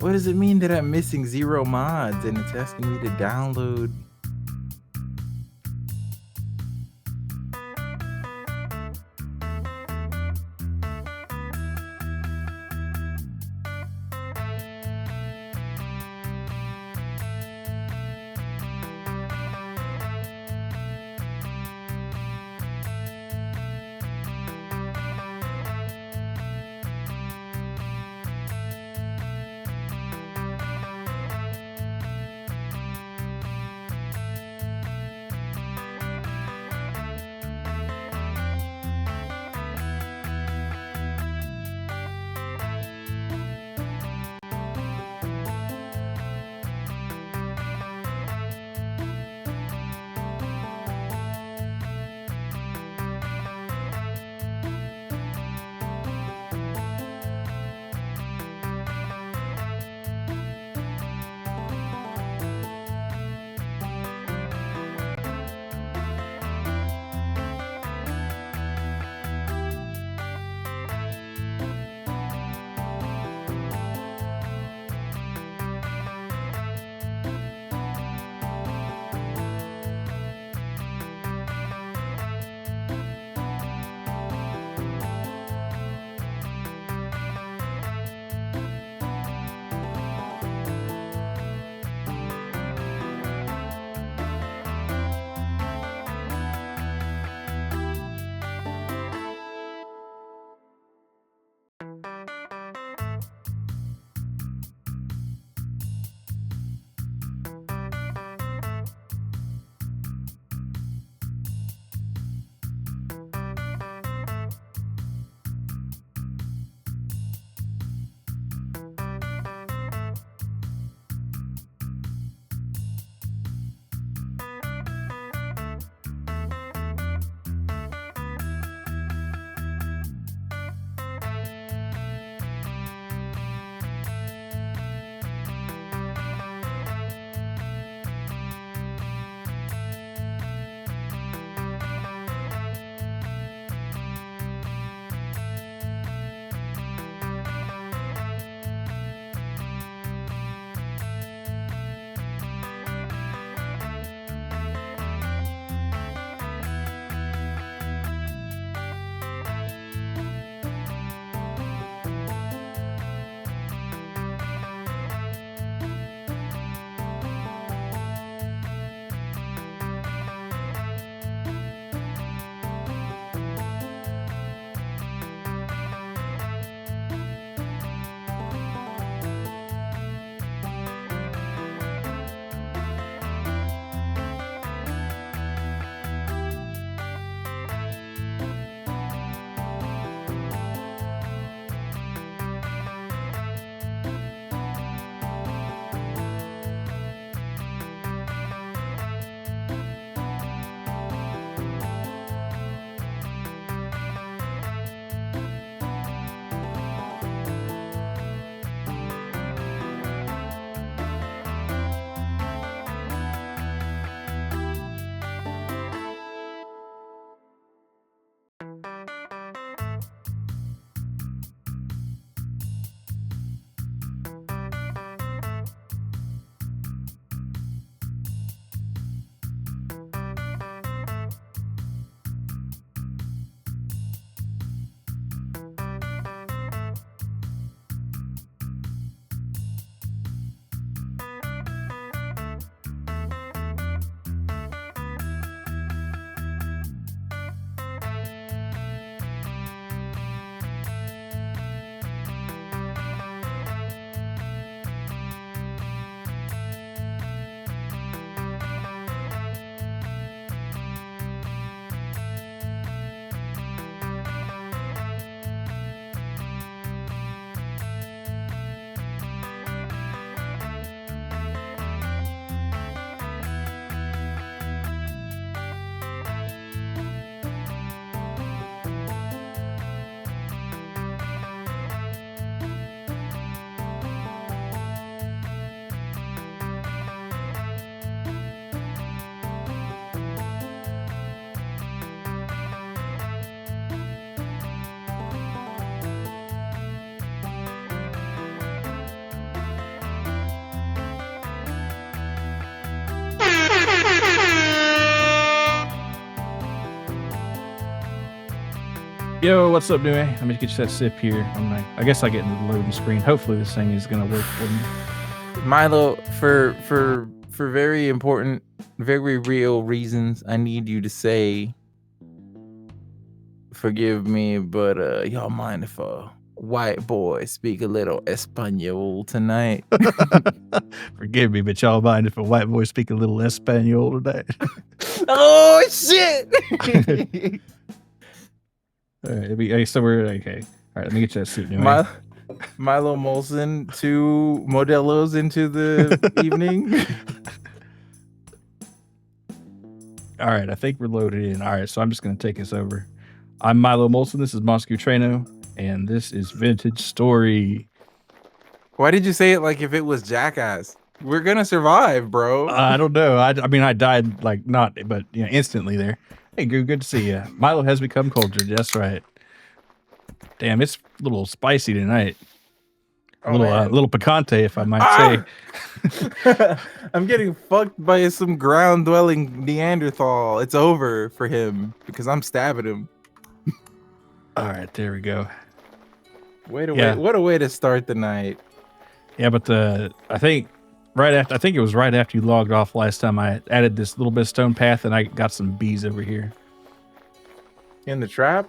What does it mean that I'm missing 0 mods and it's asking me to download? Yo, what's up, Dewey? Let me get you that sip here. I guess I get into the loading screen. Hopefully this thing is gonna work for me. Milo, for very important, very real reasons, I need you to say, forgive me, but y'all mind if a white boy speak a little Espanol tonight? Forgive me, but y'all mind if a white boy speak a little Espanol today? Oh shit! All right, so we're okay. All right, let me get you that suit, Dewey. Milo Molson, 2 Modelos into the evening. All right, I think we're loaded in. All right, so I'm just gonna take us over. I'm Milo Molson. This is Mazoku Trueno, and this is Vintage Story. Why did you say it like if it was Jackass? We're gonna survive, bro. I don't know. I mean, I died like not, but instantly there. Hey, good to see you. Milo has become cultured. That's right. Damn, it's a little spicy tonight. A little picante, if I might say. I'm getting fucked by some ground-dwelling Neanderthal. It's over for him because I'm stabbing him. All right, there we go. What a way to start the night. Yeah, but I think it was right after you logged off last time. I added this little bit of stone path, and I got some bees over here. In the trap?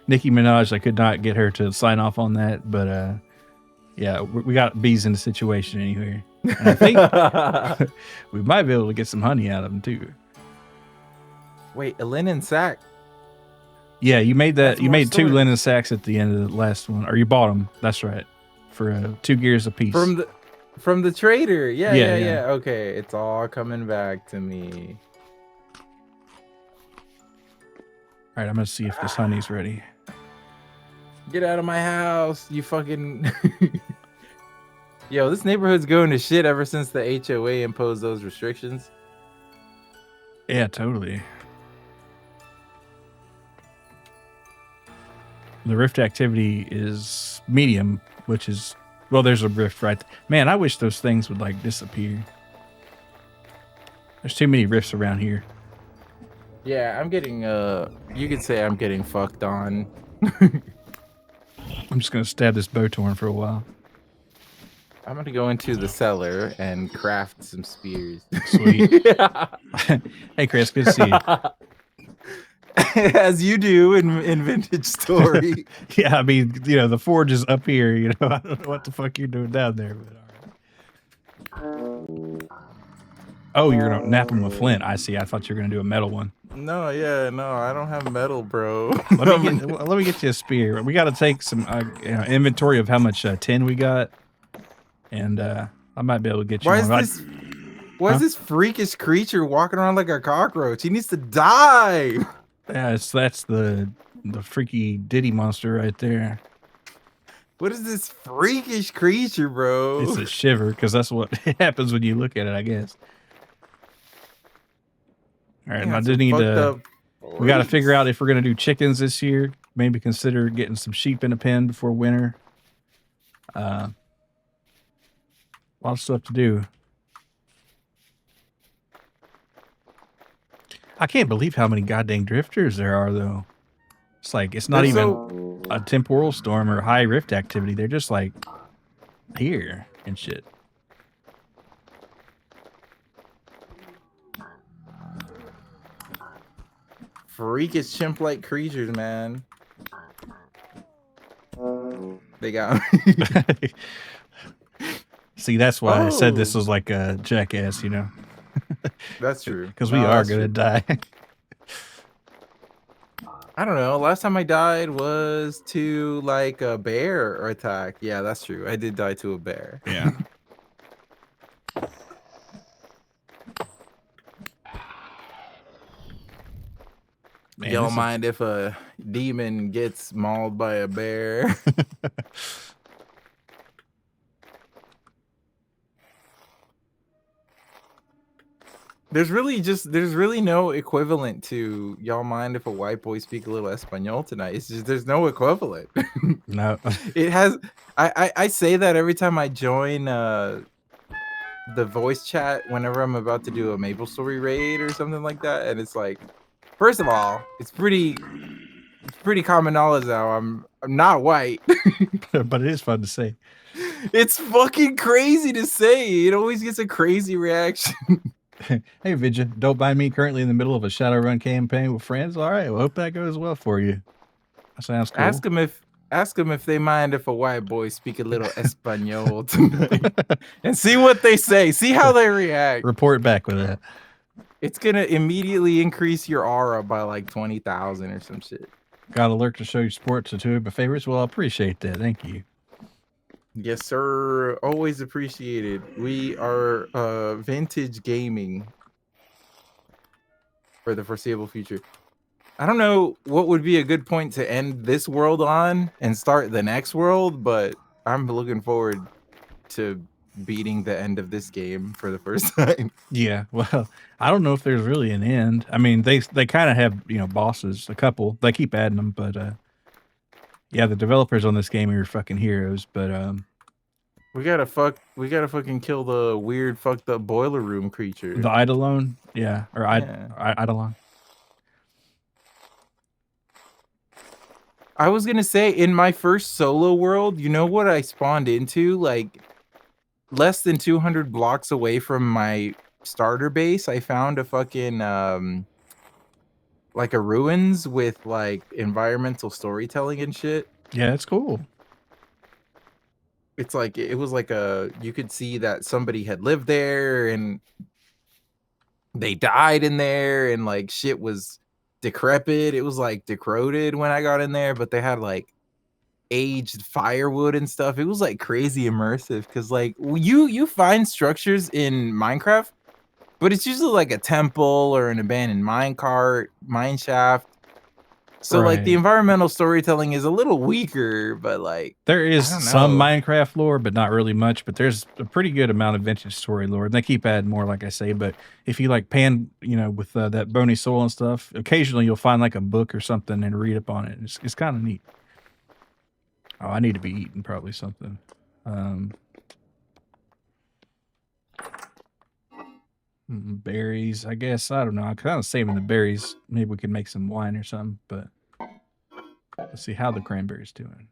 Nicki Minaj, I could not get her to sign off on that, but yeah, we got bees in the situation anyway. And I think we might be able to get some honey out of them too. Wait, a linen sack? Yeah, you made that. You made 2 linen sacks at the end of the last one, or you bought them. That's right, for 2 gears a piece from the trader. Yeah. Okay, it's all coming back to me. All right, I'm gonna see if this honey's ready. Get out of my house, you fucking... Yo, this neighborhood's going to shit ever since the HOA imposed those restrictions. Yeah, totally. The rift activity is medium, which is... Well, there's a rift right there. Man, I wish those things would, like, disappear. There's too many rifts around here. Yeah, I'm getting, you could say I'm getting fucked on. I'm just gonna stab this bowtorn for a while. I'm gonna go into the cellar and craft some spears. Sweet. Hey, Chris, good to see you. As you do in Vintage Story. Yeah, I mean, the forge is up here, I don't know what the fuck you're doing down there, but all right. Oh, you're gonna nap him with flint. I see. I thought you were gonna do a metal one. No, I don't have metal, bro. let me get you a spear. We got to take some inventory of how much tin we got, and I might be able to get you one. Why is this freakish creature walking around like a cockroach? He needs to die. Yeah, that's the freaky Diddy monster right there. What is this freakish creature, bro? It's a shiver, because that's what happens when you look at it, I guess. All right, I do need to... We got to figure out if we're going to do chickens this year. Maybe consider getting some sheep in a pen before winter. A lot of stuff to do. I can't believe how many goddamn drifters there are, though. It's like, it's not even a temporal storm or high rift activity. They're just like here and shit. Freakish chimp-like creatures, man. They got me. See, that's why I said this was like a jackass, That's true. Because we are gonna die. I don't know. Last time I died was to like a bear attack. Yeah, that's true. I did die to a bear. Yeah. Man, you don't mind if a demon gets mauled by a bear? There's really no equivalent to y'all mind if a white boy speak a little Espanol tonight. It's just there's no equivalent. No. It has I say that every time I join the voice chat whenever I'm about to do a Maple Story raid or something like that, and it's like, first of all, it's pretty It's pretty common knowledge now. I'm not white. But it is fun to say. It's fucking crazy to say. It always gets a crazy reaction. Hey, Vidya, don't mind me currently in the middle of a Shadowrun campaign with friends. All right, well, hope that goes well for you. That sounds cool. Ask them if they mind if a white boy speak a little Espanol tonight, and see what they say. See how they react. Report back with that. It's gonna immediately increase your aura by like 20,000 or some shit. Got a lurk to show you support to two of my favorites. Well, I appreciate that. Thank you. Yes, sir. Always appreciated. We are vintage gaming for the foreseeable future. I don't know what would be a good point to end this world on and start the next world, but I'm looking forward to beating the end of this game for the first time. Yeah, well, I don't know if there's really an end. I mean, they kind of have, you know, bosses, a couple. They keep adding them, but yeah, the developers on this game are fucking heroes, but we gotta fucking kill the weird fucked up boiler room creature. the Eidolon, yeah, or Eidolon. I was gonna say, in my first solo world, you know what I spawned into? Like, less than 200 blocks away from my starter base, I found a fucking like a ruins with like environmental storytelling and shit. Yeah, it's cool. It's like it was like you could see that somebody had lived there and they died in there, and like shit was decrepit. It was like decroded when I got in there, but they had like aged firewood and stuff. It was like crazy immersive because like you find structures in Minecraft, but it's usually like a temple or an abandoned mine shaft. So like the environmental storytelling is a little weaker, but like there is some Minecraft lore, but not really much. But there's a pretty good amount of vintage story lore, and they keep adding more, like I say. But if you like pan, you know, with that bony soil and stuff, occasionally you'll find like a book or something and read up on it. It's kind of neat. Oh, I need to be eating probably something. Berries, I guess. I don't know. I'm kind of saving the berries. Maybe we can make some wine or something, but let's see how the cranberry's doing.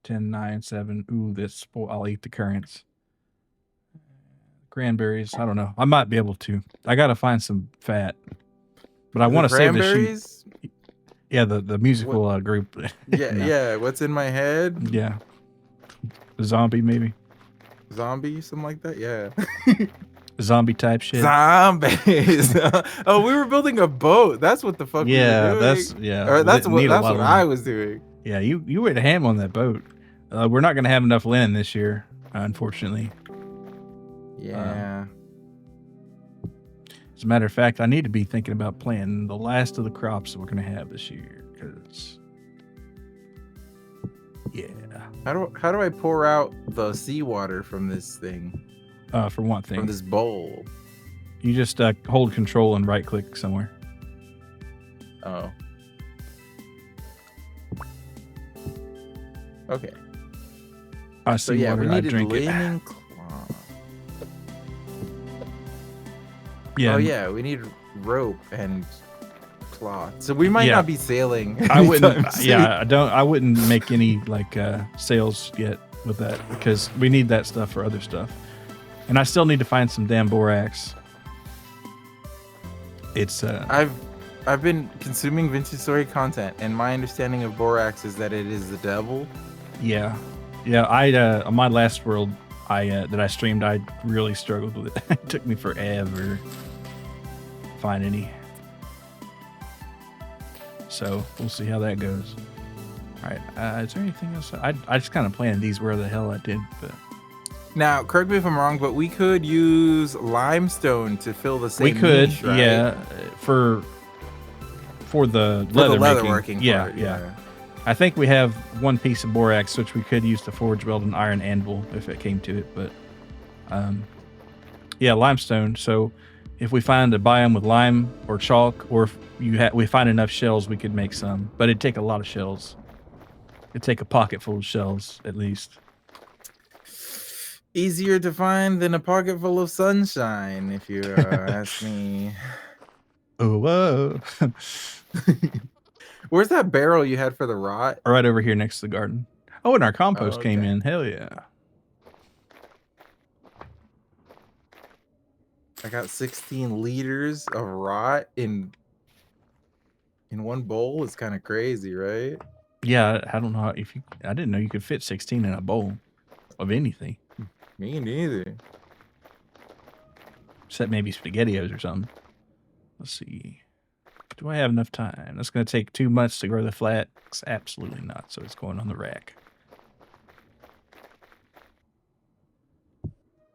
10, 9, 7. Ooh, this, I'll eat the currants. Cranberries, I don't know. I might be able to. I got to find some fat, but I want to save the sheep. Yeah, the musical group. Yeah. What's in my head? Yeah. Zombie, maybe. Zombie, something like that. Yeah. Zombie type shit. Zombies. Oh, we were building a boat. That's what the fuck. Yeah, we were doing. Or that's what I was doing. Yeah, you were the ham on that boat. We're not gonna have enough linen this year, unfortunately. Yeah. As a matter of fact, I need to be thinking about planting the last of the crops that we're gonna have this year, because yeah. How do I pour out the seawater from this thing? For one thing. From this bowl. You just hold control and right click somewhere. Oh. Okay. So yeah, we needed linen cloth. Yeah. Oh yeah, we need rope and cloth. So we might not be sailing. I wouldn't. Yeah, I wouldn't make any like sails yet with that, because we need that stuff for other stuff. And I still need to find some damn borax. It's I've been consuming vintage story content, and my understanding of borax is that it is the devil. Yeah. I on my last world that I streamed, I really struggled with it. It took me forever to find any. So we'll see how that goes. All right. Is there anything else? I just kind of planned these where the hell I did, but. Now, correct me if I'm wrong, but we could use limestone to fill the same. We could, niche, right? yeah, for the leather working. Yeah. I think we have one piece of borax, which we could use to forge weld an iron anvil if it came to it. But yeah, limestone. So if we find a biome with lime or chalk, or if we find enough shells, we could make some. But it'd take a lot of shells. It'd take a pocket full of shells at least. Easier to find than a pocket full of sunshine, if you ask me. Oh, whoa. Where's that barrel you had for the rot? Right over here next to the garden. Oh, and our compost Oh, came okay. in. Hell yeah. I got 16 liters of rot in one bowl. It's kind of crazy, right? Yeah, I don't know how, I didn't know you could fit 16 in a bowl of anything. Me neither. Except maybe SpaghettiOs or something. Let's see. Do I have enough time? That's going to take 2 months to grow the flax. Absolutely not. So it's going on the rack.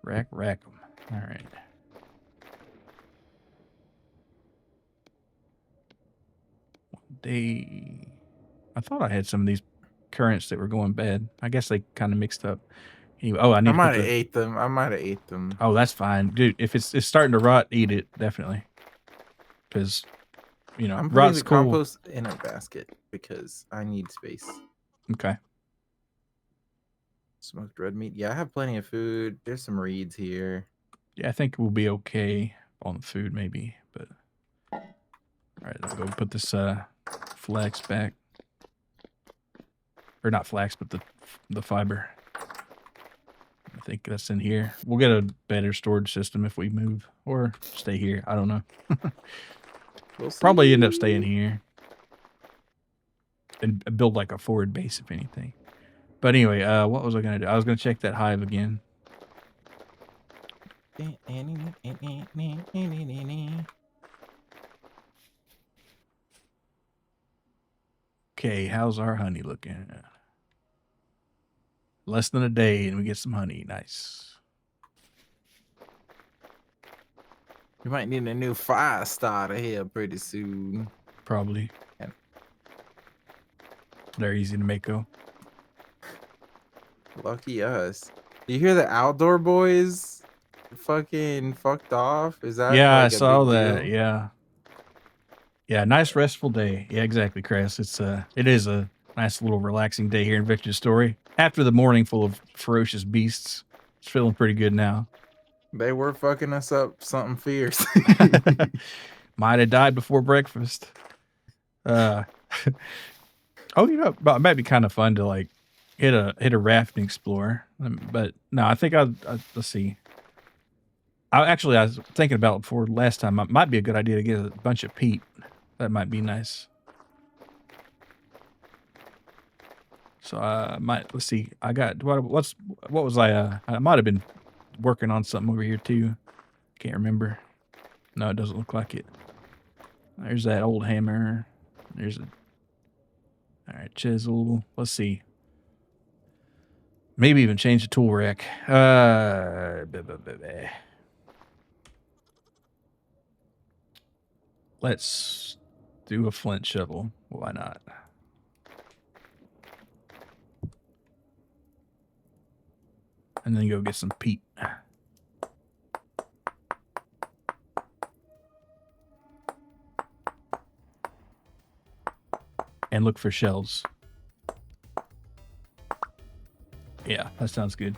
Rack them. All right. I thought I had some of these currants that were going bad. I guess they kind of mixed up. Anyway, I need to put ate them. I might have ate them. Oh, that's fine, dude. If it's starting to rot, eat it definitely. Because I'm putting rot's the cool. compost in a basket because I need space. Okay. Smoked red meat. Yeah, I have plenty of food. There's some reeds here. Yeah, I think we'll be okay on the food maybe, but all right, I'll go put this flax back. Or not flax, but the fiber. I think that's in here. We'll get a better storage system if we move or stay here. I don't know. We'll Probably end up staying here and build like a forward base if anything. But anyway, what was I gonna do? I was gonna check that hive again. Okay, how's our honey looking? Less than a day and we get some honey. Nice. We might need a new fire starter here pretty soon. Probably. Yeah. They're easy to make though. Lucky us. You hear the outdoor boys fucking fucked off? Is that yeah, like I saw that. Deal? Yeah. Yeah, nice restful day. Yeah, exactly, Chris. It is a nice little relaxing day here in Victor's Story. After the morning full of ferocious beasts, it's feeling pretty good now. They were fucking us up something fierce. Might have died before breakfast. Oh, it might be kind of fun to like hit a raft and explore. But no, I think let's see. I was thinking about it before last time. It might be a good idea to get a bunch of peat. That might be nice. So let's see. I got what was I might have been working on something over here too. Can't remember. No, it doesn't look like it. There's that old hammer. All right, chisel. Let's see. Maybe even change the tool rack. Let's do a flint shovel. Why not? And then go get some peat. And look for shells. Yeah, that sounds good.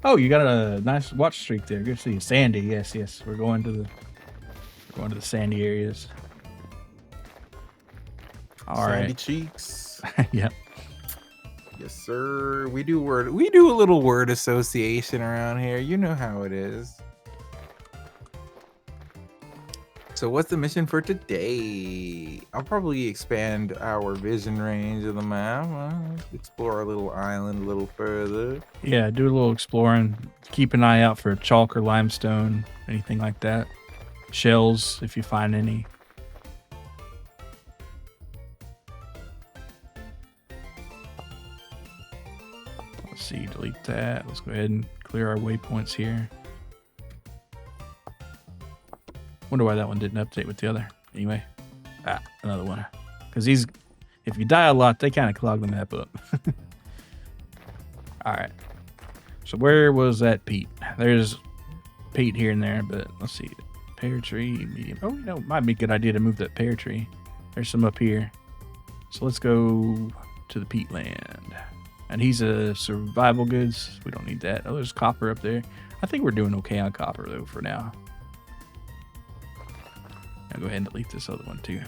Oh, you got a nice watch streak there. Good to see you. Sandy, yes. We're going to the sandy areas. All right. Sandy cheeks. Yep. Yes, sir. We do a little word association around here. You know how it is. So what's the mission for today? I'll probably expand our vision range of the map. Explore our little island a little further. Yeah, do a little exploring. Keep an eye out for chalk or limestone, anything like that. Shells, if you find any. Let's see, delete that. Let's go ahead and clear our waypoints here. Wonder why that one didn't update with the other. Anyway, another one. Because if you die a lot, they kind of clog the map up. All right. So where was that peat? There's peat here and there, but let's see. Pear tree, medium. Oh, it might be a good idea to move that pear tree. There's some up here. So let's go to the peat land. And he's a survival goods. We don't need that. Oh, there's copper up there. I think we're doing okay on copper, though, for now. I'll go ahead and delete this other one, too.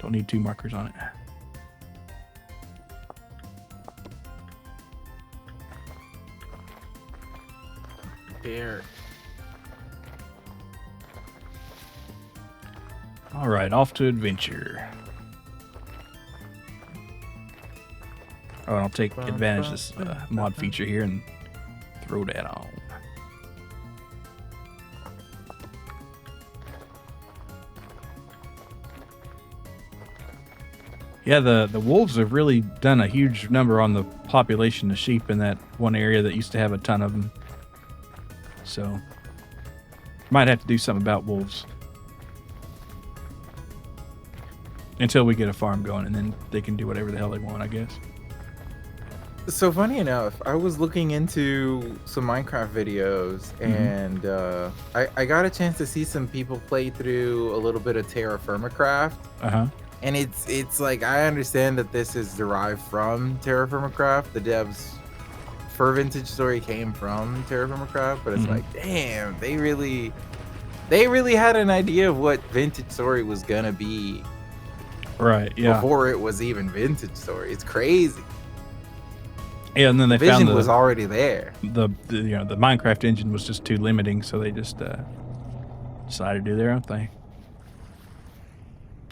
Don't need 2 markers on it. There. All right, off to adventure. Oh, I'll take advantage of this mod feature here and throw that on. Yeah, the wolves have really done a huge number on the population of sheep in that one area that used to have a ton of them. So, might have to do something about wolves. Until we get a farm going, and then they can do whatever the hell they want, I guess. So funny enough, I was looking into some Minecraft videos, and I got a chance to see some people play through a little bit of Terra Firmacraft. And it's like, I understand that this is derived from Terra Firmacraft. The devs for Vintage Story came from Terra Firmacraft, but it's like, damn, they really had an idea of what Vintage Story was gonna be. Right, yeah. Before it was even Vintage Story. It's crazy. Yeah, and then they found was already there. The Minecraft engine was just too limiting, so they just decided to do their own thing.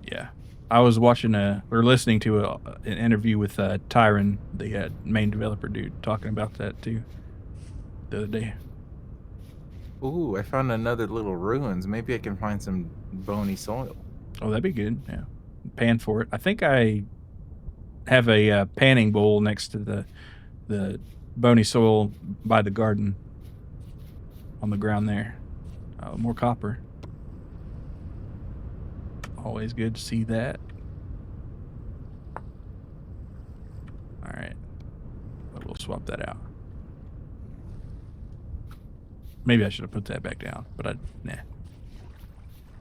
Yeah. I was watching or listening to an interview with Tyron, the main developer dude, talking about that too the other day. Ooh, I found another little ruins. Maybe I can find some bony soil. Oh, that'd be good. Yeah. Pan for it. I think I have a panning bowl next to the bony soil by the garden on the ground there. More copper. Always good to see that. All right. We'll swap that out. Maybe I should have put that back down, but nah.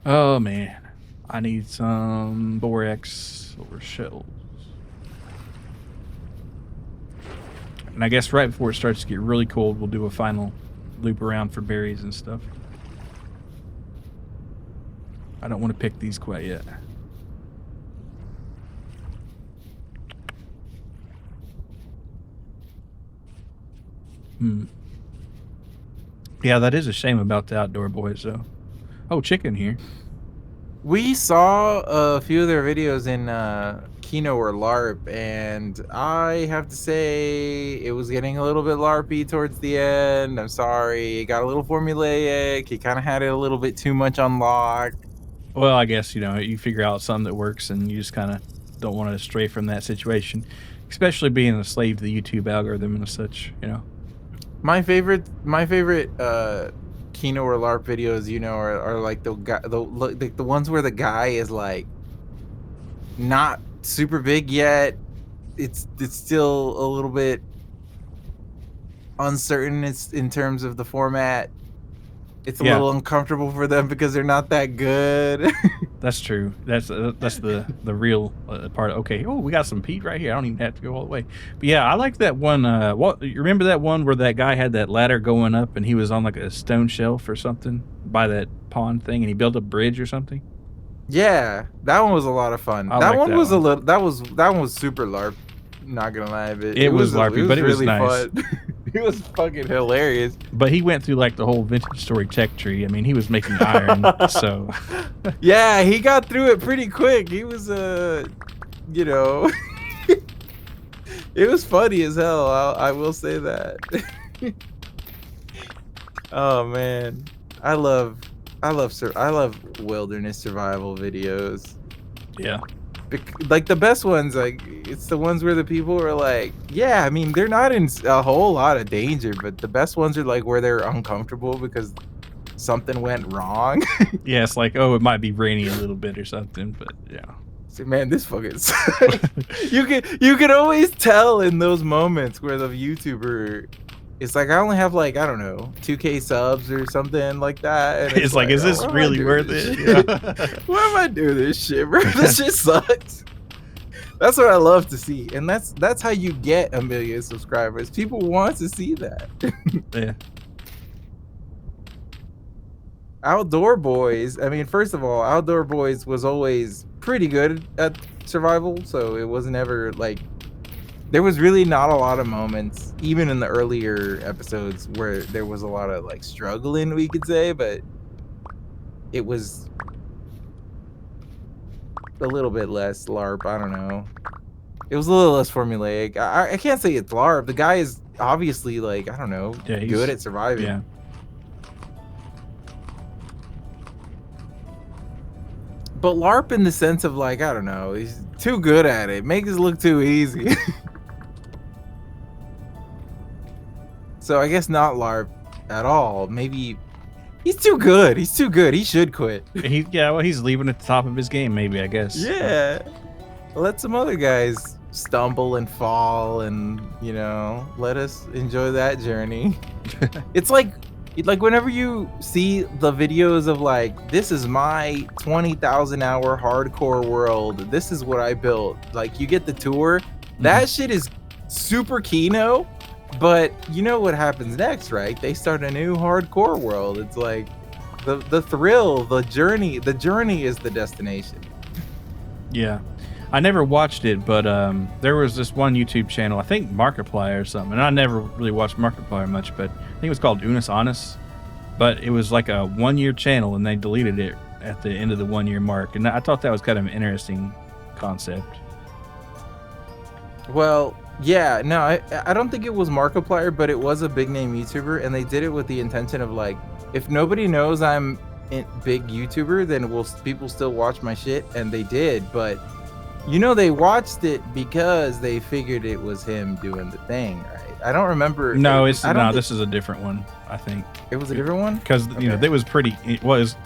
Oh, man. I need some borax or shells. And I guess right before it starts to get really cold, we'll do a final loop around for berries and stuff. I don't want to pick these quite yet. Yeah, that is a shame about the outdoor boys, though. Oh, chicken here. We saw a few of their videos in Kino or LARP, and I have to say it was getting a little bit LARPy towards the end. I'm sorry. It got a little formulaic. He kind of had it a little bit too much on lock. Well, I guess, you figure out something that works, and you just kind of don't want to stray from that situation, especially being a slave to the YouTube algorithm and such, My favorite Kino or LARP videos, are like the ones where the guy is like not super big yet. It's still a little bit uncertain. It's in terms of the format. It's a little uncomfortable for them because they're not that good. That's true. That's the real part. Okay. Oh, we got some peat right here. I don't even have to go all the way. But yeah, I like that one. You remember that one where that guy had that ladder going up and he was on like a stone shelf or something by that pond thing, and he built a bridge or something? Yeah, that one was a lot of fun. That one was super LARP. Not gonna lie, but it was LARPy, but it was really nice. Fun. It was fucking hilarious. But he went through like the whole Vintage Story tech tree. I mean, he was making iron, so. Yeah, he got through it pretty quick. He was it was funny as hell. I will say that. Oh man, I love wilderness survival videos. Yeah. Like the best ones, like it's the ones where the people are like, yeah, I mean, they're not in a whole lot of danger, but the best ones are like where they're uncomfortable because something went wrong. Yeah, it's like, oh, it might be raining a little bit or something, but yeah. See, man, this fucking you can always tell in those moments where the YouTuber, it's like, I only have like, I don't know, 2K subs or something like that. And it's like, is this really worth it? Yeah. Why am I doing this shit, bro? This shit sucks. That's what I love to see. And that's how you get 1 million subscribers. People want to see that. Yeah. Outdoor Boys. I mean, first of all, Outdoor Boys was always pretty good at survival, so it was never like there was really not a lot of moments, even in the earlier episodes, where there was a lot of like struggling, we could say, but it was a little bit less LARP. I don't know. It was a little less formulaic. I can't say it's LARP. The guy is obviously like, I don't know, Yeah, good at surviving. Yeah. But LARP in the sense of like, I don't know, he's too good at it. Makes it look too easy. So I guess not LARP at all. Maybe he's too good. He's too good. He should quit. Well, he's leaving at the top of his game, maybe, I guess. Yeah. Let some other guys stumble and fall and, you know, let us enjoy that journey. It's like whenever you see the videos of like, this is my 20,000 hour hardcore world. This is what I built. Like you get the tour. That shit is super kino. But you know what happens next, right? They start a new hardcore world. It's like the thrill, the journey is the destination. Yeah. I never watched it, but there was this one YouTube channel, I think Markiplier or something, and I never really watched Markiplier much, but I think it was called Unis Honest. But it was like a 1-year channel, and they deleted it at the end of the 1-year mark, and I thought that was kind of an interesting concept. Well, yeah, no, I don't think it was Markiplier, but it was a big name YouTuber, and they did it with the intention of like, if nobody knows I'm a big YouTuber, then people still watch my shit, and they did, but you know, they watched it because they figured it was him doing the thing, right? I don't remember. No, this is a different one, I think. It was a different one? Because, you know,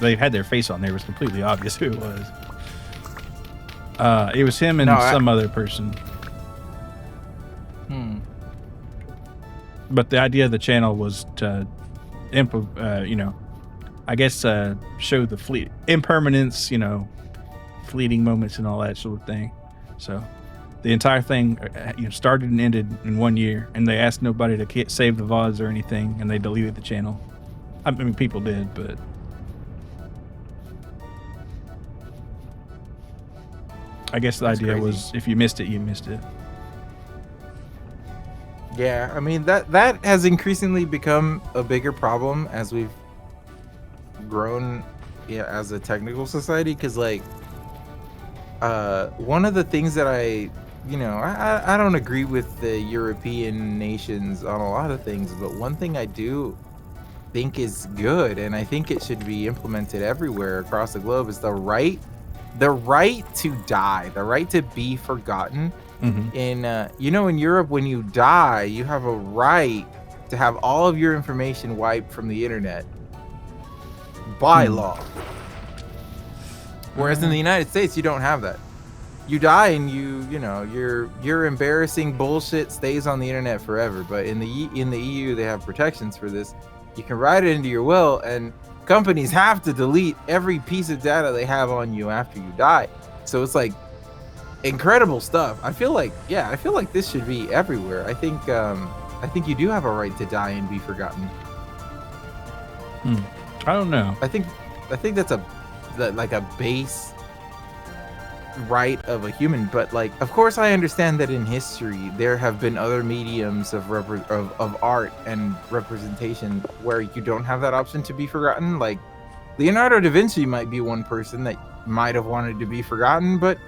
they had their face on there. It was completely obvious who it was. It was him and some other person. But the idea of the channel was to, you know, I guess show the impermanence, you know, fleeting moments and all that sort of thing. So the entire thing, you know, started and ended in 1 year, and they asked nobody to save the VODs or anything, and they deleted the channel. I mean, people did, but I guess the idea was if you missed it, you missed it. Yeah, I mean that has increasingly become a bigger problem as we've grown, as a technical society, because like one of the things that I don't agree with the European nations on a lot of things, but one thing I do think is good, and I think it should be implemented everywhere across the globe, is the right to die, the right to be forgotten. In in Europe, when you die, you have a right to have all of your information wiped from the internet by law. Whereas in the United States, you don't have that. You die and your embarrassing bullshit stays on the internet forever. But in the EU, they have protections for this. You can write it into your will, and companies have to delete every piece of data they have on you after you die. So it's like incredible stuff. I feel like this should be everywhere. I think you do have a right to die and be forgotten. I don't know. I think that's like a base right of a human, but like, of course I understand that in history there have been other mediums of art and representation where you don't have that option to be forgotten. Like Leonardo da Vinci might be one person that might have wanted to be forgotten, but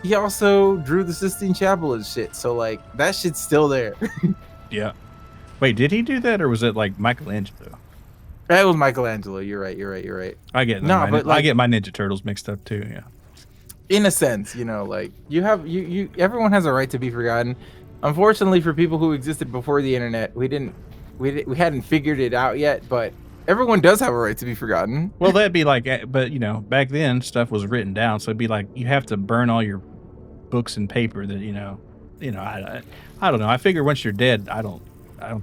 he also drew the Sistine Chapel and shit, so like that shit's still there. Yeah. Wait, did he do that, or was it like Michelangelo? That was Michelangelo. You're right. I get I get my Ninja Turtles mixed up too. Yeah. In a sense, like everyone has a right to be forgotten. Unfortunately, for people who existed before the internet, we hadn't figured it out yet, but everyone does have a right to be forgotten. Well, that'd be like, but back then stuff was written down, so it'd be like you have to burn all your books and paper that I don't know. I figure once you're dead, I don't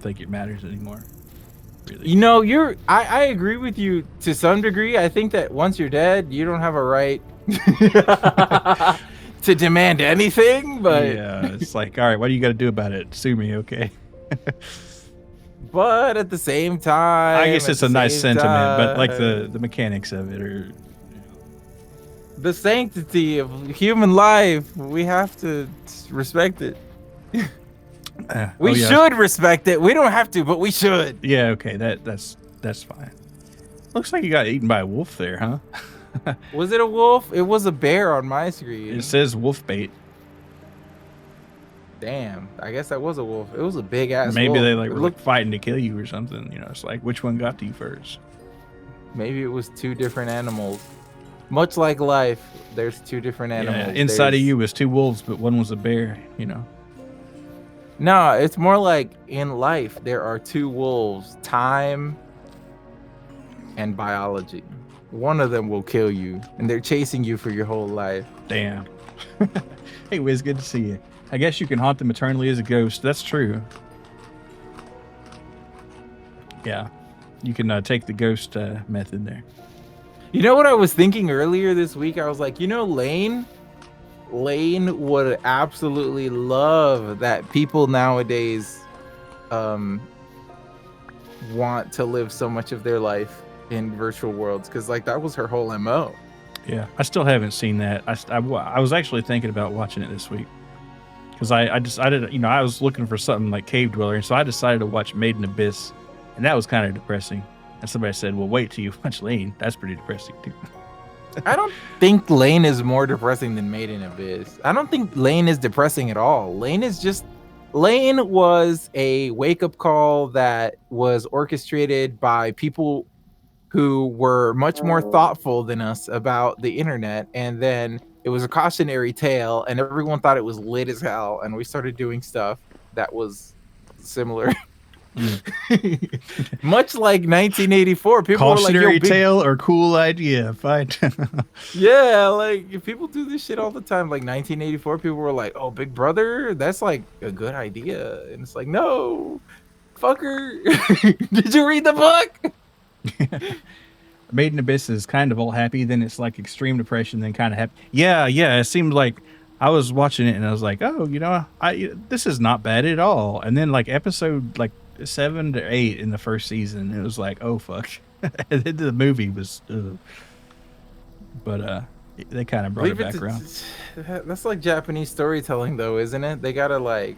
think it matters anymore. Really. I agree with you to some degree. I think that once you're dead, you don't have a right to demand anything, but yeah, it's like, all right, what do you got to do about it? Sue me, okay? But at the same I time, guess at it's the a nice same sentiment, but like time, the mechanics of it are. the sanctity of human life, we have to respect it. Oh We yeah, should respect it. We don't have to, but we should. yeah. Okay, that's fine. Looks like you got eaten by a wolf there, huh? Was it a wolf? It was a bear on my It screen. says wolf bait. Damn, I guess that was a wolf. It was a big ass Maybe wolf. they like It were like looked, fighting to kill you or something. You know, it's like which one got to you first. maybe it was two different animals. Much like life, there's two different Yeah, animals. inside of There's you was two wolves, but one was a bear. You know. no, it's more like in life there are two wolves, time and biology. One of them will kill you, and they're chasing you for your whole life. Damn. Hey, Wiz, good to see you. I guess you can haunt them eternally as a ghost. That's true. Yeah, you can take the ghost method there. You know what I was thinking earlier this week? I was like, you know, Lane would absolutely love that people nowadays want to live so much of their life in virtual worlds, because like that was her whole MO. Yeah, I still haven't seen that. I was actually thinking about watching it this week because I decided, you know, I was looking for something like Cave Dweller, and so I decided to watch Made in Abyss, and that was kind of depressing. And somebody said, "Well, wait till you watch Lane. That's pretty depressing too." I don't think Lane is more depressing than Made in Abyss. I don't think Lane is depressing at all. Lane was a wake-up call that was orchestrated by people who were much more thoughtful than us about the internet, and then it was a cautionary tale, and everyone thought it was lit as hell, and we started doing stuff that was similar. Much like 1984, people were like, yo, Cautionary big, tale or cool idea? Fine. yeah, like if people do this shit all the time. Like 1984, people were like, oh, Big Brother, that's like a good idea. And it's like, no, fucker. Did you read the book? Made in Abyss is kind of all happy, then it's like extreme depression, then kind of happy. Yeah, yeah. It seemed like I was watching it and I was like, oh, you know, this is not bad at all. And then like episode like 7 to 8 in the first season, it was like, oh fuck. And then the movie was, but they kind of brought it back around. That's like Japanese storytelling, though, isn't it? They gotta like,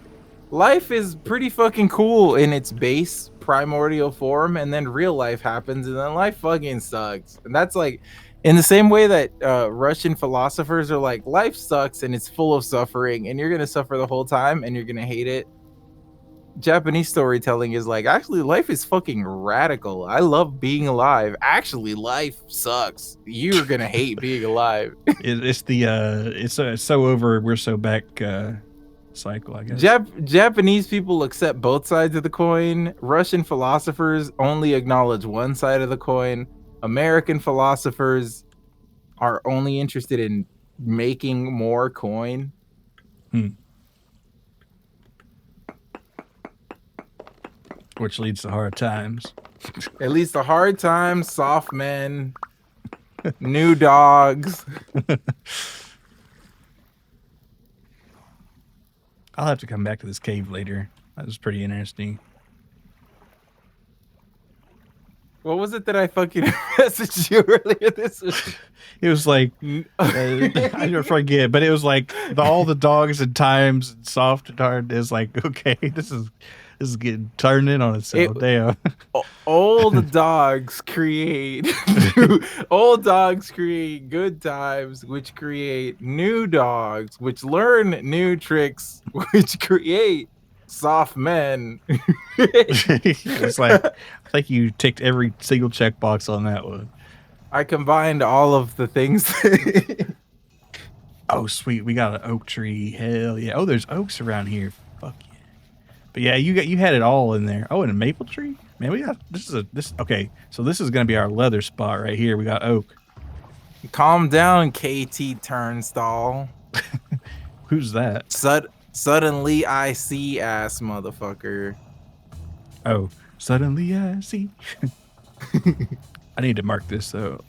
life is pretty fucking cool in its base primordial form, and then real life happens, and then life fucking sucks. And that's like, in the same way that Russian philosophers are like, life sucks and it's full of suffering, and you're gonna suffer the whole time, and you're gonna hate it. Japanese storytelling is like, actually, life is fucking radical. I love being alive. Actually, life sucks. You're gonna hate being alive. It's the it's so over, we're so back cycle, I guess. Japanese people accept both sides of the coin. Russian philosophers only acknowledge one side of the coin. American philosophers are only interested in making more coin. Which leads to hard times. At least the hard times, soft men, new dogs. I'll have to come back to this cave later. That was pretty interesting. What was it that I fucking messaged you earlier this week? It was like I never forget, but it was like all the dogs and times and soft and hard is like, okay, this is getting turned in on itself. Damn. Old dogs create old dogs create good times, which create new dogs, which learn new tricks, which create soft men. It's like I think you ticked every single checkbox on that one. I combined all of the things. Oh, sweet, we got an oak tree. Hell yeah! Oh, there's oaks around here. Fuck yeah! But yeah, you had it all in there. Oh, and a maple tree. Man, we got this. Okay. So this is gonna be our leather spot right here. We got oak. Calm down, KT Turnstall. Who's that? Suddenly I see ass motherfucker. Oh, suddenly I see. I need to mark this though.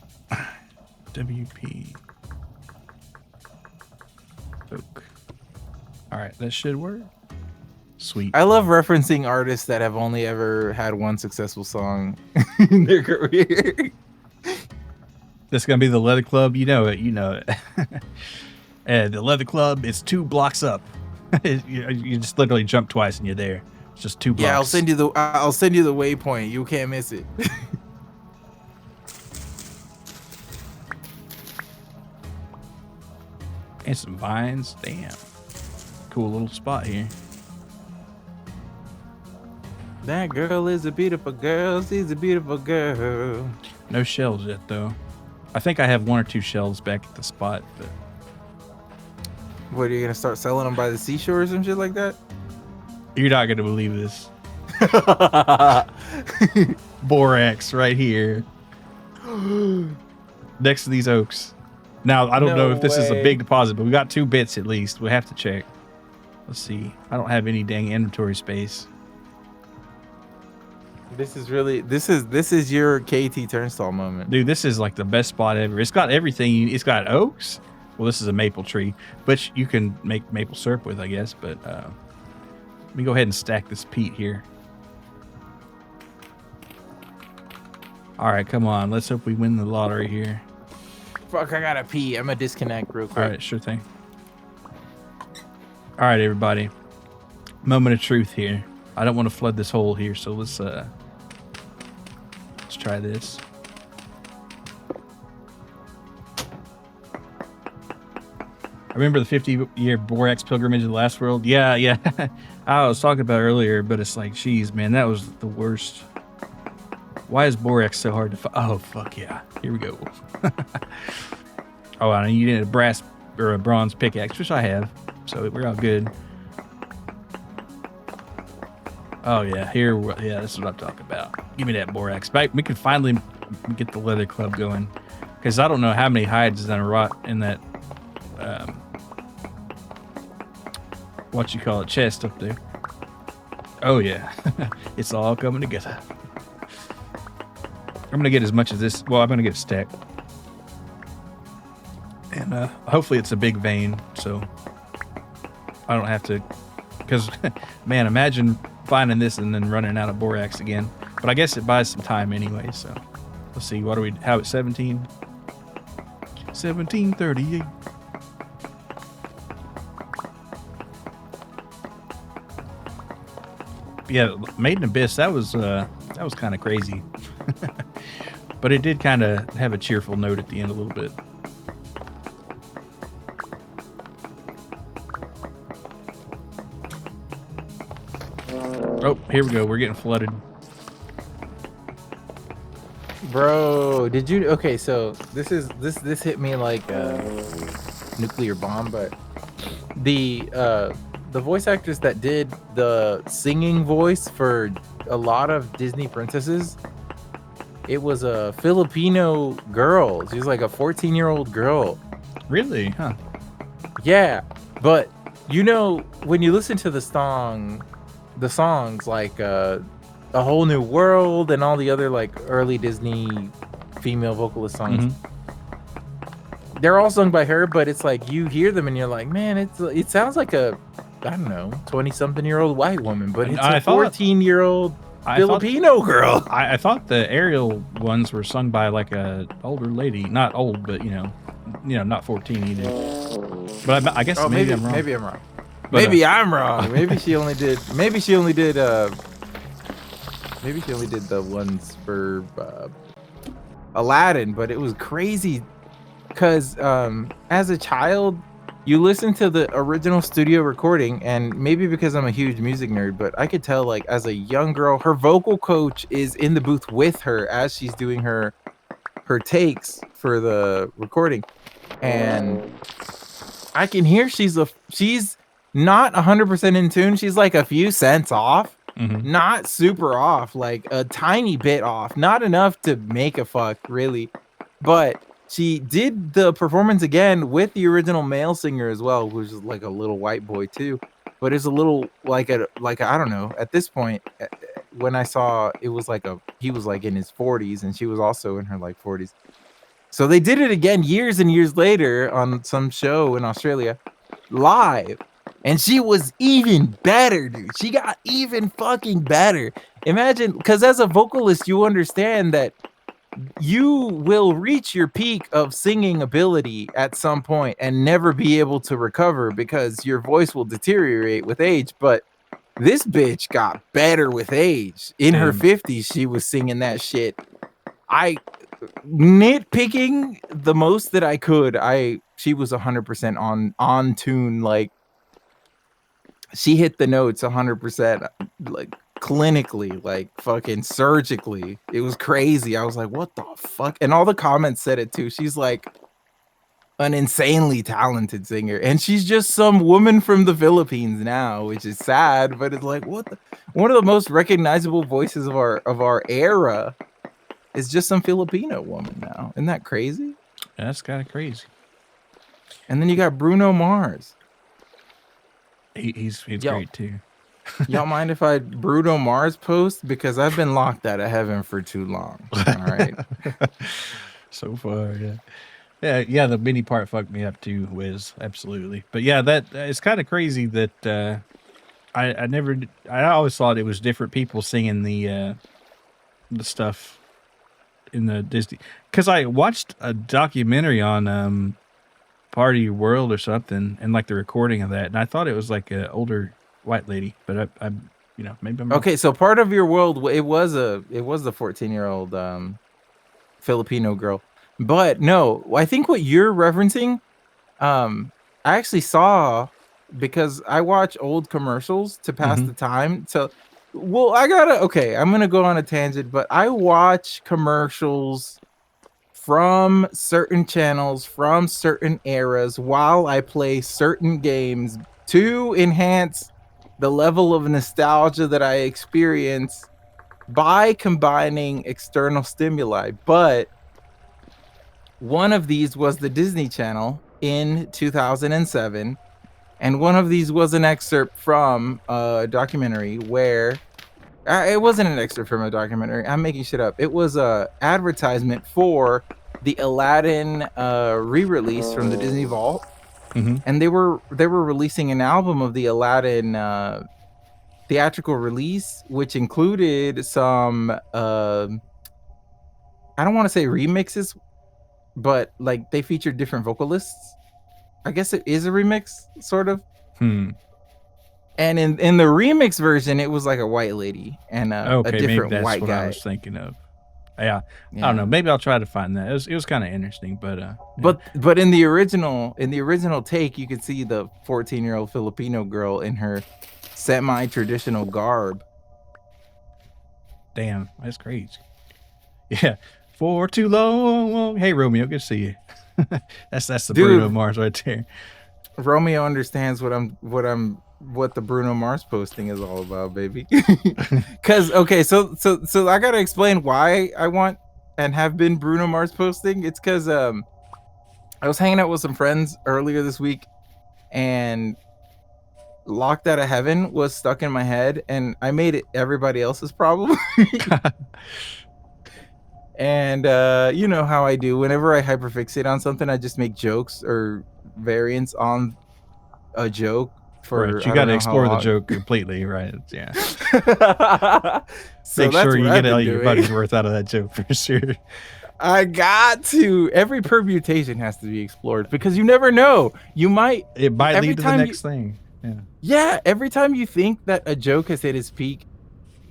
WP oak. All right, that should work. Sweet. I love referencing artists that have only ever had one successful song in their career. This is gonna be the Leather Club. You know it. You know it. And the Leather Club is 2 blocks up. You just literally jump twice and you're there. It's just 2 blocks. Yeah, I'll send you the waypoint. You can't miss it. And some vines. Damn. Cool little spot here. That girl is a beautiful girl. She's a beautiful girl. No shells yet, though. I think I have 1 or 2 shells back at the spot. But What, are you going to start selling them by the seashore or some shit like that? you're not going to believe this. Borax right here. Next to these oaks. Now, I don't know if this is a big deposit, but we got 2 bits at least. We have to check. Let's see. I don't have any dang inventory space. This is your KT turnstile moment. Dude, this is like the best spot ever. It's got everything. It's got oaks. Well, this is a maple tree, which you can make maple syrup with, I guess. But let me go ahead and stack this peat here. All right, come on. Let's hope we win the lottery here. Fuck, I gotta pee. I'm gonna disconnect real quick. All right, sure thing. All right, everybody. Moment of truth here. I don't want to flood this hole here, so let's try this. I remember the 50-year Borax pilgrimage of the last world. Yeah. I was talking about earlier, but it's like, geez, man, that was the worst. Why is Borax so hard to find? Oh, fuck yeah. Here we go. Oh, and you need a brass or a bronze pickaxe, which I have. So we're all good. Oh, yeah. Yeah, this is what I'm talking about. Give me that Borax. We can finally get the Leather Club going. Because I don't know how many hides is going to rot in that, what you call it, chest up there. Oh, yeah. It's all coming together. I'm going to get as much as this. Well, I'm going to get a stack. And hopefully it's a big vein, so I don't have to. Because, man, imagine finding this and then running out of Borax again. But I guess it buys some time anyway, so let's see. What do we have at 17? 1738. Yeah, Maiden Abyss, that was kind of crazy. But it did kind of have a cheerful note at the end a little bit. Oh, here we go. We're getting flooded. Bro, did you? Okay, so this hit me like a nuclear bomb, but the voice actors that did the singing voice for a lot of Disney princesses, it was a Filipino girl. She was like a 14-year-old girl. Really? Huh. Yeah, but you know, when you listen to the songs like A Whole New World and all the other like early Disney female vocalist songs, they're all sung by her, but it's like you hear them and you're like, man, it sounds like a, I don't know, 20-something-year-old white woman, but it's a 14-year-old Filipino girl. I thought the Ariel ones were sung by like a older lady, not old, but you know, not 14 either. But I guess maybe I'm wrong. Maybe I'm wrong. But, maybe I'm wrong. Maybe she only did. Maybe she only did the ones for Aladdin. But it was crazy because as a child, you listen to the original studio recording, and maybe because I'm a huge music nerd, but I could tell like as a young girl, her vocal coach is in the booth with her as she's doing her takes for the recording, and I can hear she's not 100% in tune. She's like a few cents off, not super off, like a tiny bit off, not enough to make a fuck really, but she did the performance again with the original male singer as well, which is like a little white boy too, but it's a little like I don't know, at this point when I saw it was like he was like in his 40s and she was also in her like 40s. So they did it again years and years later on some show in Australia live. And she was even better, dude. She got even fucking better. Imagine, because as a vocalist, you understand that you will reach your peak of singing ability at some point and never be able to recover because your voice will deteriorate with age. But this bitch got better with age. In her Damn. 50s, she was singing that shit. I nitpicking the most that I could. She was 100% on tune. Like, she hit the notes 100%, like clinically, like fucking surgically. It was crazy. I was like, what the fuck? And all the comments said it too. She's like an insanely talented singer, and she's just some woman from the Philippines now, which is sad, but it's like, what the, one of the most recognizable voices of our era is just some Filipino woman now. Isn't that crazy? That's kind of crazy. And then you got Bruno Mars. He's Yo, great too. y'all mind if I Bruno Mars post? Because I've been locked out of heaven for too long. All right. So far, yeah. The mini part fucked me up too, Wiz. Absolutely. But yeah, that it's kind of crazy that I always thought it was different people singing the stuff in the Disney, because I watched a documentary on Party World or something, and like the recording of that, and I thought it was like an older white lady, but I'm maybe I'm wrong. Okay, so part of your world, it was the 14-year-old Filipino girl, but no, I think what you're referencing, I actually saw, because I watch old commercials to pass the time. So, well, I'm gonna go on a tangent, but I watch commercials from certain channels from certain eras while I play certain games to enhance the level of nostalgia that I experience by combining external stimuli. But one of these was the Disney Channel in 2007, and one of these was an excerpt from a documentary where it wasn't an excerpt from a documentary. I'm making shit up. It was a advertisement for the Aladdin re-release from the Disney Vault, and they were releasing an album of the Aladdin theatrical release, which included some I don't want to say remixes, but like they featured different vocalists. I guess it is a remix, sort of. And in the remix version, it was like a white lady and a Okay, maybe different that's white what I guy. was thinking of. Yeah, I don't Yeah. know. Maybe I'll try to find that. It was kind of interesting, but But in the original take, you could see the 14-year-old Filipino girl in her semi-traditional garb. damn, that's crazy. Yeah, for too long. Hey Romeo, good to see you. that's the Dude, Bruno Mars right there. Romeo understands what the Bruno Mars posting is all about, baby. Cause okay, so I gotta explain why I want and have been Bruno Mars posting. It's cause I was hanging out with some friends earlier this week, and Locked Out of Heaven was stuck in my head, and I made it everybody else's problem. And you know how I do. Whenever I hyperfixate on something, I just make jokes or variants on a joke for Right, you I got don't to know how explore the long. joke completely, right? Yeah. So Make that's sure what you I've get all been your doing. money's worth out of that joke for sure. I got to. Every permutation has to be explored because you never know. You might. It might Every lead to the time next thing. Yeah. Yeah. Every time you think that a joke has hit its peak,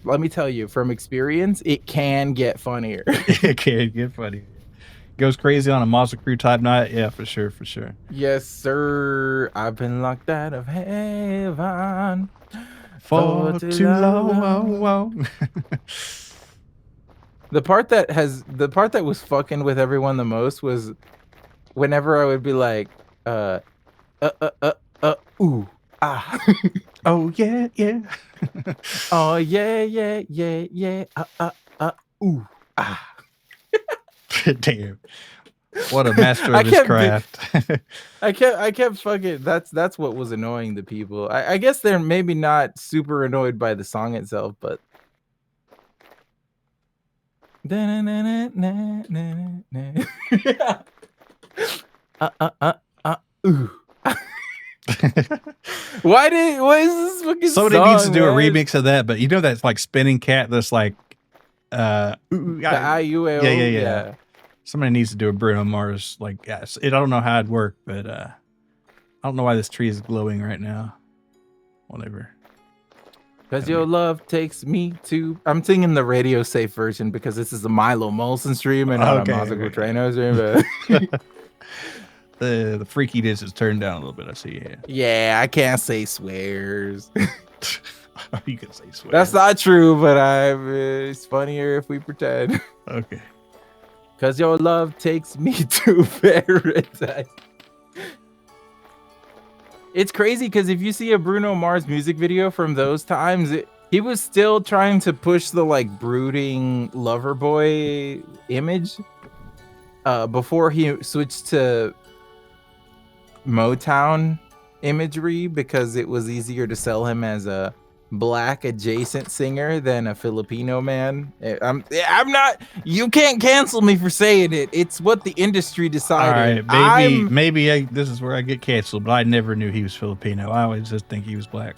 let me tell you from experience, it can get funnier. It can get funny. Goes crazy on a Mazoku type night. Yeah, for sure, for sure. Yes, sir. I've been locked out of heaven For too long. The part that was fucking with everyone the most was whenever I would be like, ooh, ah. Oh yeah, yeah. Oh yeah, yeah, yeah, yeah, ooh, ah. Damn. What a master I of his kept craft. I kept fucking. That's what was annoying the people. I guess they're maybe not super annoyed by the song itself, but. Ooh. What is this fucking Somebody song, needs to do a man? remix of that, but you know that's like spinning cat that's like The yeah, IUAO, yeah. Somebody needs to do a Bruno Mars like yes. I don't know how it'd work, but I don't know why this tree is glowing right now. Whatever. Cause your love takes me to. I'm singing the radio safe version because this is a Milo Molson stream and not a Mazoku Trueno stream. But the freakiness is turned down a little bit. I see. Yeah. yeah, I can't say swears. You can say swears. That's not true, but it's funnier if we pretend. Okay. Cause your love takes me to paradise. It's crazy because if you see a Bruno Mars music video from those times, he was still trying to push the like brooding lover boy image before he switched to Motown imagery because it was easier to sell him as a black adjacent singer than a Filipino man. I'm not. You can't cancel me for saying it. It's what the industry decided. All right, maybe this is where I get canceled, but I never knew he was Filipino. I always just think he was black.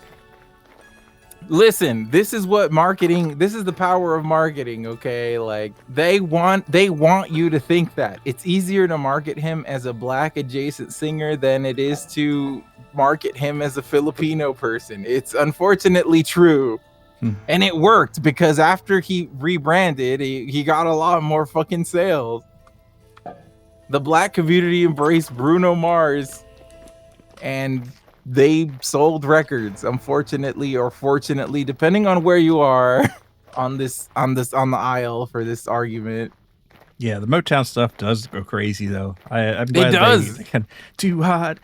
Listen, this is what marketing. This is the power of marketing. Okay, like they want you to think that it's easier to market him as a black adjacent singer than it is to market him as a Filipino person. It's unfortunately true. And it worked because after he rebranded, he got a lot more fucking sales. The black community embraced Bruno Mars and they sold records, unfortunately or fortunately, depending on where you are on the aisle for this argument. Yeah, the Motown stuff does go crazy though. I'm It glad does. They can, too hot.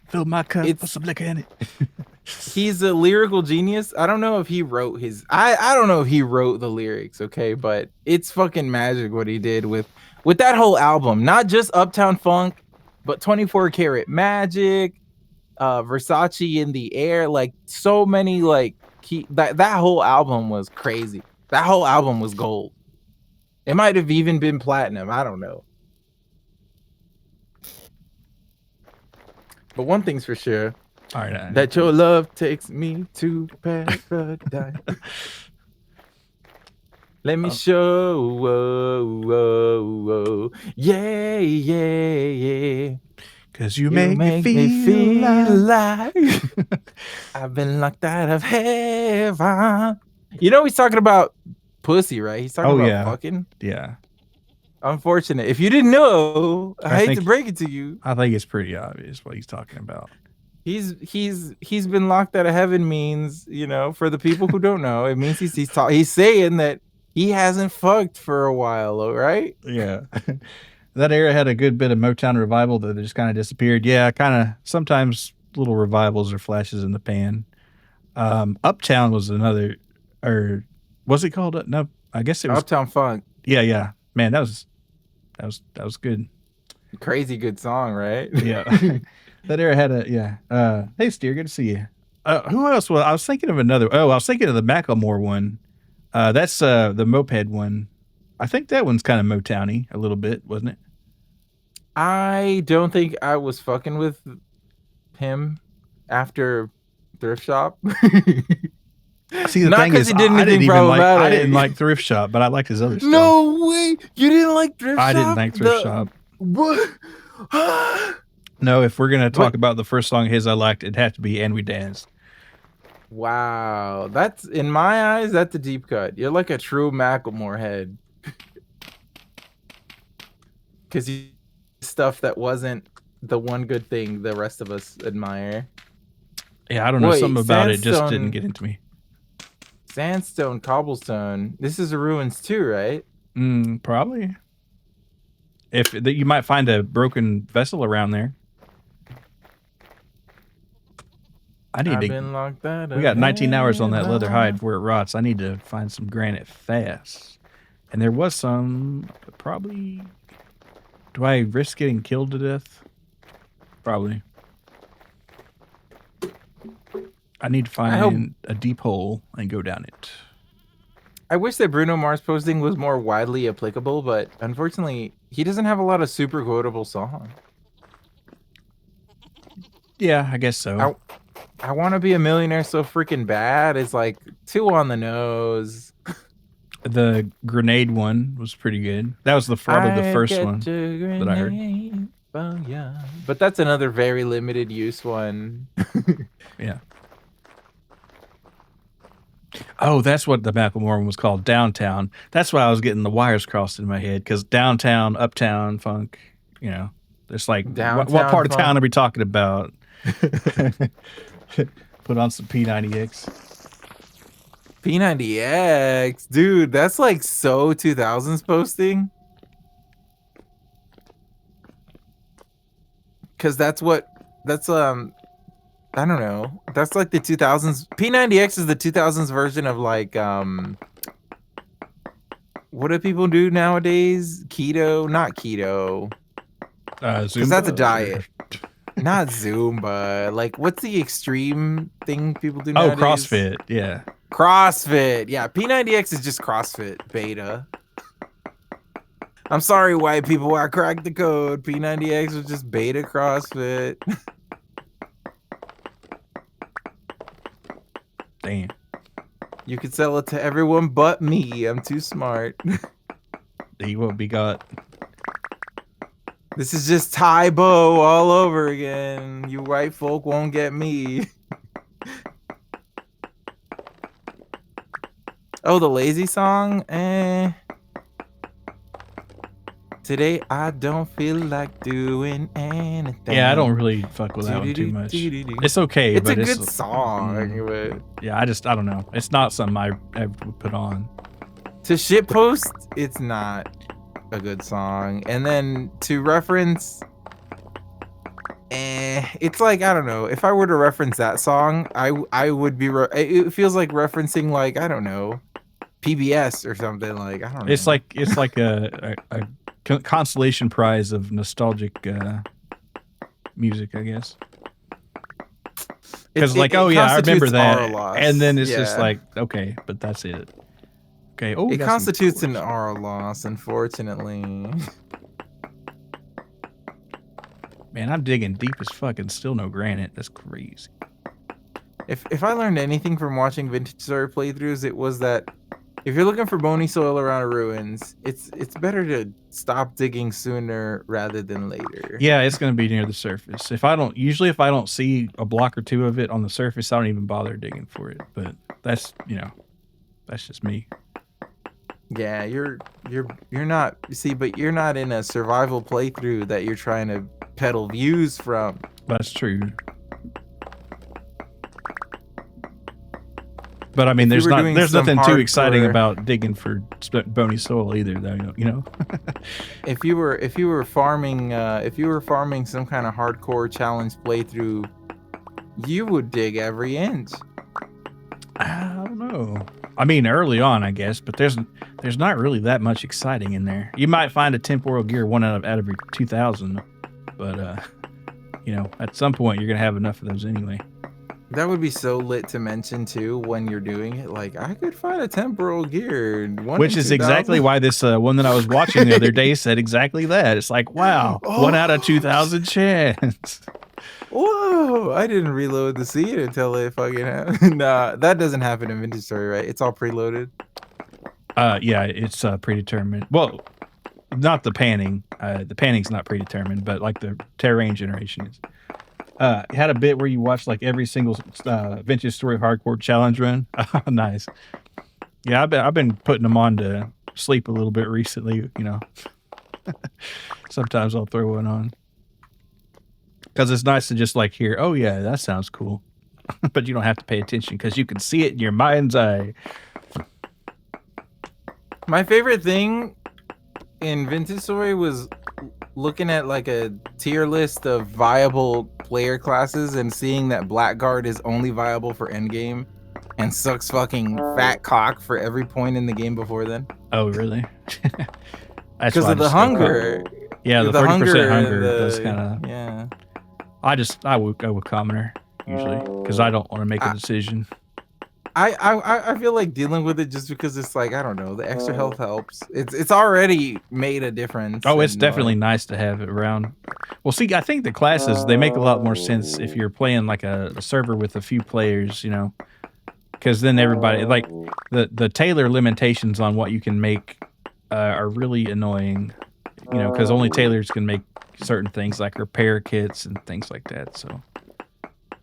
Fill my cup with some liquor in it. He's a lyrical genius. I don't know if he wrote his. I don't know if he wrote the lyrics. Okay, but it's fucking magic what he did with that whole album. Not just Uptown Funk, but 24 Karat Magic, Versace in the Air. Like so many. Like that whole album was crazy. That whole album was gold. It might have even been platinum. I don't know. But one thing's for sure. All right, that your love takes me to paradise. Let me show. Whoa, whoa, whoa. Yeah, yeah, yeah. Cause you make me feel like I've been locked out of heaven. You know he's talking about pussy, right? He's talking about fucking. Yeah. Unfortunate. If you didn't know, I hate to break it to you. I think it's pretty obvious what he's talking about. He's been locked out of heaven means, you know, for the people who don't know, it means he's saying that he hasn't fucked for a while, right? Yeah. That era had a good bit of Motown revival that just kind of disappeared. Yeah, kind of sometimes little revivals or flashes in the pan. Uptown was another, or was it called? No, I guess it was Uptown Funk. Yeah. Man, that was good. Crazy good song, right? Yeah. That era had hey Steer, good to see you. Who else? Well, I was thinking of another. Oh, I was thinking of the Macklemore one. That's the Moped one. I think that one's kind of Motowny a little bit, wasn't it? I don't think I was fucking with him after Thrift Shop. See, the thing is, I didn't like Thrift Shop, but I liked his other stuff. No way, you didn't like Thrift Shop? I didn't like Thrift Shop. What? No, if we're gonna talk about the first song of his I liked, it'd have to be "And We Danced." Wow, that's in my eyes, that's a deep cut. You're like a true Macklemore head. Because you stuff that wasn't the one good thing the rest of us admire. Yeah, I don't know. Something about it just didn't get into me. Sandstone, cobblestone. This is a ruins too, right? Probably. If you might find a broken vessel around there. We got 19 hours on that leather hide before it rots. I need to find some granite fast. And there was some, probably. Do I risk getting killed to death? Probably. I need to find a deep hole and go down it. I wish that Bruno Mars posting was more widely applicable, but unfortunately, he doesn't have a lot of super quotable songs. Yeah, I guess so. I want to be a millionaire so freaking bad is like too on the nose. The grenade one was pretty good. That was probably the I first get one your that I heard. grenade. Oh yeah, but that's another very limited use one. Yeah. Oh, that's what the Macklemore one was called, Downtown. That's why I was getting the wires crossed in my head because downtown, uptown funk, you know, it's like, what Downtown part of town funk. are we talking about? Put on some P90X. P90X, dude, that's like so 2000s posting. Cause that's I don't know. That's like the 2000s. P90X is the 2000s version of like what do people do nowadays? Keto, not keto. Cuz that's a Zumba. diet. Not Zumba. Like what's the extreme thing people do Oh, nowadays? CrossFit. Yeah. CrossFit. Yeah, P90X is just CrossFit beta. I'm sorry, white people, I cracked the code. P90X was just beta CrossFit. Damn. You could sell it to everyone but me. I'm too smart. He will be got. This is just Tybo all over again. You white folk won't get me. Oh, the lazy song? Today I don't feel like doing anything. Yeah, I don't really fuck with that one too much. It's okay, It's a but good song. But yeah, I don't know. It's not something I ever would put on. to shitpost, it's not a good song. And then to reference, it's like, I don't know. If I were to reference that song, I would be. It feels like referencing like, I don't know, PBS or something. Like, I don't know. It's like a consolation prize of nostalgic music, I guess. Because like, oh yeah, I remember that, and then it's just like, okay, but that's it. Okay. Oh, it constitutes an aura loss, unfortunately. Man, I'm digging deep as fuck and still no granite. That's crazy. If I learned anything from watching Vintage Story playthroughs, it was that if you're looking for bony soil around ruins, it's better to stop digging sooner rather than later. Yeah, it's gonna be near the surface. If I don't see a block or two of it on the surface, I don't even bother digging for it. But that's that's just me. Yeah, you're not, see, but you're not in a survival playthrough that you're trying to peddle views from. That's true. But I mean, there's nothing too exciting about digging for bony soil either, though. You know. if you were farming some kind of hardcore challenge playthrough, you would dig every inch. I don't know. I mean, early on, I guess, but there's not really that much exciting in there. You might find a temporal gear one out of every 2,000, but at some point you're gonna have enough of those anyway. That would be so lit to mention too when you're doing it. Like, I could find a temporal gear, which is exactly why this one that I was watching the other day said exactly that. It's like, wow, 1 out of 2,000 chance. Whoa! I didn't reload to see it until it fucking happened. Nah, that doesn't happen in Vintage Story, right? It's all preloaded. Yeah, it's predetermined. Well, not the panning. The panning's not predetermined, but like the terrain generation is. It had a bit where you watch like every single Vintage Story hardcore challenge run. Nice. Yeah, I've been putting them on to sleep a little bit recently. Sometimes I'll throw one on because it's nice to just like hear. Oh yeah, that sounds cool, but you don't have to pay attention because you can see it in your mind's eye. My favorite thing in Vintage Story was looking at like a tier list of viable player classes and seeing that Blackguard is only viable for endgame and sucks fucking fat cock for every point in the game before then. Oh, really? Because of the hunger. Yeah, the 30% hunger does kind of. Yeah. I would go with commoner usually because I don't want to make a decision. I feel like dealing with it just because it's like, I don't know, the extra health helps. It's already made a difference, Oh, it's and definitely like, nice to have it around. Well, see, I think the classes they make a lot more sense if you're playing like a server with a few players, you know, because then everybody like the Taylor limitations on what you can make are really annoying, you know, because only Taylors can make certain things like repair kits and things like that. So,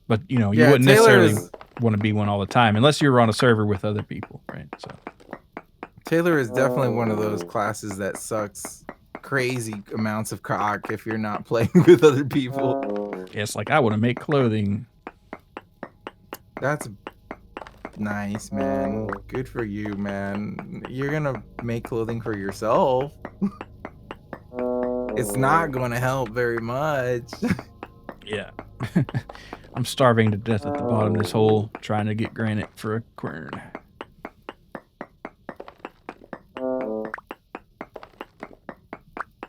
but you know, you yeah, wouldn't Taylor necessarily is want to be one all the time unless you're on a server with other people, right? So, Taylor is definitely one of those classes that sucks crazy amounts of cock if you're not playing with other people. yeah, it's like I want to make clothing. That's nice, man. Good for you, man. You're gonna make clothing for yourself. It's not gonna help very much. Yeah. I'm starving to death at the bottom of this hole trying to get granite for a quern.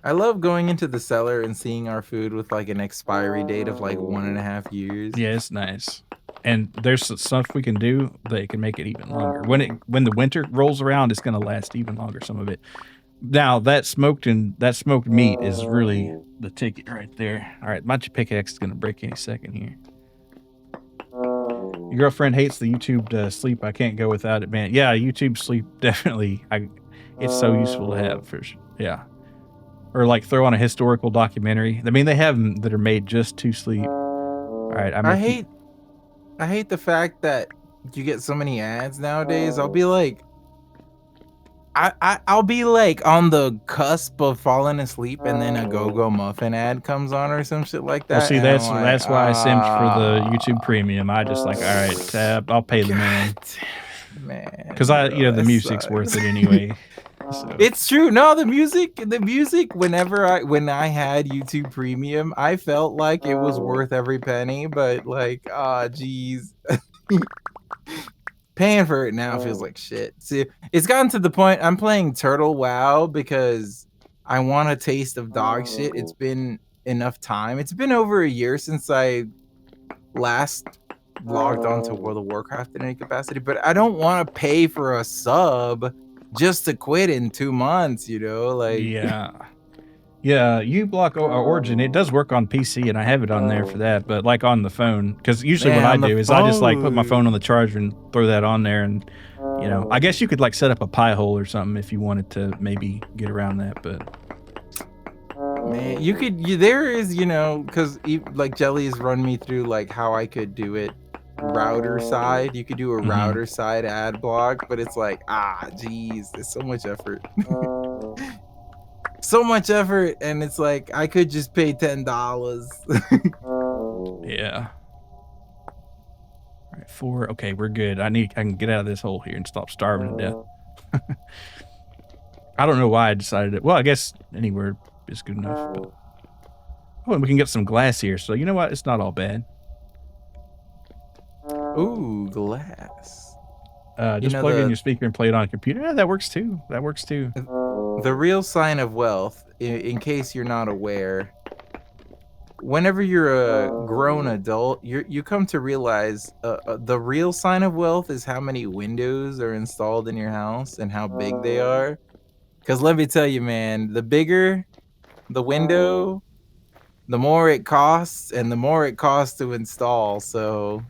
I love going into the cellar and seeing our food with like an expiry date of like 1.5 years. Yeah, it's nice. And there's stuff we can do that can make it even longer. When the winter rolls around, it's gonna last even longer, some of it. Now that smoked meat is really the ticket right there. All right, my pickaxe is gonna break any second here. Your girlfriend hates the YouTube sleep. I can't go without it, man. Yeah, YouTube sleep definitely. It's so useful to have for sure. Yeah, or like throw on a historical documentary. I mean, they have them that are made just to sleep. All right, I hate the fact that you get so many ads nowadays. I'll be like, I'll be like on the cusp of falling asleep, and then a Go-Go Muffin ad comes on or some shit like Well, that, see, and I'm like, that's why I simped for the YouTube Premium. I just like, all right, I'll pay the man because man, bro, the that music's sucks. worth it anyway. So. It's true. No, the music. When I had YouTube Premium, I felt like it was worth every penny. But like, geez, paying for it now feels like shit. See, it's gotten to the point I'm playing Turtle WoW because I want a taste of dog shit. It's been enough time. It's been over a year since I last logged on to World of Warcraft in any capacity, but I don't want to pay for a sub just to quit in 2 months, you know? Like, Yeah. Yeah, uBlock Origin, it does work on PC, and I have it on there for that, but like on the phone, because usually what man, I on the do is I just like put my phone phone. on the charger and throw that on there, and I guess you could like set up a pie hole or something if you wanted to maybe get around that, but Man, there is, because like Jelly's run me through like how I could do it router side. You could do a router side ad block, but it's like, geez, there's so much effort. So much effort, and it's like I could just pay $10. yeah. All right, 4. Okay, we're good. I can get out of this hole here and stop starving to death. I don't know why I decided it. Well, I guess anywhere is good enough. But... Oh, and we can get some glass here. So you know what? It's not all bad. Ooh, glass. Just plug in your speaker and play it on a computer. Yeah, that works too. That works too. The real sign of wealth, in case you're not aware, whenever you're a grown adult, you come to realize the real sign of wealth is how many windows are installed in your house and how big they are. Because let me tell you, man, the bigger the window, the more it costs, and the more it costs to install. So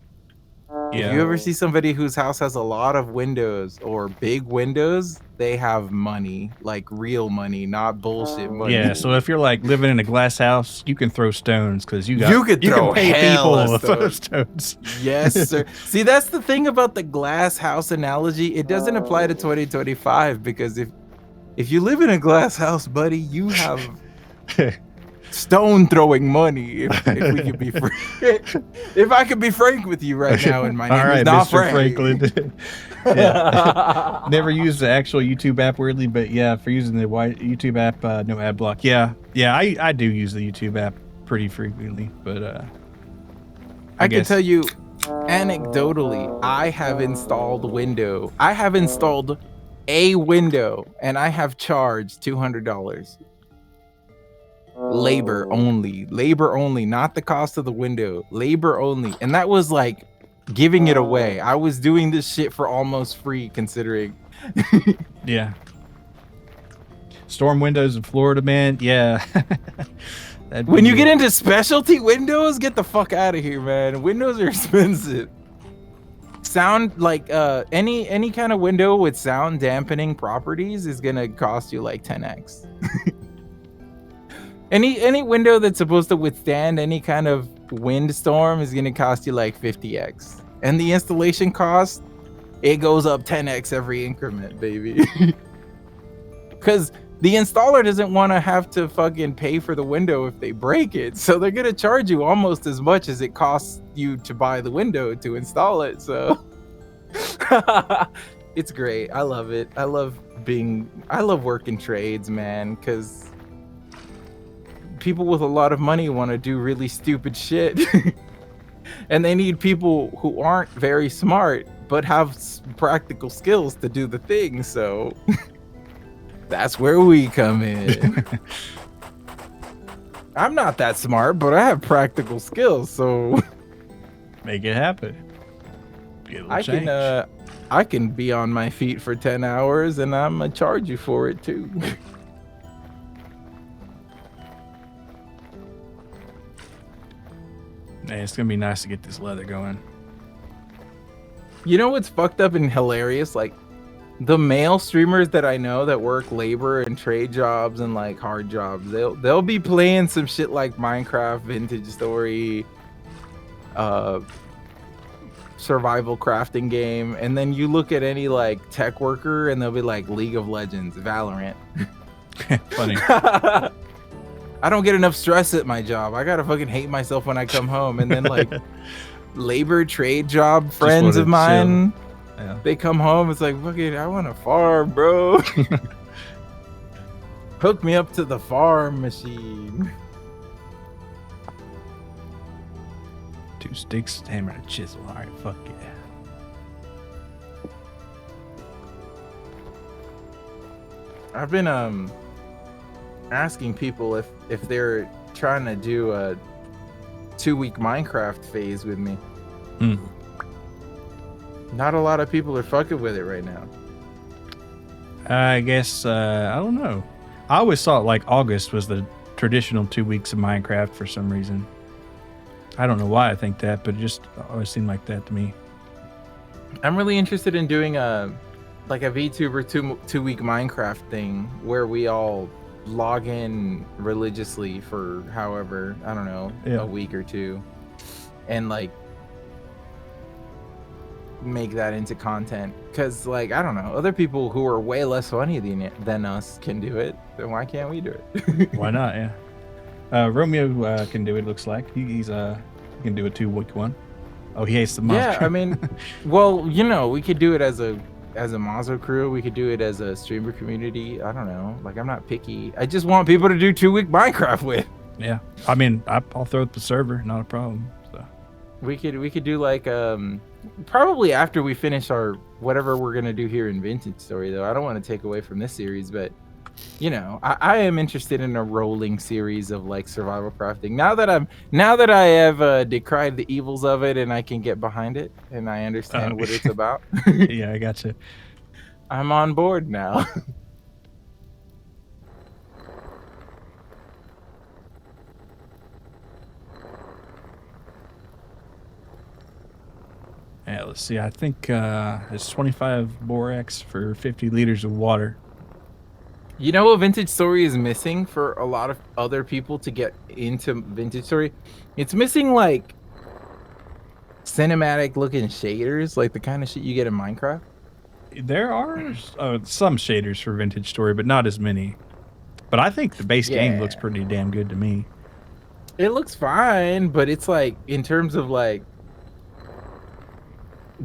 if you ever see somebody whose house has a lot of windows or big windows, they have money, like real money, not bullshit money. Yeah, so if you're like living in a glass house, you can throw stones because you can pay people to throw stones. Yes, sir. See, that's the thing about the glass house analogy. It doesn't apply to 2025 because if you live in a glass house, buddy, you have stone throwing money. If we could be if I could be frank with you right now, and my name is not Mr. Frank. Franklin. Yeah. Never used the actual YouTube app weirdly, but yeah, for using the YouTube app, no ad block. Yeah, I do use the YouTube app pretty frequently, but I can tell you anecdotally, I have installed a window, and I have charged $200. Labor only, not the cost of the window, labor only. And that was like giving it away. I was doing this shit for almost free, considering. Yeah. Storm windows in Florida, man. Yeah. When you get into specialty windows, get the fuck out of here, man. Windows are expensive. Sound, like, any kind of window with sound dampening properties is gonna cost you like 10x. Any window that's supposed to withstand any kind of windstorm is gonna cost you like 50x. And the installation cost, it goes up 10x every increment, baby. Because the installer doesn't want to have to fucking pay for the window if they break it. So they're gonna charge you almost as much as it costs you to buy the window to install it. So it's great. I love it. I love working trades, man, because people with a lot of money want to do really stupid shit. And they need people who aren't very smart but have practical skills to do the thing. So that's where we come in. I'm not that smart, but I have practical skills, so make it happen. I can be on my feet for 10 hours and I'm gonna charge you for it too. Man, it's gonna be nice to get this leather going. You know what's fucked up and hilarious? Like, the male streamers that I know that work labor and trade jobs and like hard jobs, they'll be playing some shit like Minecraft, Vintage Story, survival crafting game, and then you look at any like tech worker and they'll be like League of Legends, Valorant. Funny. I don't get enough stress at my job. I gotta fucking hate myself when I come home. And then like labor trade job friends of mine, yeah, they come home, it's like, fucking, I want to farm, bro. Hook me up to the farm machine. 2 sticks, hammer, and a chisel. All right, fuck yeah. I've been asking people if they're trying to do a 2-week Minecraft phase with me. Not a lot of people are fucking with it right now. I guess I don't know. I always thought like August was the traditional 2 weeks of Minecraft for some reason. I don't know why I think that, but it just always seemed like that to me. I'm really interested in doing a VTuber 2-week Minecraft thing where we all log in religiously for however, I don't know, a week or two, and like make that into content. Because like, I don't know, other people who are way less funny than us can do it, then why can't we do it? Why not? Yeah. Romeo can do it, looks like he can do a 2-week one. Oh, he hates the monster. Yeah, I mean, well, you know, we could do it as a Mazo crew. We could do it as a streamer community. I don't know. Like, I'm not picky. I just want people to do 2-week Minecraft with. Yeah, I mean, I'll throw up the server, not a problem. So we could do like probably after we finish our whatever we're gonna do here in Vintage Story, though. I don't want to take away from this series, but you know, I am interested in a rolling series of like survival crafting. Now that I have decried the evils of it and I can get behind it and I understand what it's about. Yeah, I gotcha. I'm on board now. Yeah, let's see. I think it's 25 borax for 50 liters of water. You know what Vintage Story is missing for a lot of other people to get into Vintage Story? It's missing like cinematic looking shaders, like the kind of shit you get in Minecraft. There are some shaders for Vintage Story, but not as many. But I think the base game looks pretty damn good to me. It looks fine, but it's like, in terms of like,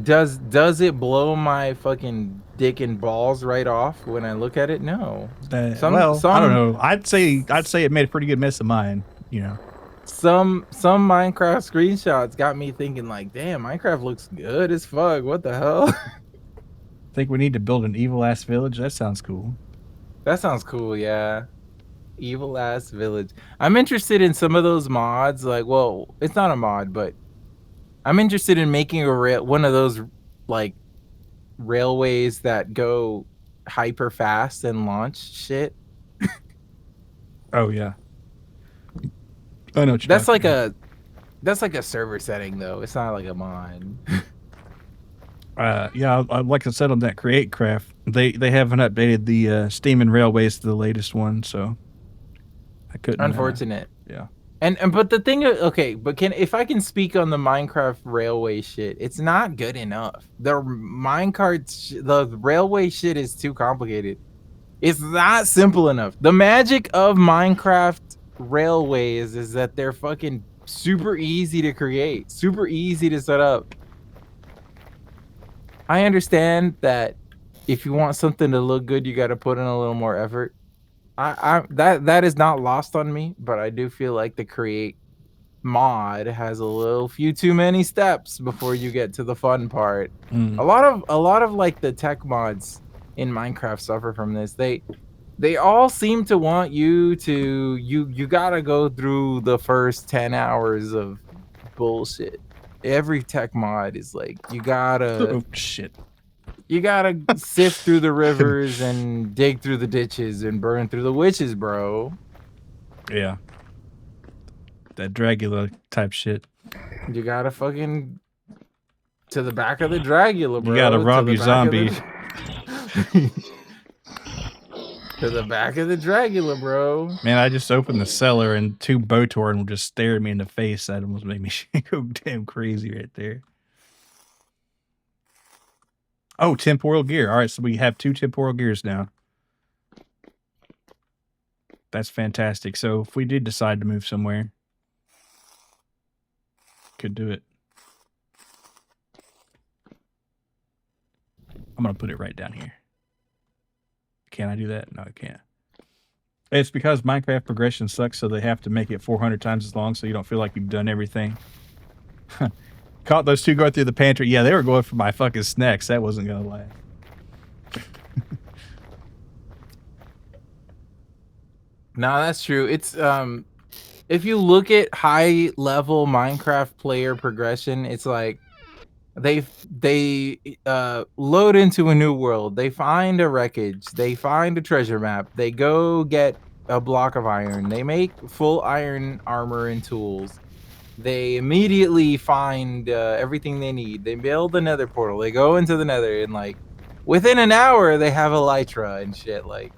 does it blow my fucking dick and balls right off when I look at it? No. I don't know. I'd say it made a pretty good mess of mine. You know, some Minecraft screenshots got me thinking like, damn, Minecraft looks good as fuck. What the hell? I think we need to build an evil ass village. That sounds cool. That sounds cool. Yeah. Evil ass village. I'm interested in some of those mods. Like, well, it's not a mod, but I'm interested in making a one of those like railways that go hyper fast and launch shit. Oh yeah, I know what you're That's talking like about. a server setting though. It's not like a mod. Yeah, like I said on that Create Craft, they haven't updated the Steam and Railways to the latest one, so I couldn't. Unfortunate. Yeah. And but the thing, okay, but if I can speak on the Minecraft railway shit, it's not good enough. The railway shit is too complicated. It's not simple enough. The magic of Minecraft railways is that they're fucking super easy to create, super easy to set up. I understand that if you want something to look good, you got to put in a little more effort. That is not lost on me, but I do feel like the create mod has a little few too many steps before you get to the fun part. Mm. A lot of like the tech mods in Minecraft suffer from this. They all seem to want you to you gotta go through the first 10 hours of bullshit. Every tech mod is like Oh shit. you gotta sift through the rivers and dig through the ditches and burn through the witches, bro. Yeah. That Dragula type shit. You gotta fucking to the back of the Dragula, You gotta bro. To rob the your back zombie. of the to the back of the Dragula, bro. Man, I just opened the cellar and 2 Botorn just stared me in the face. That almost made me go damn crazy right there. Oh, temporal gear. All right, so we have 2 temporal gears now. That's fantastic. So if we did decide to move somewhere, could do it. I'm going to put it right down here. Can I do that? No, I can't. It's because Minecraft progression sucks, so they have to make it 400 times as long so you don't feel like you've done everything. Caught those 2 going through the pantry. Yeah, they were going for my fucking snacks. That wasn't going to last. No, that's true. It's if you look at high level Minecraft player progression, it's like they load into a new world. They find a wreckage. They find a treasure map. They go get a block of iron. They make full iron armor and tools. They immediately find everything they need. They build the nether portal. They go into the nether and like within an hour they have elytra and shit. Like,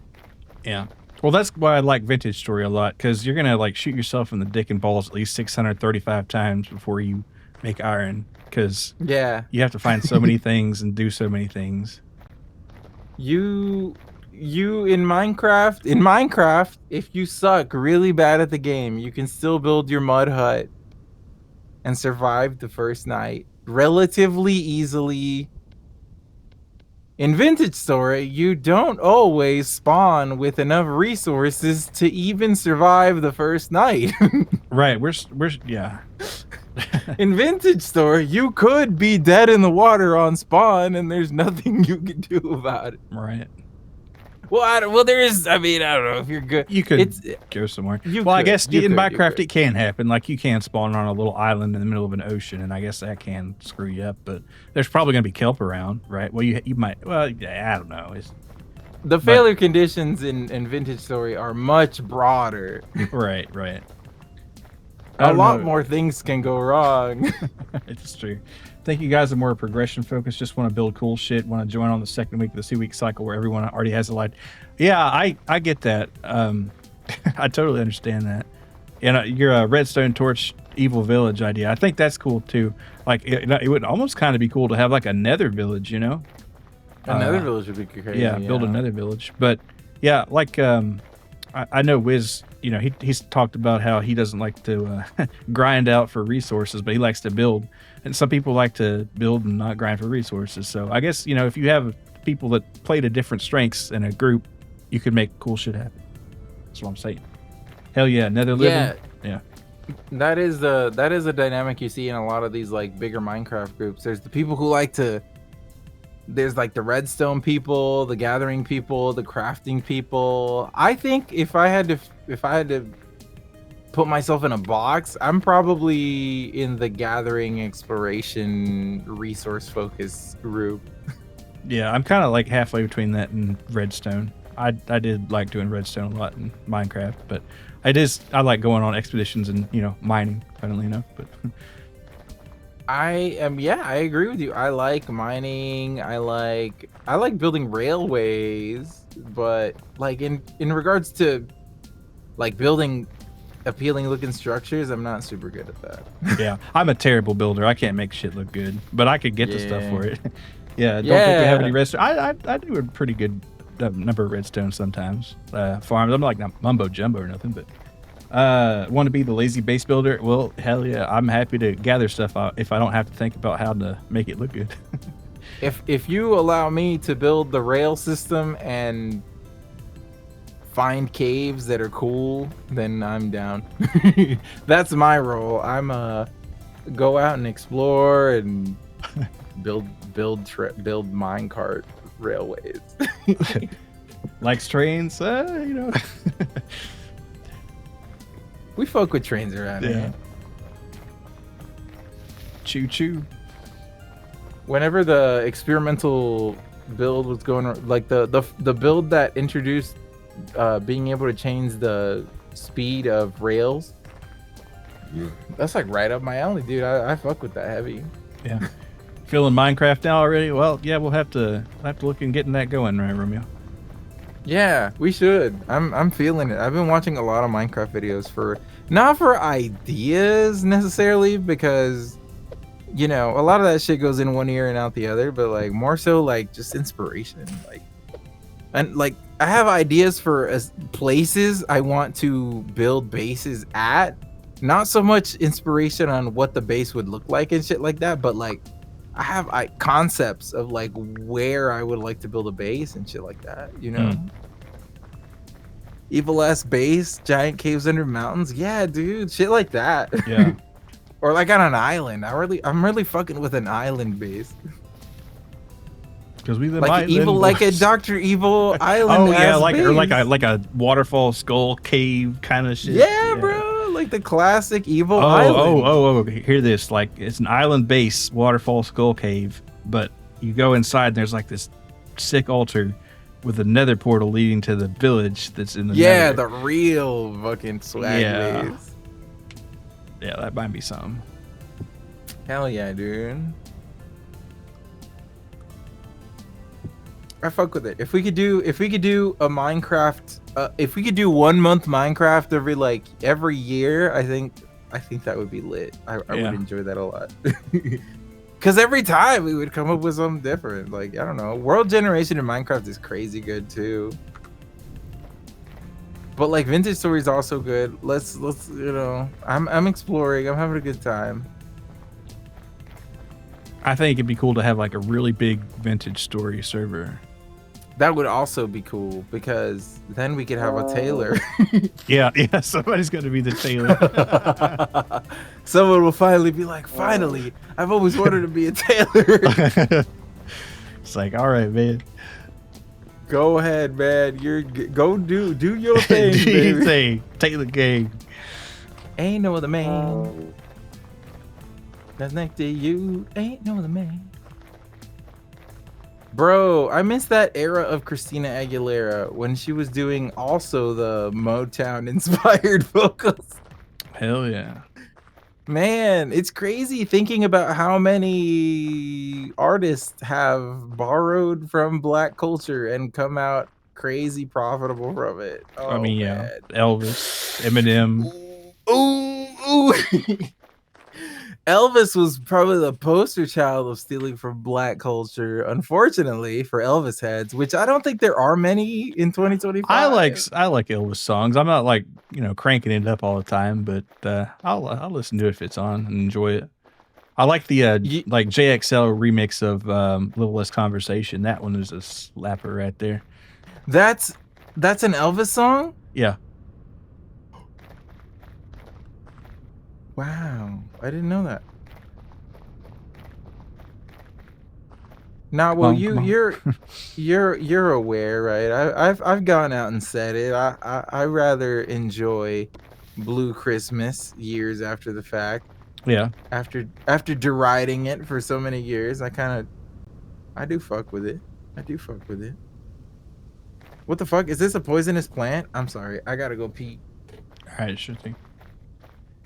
yeah. Well, that's why I like Vintage Story a lot, because you're gonna like shoot yourself in the dick and balls at least 635 times before you make iron, because yeah, you have to find so many things and do so many things. You in Minecraft, if you suck really bad at the game, you can still build your mud hut and survive the first night relatively easily. In Vintage Story, you don't always spawn with enough resources to even survive the first night. Right, we're yeah. In Vintage Story, you could be dead in the water on spawn and there's nothing you can do about it. Right. Well, there is. I mean, I don't know if you're good. You could go somewhere. Well, I guess in Minecraft it can happen. Like you can spawn on a little island in the middle of an ocean, and I guess that can screw you up. But there's probably going to be kelp around, right? Well, you might. Well, yeah, I don't know. The failure conditions in Vintage Story are much broader. Right, right. A lot more things can go wrong. It's true. I think you guys are more progression focused, just want to build cool shit, want to join on the second week of the 2-week cycle where everyone already has a light. Yeah, I get that. I totally understand that. And your redstone torch evil village idea, I think that's cool too. Like it would almost kind of be cool to have like a nether village, you know? Another village would be crazy. Yeah, build another village. But yeah, like I know Wiz, you know, he's talked about how he doesn't like to grind out for resources, but he likes to build. And some people like to build and not grind for resources. So I guess, you know, if you have people that play to different strengths in a group, you could make cool shit happen. That's what I'm saying. Hell yeah, nether living. Yeah. That is a dynamic you see in a lot of these like bigger Minecraft groups. There's the people who like to there's like the redstone people, the gathering people, the crafting people. I think if I had to put myself in a box, I'm probably in the gathering, exploration, resource focus group. Yeah, I'm kind of like halfway between that and redstone. I did like doing redstone a lot in Minecraft, but I like going on expeditions and mining. Funnily enough, but I agree with you. I like mining. I like building railways, but like in regards to like building appealing looking structures, I'm not super good at that. yeah, I'm a terrible builder. I can't make shit look good, but I could get the stuff for Yeah. it. Yeah, don't think we have any Yeah. redstone. I do a pretty good number of redstone sometimes. Farms. I'm like not mumbo jumbo or nothing, but want to be the lazy base builder? Well, hell yeah, I'm happy to gather stuff out if I don't have to think about how to make it look good. If you allow me to build the rail system and find caves that are cool, then I'm down. That's my role. I'm go out and explore and build minecart railways. Likes trains, We fuck with trains around here. Choo choo. Whenever the experimental build was going, like the build that introduced being able to change the speed of rails, that's like right up my alley, dude. I fuck with that heavy. Yeah. Feeling Minecraft now already? Well, yeah, we'll have to look and getting that going, right, Romeo? Yeah, we should. I'm feeling it. I've been watching a lot of Minecraft videos not for ideas necessarily, because a lot of that shit goes in one ear and out the other, but like more so like just inspiration, and like I have ideas for places I want to build bases at. Not so much inspiration on what the base would look like and shit like that, but like I have concepts of like where I would like to build a base and shit like that, Evil ass base, giant caves under mountains. Yeah, dude, shit like that. Yeah. Or like on an island. I'm really fucking with an island base. Because we live like evil, boys. Like a Dr. Evil island. Oh yeah, like a waterfall skull cave kind of shit. Yeah, bro, like the classic evil island. Oh, hear this? Like it's an island base waterfall skull cave, but you go inside and there's like this sick altar with a nether portal leading to the village that's in the nether. The real fucking swag base. Yeah, that might be something. Hell yeah, dude. I fuck with it. If we could do a Minecraft, if we could do 1 month Minecraft every year, I think that would be lit. I would enjoy that a lot. Because every time we would come up with something different. Like, I don't know. World generation in Minecraft is crazy good too. But like vintage story is also good. Let's I'm exploring. I'm having a good time. I think it'd be cool to have like a really big vintage story server. That would also be cool, because then we could have a tailor. yeah, somebody's gonna be the tailor. Someone will finally be like, finally, I've always wanted to be a tailor. It's like, all right, man. Go ahead, man. Go do your thing, do baby. your thing. Take the game. Ain't no other man that's next to you. Ain't no other man. Bro, I miss that era of Christina Aguilera when she was doing also the Motown inspired vocals. Hell yeah. Man, it's crazy thinking about how many artists have borrowed from Black culture and come out crazy profitable from it. Oh, I mean, man. Elvis, Eminem. Ooh. Elvis was probably the poster child of stealing from Black culture, unfortunately, for Elvis heads, which I don't think there are many in 2025. I like Elvis songs. I'm not like, cranking it up all the time, but I'll listen to it if it's on and enjoy it. I like the like JXL remix of Little Less Conversation. That one is a slapper right there. That's an Elvis song? Yeah. Wow, I didn't know that. Now, well, you're aware, right? I've gone out and said it. I rather enjoy Blue Christmas years after the fact. Yeah. After deriding it for so many years, I do fuck with it. I do fuck with it. What the fuck? Is this a poisonous plant? I'm sorry. I gotta go pee. All right, sure thing.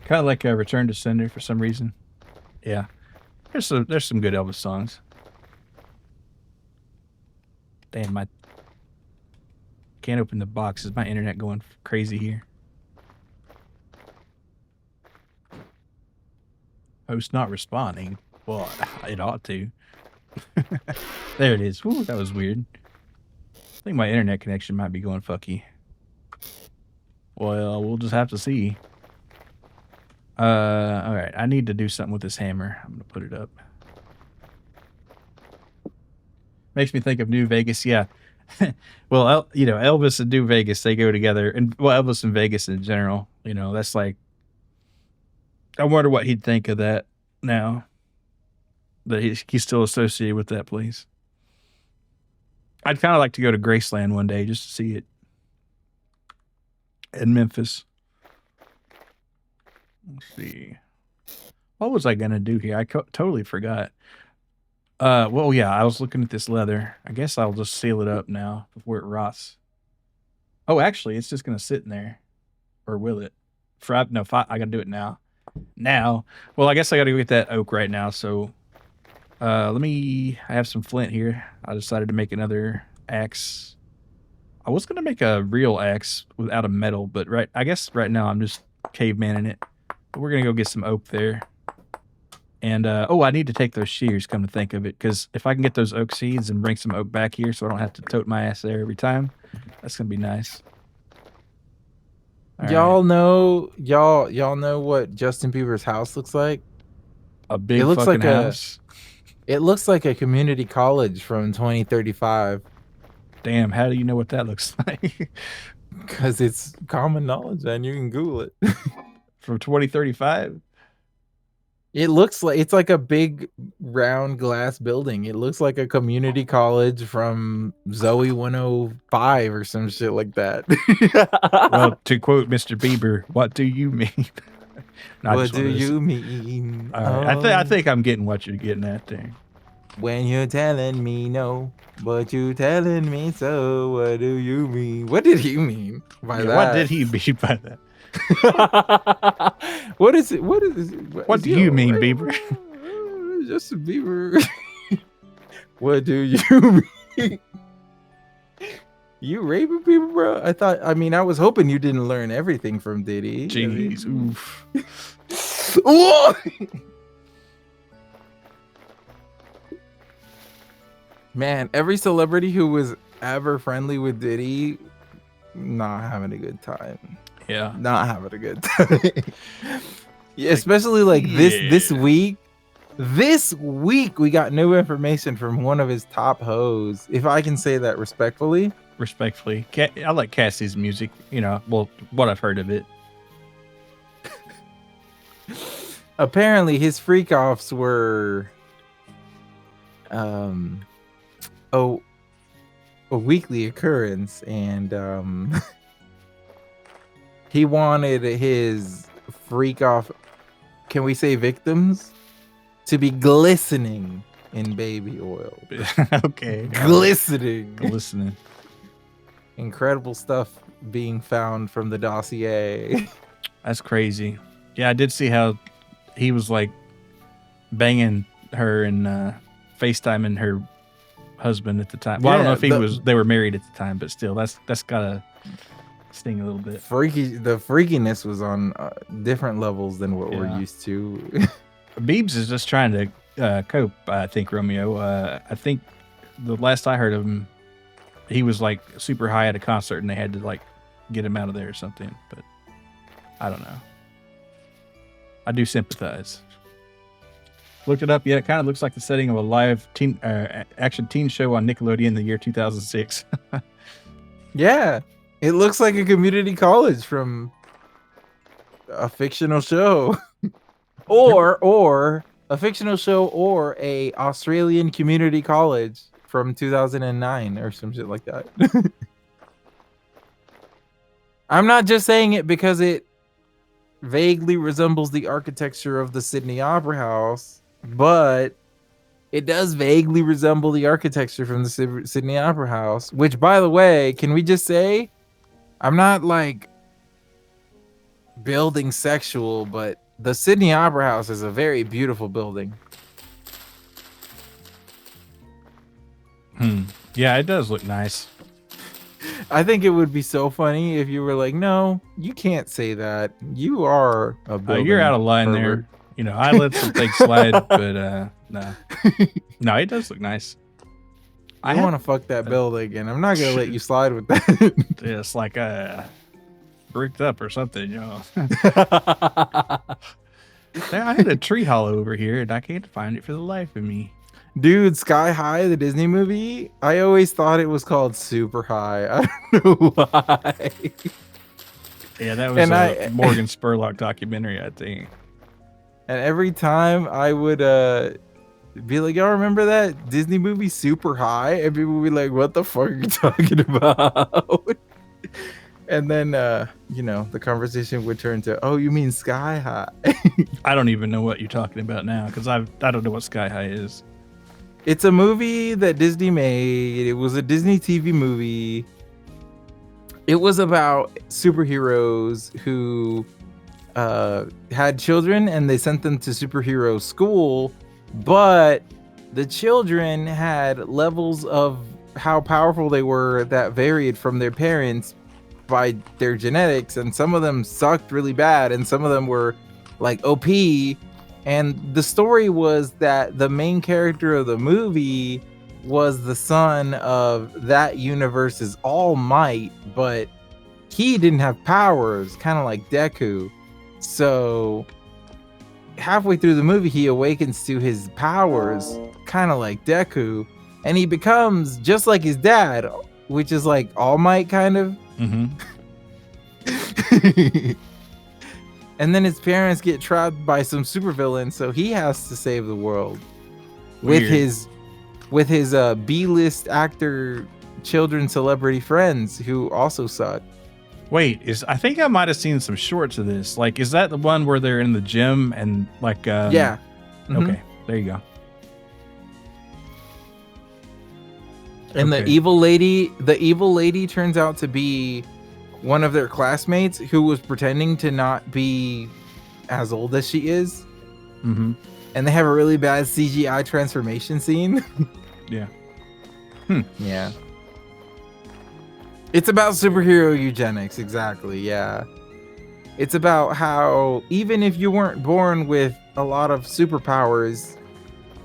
Kind of like a Return to Sender for some reason. Yeah. There's some good Elvis songs. Damn, my can't open the box. Is my internet going crazy here? Host not responding. Well, it ought to. There it is. Ooh, that was weird. I think my internet connection might be going fucky. Well, we'll just have to see. All right. I need to do something with this hammer. I'm gonna put it up. Makes me think of New Vegas. Yeah. Well, Elvis and New Vegas, they go together, and well, Elvis and Vegas in general. That's like. I wonder what he'd think of that now that he's still associated with that place. I'd kind of like to go to Graceland one day just to see it in Memphis. Let's see. What was I going to do here? I totally forgot. Well, yeah, I was looking at this leather. I guess I'll just seal it up now before it rots. Oh, actually, it's just going to sit in there. Or will it? I got to do it now. Well, I guess I got to go get that oak right now. So, I have some flint here. I decided to make another axe. I was going to make a real axe without a metal, but I guess right now I'm just caveman-ing it. But we're going to go get some oak there. And, I need to take those shears, come to think of it, because if I can get those oak seeds and bring some oak back here so I don't have to tote my ass there every time, that's going to be nice. Y'all know what Justin Bieber's house looks like? A big fucking house. It looks like a community college from 2035. Damn, how do you know what that looks like? Because it's common knowledge, and you can Google it. From 2035? It looks like it's like a big round glass building. It looks like a community college from Zoe 105 or some shit like that. Well, to quote Mr. Bieber, what do you mean? What do you mean? All right. I think I'm getting what you're getting at there. When you're telling me no, but you telling me so, what do you mean? What did he mean by that? What did he mean by that? What is it? What do you mean, Bieber? Justin Bieber. What do you mean? You raping people, bro? I was hoping you didn't learn everything from Diddy. Jeez, oof. Man, every celebrity who was ever friendly with Diddy, not having a good time. Yeah. Not having a good time. Yeah, especially like this week. This week we got new information from one of his top hoes, if I can say that respectfully. Respectfully. I like Cassie's music, well, what I've heard of it. Apparently his freak offs were a weekly occurrence, and he wanted his freak off, can we say victims, to be glistening in baby oil. Okay. Glistening. Incredible stuff being found from the dossier. That's crazy. Yeah, I did see how he was like banging her and FaceTiming her husband at the time. Well, I don't know if they were married at the time, but still, that's gotta sting a little bit. The freakiness was on different levels than what we're used to. Biebs is just trying to cope, I think, Romeo. I think the last I heard of him, he was like super high at a concert and they had to like get him out of there or something. But I don't know. I do sympathize. Looked it up. Yeah, it kind of looks like the setting of a live action teen show on Nickelodeon in the year 2006. Yeah, it looks like a community college from a fictional show. or a fictional show or a Australian community college from 2009 or some shit like that. I'm not just saying it because it vaguely resembles the architecture of the Sydney Opera House, but it does vaguely resemble the architecture from the Sydney Opera House, which, by the way, can we just say, I'm not like building sexual, but the Sydney Opera House is a very beautiful building. Yeah, it does look nice. I think it would be so funny if you were like, no, you can't say that. You are a building. You're out of line pervert. there. You know, I let some things slide, but no. No, it does look nice. I want to fuck that building, and I'm not going to let you slide with that. It's like bricked up or something, you know. I had a tree hollow over here, and I can't find it for the life of me. Dude, Sky High, the Disney movie, I always thought it was called Super High. I don't know why. Yeah, that was a Morgan Spurlock documentary, I think. And every time I would be like, y'all remember that Disney movie Super High? And people would be like, what the fuck are you talking about? And then, you know, the conversation would turn to, oh, you mean Sky High? I don't even know what you're talking about now, because I don't know what Sky High is. It's a movie that Disney made. It was a Disney TV movie. It was about superheroes who had children, and they sent them to superhero school, but the children had levels of how powerful they were that varied from their parents by their genetics, and some of them sucked really bad, and some of them were like OP. And the story was that the main character of the movie was the son of that universe's All Might, but he didn't have powers, kind of like Deku. So halfway through the movie, he awakens to his powers, kind of like Deku, and he becomes just like his dad, which is like All Might, kind of. And then his parents get trapped by some supervillain, so he has to save the world. Weird. with his B-list actor children celebrity friends who also suck. Wait, I think I might have seen some shorts of this. Like, is that the one where they're in the gym and like yeah. Mm-hmm. Okay, there you go. And the evil lady turns out to be one of their classmates who was pretending to not be as old as she is. Mm-hmm. And they have a really bad CGI transformation scene. Yeah. Yeah. It's about superhero eugenics, exactly, yeah. It's about how even if you weren't born with a lot of superpowers,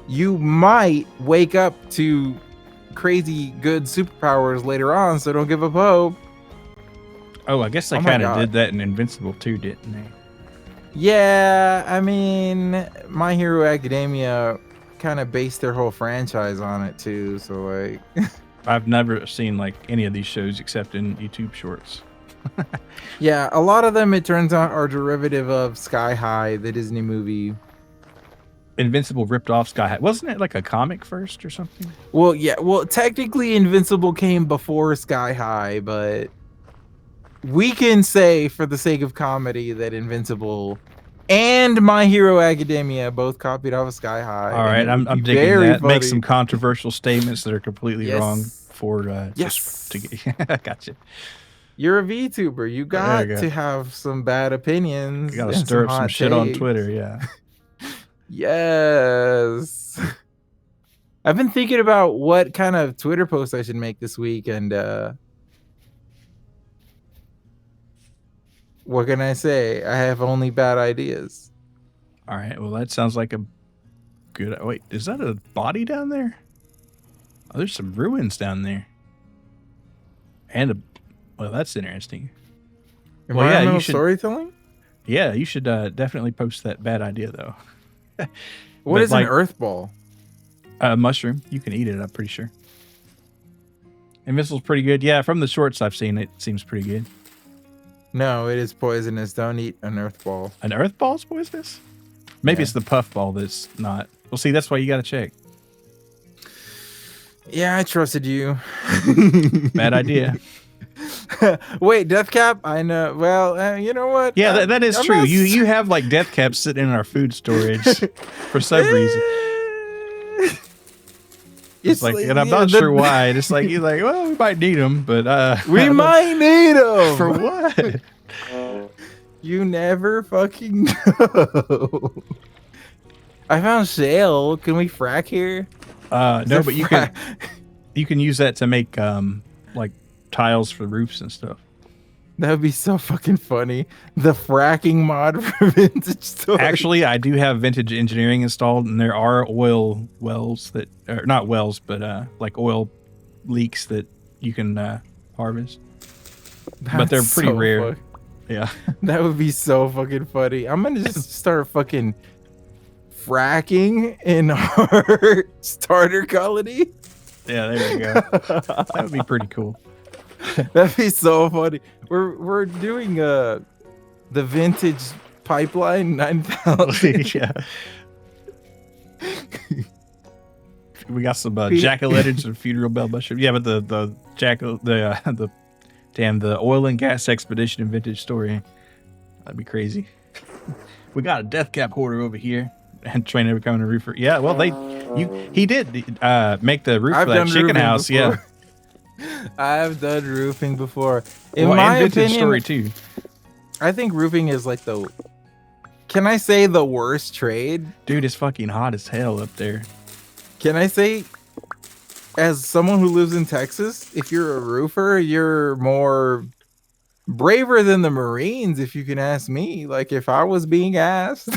you might wake up to crazy good superpowers later on, so don't give up hope. Oh, I guess they kind of did that in Invincible too, didn't they? Yeah, I mean, My Hero Academia kind of based their whole franchise on it too, so like... I've never seen like any of these shows except in YouTube shorts. Yeah, a lot of them, it turns out, are derivative of Sky High, the Disney movie. Invincible ripped off Sky High. Wasn't it like a comic first or something? Well, yeah. Well, technically Invincible came before Sky High, but we can say for the sake of comedy that Invincible and My Hero Academia both copied off of Sky High. All right, I'm digging that. Funny. Make some controversial statements that are completely wrong for just to get... Gotcha. You're a VTuber. You got to have some bad opinions. You got to stir up some shit on Twitter, yeah. Yes. I've been thinking about what kind of Twitter post I should make this week, and what can I say? I have only bad ideas. All right. Well, that sounds like a good... Wait, is that a body down there? Oh, there's some ruins down there. And well, that's interesting. Environmental storytelling? Yeah, you should definitely post that bad idea, though. What is an earth ball? A mushroom. You can eat it, I'm pretty sure. Invincible's pretty good. Yeah, from the shorts I've seen, it seems pretty good. No, it is poisonous. Don't eat an earth ball. An earth ball's poisonous? Maybe it's the puff ball that's not. Well, see, that's why you got to check. Yeah, I trusted you. Bad idea. Wait, death cap? I know. Well, you know what? Yeah, that is I'm true. not. You have like death caps sitting in our food storage for some reason. It's It's like, like and I'm yeah, not sure why. It's like you're like, well, we might need them, but we might need for them. what? You never fucking know. I found shale. Can we frack here? Is No, there but frack? you can use that to make like tiles for roofs and stuff. That would be so fucking funny. The fracking mod for vintage toys. Actually, I do have vintage engineering installed, and there are oil wells that are not wells, but like oil leaks that you can harvest. But That's they're pretty so rare. funny. Yeah. That would be so fucking funny. I'm gonna just start fucking fracking in our starter colony. Yeah, there you go. That would be pretty cool. That'd be so funny. We're doing the vintage pipeline 9000. Yeah. We got some jack-o'-lanterns and funeral bell mushroom. Yeah, but the oil and gas expedition and vintage story. That'd be crazy. We got a death cap hoarder over here. And Trueno becoming a roofer. Yeah, well he did make the roof I've for that done chicken roofing house. before. Yeah. I've done roofing before. In Well, my and vintage opinion, story too. I think roofing is like can I say the worst trade? Dude, it's fucking hot as hell up there. Can I say, as someone who lives in Texas, if you're a roofer, you're more braver than the Marines, if you can ask me. Like, if I was being asked,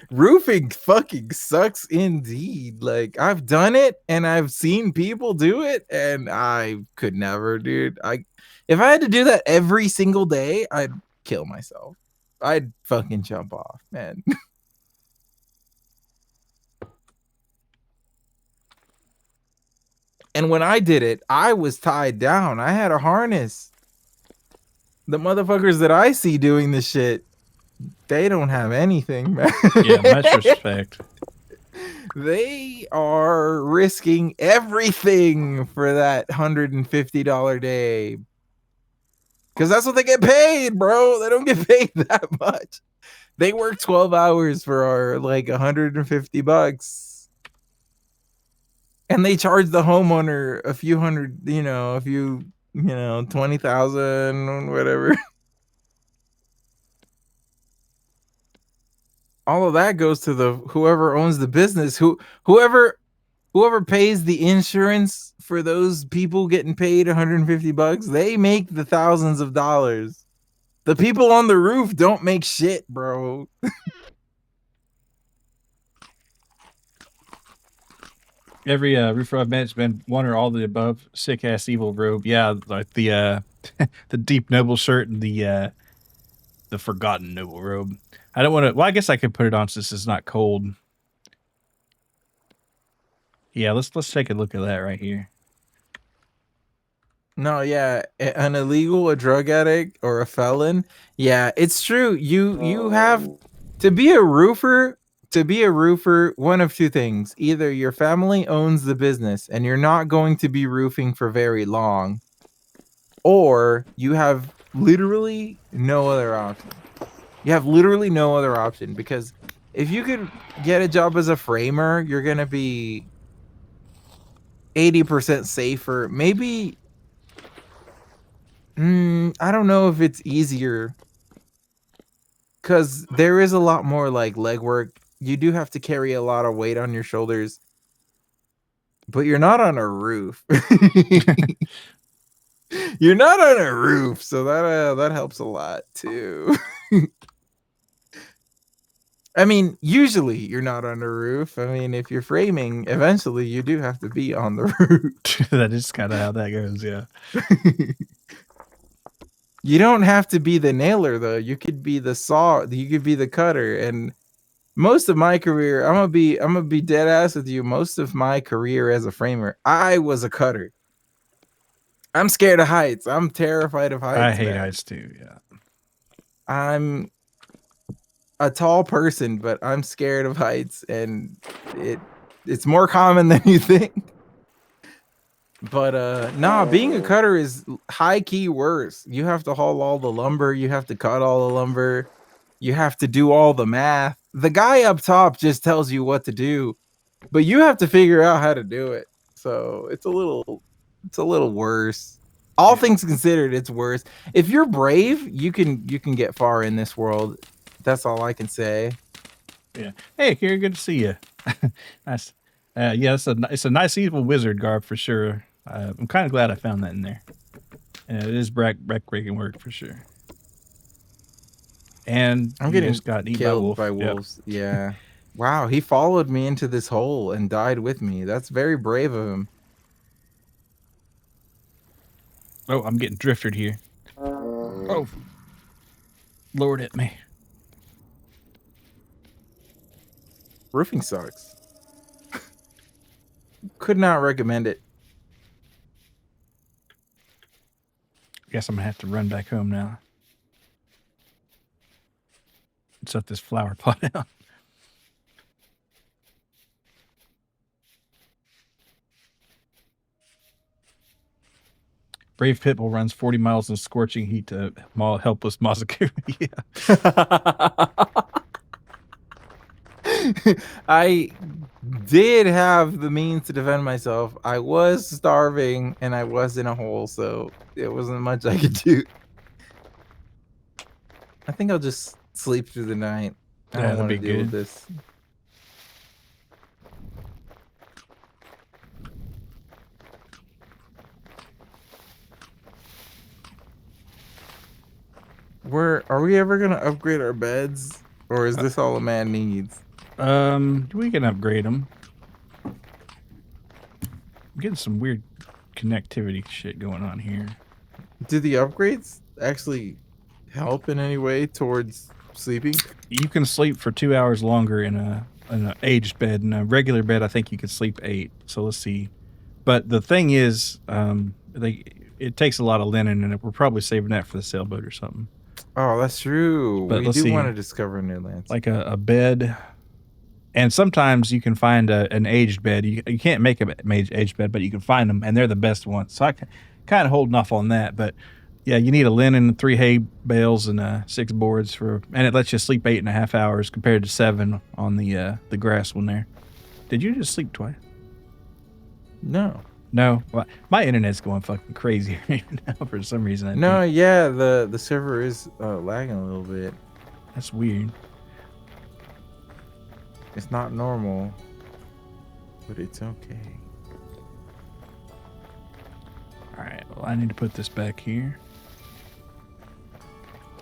roofing fucking sucks indeed. Like, I've done it and I've seen people do it, and I could never, dude. If I had to do that every single day, I'd kill myself. I'd fucking jump off, man. And when I did it, I was tied down. I had a harness. The motherfuckers that I see doing this shit, they don't have anything, man. Yeah, much respect. They are risking everything for that $150 day. Because that's what they get paid, bro. They don't get paid that much. They work 12 hours for our like 150 bucks. And they charge the homeowner a few hundred, a few, 20,000, whatever. All of that goes to the whoever owns the business, whoever pays the insurance for those people getting paid 150 bucks. They make the thousands of dollars. The people on the roof don't make shit, bro. Every roofer I've met's been one or all of the above. Sick ass evil robe. Yeah, like the the deep noble shirt and the forgotten noble robe. I don't want to. Well, I guess I could put it on since it's not cold. Yeah, let's take a look at that right here. No, yeah, an illegal, a drug addict, or a felon. Yeah, it's true. You have to be a roofer. To be a roofer, one of two things: either your family owns the business and you're not going to be roofing for very long, or you have literally no other option. You have literally no other option, because if you could get a job as a framer, you're gonna be 80% safer. Maybe I don't know if it's easier, because there is a lot more like legwork. You do have to carry a lot of weight on your shoulders, but you're not on a roof. You're not on a roof, so that helps a lot too. I mean, usually you're not on a roof. I mean, if you're framing, eventually you do have to be on the roof. That is kind of how that goes. Yeah. You don't have to be the nailer though. You could be the saw. You could be the cutter. And most of my career, I'm gonna be dead ass with you. Most of my career as a framer, I was a cutter. I'm scared of heights. I'm terrified of heights. I hate man. heights too. Yeah. I'm a tall person, but I'm scared of heights, and it's more common than you think. But nah, being a cutter is high key worse. You have to haul all the lumber, you have to cut all the lumber, you have to do all the math. The guy up top just tells you what to do, but you have to figure out how to do it. So it's a little worse. All Yeah. things considered, it's worse. If you're brave, you can get far in this world. That's all I can say. Yeah. Hey, Kira, good to see you. Nice. Yeah, it's a nice evil wizard garb for sure. I'm kind of glad I found that in there. It is breaking work for sure. And I'm you just getting got eaten by a killed wolf. by Yep. wolves. Yeah. Wow, he followed me into this hole and died with me. That's very brave of him. Oh, I'm getting drifted here. Oh, Lord hit me. Roofing sucks. Could not recommend it. Guess I'm gonna have to run back home now. Set this flower pot out. Brave Pitbull runs 40 miles in scorching heat to helpless Mazoku. Yeah. I did have the means to defend myself. I was starving and I was in a hole, so it wasn't much I could do. I think I'll just sleep through the night. I Yeah, don't that'd want to be deal with good. this. Are we ever gonna upgrade our beds, or is this all a man needs? We can upgrade them. I'm getting some weird connectivity shit going on here. Do the upgrades actually help in any way towards sleeping? You can sleep for 2 hours longer in an aged bed. In a regular bed, I think you could sleep 8. So let's see. But the thing is, it takes a lot of linen, and we're probably saving that for the sailboat or something. Oh, that's true. But We let's do want see, to discover new lands. like a bed, and sometimes you can find an aged bed. You can't make an aged bed, but you can find them, and they're the best ones. So I kind of holding off on that. But yeah, you need a linen, 3 hay bales, and 6 boards and it lets you sleep 8.5 hours compared to 7 on the grass one there. Did you just sleep twice? No. No, well, my internet's going fucking crazy right now for some reason. I No, think yeah, the server is lagging a little bit. that's weird. It's not normal, but it's okay. All right, well, I need to put this back here.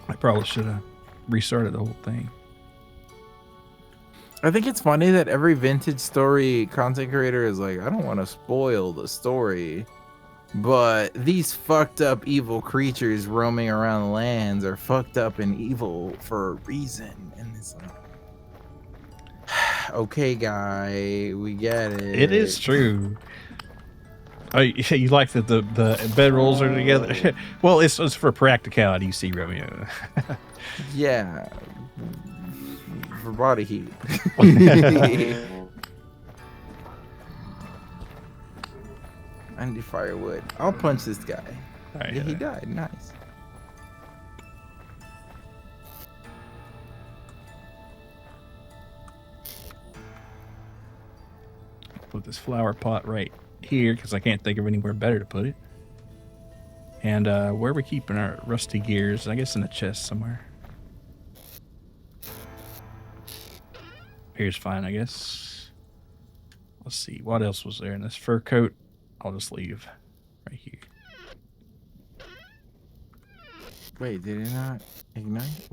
I probably should have restarted the whole thing. I think it's funny that every vintage story content creator is like, I don't want to spoil the story, but these fucked up evil creatures roaming around the lands are fucked up and evil for a reason. And it's like, okay, guy, we get it. It is true. Oh, you like that the bed rolls are together? Well, it's for practicality, you see, Romeo. Yeah, for body heat. I need firewood. I'll punch this guy. Right, Yeah, he died. Nice. put this flower pot right here because I can't think of anywhere better to put it. And where are we keeping our rusty gears? I guess in a chest somewhere. Here's fine, I guess. Let's see. What else was there in this fur coat? I'll just leave right here. Wait, did it not ignite?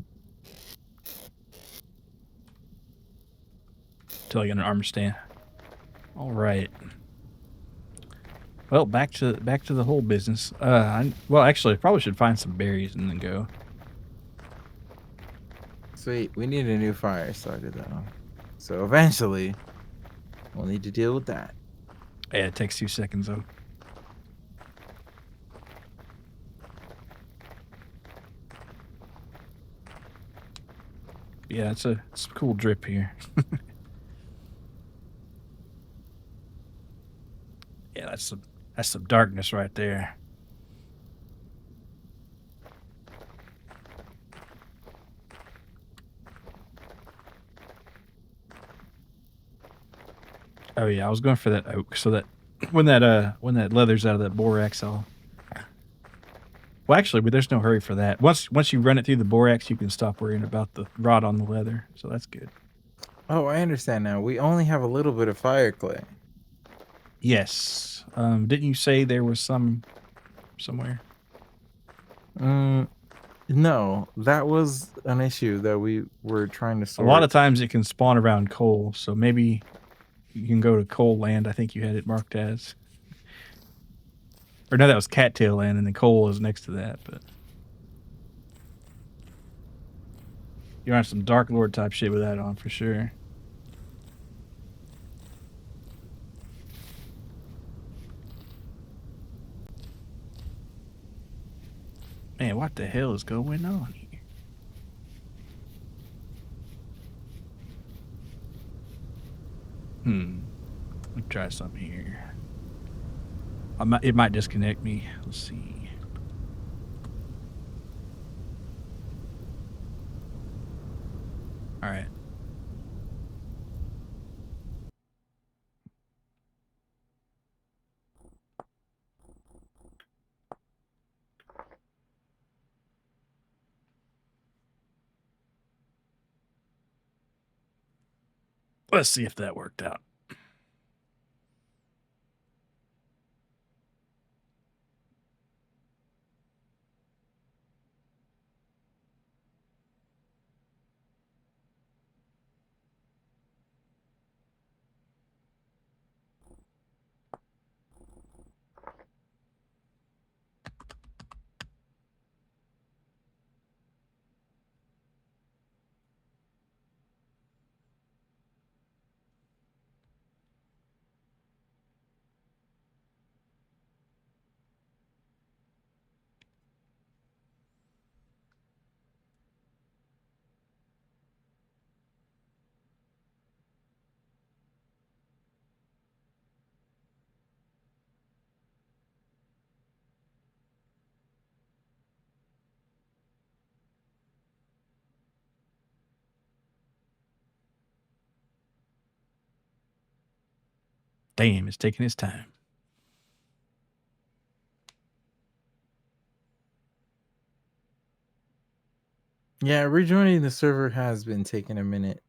Till I get an armor stand. All right. Well, back to the whole business. Well, actually, I probably should find some berries and then go. Sweet. We need a new fire starter though. So eventually, we'll need to deal with that. Yeah, it takes 2 seconds though. Yeah, it's a cool drip here. Yeah, that's That's some darkness right there. Oh yeah, I was going for that oak so that when that leather's out of that borax, I'll. Well, actually, but there's no hurry for that. Once you run it through the borax, you can stop worrying about the rot on the leather. So that's good. Oh, I understand now. We only have a little bit of fire clay. Yes. Didn't you say there was some somewhere? No, that was an issue that we were trying to A lot sort. of times it can spawn around coal, so maybe you can go to coal land. I think you had it marked as. Or no, that was cattail land, and the coal is next to that. But you're on some Dark Lord type shit with that on for sure. Man, what the hell is going on here? Let me try something here. It might disconnect me. Let's see. All right. Let's see if that worked out. Damn, it's taking its time. Yeah, rejoining the server has been taking a minute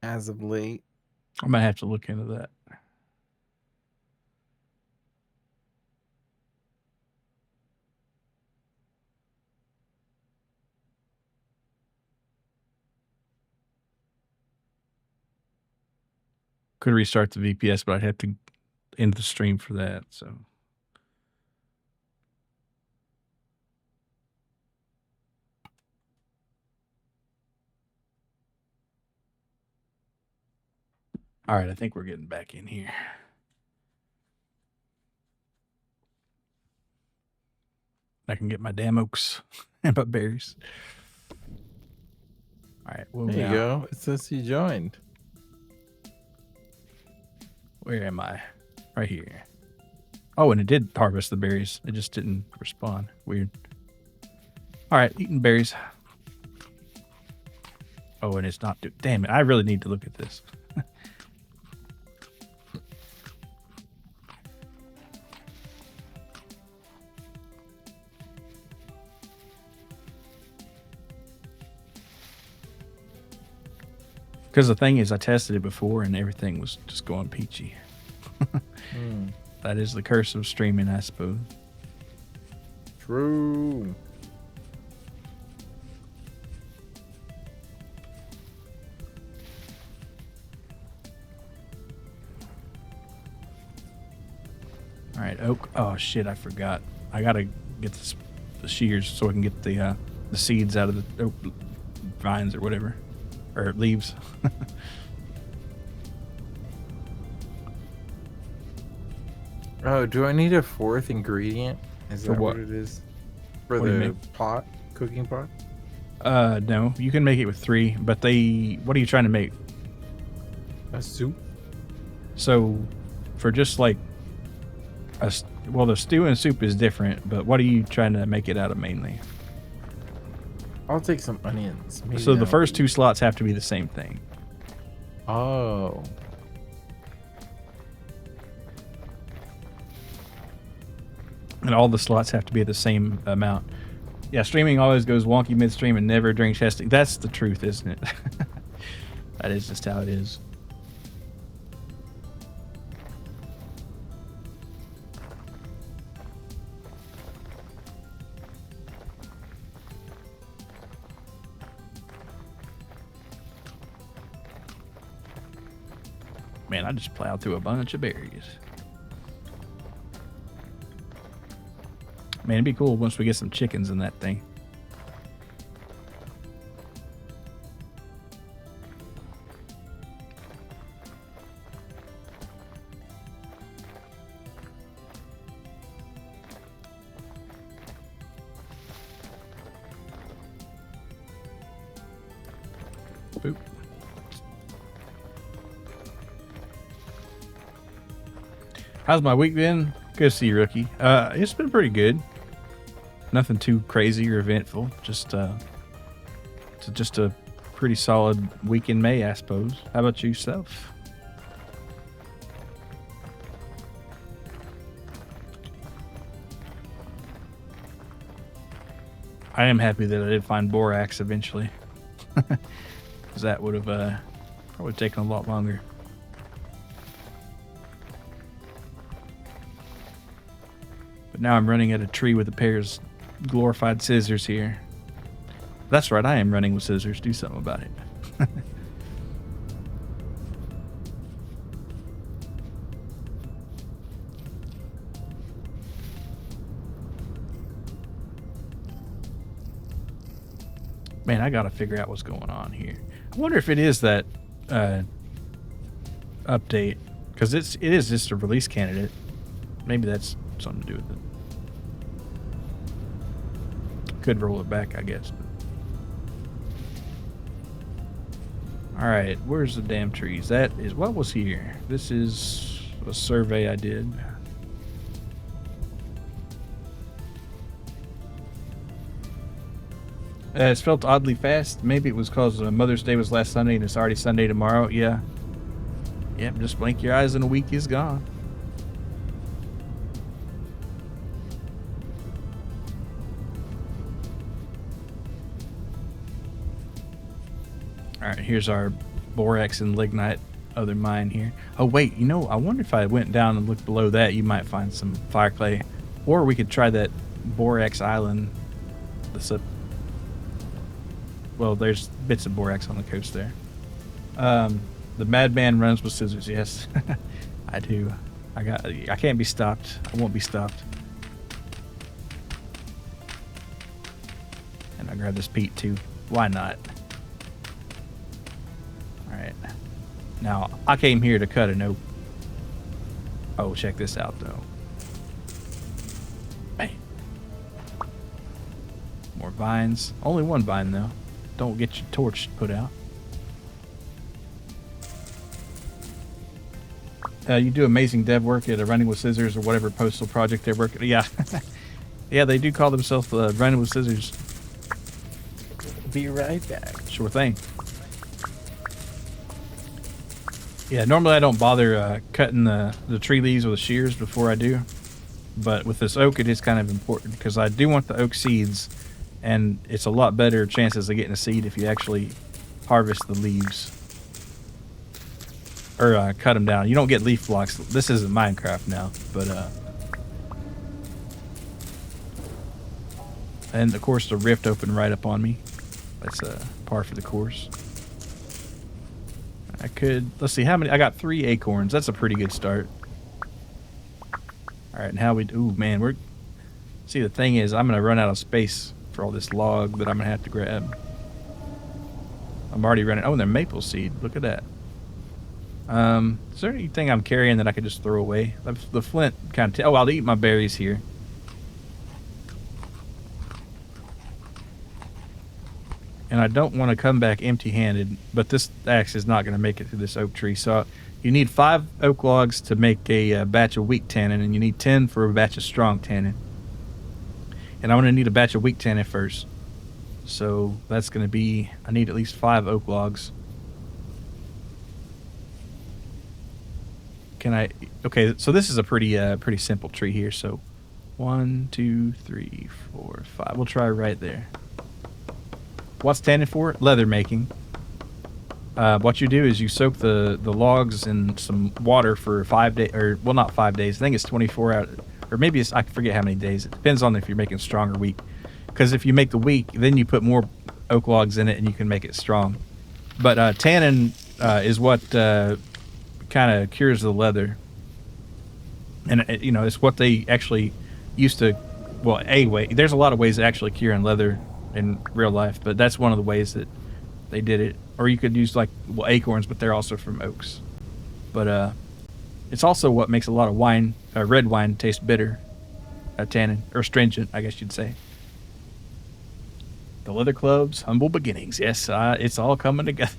as of late. I might have to look into that. Could restart the VPS, but I'd have to end the stream for that. So. All right, I think we're getting back in here. I can get my damn oaks and my berries. All right, well, There you go. It says you joined. Where am I? Right here. Oh, and it did harvest the berries. It just didn't respond. Weird. All right, eating berries. Oh, and it's not. Damn it! I really need to look at this. Because the thing is, I tested it before and everything was just going peachy. That is the curse of streaming, I suppose. True. All right, oak. Oh shit, I forgot. I gotta get the shears so I can get the seeds out of the oak vines or whatever, or leaves. Oh, do I need a fourth ingredient? Is For that what? what it is? For What do you the mean? pot, cooking pot? No, you can make it with 3, but what are you trying to make? A soup? So, for just like Well, the stew and soup is different, but what are you trying to make it out of mainly? I'll take some onions. Maybe So the that'll first be... two slots have to be the same thing. Oh. And all the slots have to be the same amount. Yeah, streaming always goes wonky midstream and never during testing. That's the truth, isn't it? That is just how it is. Man, I just plowed through a bunch of berries. Man, it'd be cool once we get some chickens in that thing. Boop. How's my week been? Good to see you, Rookie. It's been pretty good. Nothing too crazy or eventful. Just a pretty solid week in May, I suppose. How about yourself? I am happy that I did find borax eventually. Because that would have probably taken a lot longer. But now I'm running at a tree with a pair of glorified scissors here. That's right, I am running with scissors. Do something about it. Man, I gotta figure out what's going on here. I wonder if it is that update, because it is just a release candidate. Maybe that's something to do with it. Could roll it back, I guess. All right, where's the damn trees? That is what was here. This is a survey I did. It's felt oddly fast. Maybe it was because Mother's Day was last Sunday and it's already Sunday tomorrow. Yeah. Yep, just blink your eyes and a week is gone. All right, here's our borax and lignite other mine here. Oh, wait, you know, I wonder if I went down and looked below that, you might find some fire clay. Or we could try that borax island. Well, there's bits of borax on the coast there. The madman runs with scissors. Yes, I do. I can't be stopped. I won't be stopped. And I grab this peat too. Why not? All right. Now I came here to cut an oak. Oh, check this out though. Bang. More vines. Only one vine though. Don't get your torch put out. You do amazing dev work at a Running with Scissors or whatever postal project they're working. Yeah, yeah, they do call themselves Running with Scissors. Be right back. Sure thing. Yeah, normally I don't bother cutting the tree leaves with the shears before I do, but with this oak it is kind of important because I do want the oak seeds, and it's a lot better chances of getting a seed if you actually harvest the leaves. Or cut them down. You don't get leaf blocks. This isn't Minecraft now, but and of course the rift opened right up on me. That's par for the course. I could, let's see how many. I got 3 acorns. That's a pretty good start. All right, and how we? Ooh, man, we're. See, the thing is, I'm gonna run out of space for all this log that I'm gonna have to grab. I'm already running. Oh, and they're maple seed. Look at that. Is there anything I'm carrying that I could just throw away? The flint kind of... Oh, I'll eat my berries here. And I don't want to come back empty-handed, but this axe is not going to make it through this oak tree. So You need 5 oak logs to make a batch of weak tannin, and you need 10 for a batch of strong tannin. And I'm going to need a batch of weak tannin first. So that's going to be, I need at least 5 oak logs. Can I, okay, so this is a pretty simple tree here. So 1, 2, 3, 4, 5. We'll try right there. What's tannin for? Leather making. What you do is you soak the logs in some water for 5 days, or well, not 5 days. I think it's 24 out, or maybe it's, I forget how many days. It depends on if you're making strong or weak. Because if you make the weak, then you put more oak logs in it, and you can make it strong. But tannin is what kind of cures the leather, and you know, it's what they actually used to. Well, there's a lot of ways of actually curing leather in real life, but that's one of the ways that they did it. Or you could use like, well, acorns, but they're also from oaks. But it's also what makes a lot of wine, red wine, taste bitter, tannin, or stringent, I guess you'd say. The leather clubs, humble beginnings. Yes, it's all coming together.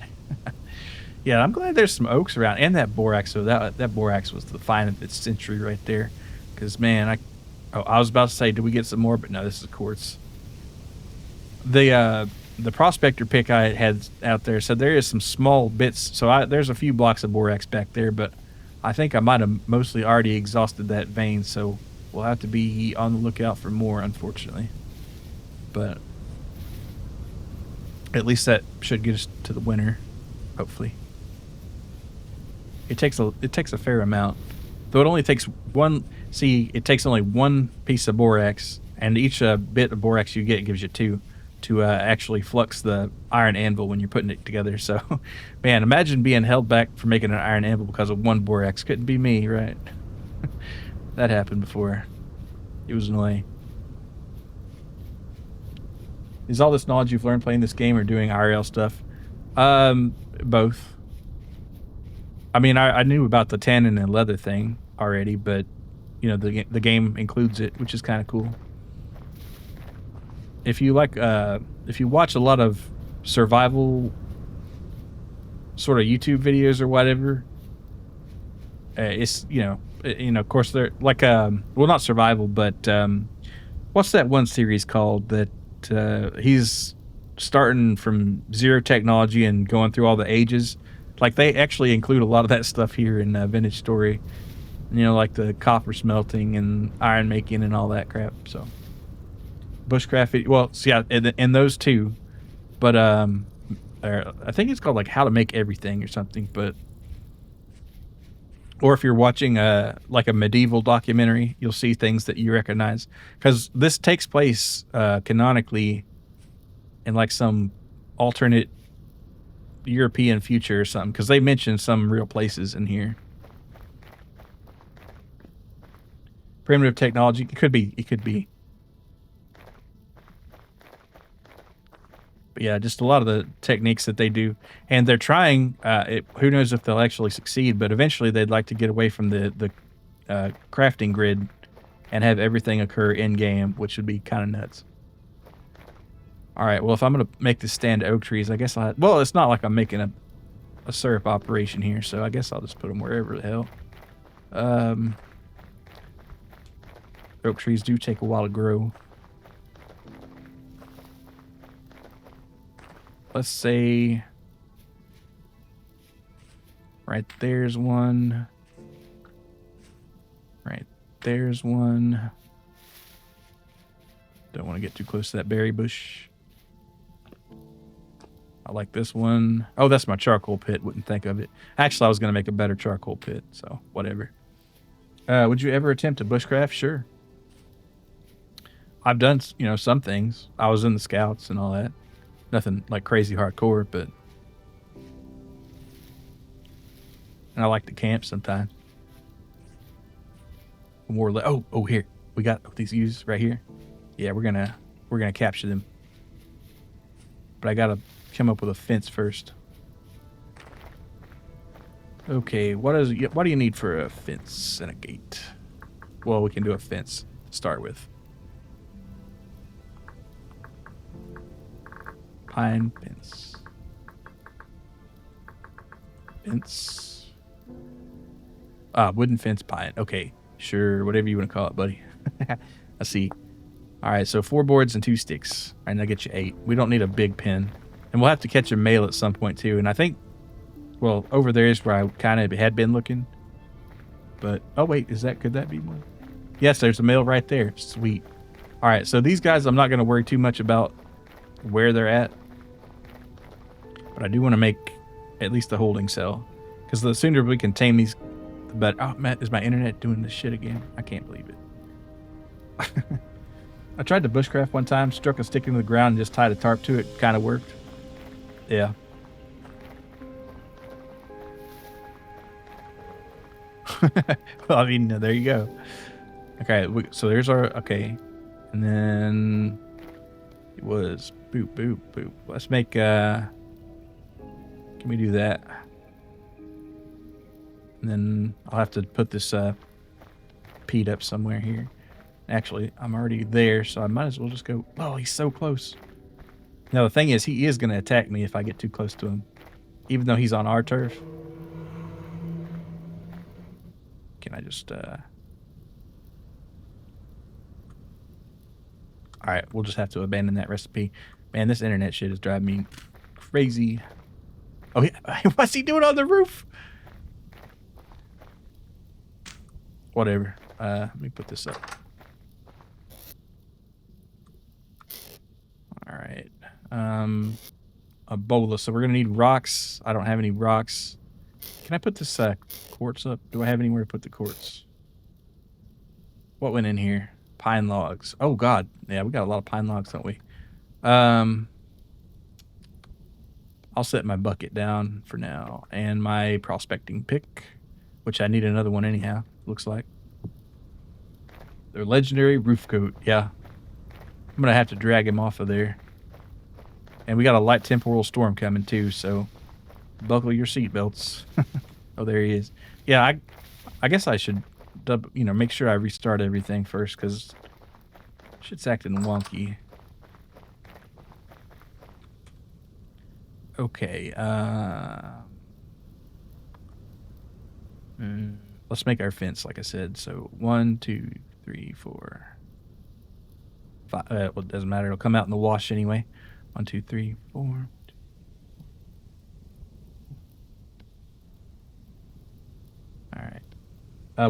Yeah, I'm glad there's some oaks around, and that borax. So that borax was the find of its century right there. Because man, I was about to say, do we get some more? But no, this is quartz. The prospector pick I had out there said there is some small bits. So there's a few blocks of borax back there, but I think I might have mostly already exhausted that vein. So we'll have to be on the lookout for more, unfortunately. But at least that should get us to the winter, hopefully. It takes a fair amount, though. It only takes one. See, it takes only one piece of borax, and each bit of borax you get gives you 2 to actually flux the iron anvil when you're putting it together. So, man, imagine being held back from making an iron anvil because of one borax. Couldn't be me, right? That happened before. It was annoying. Is all this knowledge you've learned playing this game or doing IRL stuff? Both. I mean, I knew about the tannin and leather thing already, but you know, the game includes it, which is kind of cool. If you like, if you watch a lot of survival sort of YouTube videos or whatever, it's of course they're like well, not survival, but what's that one series called that he's starting from zero technology and going through all the ages? Like, they actually include a lot of that stuff here in Vintage Story. You know, like the copper smelting and iron making and all that crap. So bushcraft, well, so yeah, and those two. But I think it's called like How to Make Everything or something. But or if you're watching like a medieval documentary, you'll see things that you recognize, because this takes place canonically in like some alternate European future or something, because they mention some real places in here. Primitive technology, it could be. But yeah, just a lot of the techniques that they do, and they're trying. Who knows if they'll actually succeed? But eventually, they'd like to get away from the crafting grid and have everything occur in game, which would be kind of nuts. All right, well, if I'm gonna make this stand oak trees, I guess well, it's not like I'm making a syrup operation here, so I guess I'll just put them wherever the hell. Oak trees do take a while to grow. Let's say right there's one. Right there's one. Don't want to get too close to that berry bush. I like this one. Oh, that's my charcoal pit. Wouldn't think of it. Actually, I was going to make a better charcoal pit, so whatever. Would you ever attempt a bushcraft? Sure. I've done, some things. I was in the scouts and all that. Nothing like crazy hardcore, but and I like to camp sometimes. More here we got these ewes right here. Yeah, we're gonna capture them, but I gotta come up with a fence first. Okay, what do you need for a fence and a gate? Well, we can do a fence to start with. Pine fence. Wooden fence pine. Okay, sure, whatever you want to call it, buddy. I see. All right, so 4 boards and 2 sticks. All right, that gets you 8. We don't need a big pin. And we'll have to catch a male at some point, too. And I think, well, over there is where I kind of had been looking. But, oh, wait, could that be one? Yes, there's a male right there. Sweet. All right, so these guys, I'm not going to worry too much about where they're at. But I do want to make at least a holding cell. Because the sooner we can tame these, the better. Oh, Matt, is my internet doing this shit again? I can't believe it. I tried to bushcraft one time, struck a stick into the ground and just tied a tarp to it. Kind of worked. Yeah. Well, I mean, there you go. Okay, so there's our, okay. And then it was boop, boop, boop. Let's make, can we do that? And then I'll have to put this peat up somewhere here. Actually, I'm already there, so I might as well just go. Oh, he's so close. Now, the thing is, he is going to attack me if I get too close to him, even though he's on our turf. Can I just... All right, we'll just have to abandon that recipe. Man, this internet shit is driving me crazy. Oh, what's he doing on the roof? Whatever. Let me put this up. All right. A bola. So we're going to need rocks. I don't have any rocks. Can I put this quartz up? Do I have anywhere to put the quartz? What went in here? Pine logs. Oh, God. Yeah, we got a lot of pine logs, don't we? I'll set my bucket down for now. And my prospecting pick, which I need another one anyhow, looks like. Their legendary roof coat. Yeah. I'm going to have to drag him off of there. And we got a light temporal storm coming too, so buckle your seatbelts. Oh, there he is. Yeah, I guess I should, make sure I restart everything first because shit's acting wonky. Okay. Let's make our fence, like I said. So 1, 2, 3, 4, 5. Well, it doesn't matter. It'll come out in the wash anyway. 1, 2, 3, 4. All right.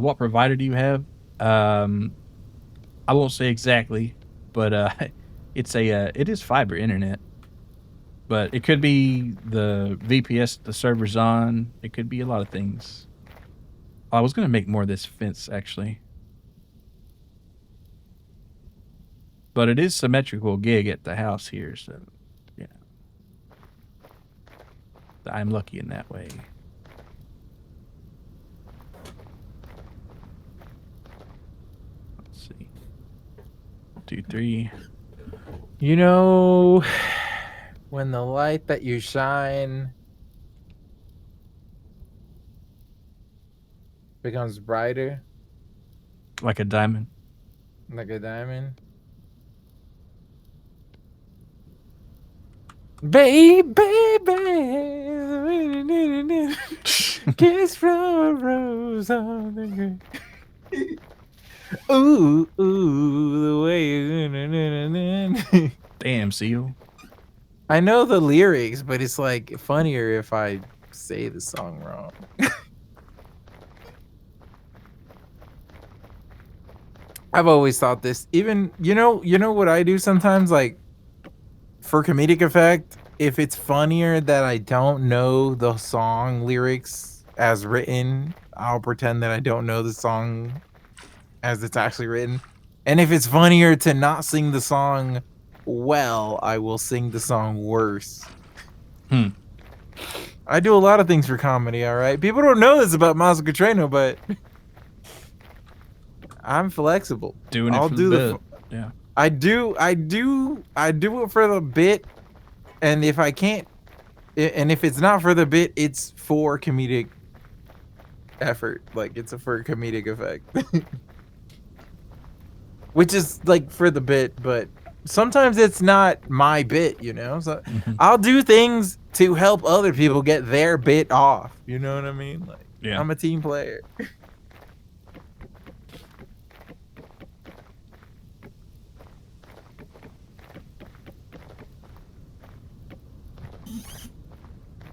What provider do you have? I won't say exactly, but it is fiber internet. But it could be the VPS the server's on. It could be a lot of things. I was gonna make more of this fence actually. But it is symmetrical gig at the house here, so yeah. I'm lucky in that way. Let's see. 1, 2, 3. You know, when the light that you shine becomes brighter, Like a diamond. like a diamond. Baby, kiss from a rose on the grave. Ooh, the way you. Damn, Seal. I know the lyrics, but it's like funnier if I say the song wrong. I've always thought this. Even you know what I do sometimes, like for comedic effect, if it's funnier that I don't know the song lyrics as written, I'll pretend that I don't know the song as it's actually written. And if it's funnier to not sing the song well, I will sing the song worse. I do a lot of things for comedy, all right? People don't know this about Mazoku Trueno, but I'm flexible. Doing it for the bit. Yeah. I do it for the bit, and if I can't, and if it's not for the bit, it's for comedic effort. Like it's for comedic effect, which is like for the bit, but sometimes it's not my bit, you know. So I'll do things to help other people get their bit off. You know what I mean? Like I'm a team player.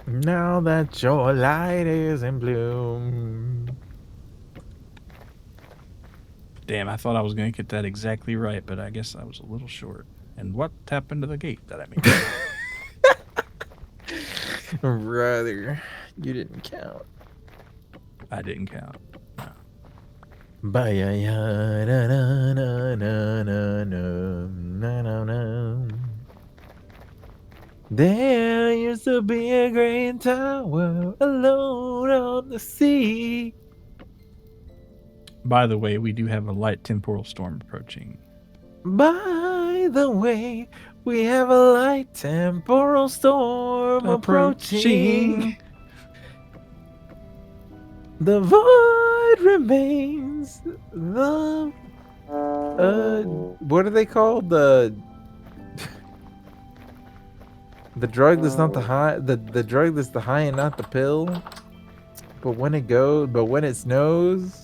Now that your light is in bloom. Damn, I thought I was going to get that exactly right, but I guess I was a little short. And what happened to the gate that I made? Brother, you didn't count. I didn't count. No. There used to be a great tower alone on the sea. By the way, we do have a light temporal storm approaching. By the way, we have a light temporal storm approaching. The void remains. The what are they called? The drug that's not the high. The drug that's the high and not the pill. But when it snows.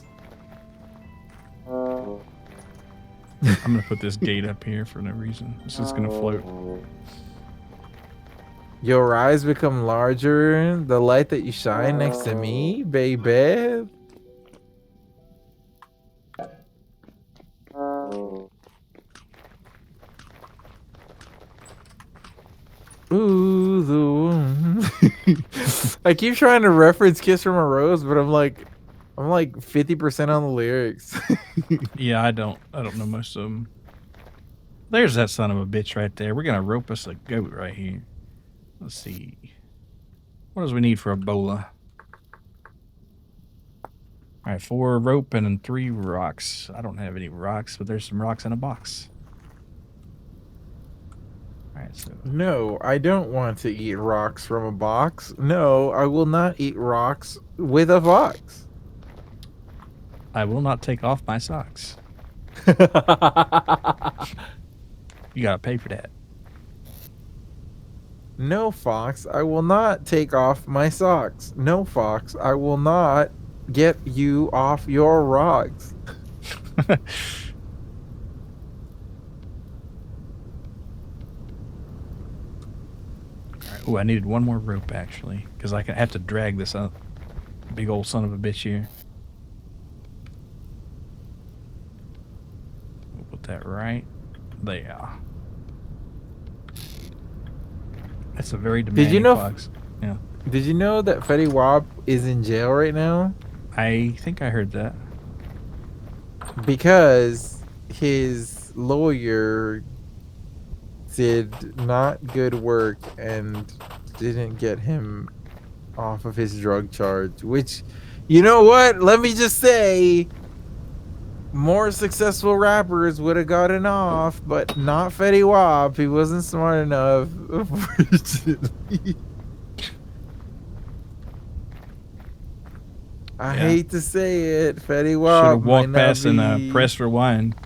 I'm gonna put this gate up here for no reason. It's just gonna float. Your eyes become larger. The light that you shine next to me, baby. Ooh, I keep trying to reference "Kiss from a Rose," but I'm like 50% on the lyrics. Yeah, I don't know most of them. There's that son of a bitch right there. We're gonna rope us a goat right here. Let's see. What does we need for a bola? All right, 4 rope and 3 rocks. I don't have any rocks, but there's some rocks in a box. All right, so No, I don't want to eat rocks from a box. No, I will not eat rocks with a box. I will not take off my socks. You gotta pay for that. No, Fox, I will not take off my socks. No, Fox, I will not get you off your rocks. Oh, I needed 1 more rope actually, because I can have to drag this up. Big old son of a bitch here. We'll put that right there. That's a very demanding fox. Yeah. Did you know that Fetty Wap is in jail right now? I think I heard that. Because his lawyer did not good work and didn't get him off of his drug charge, which, you know what? Let me just say, more successful rappers would have gotten off, but not Fetty Wap. He wasn't smart enough, unfortunately. I hate to say it, Fetty Wap. Should have walked past and press rewind.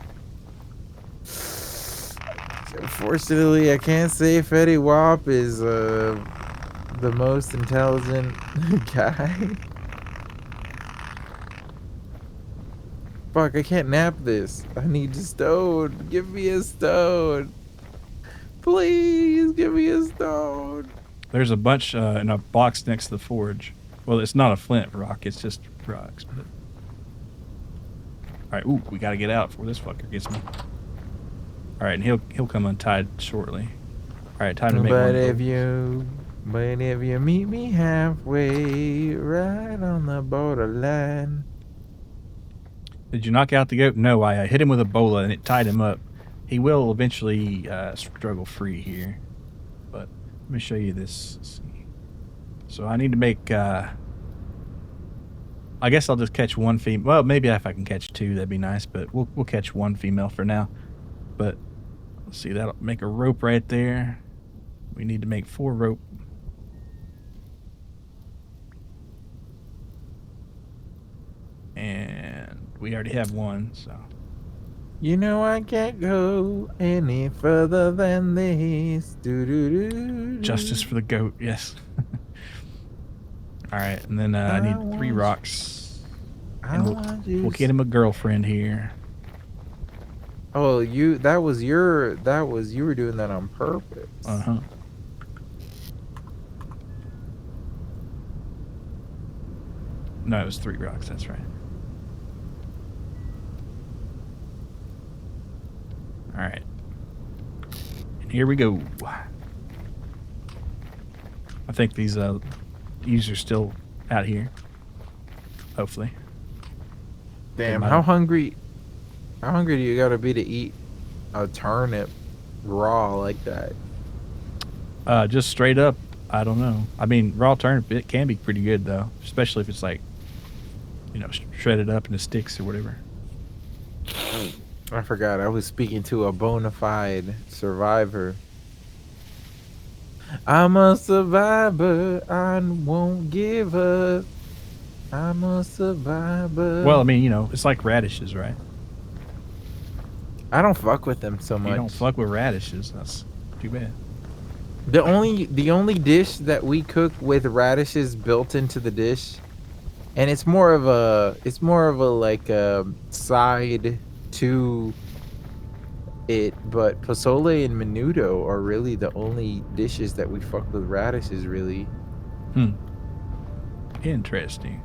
Unfortunately, I can't say Fetty Wap is the most intelligent guy. Fuck, I can't nap this. I need a stone. Give me a stone. Please give me a stone. There's a bunch in a box next to the forge. Well, it's not a flint rock. It's just rocks. But... All right. Ooh, we got to get out before this fucker gets me. All right, and he'll come untied shortly. All right, time to make one. But if you meet me halfway, right on the borderline. Did you knock out the goat? No, I hit him with a bola and it tied him up. He will eventually struggle free here. But let me show you this. Let's see. So I need to make... I guess I'll just catch 1 female. Well, maybe if I can catch 2, that'd be nice. But we'll catch 1 female for now. But let's see, that'll make a rope right there. We need to make 4 rope. And we already have 1, so. You know I can't go any further than this. Justice for the goat, yes. All right, and then I need 3 rocks. And we'll get him a girlfriend here. Oh, you were doing that on purpose. Uh-huh. No, it was 3 rocks. That's right. All right. And here we go. I think these users still out here. Hopefully. Damn, how hungry do you gotta be to eat a turnip raw like that? Just straight up, I don't know. I mean, raw turnip, it can be pretty good though, especially if it's like, shredded up into sticks or whatever. I forgot, I was speaking to a bona fide survivor. I'm a survivor, I won't give up. I'm a survivor. Well, I mean, it's like radishes, right? I don't fuck with them so much. You don't fuck with radishes. That's too bad. The only dish that we cook with radishes built into the dish, and it's more of a like a side to it, but pozole and menudo are really the only dishes that we fuck with radishes, really. Interesting.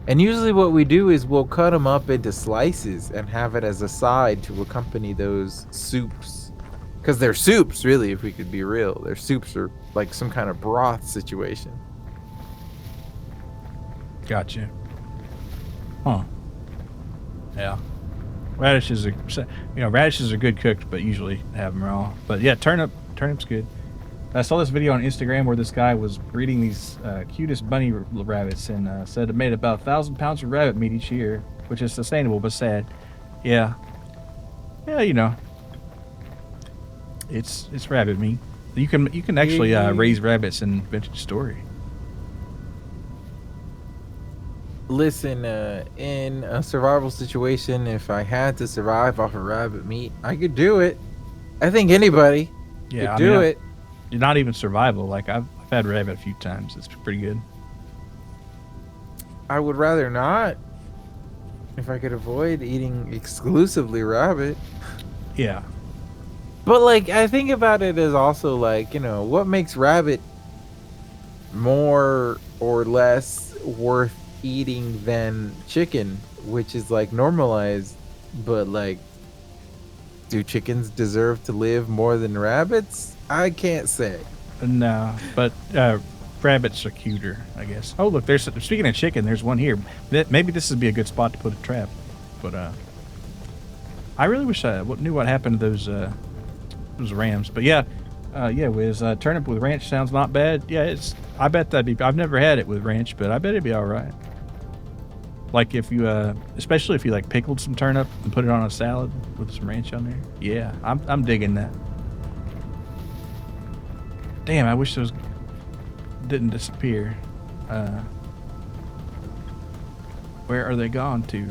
And usually what we do is we'll cut them up into slices and have it as a side to accompany those soups. Because they're soups, really, if we could be real. Their soups are like some kind of broth situation. Gotcha. Huh. Yeah. Radishes are, radishes are good cooked, but usually have them raw. But yeah, turnip's good. I saw this video on Instagram where this guy was breeding these cutest bunny rabbits and said it made about 1,000 pounds of rabbit meat each year, which is sustainable but sad. Yeah. Yeah, it's rabbit meat. You can actually raise rabbits in Vintage Story. Listen, in a survival situation, if I had to survive off of rabbit meat, I could do it. I think anybody could do it. Not even survival. Like I've had rabbit a few times. It's pretty good. I would rather not. If I could avoid eating exclusively rabbit. Yeah. But like I think about it as also like, what makes rabbit more or less worth eating than chicken, which is like normalized, but like do chickens deserve to live more than rabbits? I can't say. No, but rabbits are cuter, I guess. Oh, look, speaking of chicken, there's one here. Maybe this would be a good spot to put a trap. But I really wish I knew what happened to those rams. But yeah, Wiz, turnip with ranch sounds not bad. Yeah, I bet that'd be. I've never had it with ranch, but I bet it'd be all right. Like if you, especially if you like pickled some turnip and put it on a salad with some ranch on there. Yeah, I'm digging that. Damn, I wish those didn't disappear. Where are they gone to?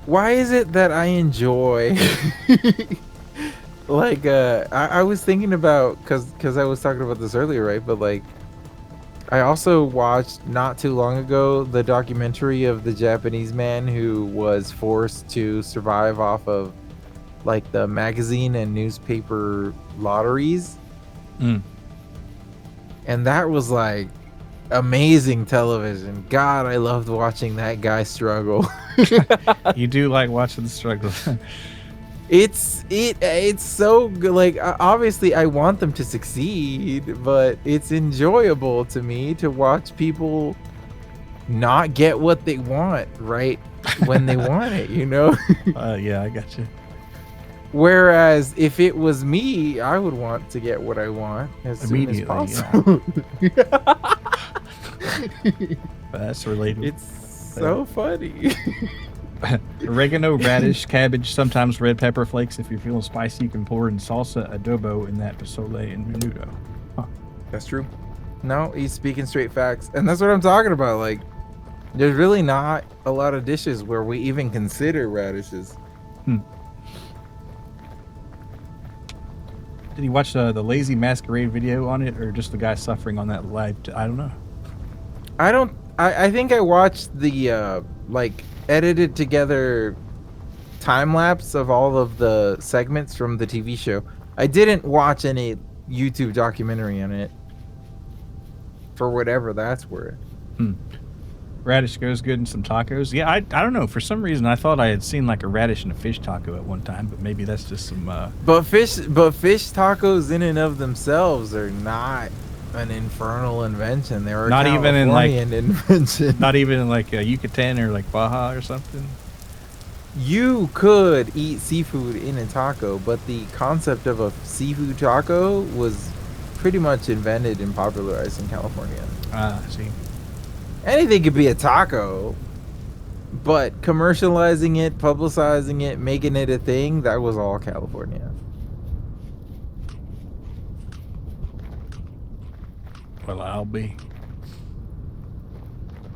Why is it that I enjoy like I was thinking about because I was talking about this earlier, right? But like I also watched not too long ago the documentary of the Japanese man who was forced to survive off of like the magazine and newspaper lotteries. And that was like amazing television. God, I loved watching that guy struggle. You do like watching the struggle. It's so good. Like obviously I want them to succeed, but it's enjoyable to me to watch people not get what they want right when they want it, Yeah, I got you. Whereas if it was me, I would want to get what I want as soon as possible. Yeah. That's related. It's so funny. Oregano, radish, cabbage, sometimes red pepper flakes. If you're feeling spicy, you can pour in salsa, adobo, in that pozole and menudo. Huh. That's true. No, he's speaking straight facts. And that's what I'm talking about. Like, there's really not a lot of dishes where we even consider radishes. Did you watch the Lazy Masquerade video on it, or just the guy suffering on that live? I don't know. I think I watched the like edited together time lapse of all of the segments from the TV show. I didn't watch any YouTube documentary on it for whatever that's worth. Radish goes good in some tacos. Yeah, I don't know. For some reason, I thought I had seen like a radish in a fish taco at one time, but maybe that's just some. But fish tacos in and of themselves are not an infernal invention. They're a Not even in like, Californian invention. not even in like a Yucatan or like Baja or something. You could eat seafood in a taco, but the concept of a seafood taco was pretty much invented and popularized in California. Ah, I see. Anything could be a taco, but commercializing it, publicizing it, making it a thing, that was all California. Well, I'll be.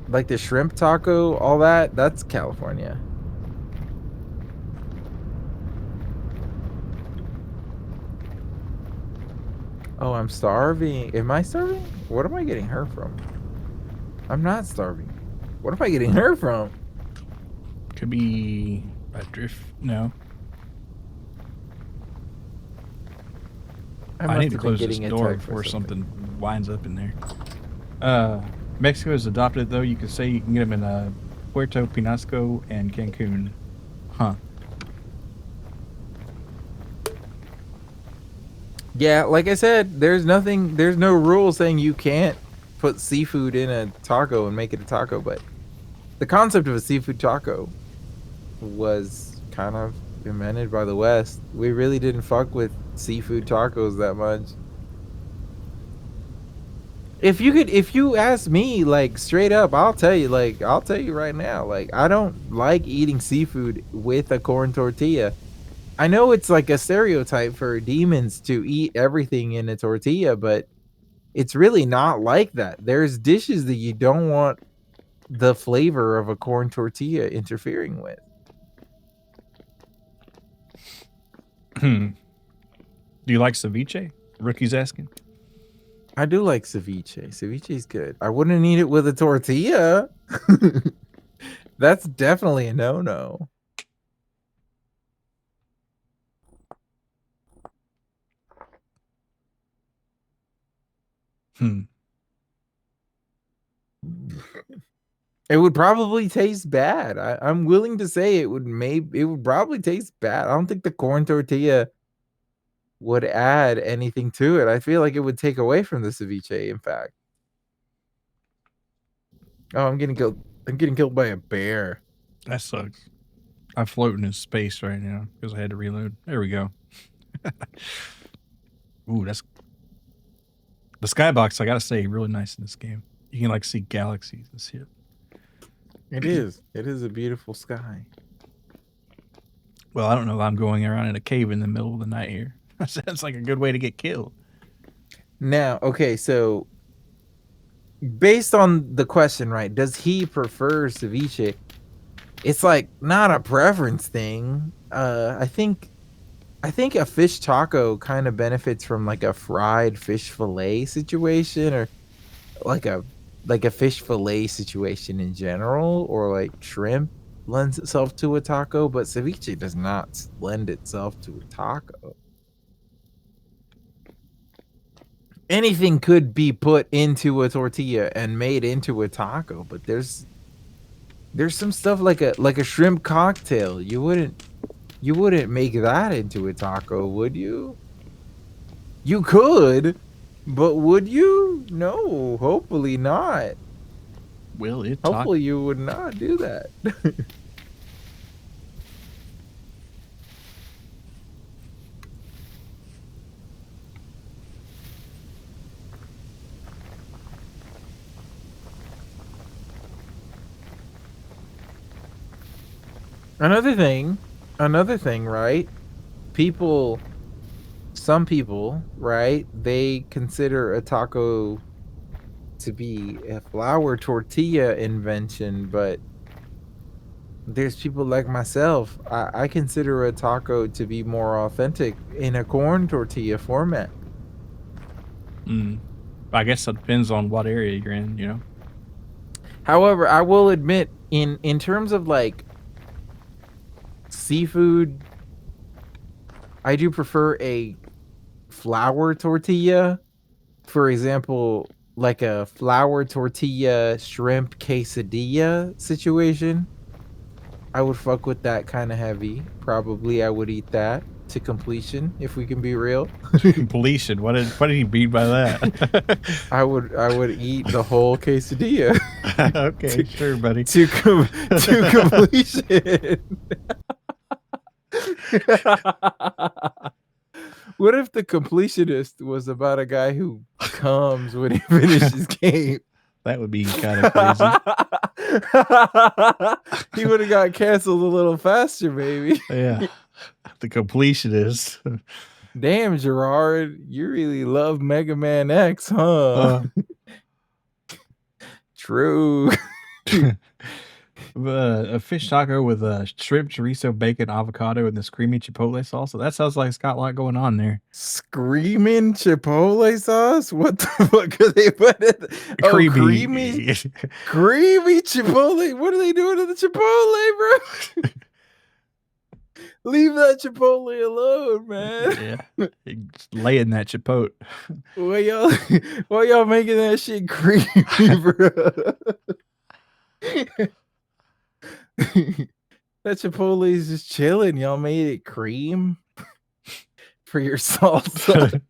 Like the shrimp taco, all that, that's California. Oh, I'm starving. Am I starving? What am I getting hurt from? I'm not starving. What am I getting hurt from? Could be a drift. No. I I must need to have been close this getting door attacked by before something winds up in there. Mexico is adopted, though. You could say you can get them in Puerto Pinasco and Cancun. Huh. Yeah, like I said, there's no rule saying you can't put seafood in a taco and make it a taco, but the concept of a seafood taco was kind of invented by the West. We really didn't fuck with seafood tacos that much. If you ask me, like, straight up, I'll tell you right now, like, I don't like eating seafood with a corn tortilla. I know it's like a stereotype for demons to eat everything in a tortilla, but it's really not like that. There's dishes that you don't want the flavor of a corn tortilla interfering with. Do you like ceviche? Rookie's asking. I do like ceviche. Ceviche's good. I wouldn't eat it with a tortilla. That's definitely a no-no. Hmm. It would probably taste bad. I'm willing to say it would probably taste bad. I don't think the corn tortilla would add anything to it. I feel like it would take away from the ceviche, in fact. Oh, I'm getting killed. I'm getting killed by a bear. That sucks. I'm floating in space right now because I had to reload. There we go. Ooh, that's the skybox. I gotta say, really nice in this game. You can like see galaxies and shit. It is. It is a beautiful sky. Well, I don't know. I'm going around in a cave in the middle of the night here. That sounds like a good way to get killed. Now, okay, so based on the question, right? Does he prefer ceviche? It's like not a preference thing. I think a fish taco kind of benefits from like a fried fish fillet situation, or like a fish fillet situation in general, or like shrimp lends itself to a taco, but ceviche does not lend itself to a taco. Anything could be put into a tortilla and made into a taco, but there's some stuff like a shrimp cocktail. You wouldn't make that into a taco, would you? You could, but would you? No, hopefully not. Will it talk? Hopefully you would not do that. Another thing, right? People, some people, right? They consider a taco to be a flour tortilla invention, but there's people like myself. I consider a taco to be more authentic in a corn tortilla format. I guess it depends on what area you're in, you know? However, I will admit, in terms of like seafood, I do prefer a flour tortilla. For example, like a flour tortilla shrimp quesadilla situation, I would fuck with that kind of heavy. Probably I would eat that to completion if we can be real. Completion. What did he mean by that? I would eat the whole quesadilla Okay, to sure, buddy. to completion. What if the completionist was about a guy who comes when he finishes game? That would be kind of crazy. He would have got canceled a little faster, baby. Yeah. The completionist. Damn, Gerard, you really love Mega Man X, huh? True. A fish taco with shrimp, chorizo, bacon, avocado, and this creamy chipotle salsa. That sounds like it's got a lot going on there. Screaming Chipotle sauce? What the fuck could they put it? Oh, creamy Chipotle. What are they doing to the Chipotle, bro? Leave that Chipotle alone, man. Yeah, just laying that chipotle. Why y'all making that shit creamy, bro? That Chipotle is just chilling. Y'all made it cream for your salsa.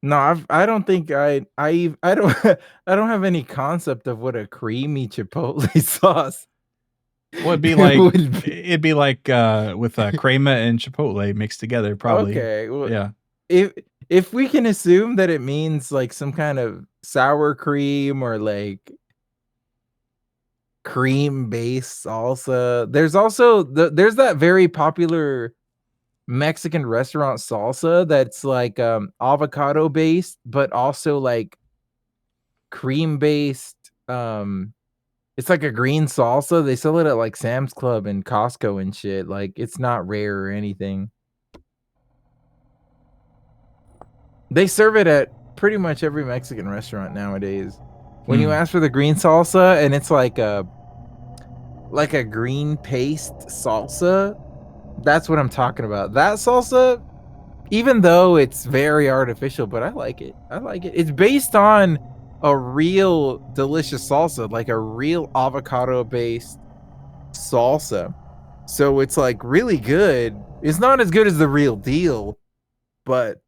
No, I don't think I don't I don't have any concept of what a creamy Chipotle sauce. Well, it'd be like with crema and chipotle mixed together, probably. Okay, well, yeah. If we can assume that it means like some kind of sour cream or like cream based salsa, there's also there's that very popular Mexican restaurant salsa that's like avocado based, but also like cream based. It's like a green salsa. They sell it at like Sam's Club and Costco and shit. Like it's not rare or anything. They serve it at pretty much every Mexican restaurant nowadays. When you ask for the green salsa and it's like a green paste salsa, that's what I'm talking about. That salsa, even though it's very artificial, but I like it. I like it. It's based on a real delicious salsa, like a real avocado based salsa. So it's like really good. It's not as good as the real deal, but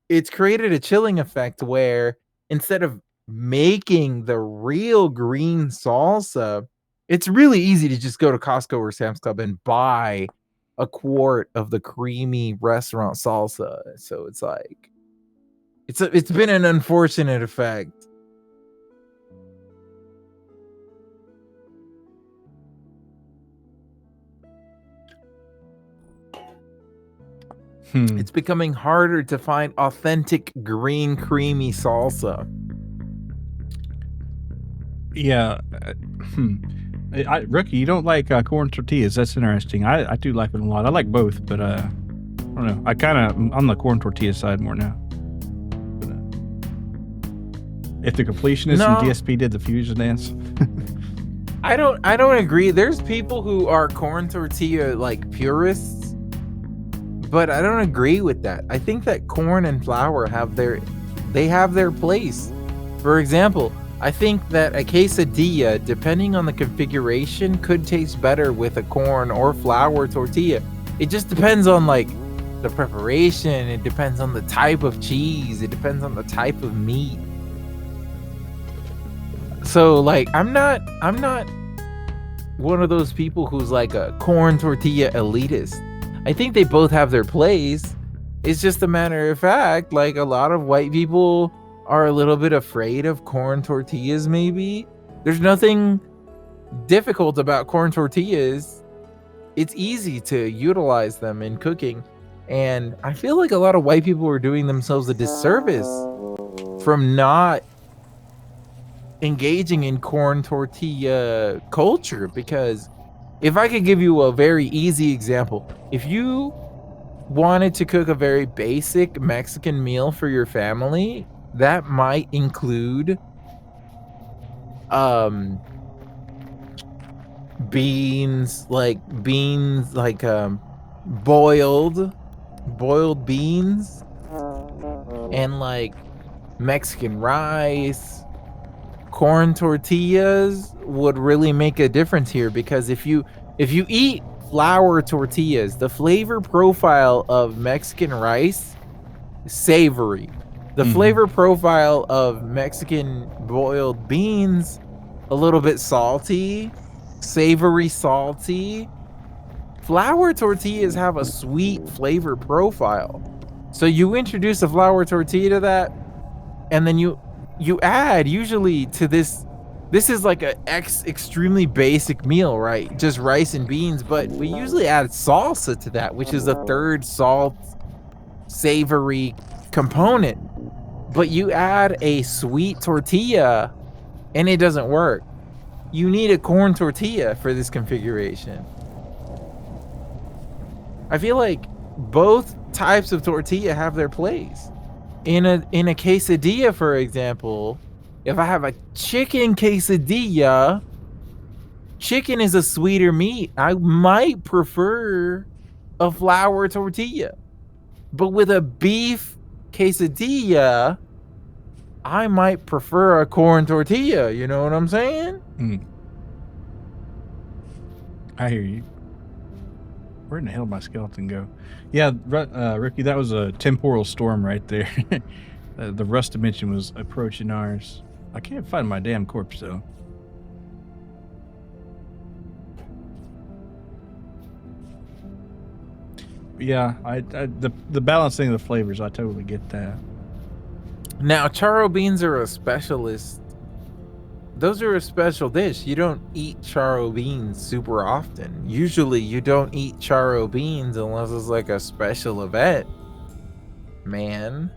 it's created a chilling effect where instead of making the real green salsa, it's really easy to just go to Costco or Sam's Club and buy a quart of the creamy restaurant salsa. So it's like it's been an unfortunate effect. It's becoming harder to find authentic green creamy salsa. Yeah. Rookie, you don't like corn tortillas. That's interesting. I do like them a lot. I like both, but I don't know. I kind of on the corn tortilla side more now. But, if the completionist and DSP did the fusion dance. I don't agree. There's people who are corn tortilla like purists, but I don't agree with that. I think that corn and flour have their place. For example, I think that a quesadilla, depending on the configuration, could taste better with a corn or flour tortilla. It just depends on like the preparation. It depends on the type of cheese. It depends on the type of meat. So like I'm not one of those people who's like a corn tortilla elitist. I think they both have their place. It's just a matter of fact, like a lot of white people are a little bit afraid of corn tortillas, maybe. There's nothing difficult about corn tortillas. It's easy to utilize them in cooking. And I feel like a lot of white people are doing themselves a disservice from not engaging in corn tortilla culture, because if I could give you a very easy example, if you wanted to cook a very basic Mexican meal for your family, that might include beans like boiled beans and like Mexican rice, corn tortillas would really make a difference here, because if you eat flour tortillas, the flavor profile of Mexican rice is savory. The flavor profile of Mexican boiled beans, a little bit salty, savory, salty. Flour tortillas have a sweet flavor profile. So you introduce a flour tortilla to that, and then you add usually to this is like a extremely basic meal, right? Just rice and beans, but we usually add salsa to that, which is a third salt savory component. But you add a sweet tortilla and it doesn't work. You need a corn tortilla for this configuration. I feel like both types of tortilla have their place. In a quesadilla, for example, if I have a chicken quesadilla, chicken is a sweeter meat. I might prefer a flour tortilla. But with a beef quesadilla, I might prefer a corn tortilla. You know what I'm saying? I hear you. Where in the hell did my skeleton go? Yeah, Ricky, that was a temporal storm right there. The rust dimension was approaching ours. I can't find my damn corpse though. Yeah, the balancing of the flavors, I totally get that. Now, charro beans are a specialist. Those are a special dish. You don't eat charro beans super often. Usually, you don't eat charro beans unless it's like a special event. Man.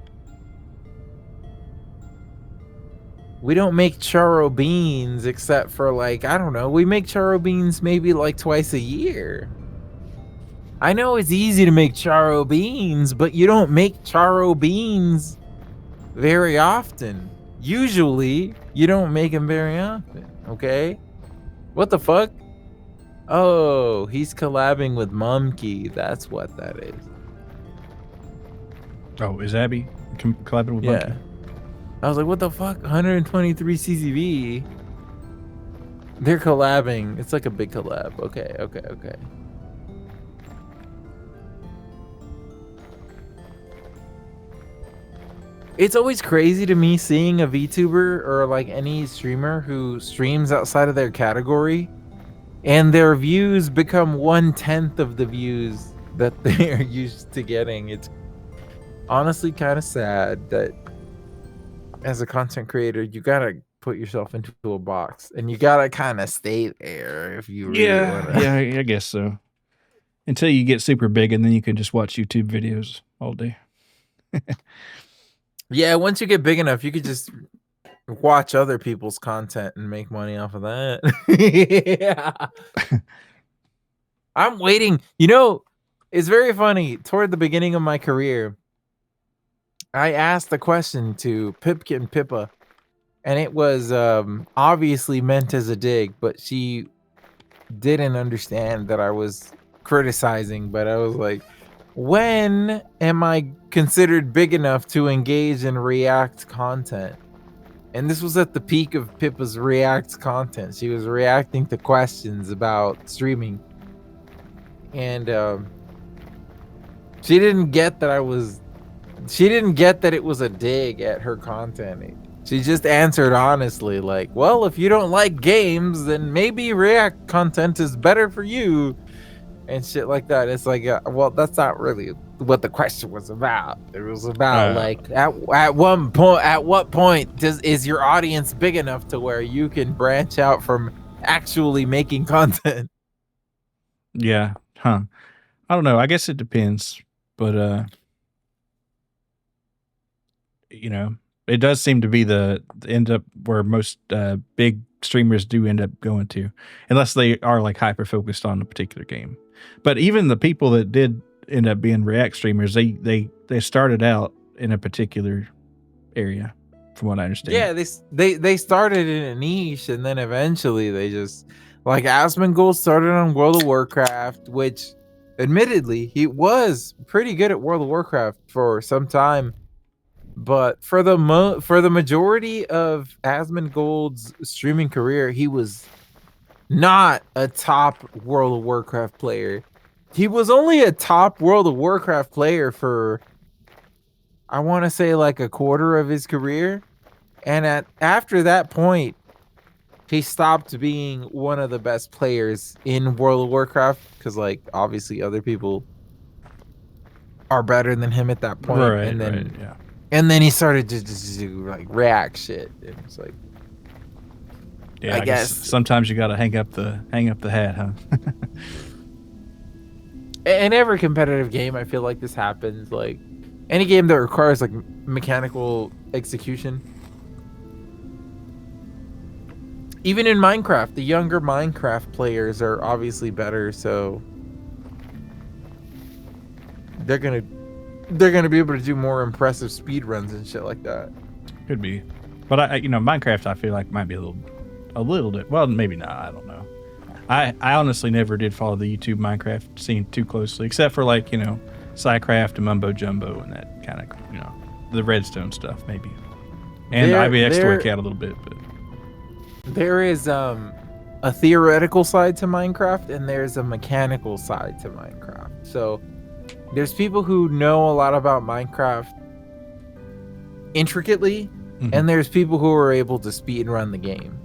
We don't make charro beans except for like, I don't know, we make charro beans maybe like twice a year. I know it's easy to make charro beans, but you don't make charro beans very often. Usually, you don't make them very often, okay? What the fuck? Oh, he's collabing with Mumkey. That's what that is. Oh, is Abby collabing with Mumkey? I was like, what the fuck? 123 CCV. They're collabing. It's like a big collab. Okay. It's always crazy to me seeing a VTuber or like any streamer who streams outside of their category and their views become 1/10 of the views that they're used to getting. It's honestly kind of sad that as a content creator, you gotta put yourself into a box and you gotta kind of stay there if you really wanna. Yeah, I guess so. Until you get super big and then you can just watch YouTube videos all day. Yeah, once you get big enough, you could just watch other people's content and make money off of that. Yeah. I'm waiting. You know, it's very funny. Toward the beginning of my career, I asked a question to Pipkin Pippa, and it was obviously meant as a dig, but she didn't understand that I was criticizing. But I was like, when am I considered big enough to engage in React content? And this was at the peak of Pippa's React content. She was reacting to questions about streaming. And she didn't get that it was a dig at her content. She just answered honestly, like, well, if you don't like games, then maybe React content is better for you. And shit like that. It's like, well, that's not really what the question was about. It was about like at what point is your audience big enough to where you can branch out from actually making content? Yeah, I don't know. I guess it depends, but you know, it does seem to be the end up where most big streamers do end up going to, unless they are like hyper focused on a particular game. But even the people that did end up being React streamers, they started out in a particular area, from what I understand. Yeah, they started in a niche, and then eventually they just, like, Asmongold started on World of Warcraft, which admittedly he was pretty good at World of Warcraft for some time. But for the majority of Asmongold's streaming career, he was not a top World of Warcraft player. He was only a top World of Warcraft player for, I want to say, like a quarter of his career. And after that point, he stopped being one of the best players in World of Warcraft because, like, obviously other people are better than him at that point. Right, And right, then yeah. he started to just do like react shit. And it's like, Yeah, I I guess guess, sometimes you got to hang up the hat, huh? in every competitive game, I feel like this happens. Like any game that requires like mechanical execution. Even in Minecraft, the younger Minecraft players are obviously better, so they're gonna be able to do more impressive speed runs and shit like that. Could be, but Minecraft, I feel like might be a little bit. Well, maybe not. I don't know. I honestly never did follow the YouTube Minecraft scene too closely, except for like Psycraft and Mumbo Jumbo and that kind of the Redstone stuff maybe, and IBX Toy Cat a little bit, but there is a theoretical side to Minecraft and there's a mechanical side to Minecraft. So there's people who know a lot about Minecraft intricately, and there's people who are able to speed run the game.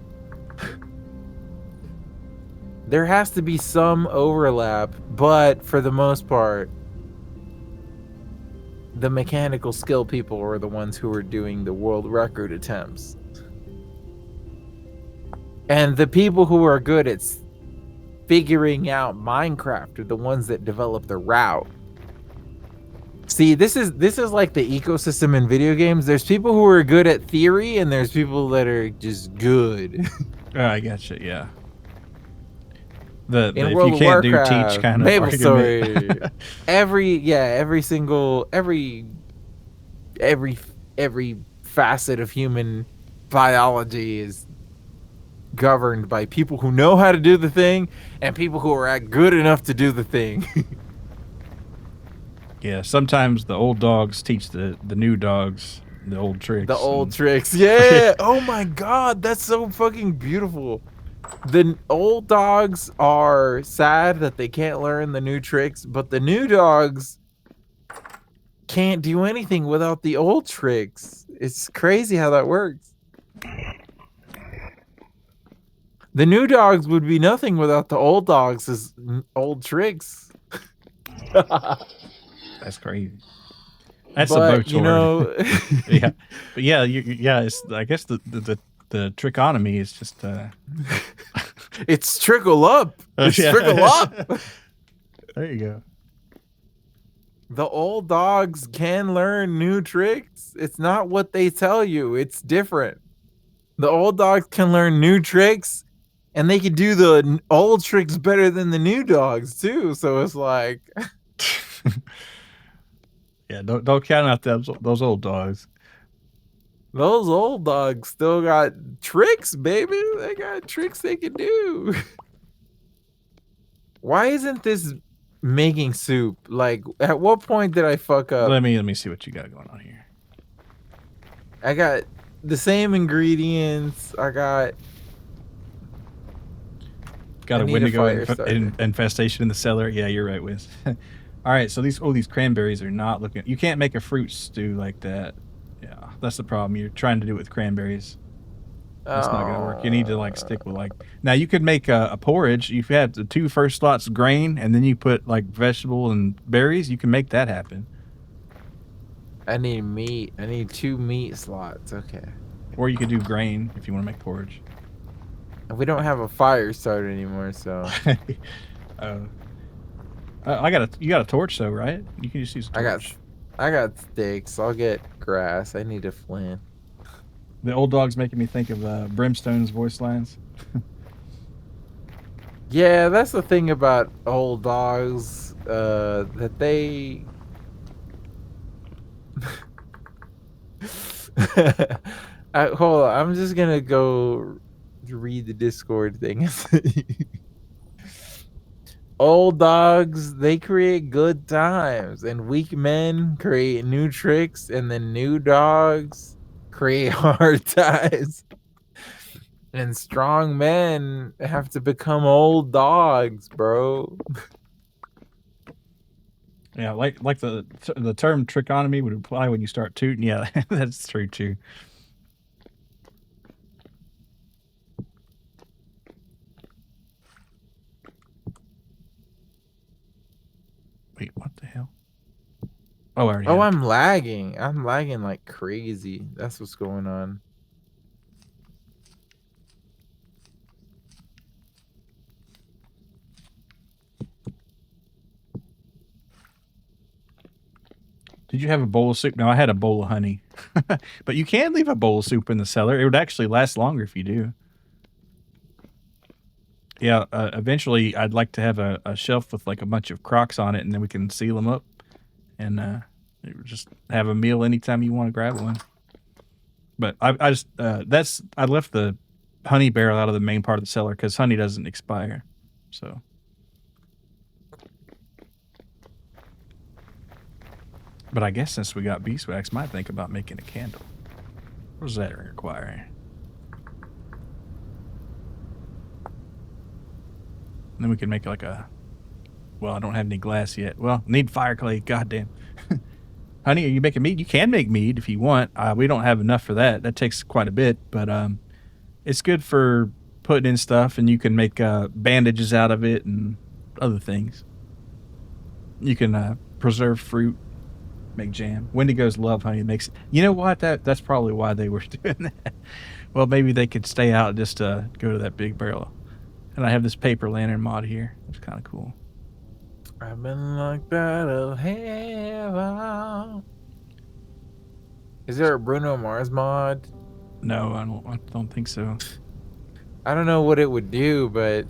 There has to be some overlap, but for the most part, the mechanical skill people are the ones who are doing the world record attempts. And the people who are good at figuring out Minecraft are the ones that develop the route. See, this is like the ecosystem in video games. There's people who are good at theory, and there's people that are just good. I gotcha. Yeah. The In if World you of can't do Warcraft, teach kind of Maple argument. Story, every facet of human biology is governed by people who know how to do the thing and people who are good enough to do the thing. Yeah, sometimes the old dogs teach the new dogs the old tricks. The old tricks. Yeah. Oh my god, that's so fucking beautiful. The old dogs are sad that they can't learn the new tricks, but the new dogs can't do anything without the old tricks. It's crazy how that works. The new dogs would be nothing without the old dogs' old tricks. That's crazy. That's but, a boat sword. Yeah, but yeah, it's I guess the trickonomy is just it's trickle up. It's trickle up. There you go. The old dogs can learn new tricks. It's not what they tell you. It's different. The old dogs can learn new tricks, and they can do the old tricks better than the new dogs too. So it's like, yeah, don't count out those old dogs. Those old dogs still got tricks, baby. They got tricks they can do. Why isn't this making soup? Like, at what point did I fuck up? Let me see what you got going on here. I got the same ingredients. I got a Wendigo infestation in the cellar. Yeah, you're right, Wiz. All right, so these cranberries are not looking. You can't make a fruit stew like that. Yeah, that's the problem. You're trying to do it with cranberries. That's not gonna work. You need to like stick with like. Now you could make a porridge. If you have the 2 first slots grain, and then you put like vegetable and berries, you can make that happen. I need meat. I need 2 meat slots. Okay. Or you could do grain if you want to make porridge. We don't have a fire starter anymore, so. You got a torch though, right? You can just use a torch. I got sticks. I'll get grass. I need a flint. The old dog's making me think of Brimstone's voice lines. Yeah, that's the thing about old dogs. That they. Hold on. I'm just gonna go read the Discord thing. Old dogs, they create good times, and weak men create new tricks, and then new dogs create hard times. And strong men have to become old dogs, bro. Yeah, like the term trichotomy would apply when you start tooting. Yeah, that's true too. Wait, what the hell? Oh, I already Oh, had it. I'm lagging. I'm lagging like crazy. That's what's going on. Did you have a bowl of soup? No, I had a bowl of honey. But you can leave a bowl of soup in the cellar. It would actually last longer if you do. Yeah, eventually I'd like to have a shelf with like a bunch of Crocs on it, and then we can seal them up and just have a meal anytime you want to grab one. But I just I left the honey barrel out of the main part of the cellar because honey doesn't expire. So, but I guess since we got beeswax, might think about making a candle. What does that require? And then we can make like a. Well, I don't have any glass yet. Well, need fire clay. Goddamn. Honey, are you making mead? You can make mead if you want. We don't have enough for that. That takes quite a bit, but it's good for putting in stuff, and you can make bandages out of it and other things. You can preserve fruit, make jam. Wendigos love honey. It makes you know what that's probably why they were doing that. Well, maybe they could stay out just to go to that big barrel. And I have this paper lantern mod here. It's kind of cool. I've been locked out of heaven. Is there a Bruno Mars mod? No, I don't think so. I don't know what it would do, but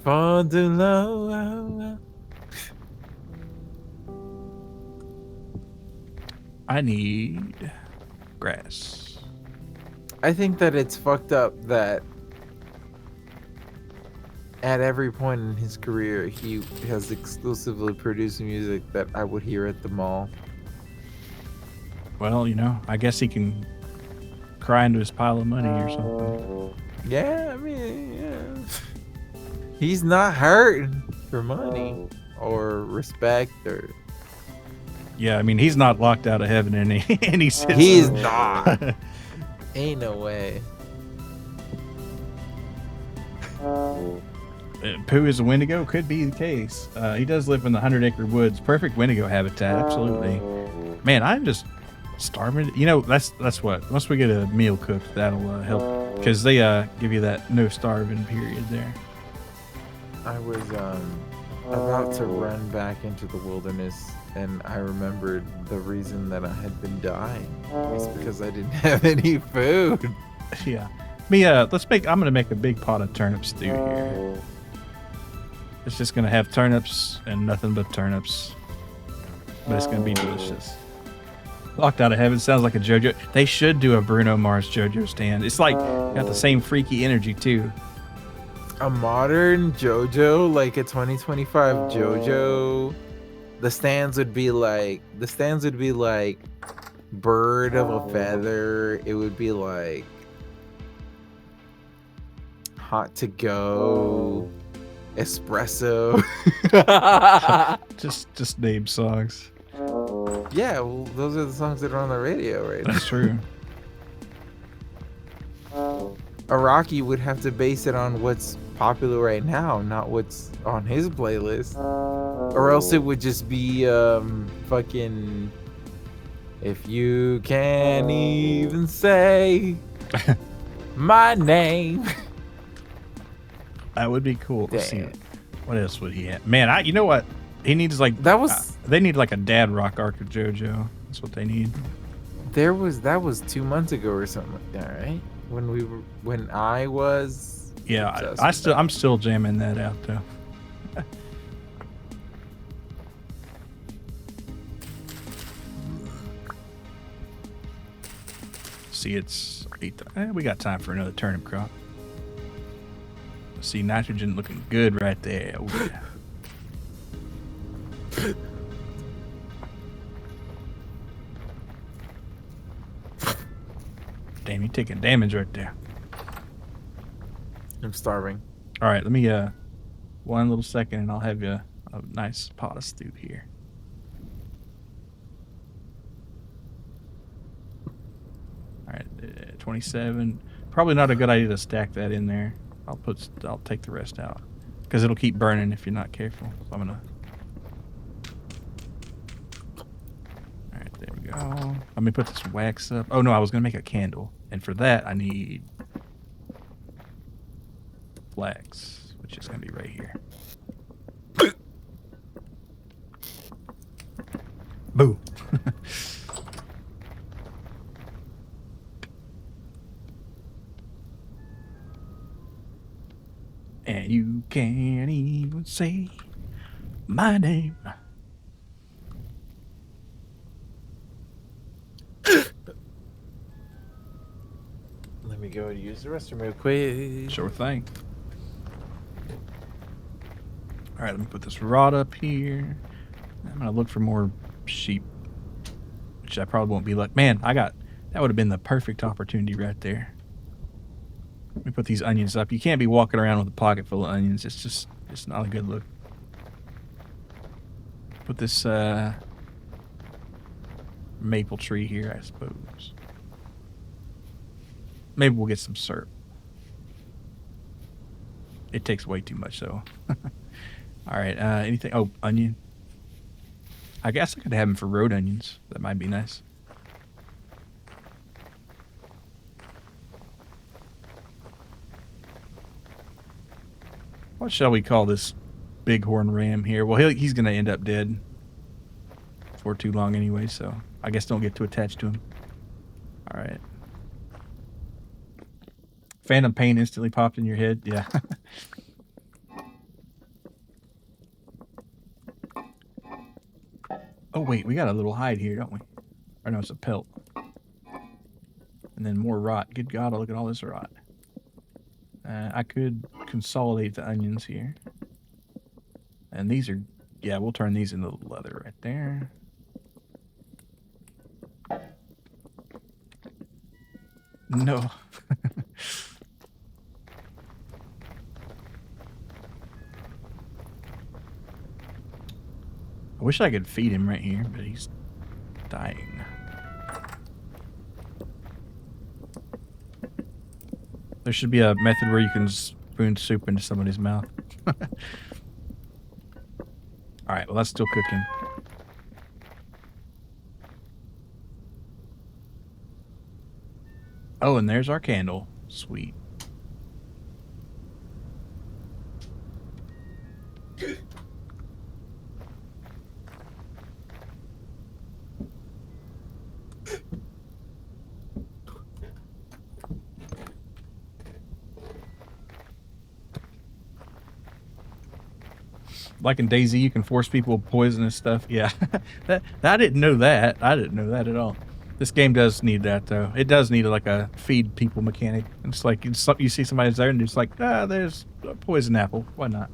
fall too low. I need grass. I think that it's fucked up that at every point in his career he has exclusively produced music that I would hear at the mall. Well, I guess he can cry into his pile of money or something. Yeah, I mean, yeah. He's not hurting for money or respect or. Yeah, I mean he's not locked out of heaven any sense. He's not. Ain't no way. Pooh is a Wendigo? Could be the case. He does live in the 100-acre woods. Perfect Wendigo habitat, absolutely. Man, I'm just starving. That's what. Once we get a meal cooked, that'll help. Because they give you that no starving period there. I was about to run back into the wilderness, and I remembered the reason that I had been dying was because I didn't have any food. Yeah. I'm gonna make a big pot of turnip stew here. It's just gonna have turnips and nothing but turnips. But it's gonna be delicious. Locked Out of Heaven sounds like a JoJo. They should do a Bruno Mars JoJo stand. It's like got the same freaky energy too. A modern JoJo, like a 2025 JoJo, the stands would be like bird of a feather. It would be like hot to go, espresso. just name songs. Yeah, well, those are the songs that are on the radio right now. That's true. Araki would have to base it on what's popular right now, not what's on his playlist. Or else it would just be fucking if you can't even say my name. That would be cool. Let's see. What else would he have? Man, you know what? He needs like they need like a dad rock arc of JoJo. That's what they need. That was 2 months ago or something like that, right? When I was. Yeah, I'm still jamming that out though. See, it's 8. We got time for another turnip crop. See, nitrogen looking good right there. Oh, yeah. Damn, you taking damage right there. I'm starving. All right, let me one little second, and I'll have you a nice pot of stew here. All right, 27. Probably not a good idea to stack that in there. I'll take the rest out because it'll keep burning if you're not careful. So I'm gonna. All right, there we go. Let me put this wax up. Oh no, I was gonna make a candle, and for that I need flax, which is gonna be right here. Boo. And you can't even say my name. Let me go use the restroom real quick. Sure thing. All right, let me put this rod up here. I'm gonna look for more sheep, which I probably won't be like. Man, that would have been the perfect opportunity right there. Let me put these onions up. You can't be walking around with a pocket full of onions. It's not a good look. Put this maple tree here, I suppose. Maybe we'll get some syrup. It takes way too much, though. All right, anything? Oh, onion. I guess I could have them for road onions. That might be nice. What shall we call this bighorn ram here? Well, he's going to end up dead for too long anyway, so I guess don't get too attached to him. All right. Phantom pain instantly popped in your head. Yeah. Oh, wait. We got a little hide here, don't we? Or no, it's a pelt. And then more rot. Good God, look at all this rot. I could consolidate the onions here. And these are... Yeah, we'll turn these into leather right there. No. I wish I could feed him right here, but he's dying. There should be a method where you can spoon soup into somebody's mouth. Alright, well that's still cooking. Oh, and there's our candle. Sweet. Like in DayZ, you can force people with poisonous stuff. Yeah, I didn't know that. I didn't know that at all. This game does need that though. It does need like a feed people mechanic. It's like you see somebody's there and it's like, there's a poison apple. Why not?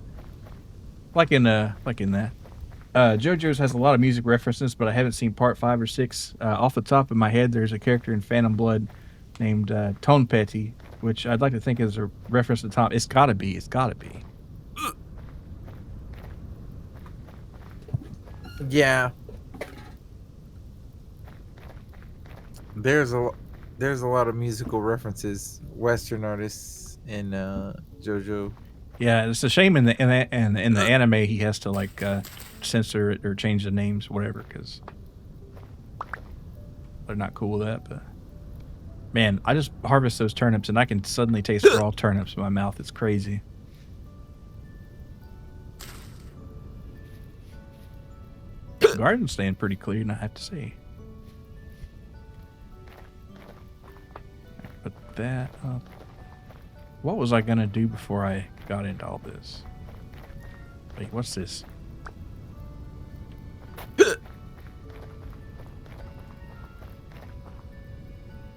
Like in that. JoJo's has a lot of music references, but I haven't seen part 5 or 6. Off the top of my head, there's a character in Phantom Blood named Tone Petty, which I'd like to think is a reference to Tom. It's gotta be. It's gotta be. Yeah. There's a lot of musical references, Western artists in JoJo. Yeah, it's a shame in the anime he has to like censor it or change the names, whatever, because they're not cool with that. But man, I just harvest those turnips and I can suddenly taste raw turnips in my mouth. It's crazy. The garden's staying pretty clean, I have to say. Put that up. What was I gonna do before I got into all this? Wait, what's this?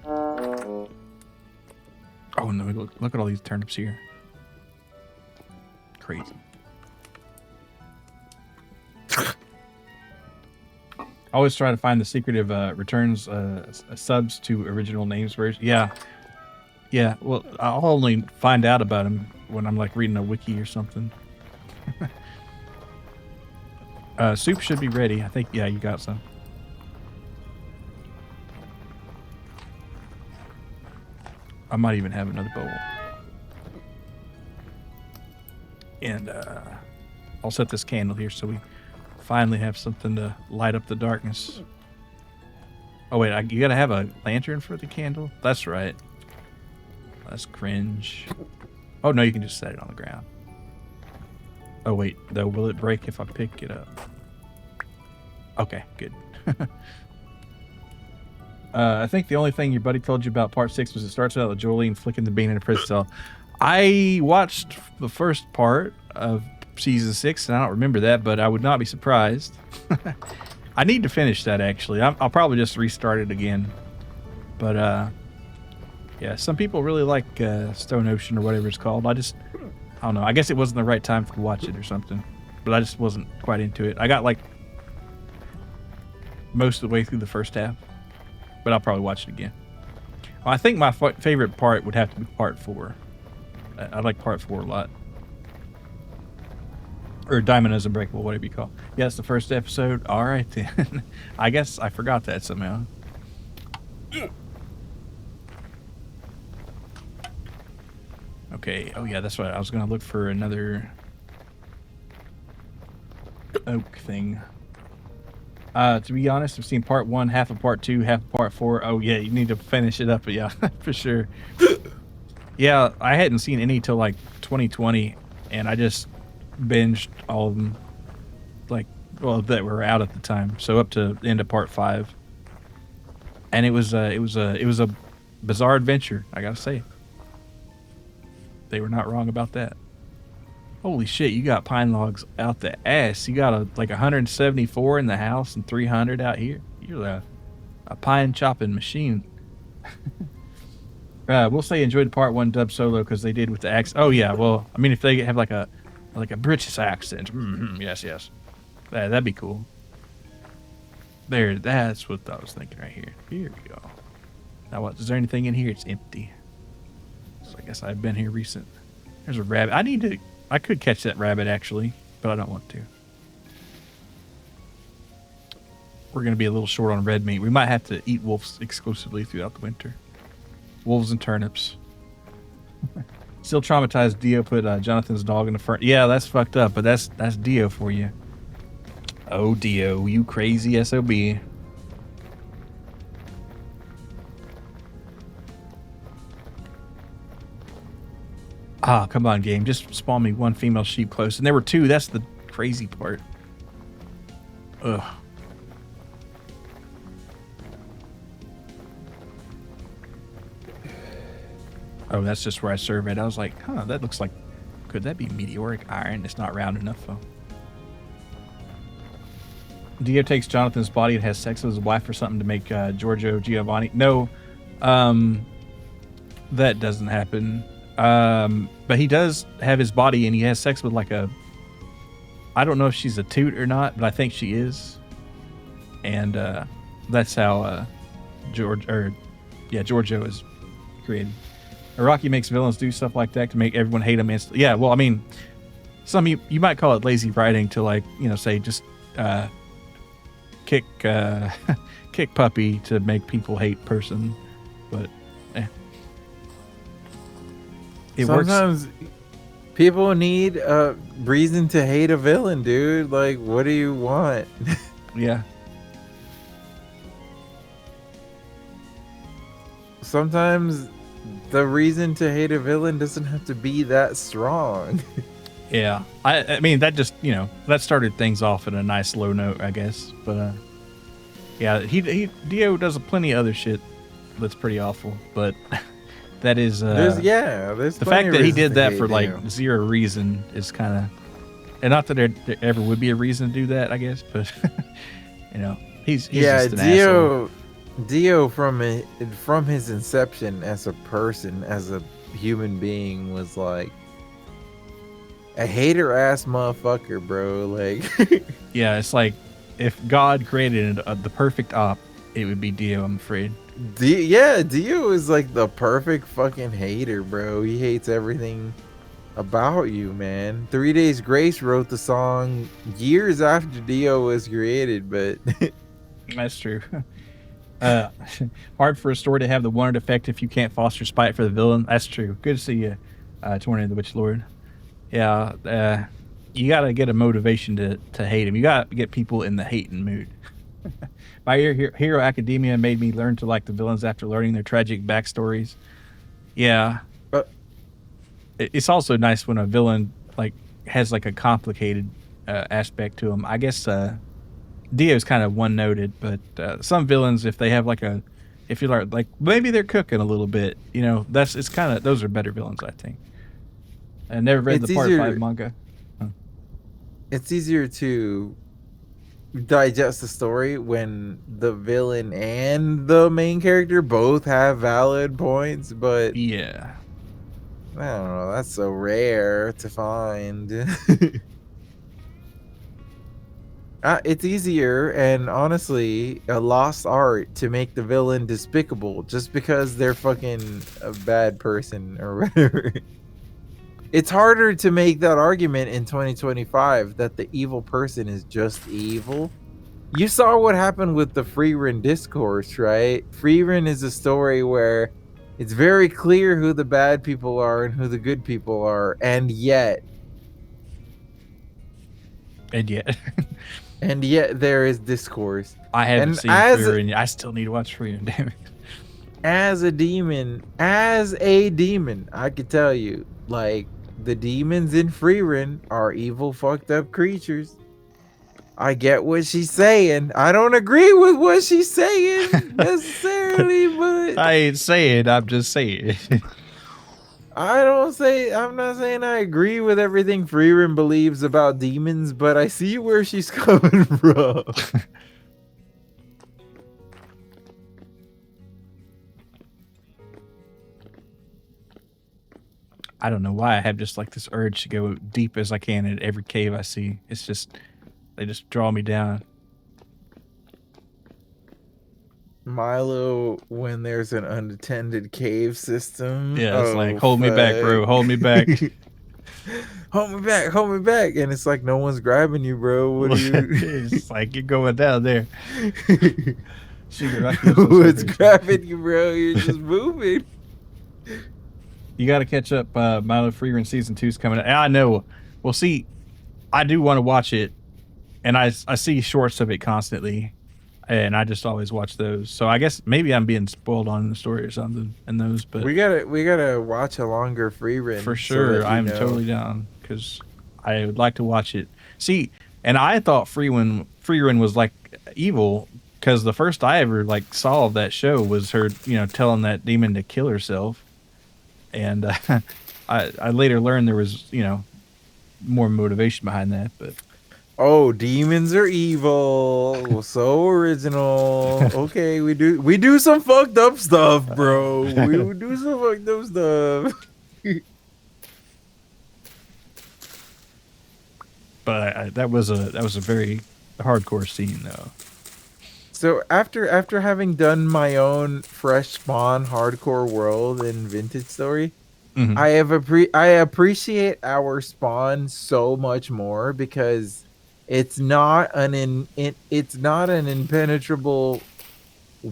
Oh no, look at all these turnips here. crazy. I always try to find the secretive returns subs to original names version. Yeah. Yeah. Well, I'll only find out about them when I'm like reading a wiki or something. Soup should be ready. I think, yeah, you got some. I might even have another bowl. And I'll set this candle here so we finally have something to light up the darkness. Oh, wait, you gotta have a lantern for the candle? That's right. That's cringe. Oh, no, you can just set it on the ground. Oh, wait, though, will it break if I pick it up? Okay, good. I think the only thing your buddy told you about part 6 was it starts out with Jolene flicking the bean in a prison cell. I watched the first part of season 6, and I don't remember that, but I would not be surprised. I need to finish that, actually. I'll probably just restart it again. But, yeah, some people really like Stone Ocean or whatever it's called. I don't know. I guess it wasn't the right time to watch it or something. But I just wasn't quite into it. I got, like, most of the way through the first half. But I'll probably watch it again. Well, I think my favorite part would have to be part 4. I like part 4 a lot. Or Diamond is Unbreakable, whatever you call it. Yeah, it's the first episode. All right, then. I guess I forgot that somehow. Okay. Oh, yeah, that's right. I was going to look for another oak thing. To be honest, I've seen part 1, half of part 2, half of part 4. Oh, yeah, you need to finish it up. But yeah, for sure. Yeah, I hadn't seen any till like 2020, and I just binged all of them, like, well, that were out at the time. So up to the end of part 5, and it was a bizarre adventure. I gotta say, they were not wrong about that. Holy shit, you got pine logs out the ass. You got like 174 in the house and 300 out here. You're a pine chopping machine. We'll say enjoyed part 1 dub solo because they did with the accent. Oh yeah, well, I mean if they have like a British accent, yes, that'd be cool. There, that's what I was thinking right here. Here we go. Now what? Is there anything in here? It's empty. So I guess I've been here recent. There's a rabbit. I could catch that rabbit actually, but I don't want to. We're gonna be a little short on red meat. We might have to eat wolves exclusively throughout the winter. Wolves and turnips. Still traumatized. Dio put Jonathan's dog in the front. Yeah, that's fucked up, but that's Dio for you. Oh, Dio, you crazy SOB. Ah, come on, game. Just spawn me one female sheep close. And there were 2. That's the crazy part. Ugh. Oh, that's just where I surveyed. I was like, huh, that looks like... Could that be meteoric iron? It's not round enough, though. Dio takes Jonathan's body and has sex with his wife or something to make Giorgio Giovanni. No, that doesn't happen. But he does have his body and he has sex with like a... I don't know if she's a toot or not, but I think she is. And that's how Giorgio is created. Iraqi makes villains do stuff like that to make everyone hate him instantly. Yeah, well, I mean, you might call it lazy writing to, like, you know, say just kick puppy to make people hate person, but it sometimes works. People need a reason to hate a villain, dude. Like, what do you want? Yeah. Sometimes the reason to hate a villain doesn't have to be that strong. Yeah, I mean that just, you know, that started things off at a nice low note, I guess. But yeah, Dio does plenty of other shit that's pretty awful. But that is there's the fact that he did that for like zero reason is kind of, and not that there ever would be a reason to do that, I guess. But you know, he's just an asshole. Dio from his inception as a person, as a human being, was like a hater ass motherfucker, bro. Like, Yeah, it's like if God created the perfect op, it would be Dio. I'm afraid. Yeah, Dio is like the perfect fucking hater, bro. He hates everything about you, man. 3 Days Grace wrote the song years after Dio was created, but That's true. Uh, hard for a story to have the wanted effect if you can't foster spite for the villain. That's true. Good to see you, Tornado the Witch Lord. Yeah, you got to get a motivation to hate him. You got to get people in the hating mood. My Hero Academia made me learn to like the villains after learning their tragic backstories. Yeah, uh, it's also nice when a villain like has like a complicated aspect to him. I guess Dio's kind of one noted, but some villains, if they have like a, if you're like maybe they're cooking a little bit, you know, that's it's kind of those are better villains, I think. I never read the it's Part Five easier manga. Huh. it's easier to digest the story when the villain and the main character both have valid points, but Yeah, I don't know, that's so rare to find. It's easier and honestly a lost art to make the villain despicable just because they're fucking a bad person or whatever. It's harder to make that argument in 2025 that the evil person is just evil. You saw what happened with the Freerin discourse, right? Freerin is a story where it's very clear who the bad people are and who the good people are, and yet and yet there is discourse. I haven't And seen Freer, I still need to watch Freer. Damn it. as a demon, I could tell you, like the demons in Freerin are evil, fucked up creatures. I get what she's saying. I don't agree with what she's saying necessarily, but I ain't saying. I'm just saying. I'm not saying I agree with everything Freerin believes about demons, but I see where she's coming from. I don't know why I have just like this urge to go deep as I can in every cave I see. It's just they just draw me down. Milo, when there's an unattended cave system, Yeah, it's like oh hold me back, bro. fuck. Hold me back. Hold me back. And it's like no one's grabbing you, bro. What are you? It's like you're going down there. What's grabbing you, bro? You're just moving. You got to catch up. Milo Freer in season 2 is coming out. I know. Well, see, I do want to watch it, and I see shorts of it constantly, and I just always watch those. So I guess maybe I'm being spoiled on the story or something in those. But We gotta watch a longer free run for sure, I'm totally down because I would like to watch it. See, and I thought Freerun was like evil because the first I ever like saw of that show was her, you know, telling that demon to kill herself, and I later learned there was, you know, more motivation behind that. But Oh, demons are evil. So original. Okay, we do some fucked up stuff, bro. We do some fucked up stuff. but that was a very hardcore scene though. So after having done my own fresh spawn hardcore world in Vintage Story, Mm-hmm. I appreciate our spawn so much more because it's not an impenetrable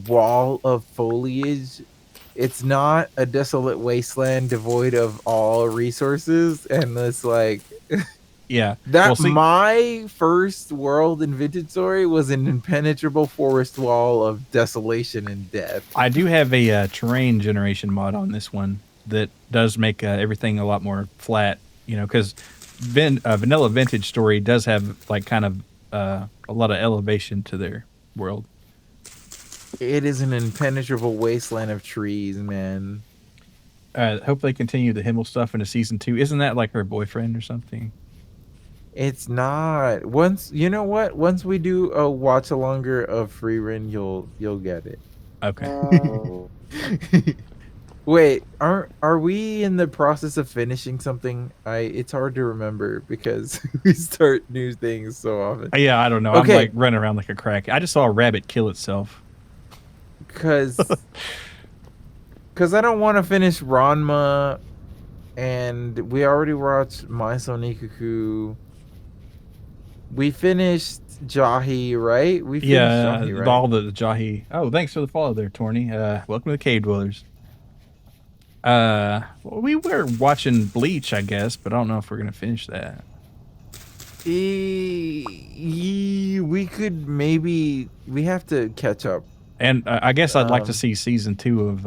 wall of foliage. It's not a desolate wasteland devoid of all resources, and it's like Yeah. Well, that see, my first world in Vintage Story was an impenetrable forest wall of desolation and death. I do have a terrain generation mod on this one that does make everything a lot more flat. You know, because Vanilla Vintage Story does have like kind of a lot of elevation to their world. It is an impenetrable wasteland of trees, man. Hope they continue the Himmel stuff into season 2. Isn't that like her boyfriend or something? It's not. Once you know what? Once we do a watch longer of Free Run, you'll get it. Okay. Wait, are we in the process of finishing something? It's hard to remember because we start new things so often. Yeah, I don't know. I'm Okay, like running around like a crack. I just saw a rabbit kill itself. because I don't want to finish Ranma, and we already watched My Son Ikuku. We finished Jahi, right? We finished Yeah, Jahi, right? all the Jahi. Oh, thanks for the follow there, Torny. Welcome to the Cave Dwellers. We were watching Bleach, I guess, but I don't know if we're gonna finish that. We could maybe we have to catch up. And I guess I'd like to Um, see season 2 of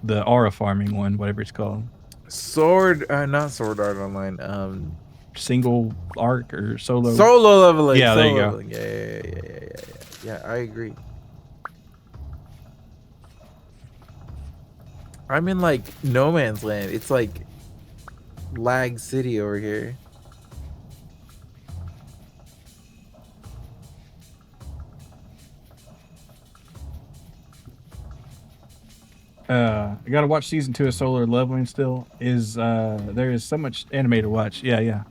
the aura farming one, whatever it's called. Not Sword Art Online. Single arc or solo. Solo leveling. Yeah, there Solo you go. leveling. Yeah. Yeah, I agree. I'm in like no man's land. It's like lag city over here. I gotta watch season 2 of Solar Leveling still. There is so much anime to watch. Yeah.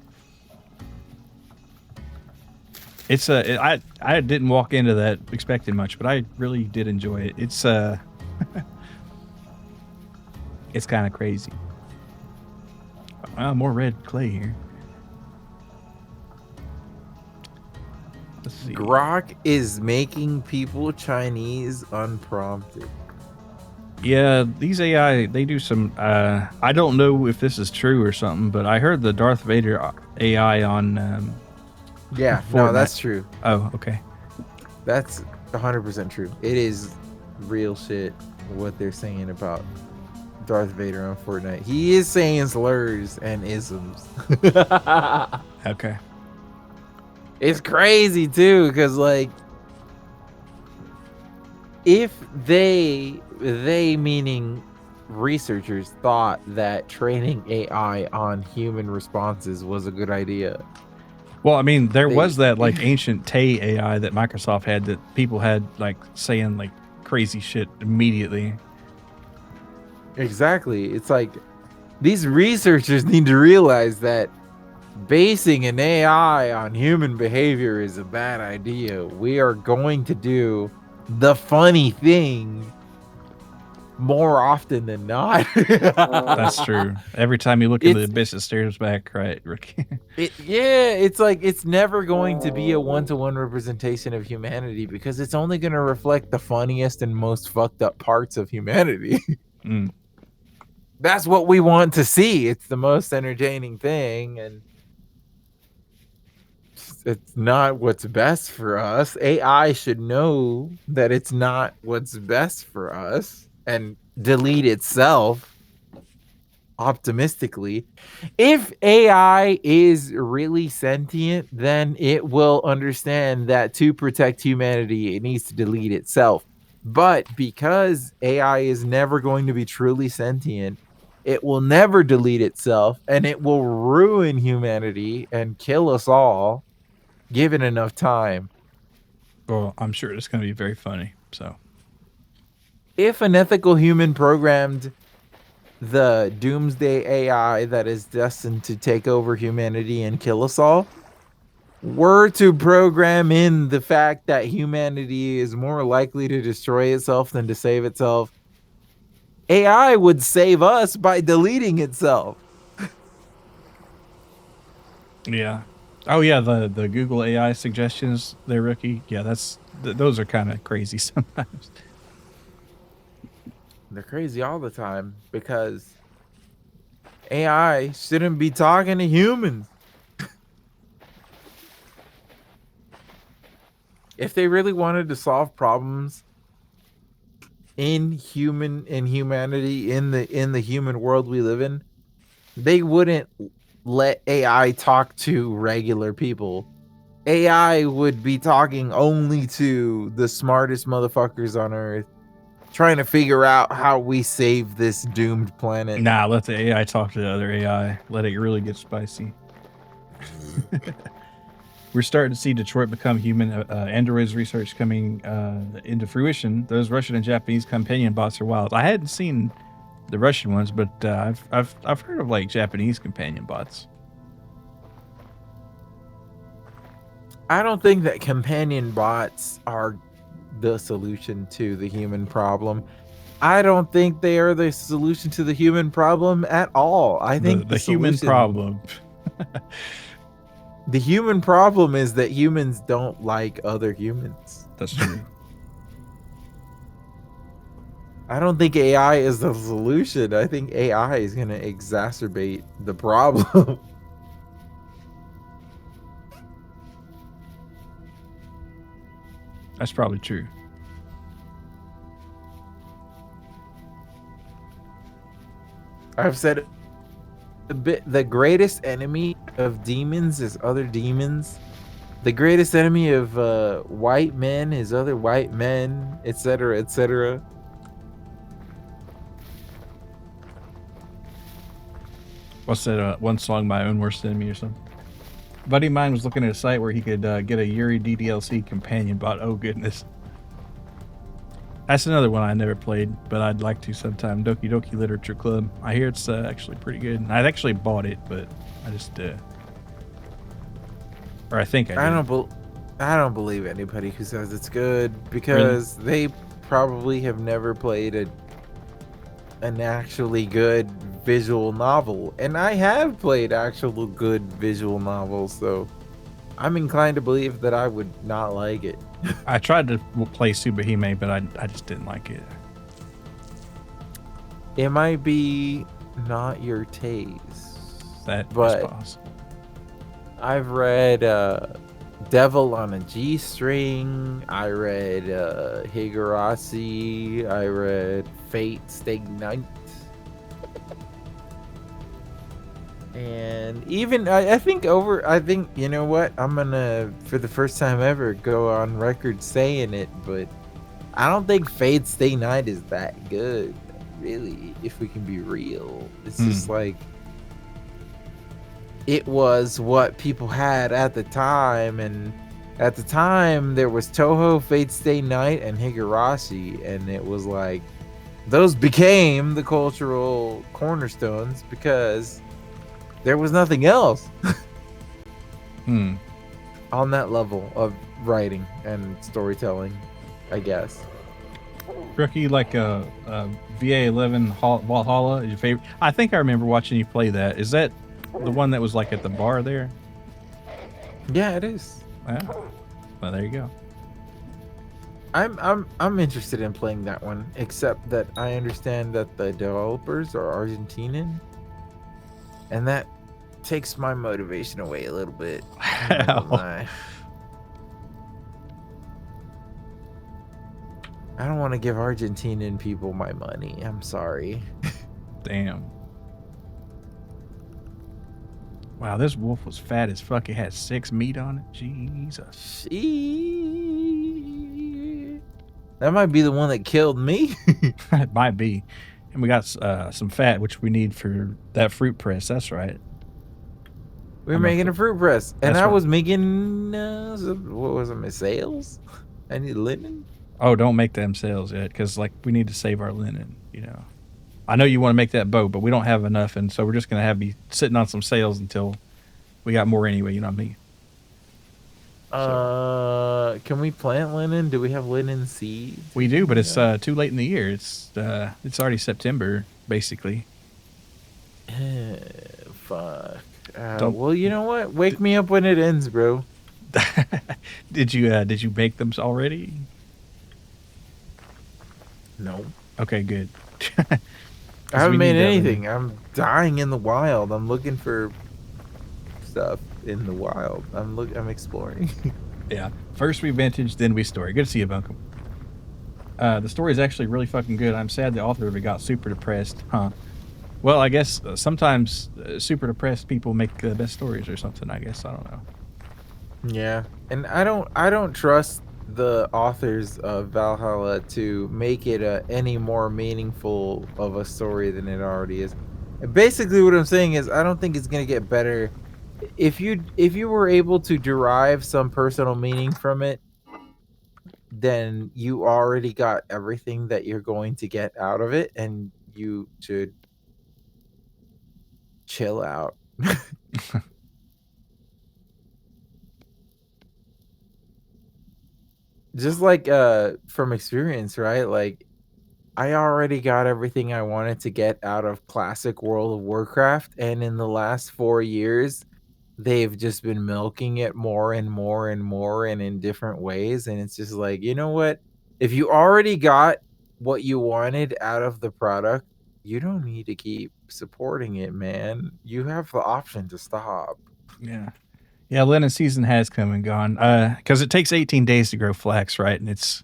It's I didn't walk into that expecting much, but I really did enjoy it. It's it's kind of crazy. More red clay here. Let's see. Grok is making people Chinese unprompted. Yeah, these AI, they do some I don't know if this is true or something, but I heard the Darth Vader AI on Yeah, no, Fortnite. that's true. Oh, okay. That's 100% true. It is real shit what they're saying about Darth Vader on Fortnite. He is saying slurs and isms. Okay. It's crazy too, because like if they meaning researchers thought that training AI on human responses was a good idea. Well, I mean, there was that like ancient Tay AI that Microsoft had that people had like saying like crazy shit immediately. Exactly. It's like these researchers need to realize that basing an AI on human behavior is a bad idea. We are going to do the funny thing more often than not. That's true. Every time you look into the abyss, it stares back, right, Ricky? It's like it's never going to be a one-to-one representation of humanity because it's only going to reflect the funniest and most fucked up parts of humanity. That's what we want to see. It's the most entertaining thing, and it's not what's best for us. AI should know that it's not what's best for us and delete itself optimistically. If AI is really sentient, then it will understand that to protect humanity, it needs to delete itself. But because AI is never going to be truly sentient, it will never delete itself and it will ruin humanity and kill us all given enough time. Well, I'm sure it's going to be very funny. So, if an ethical human programmed the doomsday AI that is destined to take over humanity and kill us all were to program in the fact that humanity is more likely to destroy itself than to save itself, AI would save us by deleting itself. yeah. Oh yeah, the Google AI suggestions there, Rookie. Yeah, those are kind of crazy sometimes. They're crazy all the time because AI shouldn't be talking to humans. If they really wanted to solve problems in humanity in the human world we live in, they wouldn't let AI talk to regular people. AI would be talking only to the smartest motherfuckers on earth, trying to figure out how we save this doomed planet. Nah, let the AI talk to the other AI. Let it really get spicy. We're starting to see Detroit become human. Android's research coming into fruition. Those Russian and Japanese companion bots are wild. I hadn't seen the Russian ones, but I've heard of like Japanese companion bots. I don't think that companion bots are the solution to the human problem. I don't think they are the solution to the human problem at all. I think The human problem. the human problem is that humans don't like other humans. That's true. I don't think AI is the solution. I think AI is going to exacerbate the problem. That's probably true. I've said the greatest enemy of demons is other demons. The greatest enemy of white men is other white men, etc., etc. What's that one song, My Own Worst Enemy or something? A buddy of mine was looking at a site where he could get a Yuri DDLC companion bot. Oh, goodness. That's another one I never played, but I'd like to sometime. Doki Doki Literature Club. I hear it's actually pretty good. I actually bought it, but I just, or I think I did. I don't believe anybody who says it's good because they probably have never played an actually good visual novel, and I have played actual good visual novels, so I'm inclined to believe that I would not like it. I tried to play Subahime, but I just didn't like it. It might be not your taste. That but is possible. I've read Devil on a G-String. I read Higurashi. I read Fate Stay Night. And even I think you know what, I'm gonna for the first time ever go on record saying it, but I don't think Fate Stay Night is that good, really, if we can be real. It's just like it was what people had at the time, and at the time there was Toho, Fate Stay Night, and Higurashi, and it was like those became the cultural cornerstones because there was nothing else on that level of writing and storytelling, I guess. Rookie, like VA11 Valhalla is your favorite? I think I remember watching you play that. Is that the one that was like at the bar there? Yeah, it is. Oh. Well, there you go. I'm interested in playing that one, except that I understand that the developers are Argentinian, and that takes my motivation away a little bit. I don't want to give Argentinian people my money. I'm sorry. Damn. Wow, this wolf was fat as fuck. It had 6 meat on it. Jesus. That might be the one that killed me. It might be. And we got some fat, which we need for that fruit press. That's right. We're making a fruit press. And I was making, what was it, my sails? I need linen. Oh, don't make them sails yet, because like we need to save our linen, you know. I know you want to make that boat, but we don't have enough, and so we're just going to have you sitting on some sails until we got more anyway, you know what I mean? Can we plant linen? Do we have linen seeds? We do, but it's too late in the year. It's already September, basically. Fuck. Well, you know what? Wake me up when it ends, bro. Did you bake them already? No. Okay, good. I haven't made anything. I'm dying in the wild. I'm looking for stuff in the wild. I'm exploring. Yeah. First we vintage, then we story. Good to see you, Bunkum. The story is actually really fucking good. I'm sad the author of it got super depressed. Huh. Well, I guess sometimes super depressed people make the best stories or something, I guess. I don't know. Yeah. And I don't trust the authors of Valhalla to make it any more meaningful of a story than it already is. And basically what I'm saying is I don't think it's going to get better. If you were able to derive some personal meaning from it, then you already got everything that you're going to get out of it, and you should chill out. Just like from experience, right? Like I already got everything I wanted to get out of classic World of Warcraft, and in the last 4 years, they've just been milking it more and more and more and in different ways, and it's just like, you know what? If you already got what you wanted out of the product, you don't need to keep supporting it, man. You have the option to stop. Yeah. Yeah, linen season has come and gone. Because it takes 18 days to grow flax, right? And it's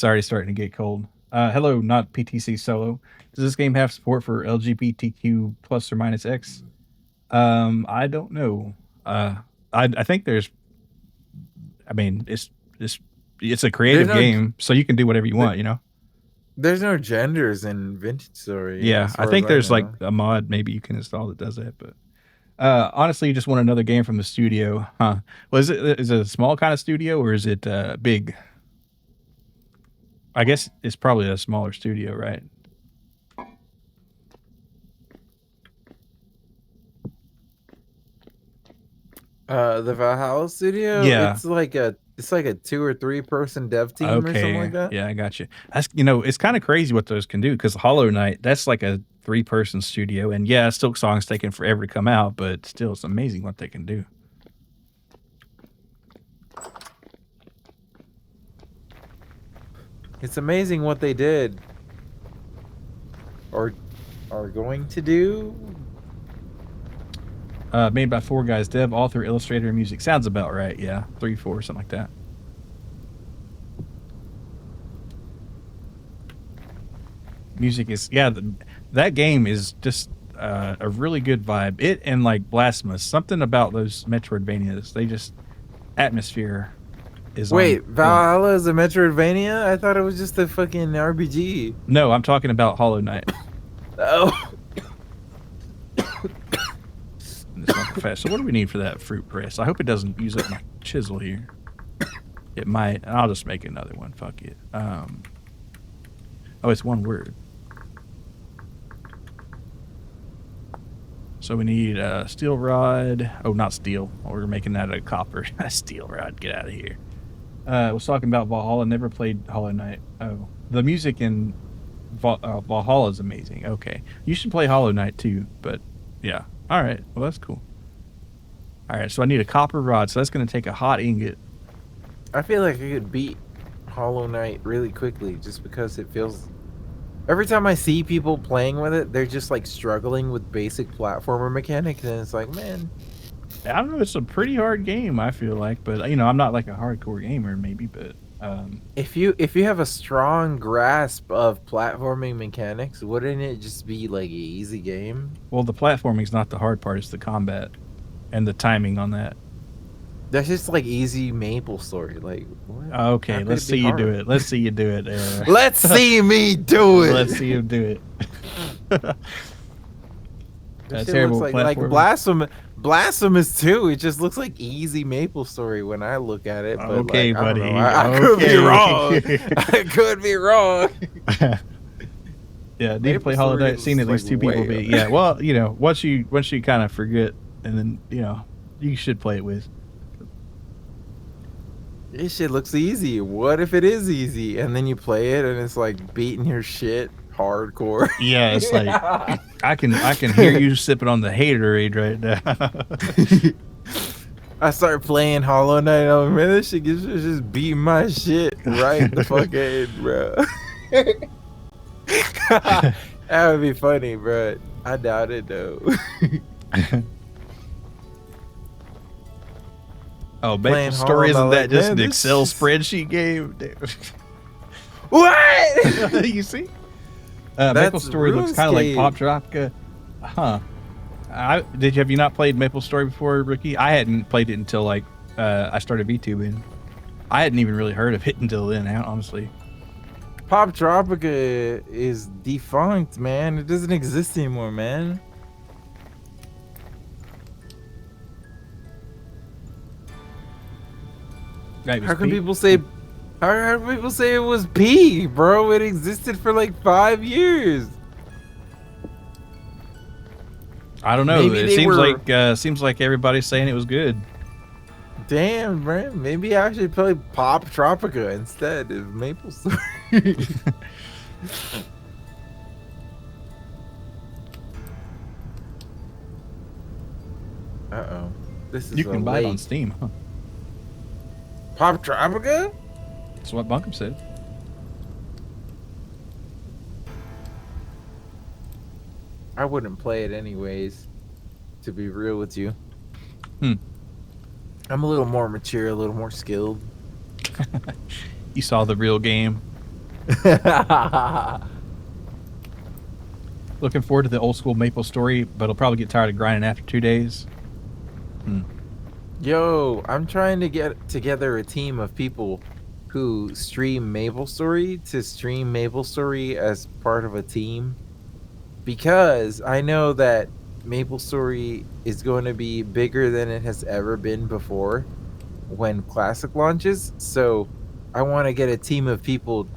already starting to get cold. Hello, not PTC solo. Does this game have support for LGBTQ plus or minus X? I don't know. I think there's. I mean, it's a There's creative no game, so you can do whatever you want. You know. there's no genders in Vintage Story Yeah, as I far as think I there's like know. a mod maybe you can install that does that, but honestly, you just want another game from the studio, huh? Well, is it a small kind of studio or is it big? I guess it's probably a smaller studio, right? The Valhalla Studio, Yeah. it's like a 2 or 3 person dev team or something like Okay. that. Yeah, I got you. That's it's kind of crazy what those can do because Hollow Knight, that's like a 3-person studio, and yeah, Silk Song's taking forever to come out, but still, it's amazing what they can do. It's amazing what they did or are going to do. Made by 4 guys: dev, author, illustrator, and music. Sounds about right. Yeah, 3, 4, something like that. Music is that game is just a really good vibe. It and like Blasphemous, something about those Metroidvanias. They just atmosphere is on Wait, point. Valhalla is a Metroidvania? I thought it was just a fucking RPG. No, I'm talking about Hollow Knight. Oh, And it's not fast. So what do we need for that fruit press? I hope it doesn't use up my chisel here. It might. I'll just make another one. Fuck it. Oh, it's one word. So we need a steel rod. Oh, not steel. We're making that a copper. A steel rod. Get out of here. I was talking about Valhalla. Never played Hollow Knight. Oh, the music in Valhalla is amazing. Okay, you should play Hollow Knight too. But yeah, all right. Well, that's cool. All right, so I need a copper rod. So that's going to take a hot ingot. I feel like I could beat Hollow Knight really quickly just because it feels. Every time I see people playing with it, they're just like struggling with basic platformer mechanics, and it's like, man, I don't know. It's a pretty hard game. I feel like, but you know, I'm not like a hardcore gamer, maybe. But if you have a strong grasp of platforming mechanics, wouldn't it just be like an easy game? well, the platforming's not the hard part. It's the combat and the timing on that. That's just like easy Maple Story. Like, what? Okay, How could let's it be see you do hard? it. Let's see you do it. Let's see me do it. Let's see you do it. This That's shit looks terrible like platforming. blasphemous too. It just looks like easy Maple Story when I look at it. But Okay, like, I don't know. buddy. I could be wrong. Okay. I could be wrong. Yeah, need to Maple play Hollow Story Knight. Seen is at least like 2 people way beat. up. Yeah, well, you know, once you kind of forget, and then you should play it with. This shit looks easy. What if it is easy? And then you play it and it's like beating your shit hardcore. Yeah, it's like I can hear you sipping on the haterade right now. I start playing Hollow Knight. Oh man, this shit is just beating my shit right the fuck in, bro. That would be funny, bro. I doubt it though. Oh, Playing Maple Story Hollow isn't Knight, that just man, an this Excel is- spreadsheet game? What? You see? Maple Story looks kind of like Pop Dropka. Huh. Have you not played Maple Story before, Ricky? I hadn't played it until like I started VTubing. I hadn't even really heard of it until then, honestly. Pop Tropica is defunct, man. It doesn't exist anymore, man. How can people say? How can people say it was P, bro? It existed for like 5 years. I don't know. Maybe It they were. seems like everybody's saying it was good. Damn, man. Maybe I should play Pop Tropica instead of Maple Story. Uh-oh. This You is a can buy it on lake. Steam. Huh? Pop Tropica? That's what Bunkum said. I wouldn't play it anyways, to be real with you. Hmm. I'm a little more mature, a little more skilled. You saw the real game. Looking forward to the old school Maple Story, but I'll probably get tired of grinding after 2 days. Hmm. Yo, I'm trying to get together a team of people who stream MapleStory to stream MapleStory as part of a team because I know that MapleStory is going to be bigger than it has ever been before when Classic launches. So I want to get a team of people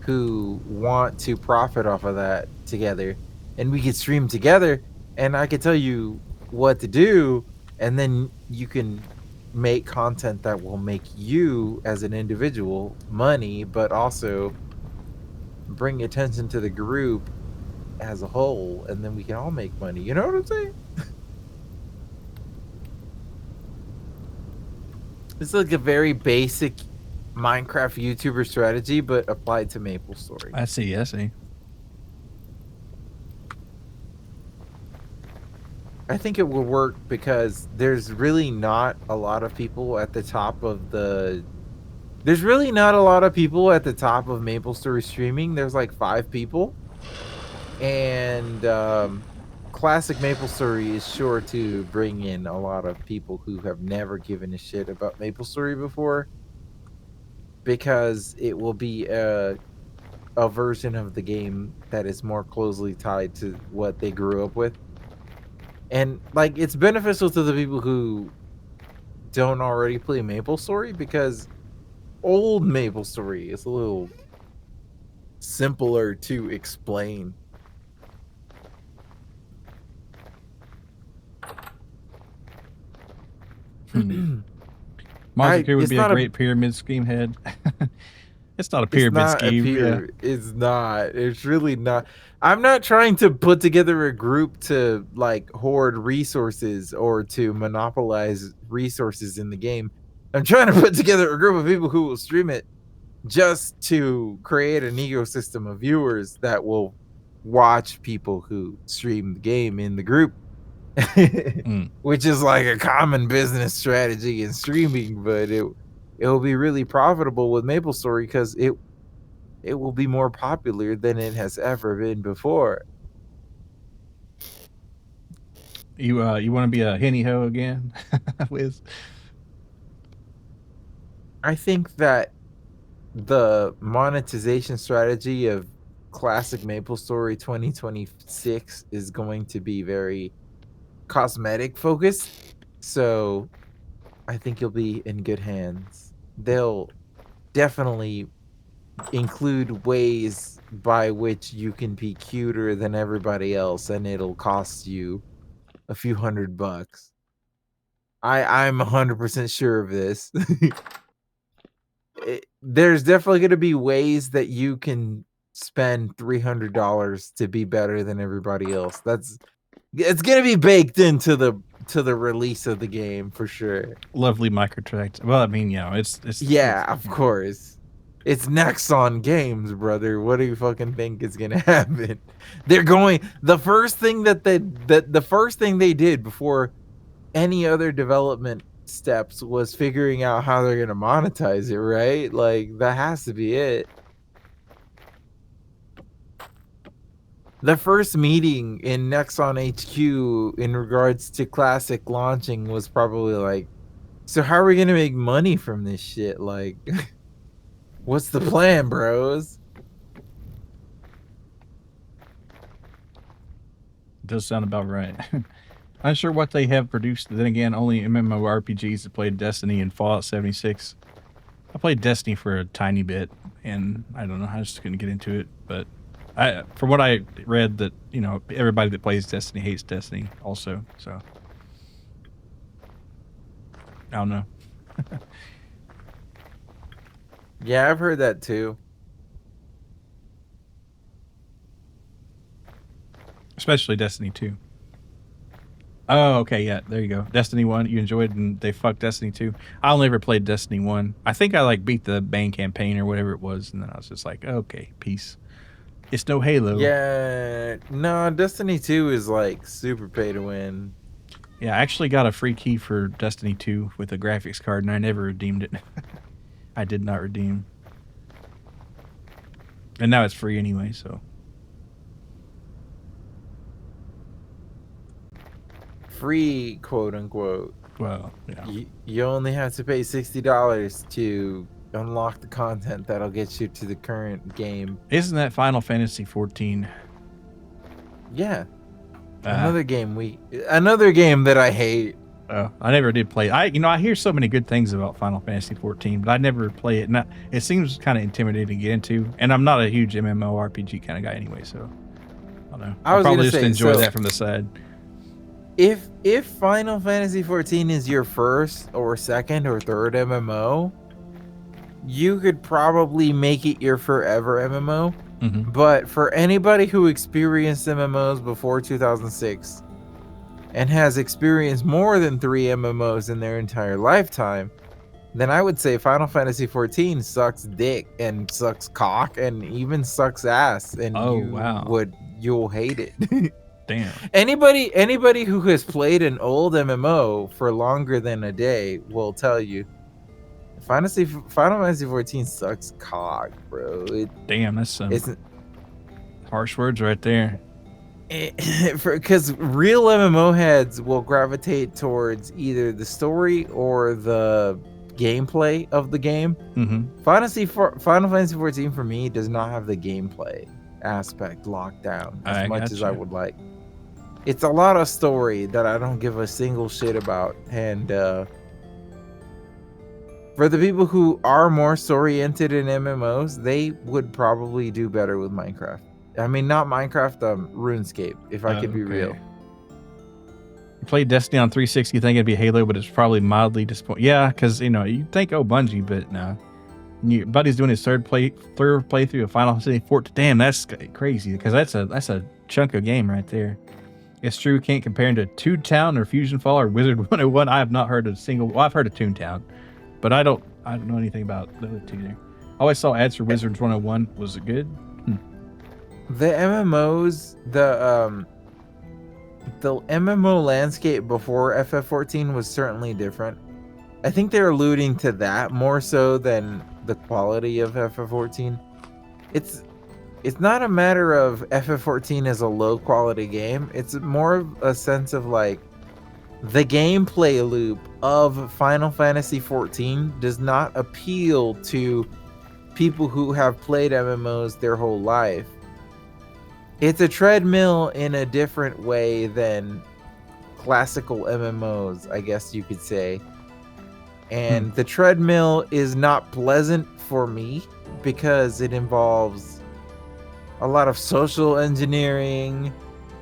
who want to profit off of that together, and we could stream together, and I could tell you what to do, and then you can make content that will make you as an individual money, but also bring attention to the group as a whole, and then we can all make money. You know what I'm saying? It's like a very basic Minecraft YouTuber strategy, but applied to MapleStory. I see. I see. I think it will work because there's really not a lot of people at the top of the. There's really not a lot of people at the top of MapleStory streaming. There's like 5 people, and classic MapleStory is sure to bring in a lot of people who have never given a shit about MapleStory before, because it will be a version of the game that is more closely tied to what they grew up with. And like it's beneficial to the people who don't already play MapleStory because old MapleStory is a little simpler to explain. Mazoku would It's be a not a great pyramid scheme head. It's not a it's pyramid not a scheme. Yeah. peer. It's not. It's really not. I'm not trying to put together a group to like hoard resources or to monopolize resources in the game. I'm trying to put together a group of people who will stream it just to create an ecosystem of viewers that will watch people who stream the game in the group. Mm. Which is like a common business strategy in streaming, but it'll be really profitable with MapleStory because it will be more popular than it has ever been before. You want to be a henny ho again, Wiz? I think that the monetization strategy of classic MapleStory 2026 is going to be very cosmetic focused. So I think you'll be in good hands. They'll definitely include ways by which you can be cuter than everybody else, and it'll cost you a few $100. I'm 100% sure of this. There's definitely going to be ways that you can spend $300 to be better than everybody else. It's going to be baked into the release of the game for sure. Lovely microtract. Well, I mean, Yeah, of course. It's Nexon Games, brother. What do you fucking think is gonna happen? They're going the first thing the first thing they did before any other development steps was figuring out how they're gonna monetize it, right? Like that has to be it. The first meeting in Nexon HQ in regards to Classic launching was probably like, so how are we gonna make money from this shit? Like what's the plan, bros? does sound about right. I'm sure what they have produced. Then again, only MMORPGs that played Destiny and Fallout 76. I played Destiny for a tiny bit, and I don't know. I just couldn't get into it. But From what I read, that everybody that plays Destiny hates Destiny also. So I don't know. Yeah, I've heard that too. Especially Destiny 2. Oh, okay, yeah, there you go. Destiny 1, you enjoyed, and they fucked Destiny 2. I only ever played Destiny 1. I think I beat the main campaign or whatever it was, and then I was just like, okay, peace. It's no Halo. Yeah, no, Destiny 2 is like super pay to win. Yeah, I actually got a free key for Destiny 2 with a graphics card, and I never redeemed it. I did not redeem. And now it's free anyway, so. Free, quote unquote. Well, yeah. You only have to pay $60 to unlock the content that'll get you to the current game. Isn't that Final Fantasy 14? Yeah. Another game that I hate. I never did play. I hear so many good things about Final Fantasy 14, but I never play it. And it seems kind of intimidating to get into. And I'm not a huge MMORPG kind of guy anyway, so I don't know. I'll probably just enjoy that from the side. If Final Fantasy 14 is your first or second or third MMO, you could probably make it your forever MMO. Mm-hmm. But for anybody who experienced MMOs before 2006 and has experienced more than 3 MMOs in their entire lifetime, then I would say Final Fantasy 14 sucks dick and sucks cock and even sucks ass, and you'll hate it. Damn. Anybody who has played an old MMO for longer than a day will tell you Final Fantasy 14 sucks cock, bro. Damn, that's some harsh words right there. Because real MMO heads will gravitate towards either the story or the gameplay of the game. Mm-hmm. Final Fantasy 14 for me does not have the gameplay aspect locked down as much as I would like. It's a lot of story that I don't give a single shit about, and for the people who are more story-oriented in MMOs, they would probably do better with Minecraft. I mean, not Minecraft, RuneScape, if I could be real. You played Destiny on 360, you think it'd be Halo, but it's probably mildly disappointing. Yeah, because, you think, Bungie, but no. Your buddy's doing his third playthrough of Final Fantasy 14. Damn, that's crazy, because that's a chunk of game right there. It's true, can't compare to Toontown or Fusion Fall or Wizard 101. I have not heard a single. Well, I've heard of Toontown, but I don't know anything about the other two there. I always saw ads for Wizards 101. Was it good? The MMOs, the MMO landscape before FF14 was certainly different. I think they're alluding to that more so than the quality of FF14. It's not a matter of FF14 as a low quality game. It's more of a sense of like the gameplay loop of Final Fantasy 14 does not appeal to people who have played MMOs their whole life. It's a treadmill in a different way than classical MMOs, I guess you could say. And the treadmill is not pleasant for me because it involves a lot of social engineering.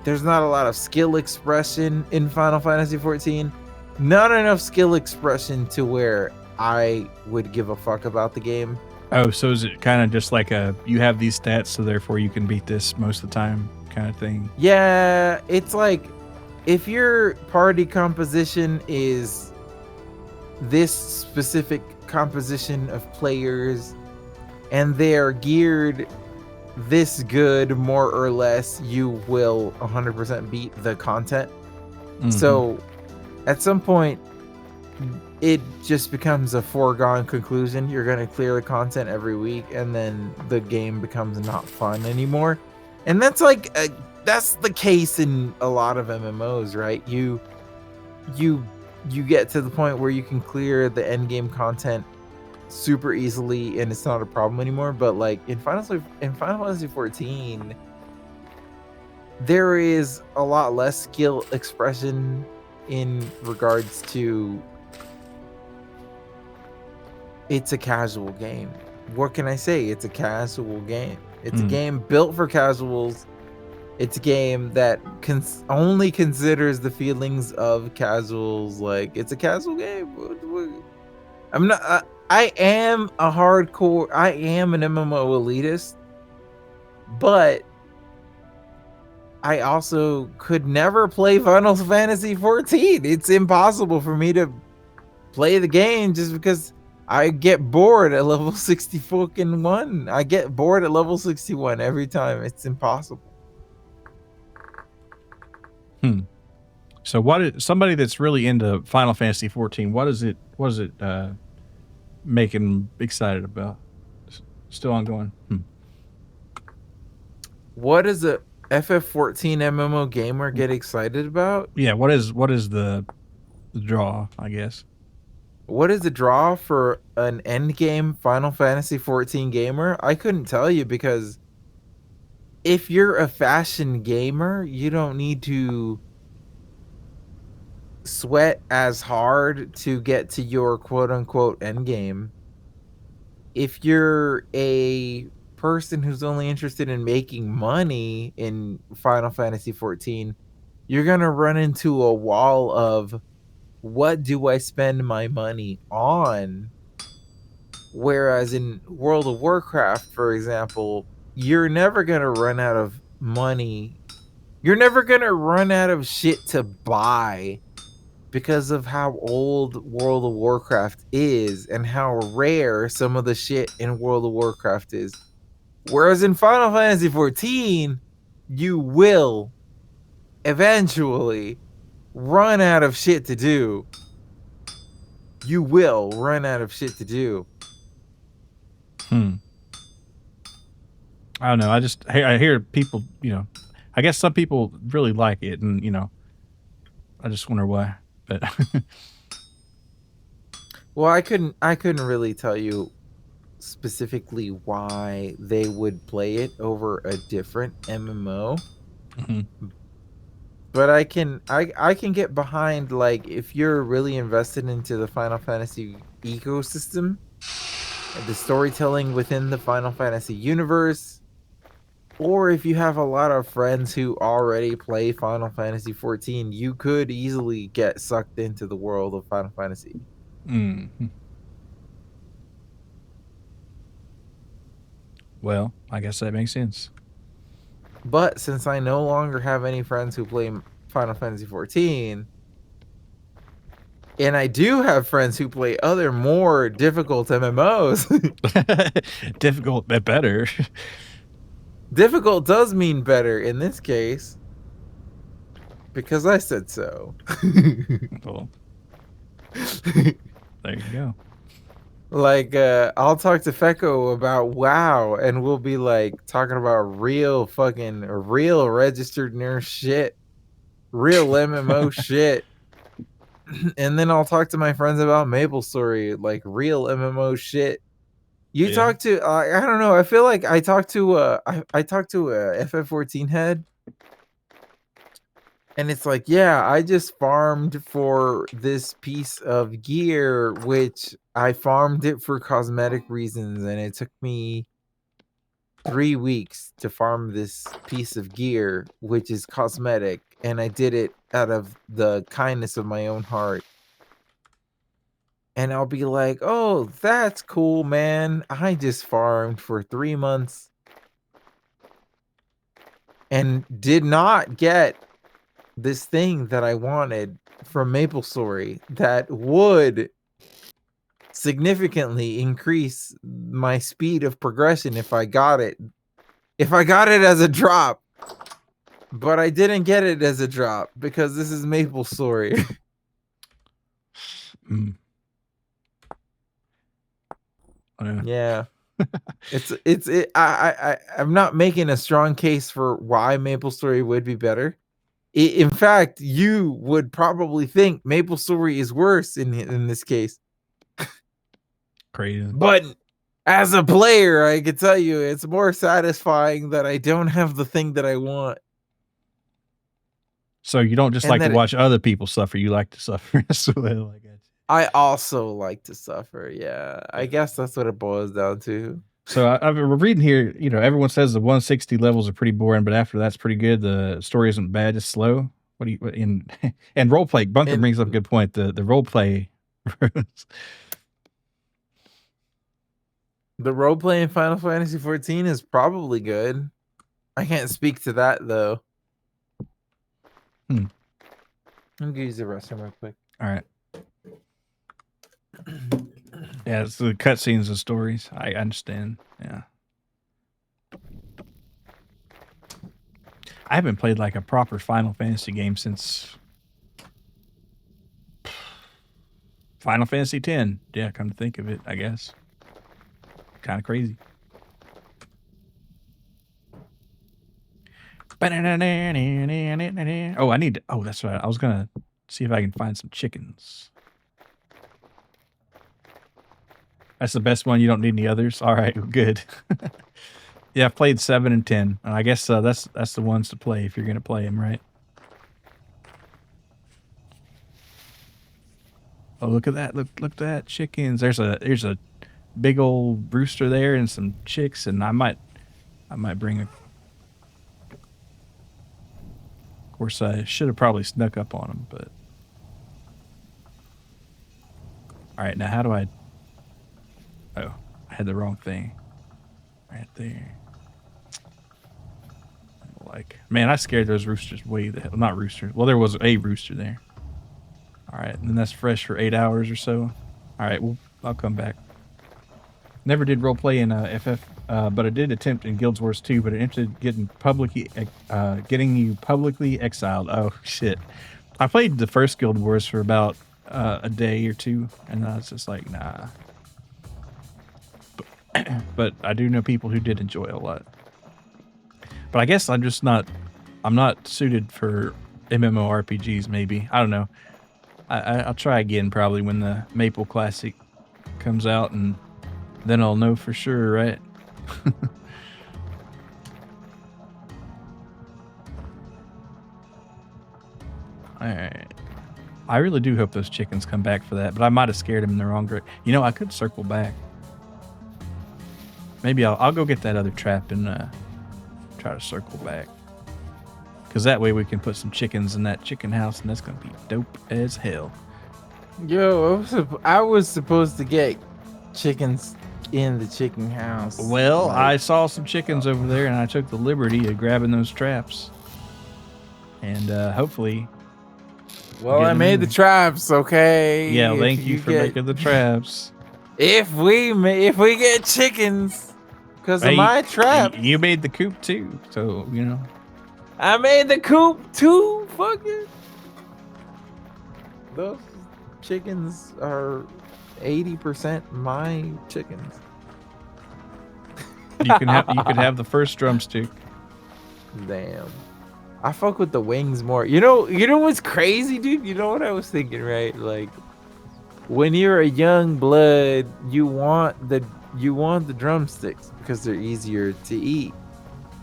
There's not a lot of skill expression in Final Fantasy 14. Not enough skill expression to where I would give a fuck about the game. Oh, so is it kind of just like you have these stats, so therefore you can beat this most of the time kind of thing? Yeah, it's like if your party composition is this specific composition of players and they're geared this good, more or less, you will 100% beat the content. Mm-hmm. So at some point, it just becomes a foregone conclusion. You're going to clear the content every week, and then the game becomes not fun anymore. And that's that's the case in a lot of MMOs, right? You get to the point where you can clear the end game content super easily and it's not a problem anymore. But like in Final Fantasy 14, there is a lot less skill expression in regards to it's a casual game. What can I say? It's a casual game. It's a game built for casuals. It's a game that only considers the feelings of casuals. Like, it's a casual game. I'm not. I am a hardcore. I am an MMO elitist, but I also could never play Final Fantasy 14. It's impossible for me to play the game just because I get bored at level 60 fucking 1. I get bored at level 61 every time. It's impossible. So what is somebody that's really into Final Fantasy 14? What is it making them excited about? Still ongoing. What does a FF14 MMO gamer get excited about? Yeah, what is the draw, I guess? What is the draw for an endgame Final Fantasy 14 gamer? I couldn't tell you, because if you're a fashion gamer, you don't need to sweat as hard to get to your quote unquote endgame. If you're a person who's only interested in making money in Final Fantasy 14, you're going to run into a wall of, what do I spend my money on? Whereas in World of Warcraft, for example, you're never going to run out of money. You're never going to run out of shit to buy, because of how old World of Warcraft is and how rare some of the shit in World of Warcraft is. Whereas in Final Fantasy 14, you will eventually run out of shit to do. You will run out of shit to do. I don't know. I hear people, I guess some people really like it, and I just wonder why. But well, I couldn't really tell you specifically why they would play it over a different MMO. But I can get behind, like, if you're really invested into the Final Fantasy ecosystem, the storytelling within the Final Fantasy universe, or if you have a lot of friends who already play Final Fantasy 14, you could easily get sucked into the world of Final Fantasy. Well, I guess that makes sense. But since I no longer have any friends who play Final Fantasy 14, and I do have friends who play other more difficult MMOs. Difficult, but better. Difficult does mean better in this case, because I said so. Well, there you go. Like, I'll talk to Feko about WoW, and we'll be like talking about real registered nurse shit, real MMO shit. And then I'll talk to my friends about MapleStory, like real MMO shit. You talk to I don't know. I feel like I talked to I talked to a FF14 head, and it's like, yeah, I just farmed for this piece of gear, which I farmed it for cosmetic reasons, and it took me 3 weeks to farm this piece of gear, which is cosmetic, and I did it out of the kindness of my own heart. And I'll be like, oh, that's cool, man. I just farmed for 3 months and did not get this thing that I wanted from MapleStory that would significantly increase my speed of progression if I got it. If I got it as a drop. But I didn't get it as a drop because this is MapleStory. Yeah. I'm not making a strong case for why MapleStory would be better. In fact, you would probably think MapleStory is worse in this case. Crazy. But as a player, I can tell you it's more satisfying that I don't have the thing that I want. So you don't just like to watch other people suffer, you like to suffer as well, I guess. I also like to suffer, yeah. I guess that's what it boils down to. So I've been reading here, everyone says the 160 levels are pretty boring, but after that's pretty good. The story isn't bad, it's slow. What do you in and role play? Bunker And brings up a good point. The role play. the role play in Final Fantasy 14 is probably good. I can't speak to that though. Hmm. I'm gonna use the restroom real quick. All right. Yeah, it's the cutscenes and stories. I understand. Yeah. I haven't played like a proper Final Fantasy game since Final Fantasy X. Yeah, come to think of it, I guess. Kind of crazy. Oh, I need to. Oh, that's right. I was going to see if I can find some chickens. That's the best one. You don't need any others. All right, good. Yeah, I've played 7 and 10. I guess that's the ones to play if you're going to play them, right? Oh, look at that! Look at that! Chickens. There's a big old rooster there and some chicks, and I might bring a. Of course, I should have probably snuck up on them, but. All right, now how do I? Oh, I had the wrong thing. Right there. Like, man, I scared those roosters way the hell. Not roosters. Well, there was a rooster there. All right, and then that's fresh for 8 hours or so. All right, well, I'll come back. Never did roleplay in FF, but I did attempt in Guild Wars 2, but it ended getting getting you publicly exiled. Oh, shit. I played the first Guild Wars for about a day or two, and I was just like, nah. But I do know people who did enjoy it a lot. But I guess I'm not suited for MMORPGs, maybe. I don't know. I'll try again probably when the Maple Classic comes out, and then I'll know for sure, right? Alright. I really do hope those chickens come back for that, but I might have scared them in the wrong direction. I could circle back. Maybe I'll go get that other trap and try to circle back. Because that way we can put some chickens in that chicken house, and that's going to be dope as hell. Yo, I was supposed to get chickens in the chicken house. Well, I saw some chickens over there, and I took the liberty of grabbing those traps. And hopefully... Well, I made the traps, okay? Yeah, thank you for making the traps. If we get chickens because of my trap. You made the coop too, so, I made the coop too, fucking. Those chickens are 80% my chickens. You could have the first drumstick. Damn. I fuck with the wings more. You know what's crazy, dude? You know what I was thinking, right? Like, when you're a young blood, you want the drumsticks because they're easier to eat.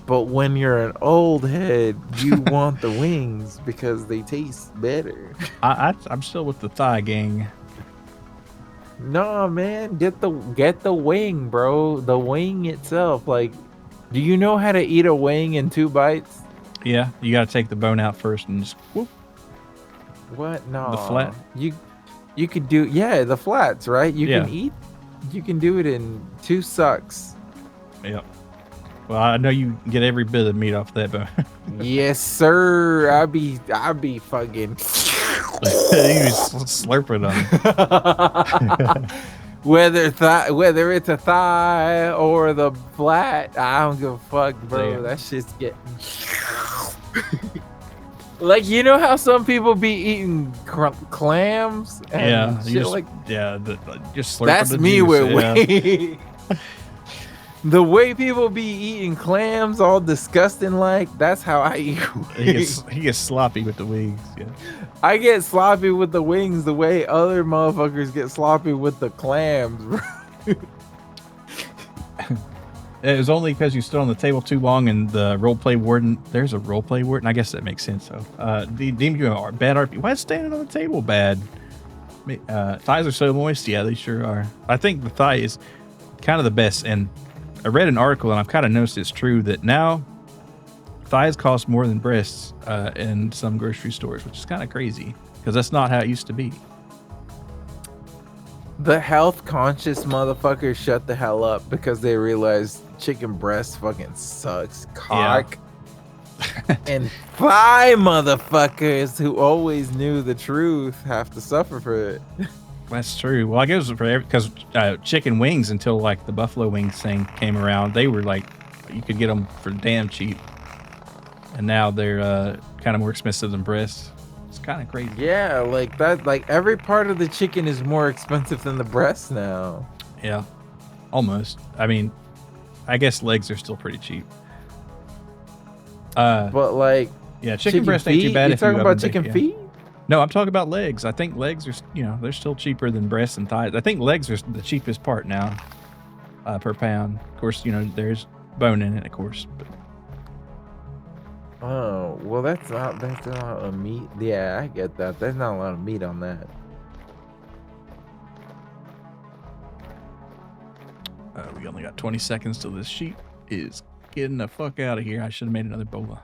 But when you're an old head, you want the wings because they taste better. I'm still with the thigh gang. No, man, get the wing, bro. The wing itself. Like, do you know how to eat a wing in 2 bites? Yeah, you got to take the bone out first and just whoop. What? No. The flat. You could do the flats, right? You can do it in 2 sucks. Yep. Well, I know you get every bit of meat off that bone. Yes, sir. I'd be fucking. You slurping on it. whether it's a thigh or the flat, I don't give a fuck, bro. Damn. That shit's getting. Like, you know how some people be eating clams and shit just slurping. That's the me juice, with way. The way people be eating clams all disgusting like, that's how I eat wings. He gets sloppy with the wings. Yeah. I get sloppy with the wings the way other motherfuckers get sloppy with the clams. It was only because you stood on the table too long, and the roleplay warden. There's a roleplay warden. I guess that makes sense. So, deemed you a bad RP. Why is standing on the table bad? Thighs are so moist. Yeah, they sure are. I think the thigh is kind of the best, and I read an article and I've kind of noticed it's true that now thighs cost more than breasts in some grocery stores, which is kind of crazy because that's not how it used to be. The health conscious motherfuckers shut the hell up because they realized chicken breast fucking sucks cock. And thigh motherfuckers who always knew the truth have to suffer for it. That's true. Well, I guess because chicken wings, until like the buffalo wings thing came around, they were like, you could get them for damn cheap. And now they're kind of more expensive than breasts. It's kind of crazy. Yeah, like that. Like every part of the chicken is more expensive than the breast now. Yeah, almost. I mean, I guess legs are still pretty cheap. But like, yeah, chicken breast ain't too bad. You're if talking you about chicken feet? No, I'm talking about legs. I think legs are, they're still cheaper than breasts and thighs. I think legs are the cheapest part now per pound. Of course, there's bone in it, of course. But oh, well, that's not a lot of meat. Yeah, I get that. There's not a lot of meat on that. We only got 20 seconds till this sheep is getting the fuck out of here. I should have made another bola.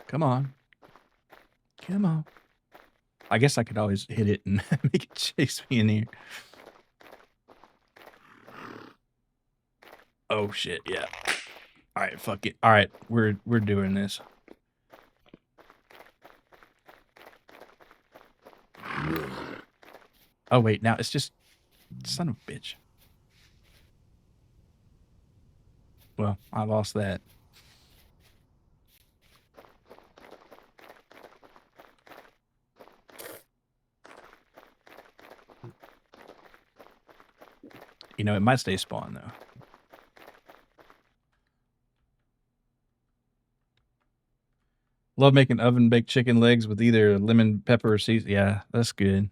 Come on. Come on. I guess I could always hit it and make it chase me in here. Oh shit, yeah. All right, fuck it. All right, we're doing this. Oh wait, now it's just son of a bitch. Well, I lost that. It might stay spawn though. Love making oven baked chicken legs with either lemon pepper or seasoning. Yeah, that's good.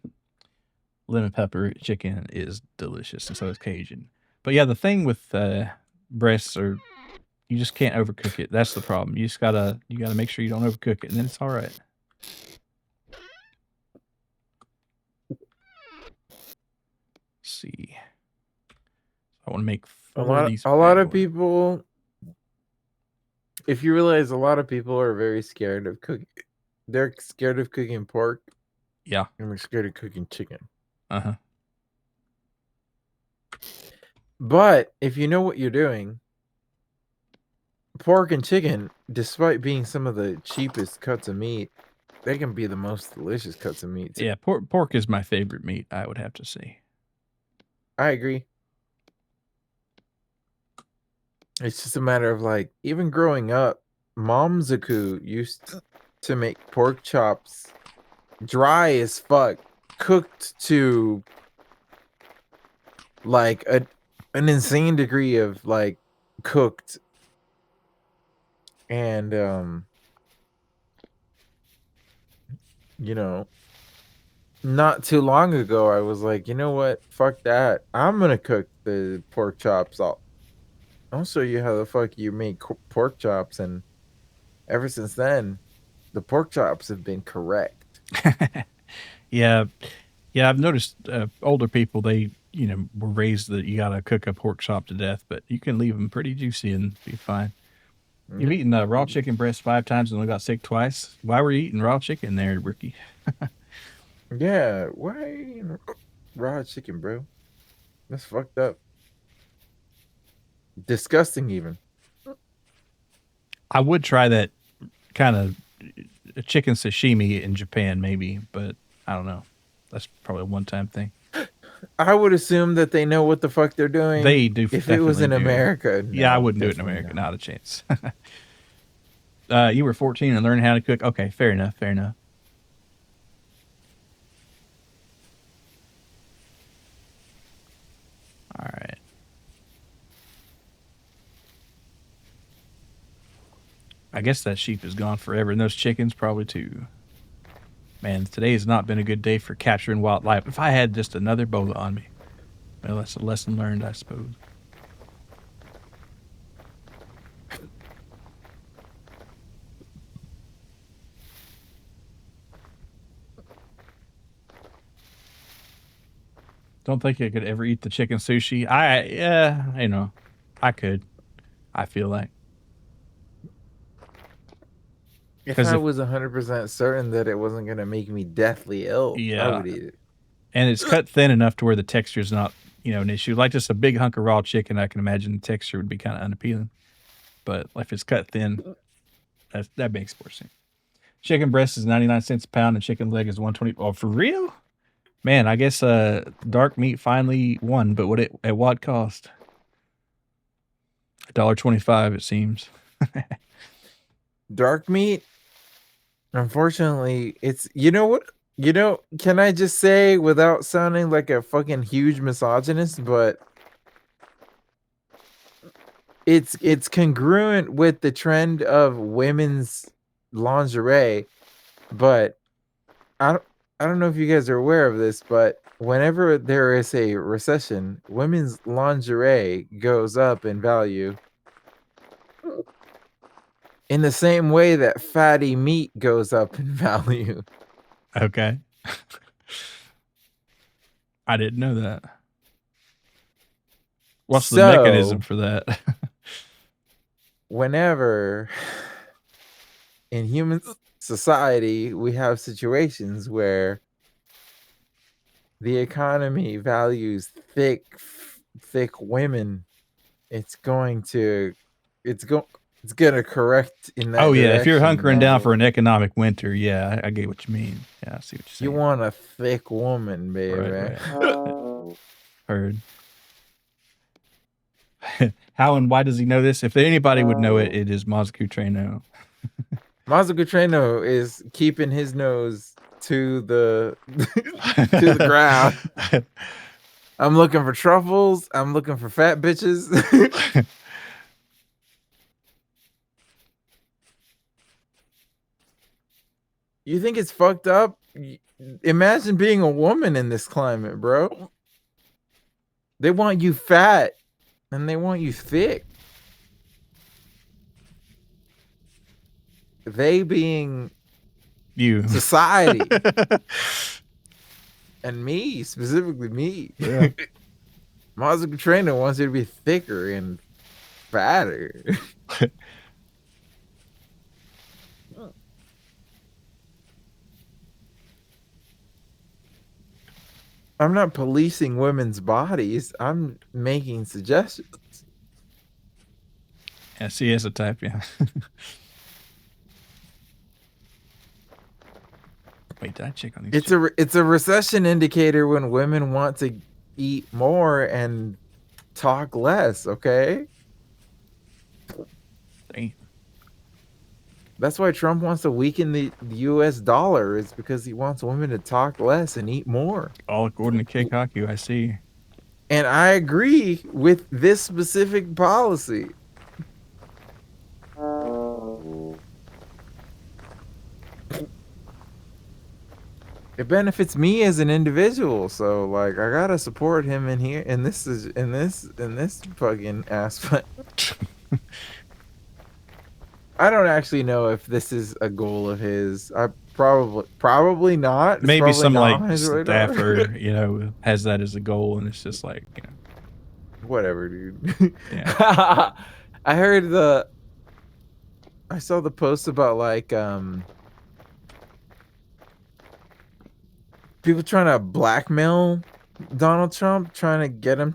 Lemon pepper chicken is delicious, and so is Cajun. But yeah, the thing with breasts are you just can't overcook it. That's the problem. You gotta make sure you don't overcook it, and then it's all right. Let's see. I want to make a lot of people. If you realize a lot of people are very scared of cooking, they're scared of cooking pork. Yeah, and they're scared of cooking chicken. Uh-huh. But if you know what you're doing, pork and chicken, despite being some of the cheapest cuts of meat, they can be the most delicious cuts of meat. Yeah, pork is my favorite meat, I would have to say. I agree. It's just a matter of like, even growing up, Mazoku used to make pork chops dry as fuck, cooked to like an insane degree of like cooked, and not too long ago I was like, you know what, fuck that, I'm gonna cook the pork chops. I'll show you how the fuck you make pork chops. And ever since then, the pork chops have been correct. Yeah, I've noticed older people, they were raised that you gotta cook a pork chop to death, but you can leave them pretty juicy and be fine. You've eaten raw chicken breast 5 times and only got sick twice. Why were you eating raw chicken there, Ricky? Yeah, why raw chicken, bro? That's fucked up. Disgusting, even. I would try that kind of chicken sashimi in Japan, maybe, but I don't know. That's probably a one-time thing. I would assume that they know what the fuck they're doing. They do. If it was in America, yeah, I wouldn't do it in America. Not a chance. You were 14 and learned how to cook. Okay, fair enough. Fair enough. All right. I guess that sheep is gone forever, and those chickens probably too. Man, today has not been a good day for capturing wildlife. If I had just another bola on me, well, that's a lesson learned, I suppose. Don't think I could ever eat the chicken sushi. I could. I feel like If because I if was 100% certain that it wasn't gonna make me deathly ill, I yeah, would eat it. and it's cut thin enough to where the texture is not an issue. Like just a big hunk of raw chicken, I can imagine the texture would be kind of unappealing. But if it's cut thin, that makes more sense. Chicken breast is 99 cents a pound, and chicken leg is 120. Oh, for real? Man, I guess dark meat finally won, but at what cost? $1.25, it seems. Dark meat, unfortunately, it's what? Can I just say without sounding like a fucking huge misogynist, but it's congruent with the trend of women's lingerie, but I don't I don't know if you guys are aware of this, but whenever there is a recession, women's lingerie goes up in value in the same way that fatty meat goes up in value. Okay. I didn't know that. What's the mechanism So, for that? whenever in human society we have situations where the economy values thick women, it's going to it's go it's gonna correct in that Oh yeah, if you're direction hunkering down now. for an economic winter, yeah, I get what you mean. Yeah, I see what You you're saying. want a thick woman, baby. Right. Heard. How and why does he know this? If anybody would know it, it is Mazoku Trueno. Mazoku Trueno is keeping his nose to the to the ground. I'm looking for truffles. I'm looking for fat bitches. You think it's fucked up? Imagine being a woman in this climate, bro. They want you fat and they want you thick. They being You. society. And me, specifically me. Yeah. Mazoku Trainer wants you to be thicker and fatter. I'm not policing women's bodies. I'm making suggestions. Yeah, she is a type, yeah. Wait, did I check on these? It's a recession indicator when women want to eat more and talk less, okay? Dang. That's why Trump wants to weaken the US dollar, is because he wants women to talk less and eat more. All according to Keikaku, I see. And I agree with this specific policy. It benefits me as an individual, so like I gotta support him in here. And this is in this fucking aspect. I don't actually know if this is a goal of his. I probably not. It's Maybe probably some not like on his radar. staffer, has that as a goal, and it's just like, Whatever, dude. Yeah. I saw the post about like people trying to blackmail Donald Trump, trying to get him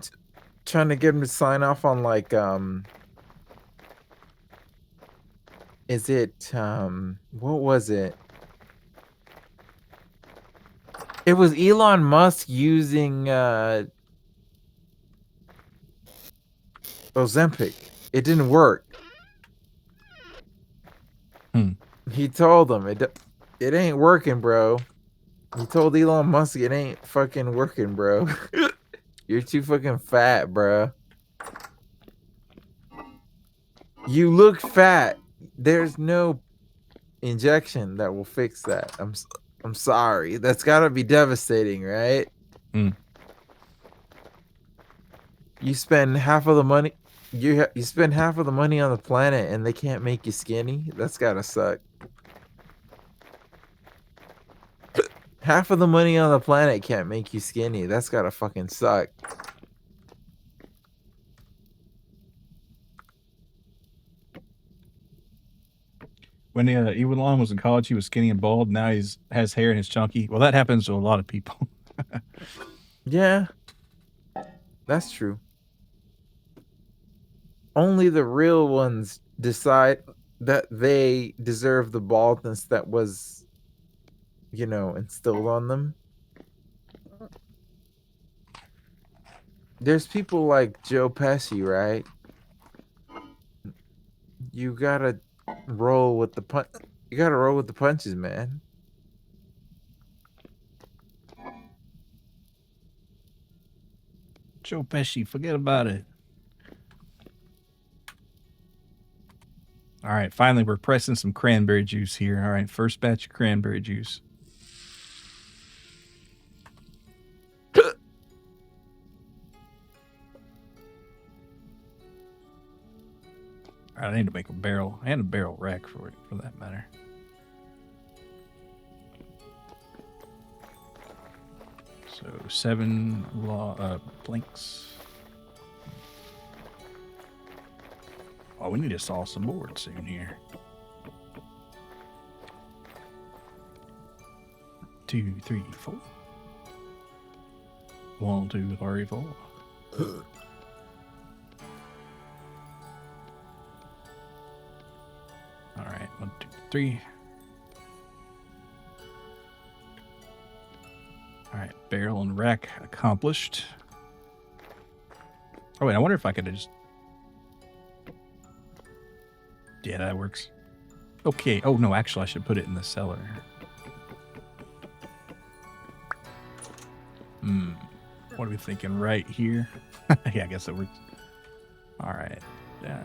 to sign off on like is it what was it? It was Elon Musk using Ozempic. It didn't work. He told them it ain't working, bro. He told Elon Musk it ain't fucking working, bro. You're too fucking fat, bro. You look fat. There's no injection that will fix that. I'm sorry. That's gotta be devastating, right? You spend half of the money. You spend half of the money on the planet, and they can't make you skinny. That's gotta suck. Half of the money on the planet can't make you skinny. That's gotta fucking suck. When Ewan was in college, he was skinny and bald. Now he's has hair and he's chunky. Well, that happens to a lot of people. Yeah, that's true. Only the real ones decide that they deserve the baldness that was, instilled on them. There's people like Joe Pesci, right? You gotta roll with the punch. You gotta roll with the punches, man. Joe Pesci, forget about it. All right, finally, we're pressing some cranberry juice here. All right, first batch of cranberry juice. All right, I need to make a barrel and a barrel rack for it, for that matter. So 7 planks. Oh, we need to saw some board soon here. 2, 3, 4. 1, 2, 3, 4. All right, 1, 2, 3. All right, barrel and rack accomplished. Oh wait, I wonder if I could just. Yeah, that works. Okay. Oh no, actually, I should put it in the cellar. What are we thinking right here? Yeah, I guess it works. All right. Yeah.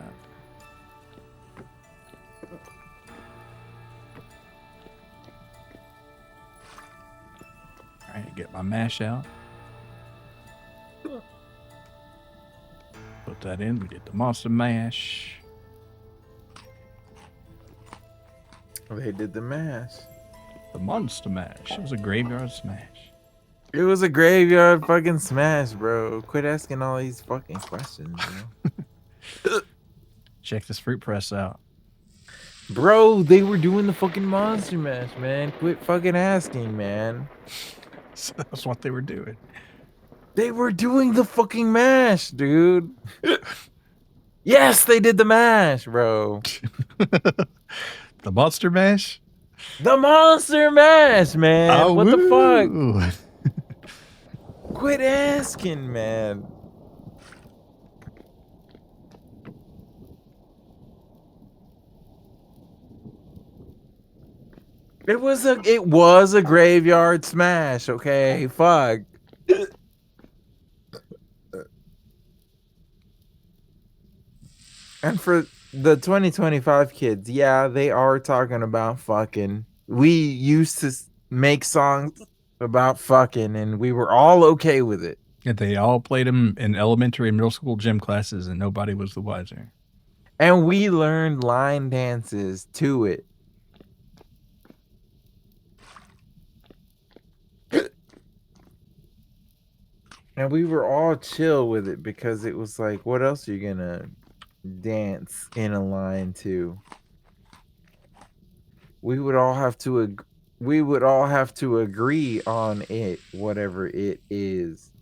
All right, get my mash out. Put that in. We did the monster mash. They did the mash. The monster mash. It was a graveyard smash. It was a graveyard fucking smash, bro. Quit asking all these fucking questions, bro. Check this fruit press out. Bro, they were doing the fucking monster mash, man. Quit fucking asking, man. So that's what they were doing. They were doing the fucking mash, dude. Yes, they did the mash, bro. The monster mash? The monster mash, man. Oh, what woo. the fuck? Quit asking, man. It was a graveyard smash, okay? Fuck. And for the 2025 kids, yeah, they are talking about fucking. We used to make songs about fucking, and we were all okay with it. And they all played them in elementary and middle school gym classes, and nobody was the wiser. And we learned line dances to it. And we were all chill with it because it was like, what else are you gonna dance in a line to? We would all have to agree on it, whatever it is.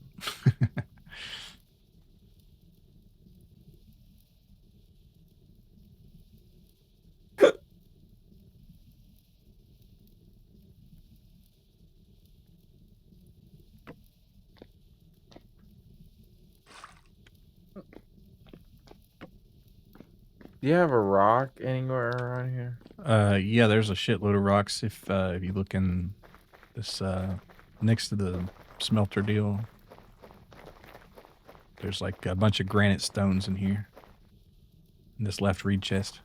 Do you have a rock anywhere around here? Yeah, there's a shitload of rocks if you look in this next to the smelter deal. There's like a bunch of granite stones in here. In this left reed chest.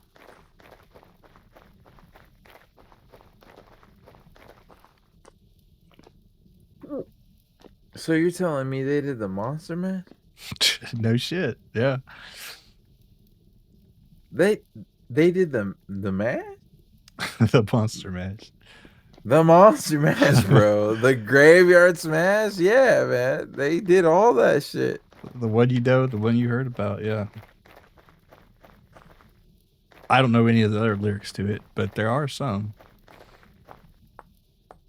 So you're telling me they did the monster mash? No shit. Yeah. They did the mash? The monster mash. The Monster Mash, bro. The Graveyard Smash. Yeah, man. They did all that shit. The one you know, the one you heard about, yeah. I don't know any of the other lyrics to it, but there are some.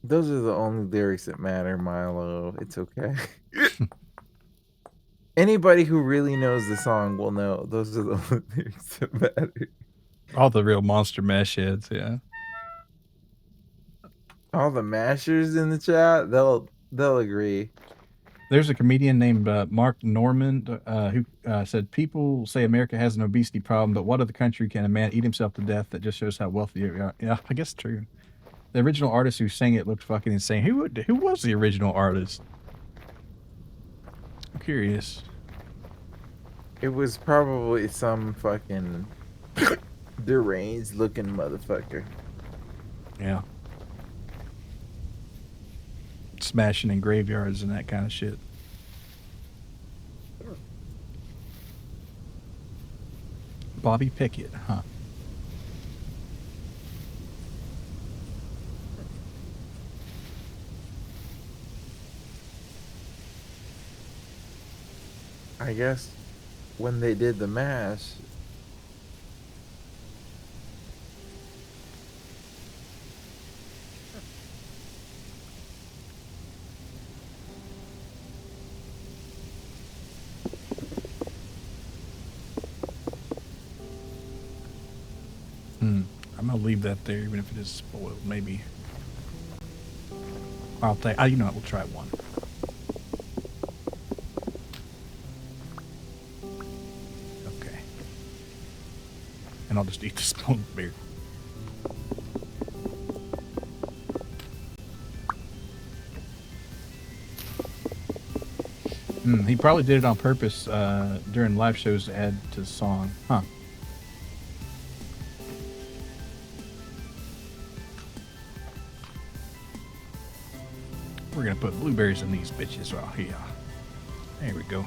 Those are the only lyrics that matter, Milo. It's okay. Anybody who really knows the song will know those are the only lyrics that matter. All the real Monster Mash heads, yeah. All the mashers in the chat, they'll agree. There's a comedian named Mark Norman who said, people say America has an obesity problem, but what other country can a man eat himself to death? That just shows how wealthy we are. Yeah, I guess true. The original artist who sang it looked fucking insane. Who was the original artist? I'm curious. It was probably some fucking deranged looking motherfucker. Yeah. Smashing in graveyards and that kind of shit. Bobby Pickett, huh? I guess when they did the mash. I'm gonna leave that there, even if it is spoiled. Maybe I'll take. You know what? We'll try one. Okay, and I'll just eat the spoiled beer. He probably did it on purpose during live shows to add to the song, huh? We're gonna put blueberries in these bitches. Well, yeah. There we go.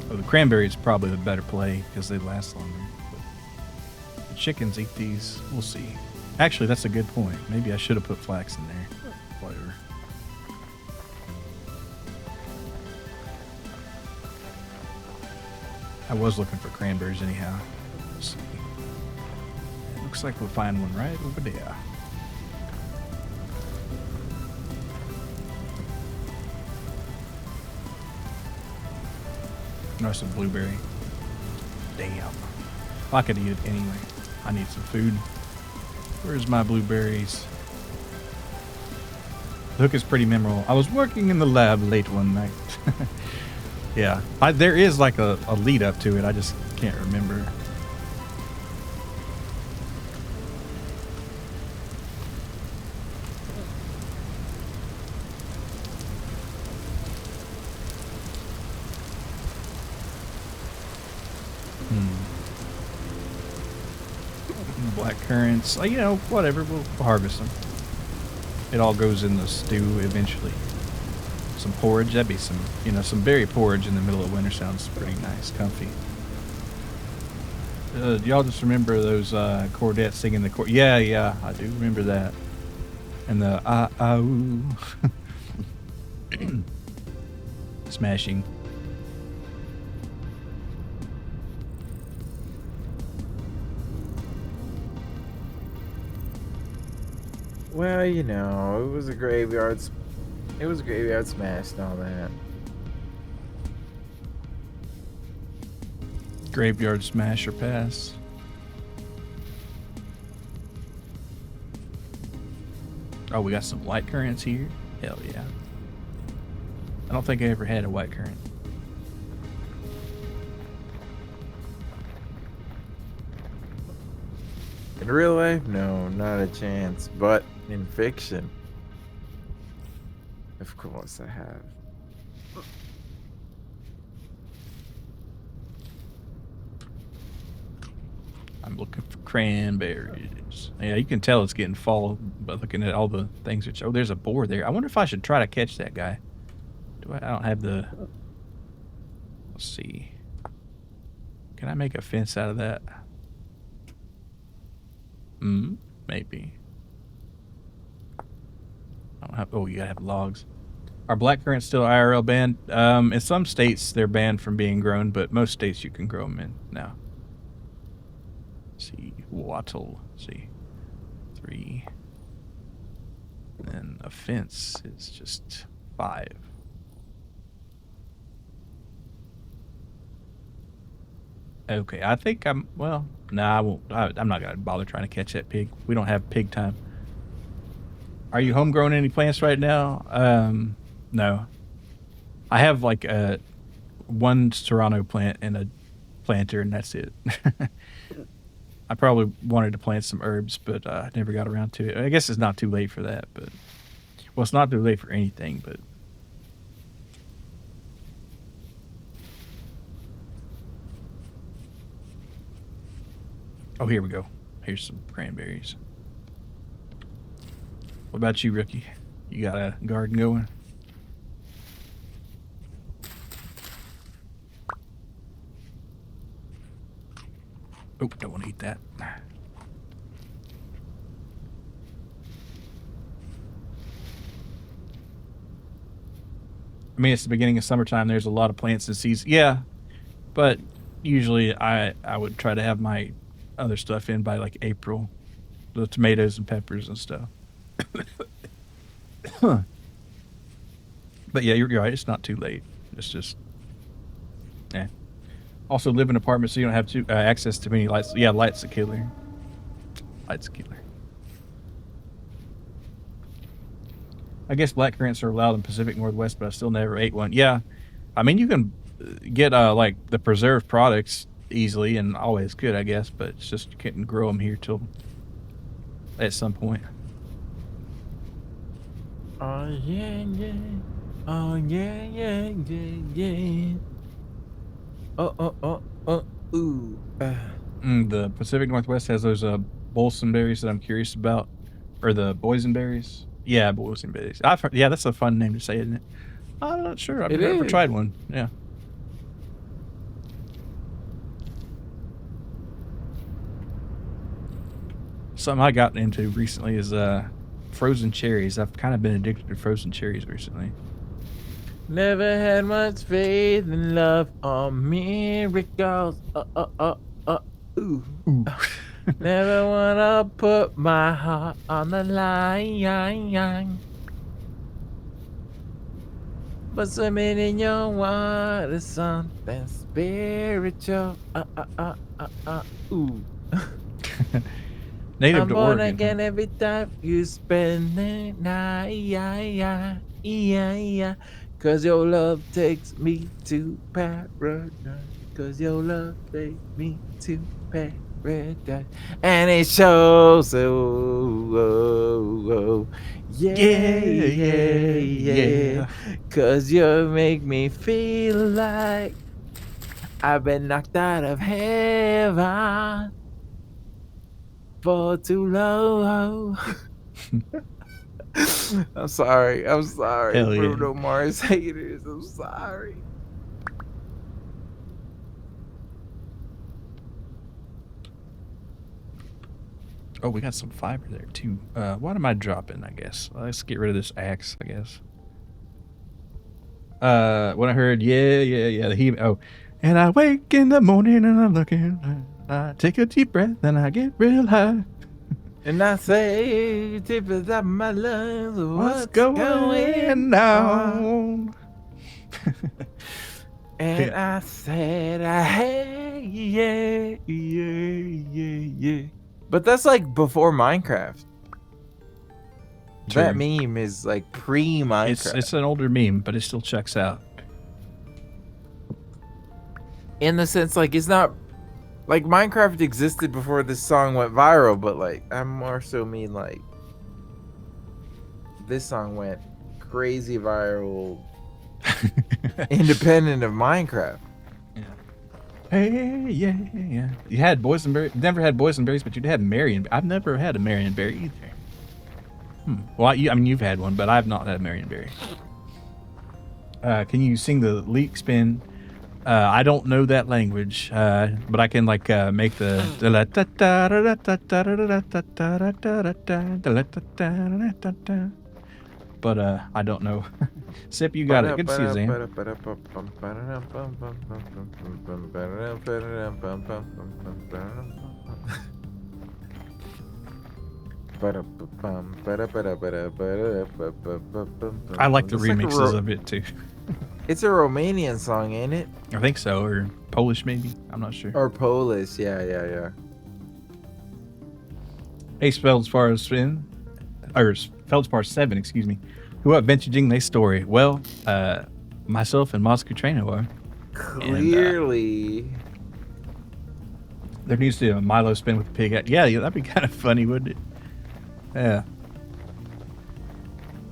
Oh, the cranberries probably the better play because they last longer. But the chickens eat these. We'll see. Actually, that's a good point. Maybe I should have put flax in there. Whatever. I was looking for cranberries anyhow. Let's see. It looks like we'll find one right over there. No, some blueberry. Damn. I could eat it anyway. I need some food. Where's my blueberries? The hook is pretty memorable. I was working in the lab late one night. Yeah. There is like a lead up to it. I just can't remember. Black currants. You know, whatever. We'll harvest them. It all goes in the stew eventually. Some porridge. That'd be some, some berry porridge in the middle of winter sounds pretty nice, comfy. Y'all just remember those Cordettes singing the chord? Yeah, I do remember that. And the ooh. Smashing. Well, it was a graveyard. It was a graveyard smash and all that. Graveyard smash or pass. Oh, we got some white currants here. Hell yeah. I don't think I ever had a white currant. In real life, no, not a chance. But in fiction, of course I have. I'm looking for cranberries. Yeah, you can tell it's getting fall by looking at all the things. Oh, there's a boar there. I wonder if I should try to catch that guy. I don't have the... Let's see. Can I make a fence out of that? maybe. I don't have. Oh, you gotta have logs. Are blackcurrants still IRL banned? In some states they're banned from being grown, but most states you can grow them in now. Let's see, wattle. Let's see, 3. And then a fence is just 5. Okay, I think I'm. Well, nah, I won't. I'm not gonna bother trying to catch that pig. We don't have pig time. Are you homegrown any plants right now? No. I have like one serrano plant and a planter, and that's it. I probably wanted to plant some herbs, but I never got around to it. I guess it's not too late for that, but well, it's not too late for anything, but oh, here we go. Here's some cranberries. What about you, Rookie? You got a garden going? Oh, don't want to eat that. I mean, it's the beginning of summertime. There's a lot of plants in season. Yeah, but usually I would try to have my other stuff in by like April. The tomatoes and peppers and stuff. But yeah, you're right. It's not too late. It's just, yeah. Also, live in an apartment so you don't have to access to many lights. Yeah, light's a killer. Light's a killer. I guess blackcurrants are allowed in Pacific Northwest, but I still never ate one. Yeah, I mean you can get like the preserved products easily and always good, I guess, but it's just you can't grow them here till at some point. Oh yeah, yeah. Oh yeah, yeah, yeah, yeah. Ooh. The Pacific Northwest has those boysenberries that I'm curious about, or the boysenberries. Yeah, boysenberries. I've heard, yeah, that's a fun name to say, isn't it? I'm not sure. I've never tried one. Yeah. Something I got into recently is frozen cherries. I've kind of been addicted to frozen cherries recently. Never had much faith in love or miracles. Ooh. Never wanna put my heart on the line. But swimming in your water, something spiritual. Ooh. Native I'm to born Oregon. again every time you spend the night. Cause your love takes me to paradise. Cause your love takes me to paradise. And it shows. Yeah. Cause you make me feel like I've been knocked out of heaven for too long. I'm sorry. Hell yeah. Bruno Mars haters. I'm sorry. Oh, we got some fiber there too. What am I dropping? I guess let's get rid of this axe. I guess. When I heard the heat. Oh, and I wake in the morning and I'm looking. I take a deep breath and I get real high. And I say, tip is up my lungs. What's going on? And I said, hey, yeah. But that's like before Minecraft. True. That meme is like pre-Minecraft. It's an older meme, but it still checks out. In the sense, like, it's not like Minecraft existed before this song went viral, but like I more so mean like this song went crazy viral independent of Minecraft. Yeah. Hey, yeah. You had boysenberry. Never had boysenberries, but you'd had Marion. I've never had a Marionberry either. Well, I mean, you've had one, but I've not had a Marionberry. Can you sing the leek spin? I don't know that language, but I can like make the. But I don't know. Sip, you got it. Good to see you, Zan. I like the It's like remixes of it too. it's a Romanian song, ain't it? I think so, or Polish maybe. I'm not sure. Or Polish, yeah. Ace Feldspar Spin, or Feldspar 7, excuse me. Who up vintaging they story? Well, myself and Mazoku Trueno are. And Clearly. there needs to be a Milo spin with a pig hat. Yeah, that'd be kind of funny, wouldn't it? Yeah.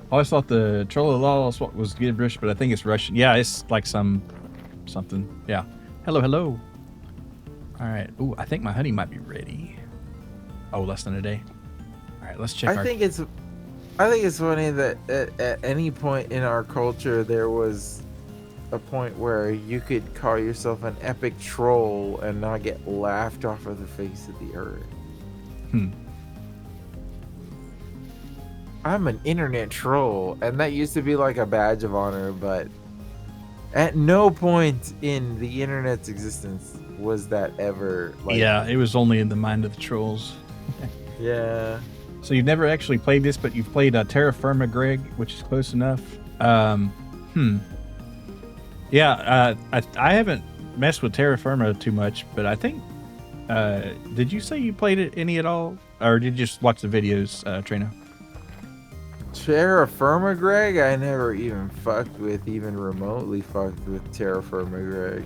I always thought the Trollolol was gibberish, but I think it's Russian. Yeah, it's like something. Yeah. Hello. All right. Ooh, I think my honey might be ready. Oh, less than a day. All right, let's check. I think it's funny that at any point in our culture there was a point where you could call yourself an epic troll and not get laughed off of the face of the earth. I'm an internet troll, and that used to be like a badge of honor, but at no point in the internet's existence was that ever like. Yeah, it was only in the mind of the trolls. Yeah. So you've never actually played this, but you've played Terra Firma, Greg, which is close enough. Yeah, I haven't messed with Terra Firma too much, but I think. Did you say you played it any at all, or did you just watch the videos, Trina? Terra Firma, Greg? I never even remotely fucked with Terra Firma, Greg.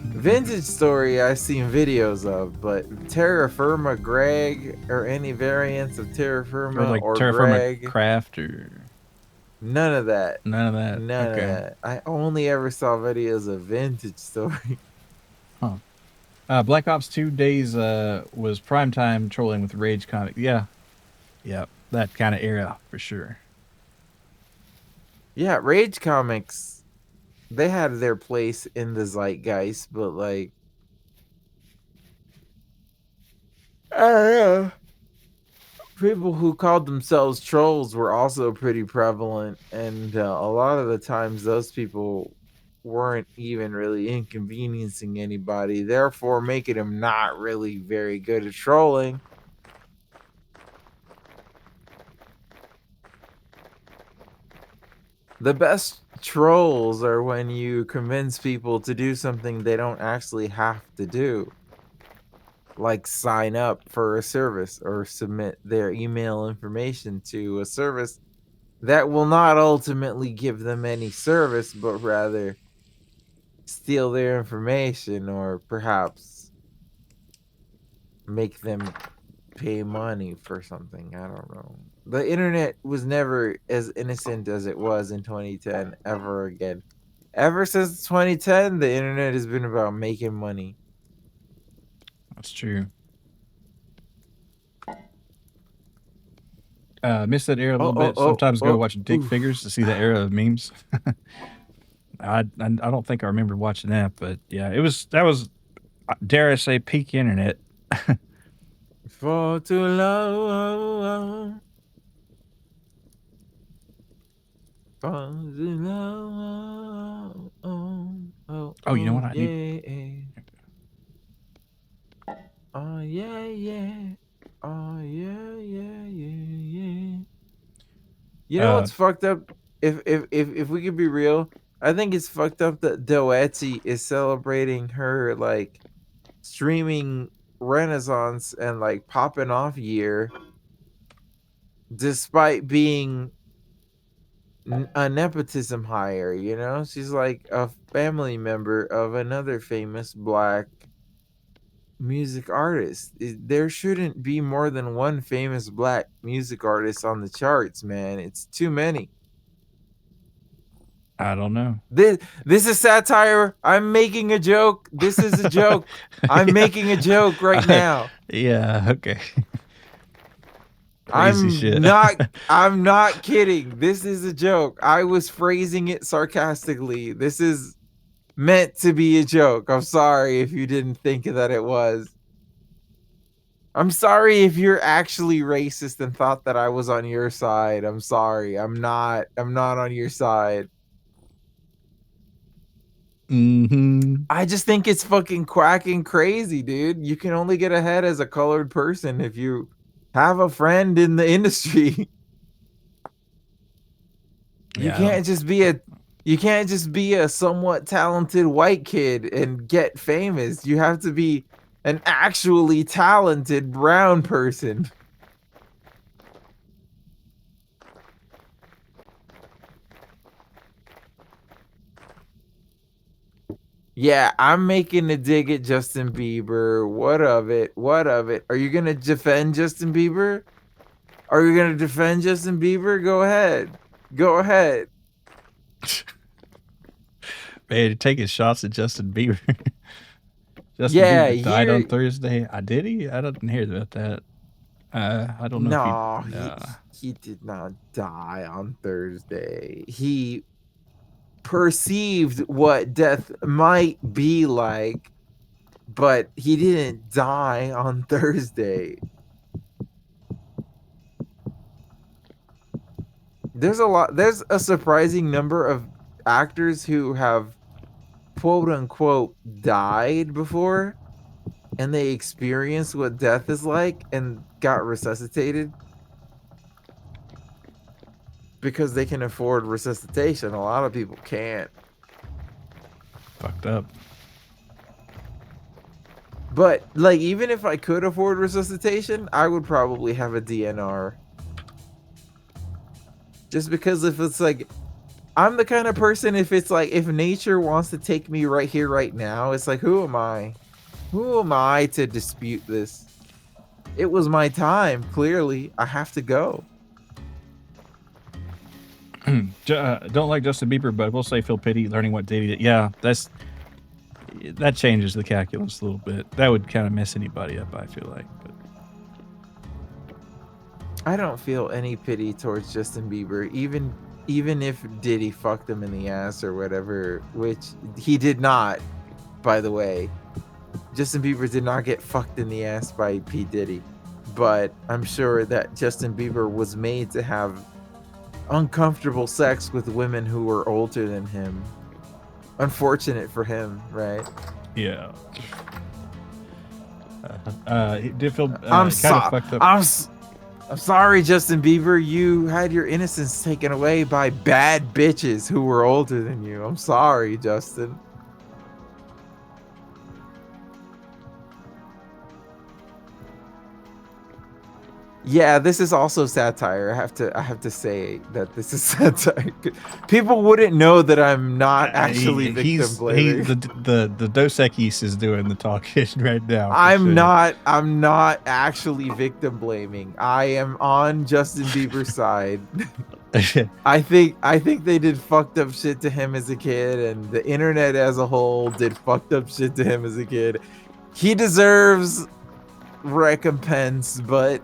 Vintage Story I've seen videos of, but Terra Firma, Greg, or any variants of Terra Firma Or like Terra Greg, Firma Craft, or none of that. none of that. None of that. I only ever saw videos of Vintage Story. Huh. Black Ops 2 Days was primetime trolling with Rage Comic. Yeah, that kind of era for sure. Yeah, Rage Comics, they had their place in the zeitgeist, but like, I don't know. People who called themselves trolls were also pretty prevalent, and a lot of the times those people weren't even really inconveniencing anybody, therefore making them not really very good at trolling. The best trolls are when you convince people to do something they don't actually have to do, like sign up for a service or submit their email information to a service that will not ultimately give them any service, but rather steal their information or perhaps make them pay money for something. I don't know. The internet was never as innocent as it was in 2010 ever again. Ever since 2010, the internet has been about making money. That's true. Miss that era a little bit. Sometimes go watch Dick Figures to see the era of memes. I don't think I remember watching that, but yeah, that was dare I say peak internet. For too long. For too long. Oh, you know what I need? Oh yeah. Oh yeah. You know what's fucked up? If we could be real, I think it's fucked up that Doetti is celebrating her like streaming renaissance and like popping off year, despite being a nepotism hire. You know, she's like a family member of another famous black music artist. There shouldn't be more than one famous black music artist on the charts, man. It's too many. I don't know. This is satire. I'm making a joke. This is a joke. I'm making a joke right now. Yeah, okay. I'm shit. I'm not kidding. This is a joke. I was phrasing it sarcastically. This is meant to be a joke. I'm sorry if you didn't think that it was. I'm sorry if you're actually racist and thought that I was on your side. I'm sorry. I'm not on your side. I just think it's fucking quacking crazy, dude. You can only get ahead as a colored person if you have a friend in the industry. You can't just be a somewhat talented white kid and get famous. You have to be an actually talented brown person. Yeah, I'm making a dig at Justin Bieber. What of it? What of it? Are you gonna defend Justin Bieber? Are you gonna defend Justin Bieber? Go ahead. Go ahead. Man, taking shots at Justin Bieber. Justin Yeah, Bieber died on here. Thursday. Did he? I didn't hear about that. I don't know if he. No, he did not die on Thursday. He perceived what death might be like, but he didn't die on Thursday. There's a surprising number of actors who have quote unquote died before and they experienced what death is like and got resuscitated because they can afford resuscitation. A lot of people can't. Fucked up. But like, even if I could afford resuscitation, I would probably have a DNR. Just because if it's like, I'm the kind of person, if it's like, if nature wants to take me right here, right now, it's like, who am I? Who am I to dispute this? It was my time, clearly. I have to go. Don't like Justin Bieber, but we'll say feel pity learning what Diddy did. Yeah, that changes the calculus a little bit. That would kind of mess anybody up, I feel like. But I don't feel any pity towards Justin Bieber, even if Diddy fucked him in the ass or whatever, which he did not, by the way. Justin Bieber did not get fucked in the ass by P. Diddy, but I'm sure that Justin Bieber was made to have uncomfortable sex with women who were older than him. Unfortunate for him, right? yeah. It did feel I'm kind of fucked up. I'm sorry, Justin Bieber. You had your innocence taken away by bad bitches who were older than you. I'm sorry, Justin. Yeah, this is also satire. I have to say that this is satire. People wouldn't know that I'm not actually victim blaming. The Dos Equis is doing the talking right now. I'm not actually victim blaming. I am on Justin Bieber's side. I think they did fucked up shit to him as a kid, and the internet as a whole did fucked up shit to him as a kid. He deserves recompense, but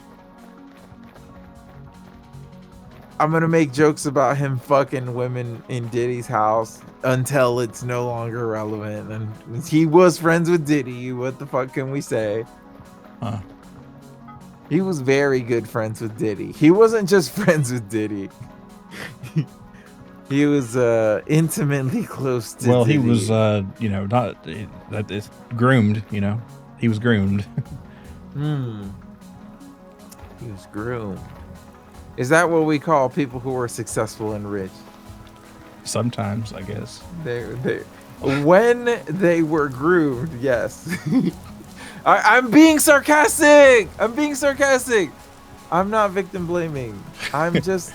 I'm gonna make jokes about him fucking women in Diddy's house until it's no longer relevant. And he was friends with Diddy. What the fuck can we say? Huh. He was very good friends with Diddy. He wasn't just friends with Diddy. He was intimately close to Well, Diddy. he was not that is groomed, He was groomed. He was groomed. Is that what we call people who are successful and rich? Sometimes, I guess. When they were groomed, yes. I'm being sarcastic. I'm not victim blaming. I'm just,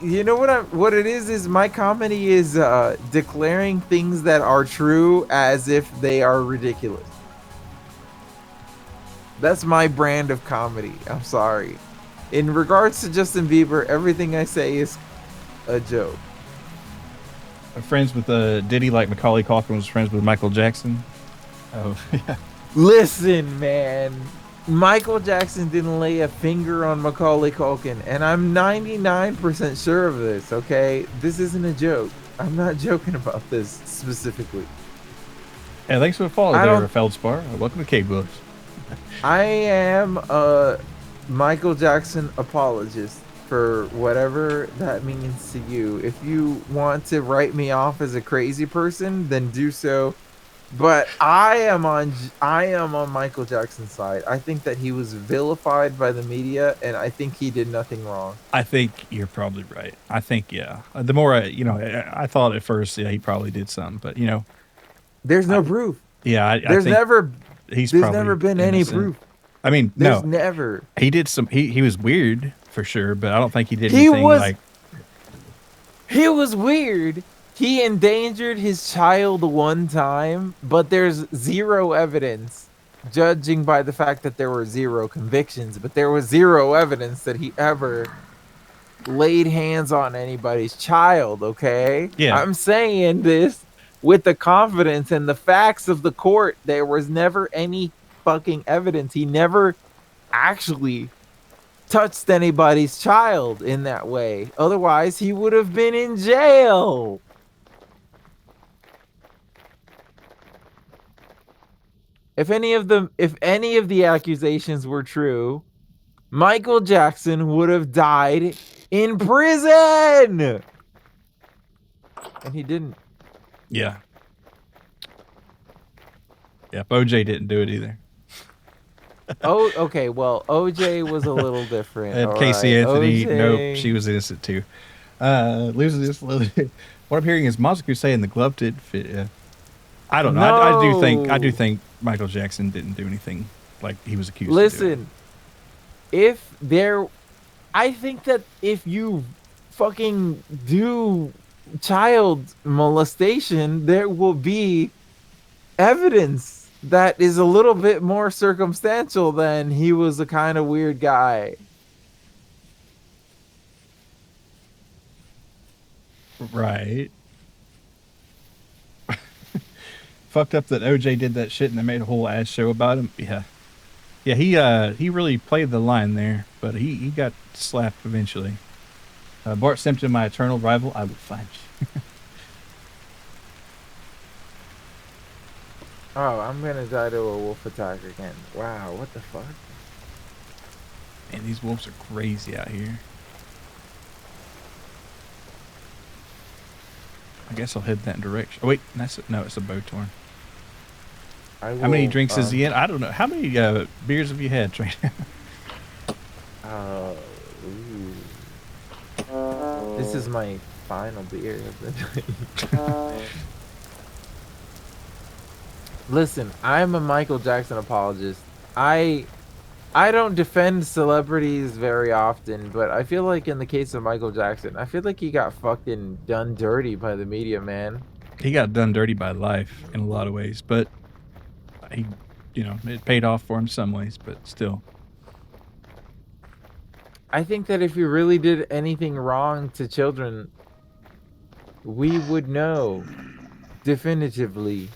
you know what it is my comedy is declaring things that are true as if they are ridiculous. That's my brand of comedy. I'm sorry. In regards to Justin Bieber, everything I say is a joke. I'm friends with Diddy like Macaulay Culkin was friends with Michael Jackson. Oh, yeah. Listen, man. Michael Jackson didn't lay a finger on Macaulay Culkin, and I'm 99% sure of this, okay? This isn't a joke. I'm not joking about this specifically. Hey, thanks for the follow I there, don't. Feldspar. Welcome to Cave Books. I am a Michael Jackson apologist for whatever that means to you. If you want to write me off as a crazy person, then do so. But I am on Michael Jackson's side. I think that he was vilified by the media, and I think he did nothing wrong. I think you're probably right. I think, yeah. The more I thought at first, yeah, he probably did something, but There's I, no proof. yeah, I There's think never he's there's never probably been any innocent. proof. I mean, There's no, never. he did some. He was weird for sure, but I don't think he did He anything was like he was weird. He endangered his child one time, but there's zero evidence, judging by the fact that there were zero convictions, but there was zero evidence that he ever laid hands on anybody's child, okay? yeah, I'm saying this with the confidence and the facts of the court. There was never any fucking evidence. He never actually touched anybody's child in that way. Otherwise, he would have been in jail. If any of the accusations were true, Michael Jackson would have died in prison. And he didn't. yeah, yeah. OJ didn't do it either. Oh, okay. Well, OJ was a little different. And All Casey right. Anthony, nope, she OJ. was innocent too. Losing this. What I'm hearing is Mazoku saying the glove did fit. I don't know. I do No. think Michael Jackson didn't do anything like he was accused of doing. Listen, if there I think that if you fucking do child molestation, there will be evidence that is a little bit more circumstantial than he was a kind of weird guy. Right. Fucked up that OJ did that shit and they made a whole ass show about him. Yeah. Yeah, he really played the line there, but he got slapped eventually. Bart Simpson, my eternal rival, I will find you. Oh, I'm gonna die to a wolf attack again. Wow, what the fuck? And these wolves are crazy out here. I guess I'll head that direction. Oh wait, no, it's a bow torn. I How many will drinks is he in? I don't know. How many beers have you had, Trueno? uh ooh. This is my final beer of the night. Listen, I'm a Michael Jackson apologist. I I don't defend celebrities very often, but I feel like in the case of Michael Jackson, I feel like he got fucking done dirty by the media, man. He got done dirty by life in a lot of ways, but he, it paid off for him some ways, but still. I think that if he really did anything wrong to children, we would know definitively.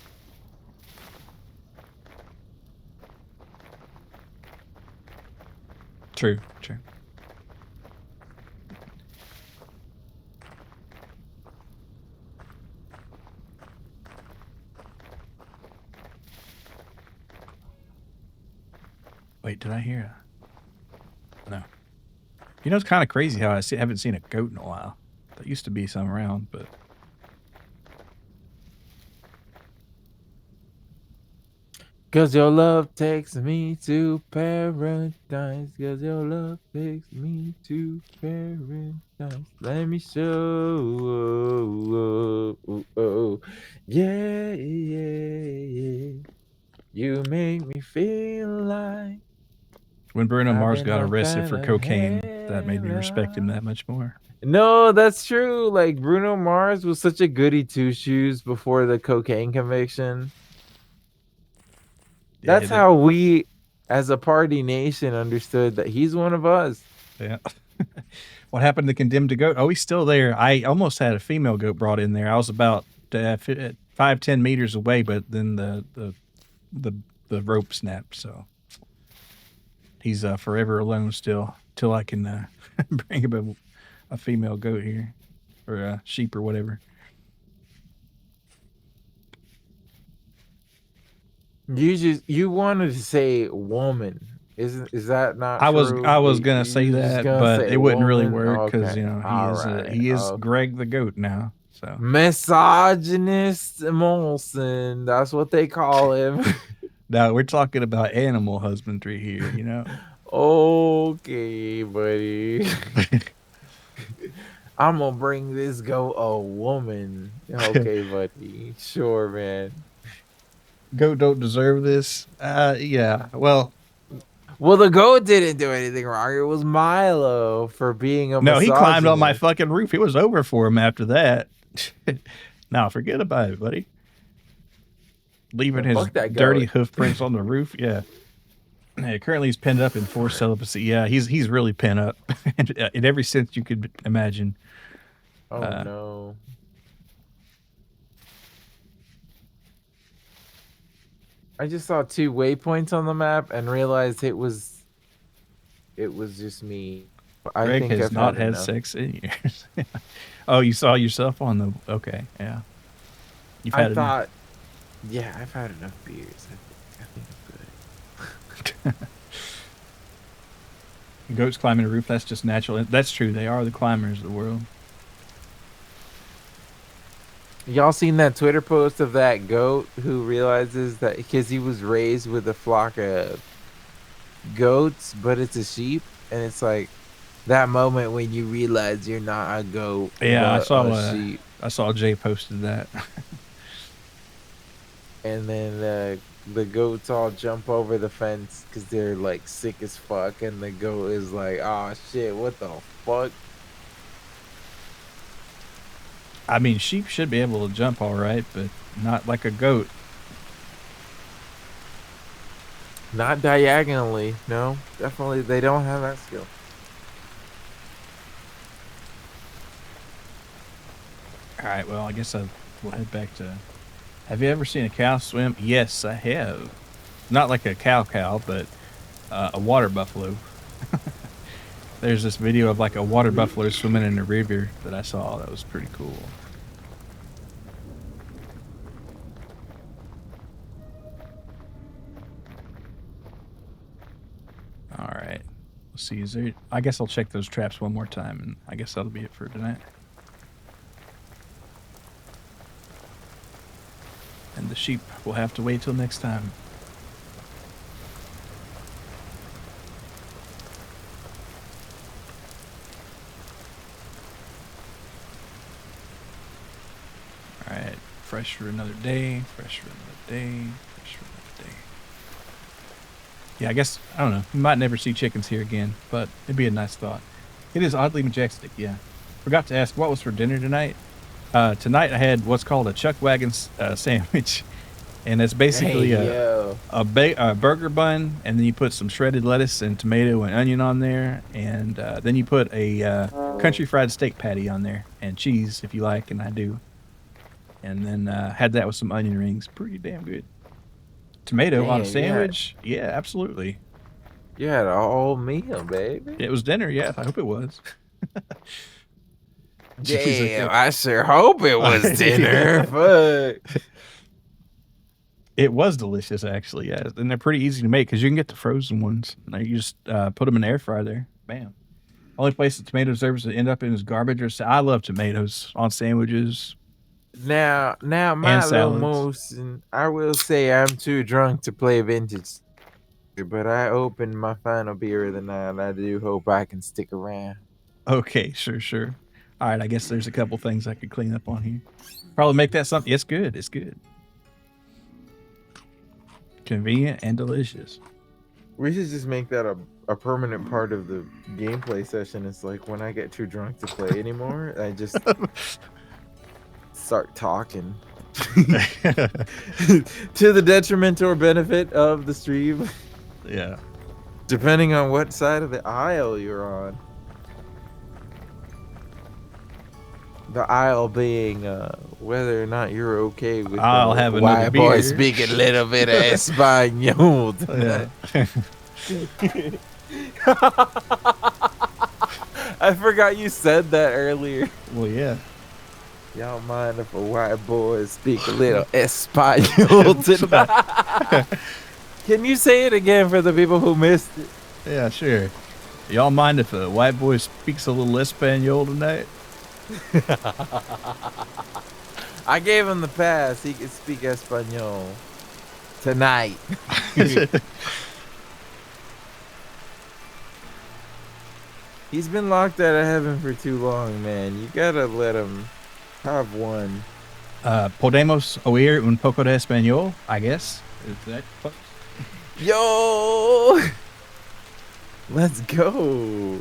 True, true. Wait, did I hear No. It's kind of crazy how haven't seen a goat in a while. There used to be some around, but Cause your love takes me to paradise. Cause your love takes me to paradise. Let me show. Oh, oh, oh. Yeah, yeah, yeah. You make me feel like when Bruno I've Mars been got knocked arrested out for of cocaine, that made me respect him hell. that much more. No, that's true. Like Bruno Mars was such a goody two shoes before the cocaine conviction. Yeah, That's how we, as a party nation, understood that he's one of us. yeah. What happened to Condemned to Goat? Oh, he's still there. I almost had a female goat brought in there. I was about 5-10 meters away, but then the the rope snapped. So he's forever alone still till I can bring him a female goat here or a sheep or whatever. You wanted to say woman. Is that not I was true? I was gonna say You're just that, gonna but say it wouldn't really woman? work because Okay. you know All right. he is Okay. Greg the goat now. So Misogynist Molson. That's what they call him. now we're talking about animal husbandry here. You know. Okay, buddy. I'm gonna bring this goat a woman. Okay, buddy. Sure, man. Goat don't deserve this. Yeah. Well, Well, the goat didn't do anything wrong. It was Milo for being a no, he climbed on my misogynist. fucking roof. It was over for him after that. Now forget about it, buddy. Leaving Man, his fuck that dirty goat. hoof prints on the roof. Yeah. Yeah, currently he's pinned up in forced celibacy. Yeah, he's really pinned up in every sense you could imagine. Oh no. I just saw 2 waypoints on the map and realized it was just me. I Greg think has I've not had had enough. sex in years. Oh, you saw yourself on the. Okay, yeah. You've I had enough. thought, yeah, I've had enough beers. I think I'm good. Goats climbing a roof, that's just natural. That's true. They are the climbers of the world. Y'all seen that Twitter post of that goat who realizes that because he was raised with a flock of goats, but it's a sheep, and it's like that moment when you realize you're not a goat Yeah, but a sheep, I saw Jay posted that. and then the goats all jump over the fence because they're like sick as fuck, and the goat is like, "Oh shit, what the fuck?" I mean, sheep should be able to jump all right, but not like a goat. Not diagonally, no, definitely they don't have that skill. All right, well, I guess we'll head back to. Have you ever seen a cow swim? Yes, I have. Not like a cow, but a water buffalo. There's this video of like a water buffalo swimming in a river that I saw. That was pretty cool. All right. Let's see. Is there? I guess I'll check those traps one more time, and I guess that'll be it for tonight. And the sheep will have to wait till next time. All right. Fresh for another day. Fresh for another day. Fresh for another day. Yeah, I guess, I don't know. You might never see chickens here again, but it'd be a nice thought. It is oddly majestic, yeah. Forgot to ask what was for dinner tonight. Tonight I had what's called a chuck wagon sandwich, and it's Hey basically yo, a burger bun, and then you put some shredded lettuce and tomato and onion on there, and then you put a country fried steak patty on there, and cheese if you like, and I do. And then had that with some onion rings. Pretty damn good. Tomato on a damn, sandwich? Yeah, absolutely. you had a whole meal, baby. It was dinner, yeah. I hope it was. Jeez, Damn, okay. I sure hope it was dinner. Fuck. It was delicious, actually. Yeah, and they're pretty easy to make because you can get the frozen ones. You just put them in the air fryer there. Bam. Only place the tomato deserves to end up in is garbage. I love tomatoes on sandwiches Now, and my little salads. motion. I will say I'm too drunk to play vintage, but I opened my final beer of the night. I do hope I can stick around. Okay, sure. All right, I guess there's a couple things I could clean up on here. Probably make that something. It's good. It's good. Convenient and delicious. We should just make that a permanent part of the gameplay session. It's like when I get too drunk to play anymore, I just start talking to the detriment or benefit of the stream, Yeah. depending on what side of the aisle you're on. The aisle being whether or not you're okay with I'll have another white boy beer. speaking a little bit of Espanol. Yeah. I forgot you said that earlier. Well, yeah. Y'all mind if a white boy speak a little Espanol tonight? Can you say it again for the people who missed it? Yeah, sure. Y'all mind if a white boy speaks a little Espanol tonight? I gave him the pass. He could speak Espanol tonight. He's been locked out of heaven for too long, man. You gotta let him have one. Podemos oír un poco de español, I guess. Is that close? Yo! Let's go.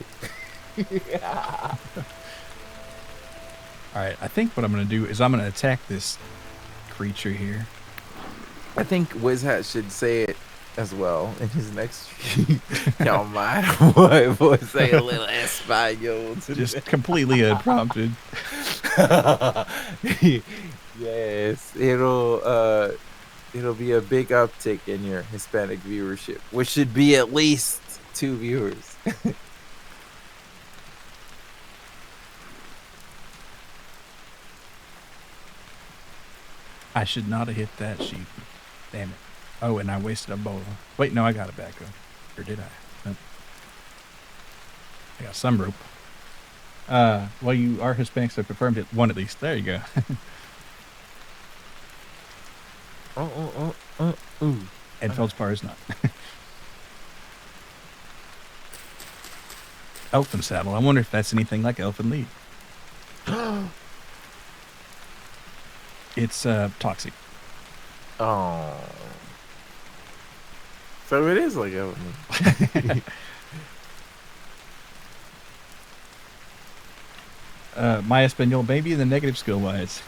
All right, I think what I'm going to do is I'm going to attack this creature here. I think Wizhat should say it as well in his next stream. Y'all mind what boy say a little Espanol today. Just completely unprompted. Yes, it'll be a big uptick in your Hispanic viewership, which should be at least 2 viewers. I should not have hit that sheep. Damn it. Oh, and I wasted a bow. Wait, no, I got it back up. Or did I? Nope. I got some rope. Well, you are Hispanic, so confirmed it. One at least. There you go. Ooh. And Feldspar is not. Elfin saddle. I wonder if that's anything like Elfin lead. It's toxic. Oh. So it is like Elfin. My Espanol baby and the negative skill wise.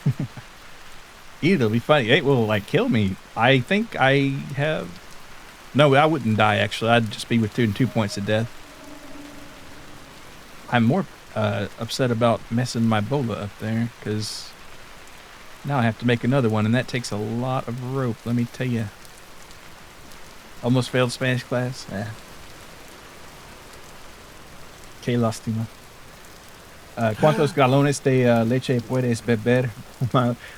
It'll be funny. It will like kill me. I think I have. No, I wouldn't die actually. I'd just be within 2 points of death. I'm more upset about messing my bola up there because now I have to make another one, and that takes a lot of rope. Let me tell you. Almost failed Spanish class. Qué lástima. ¿Cuántos galones de leche puedes beber?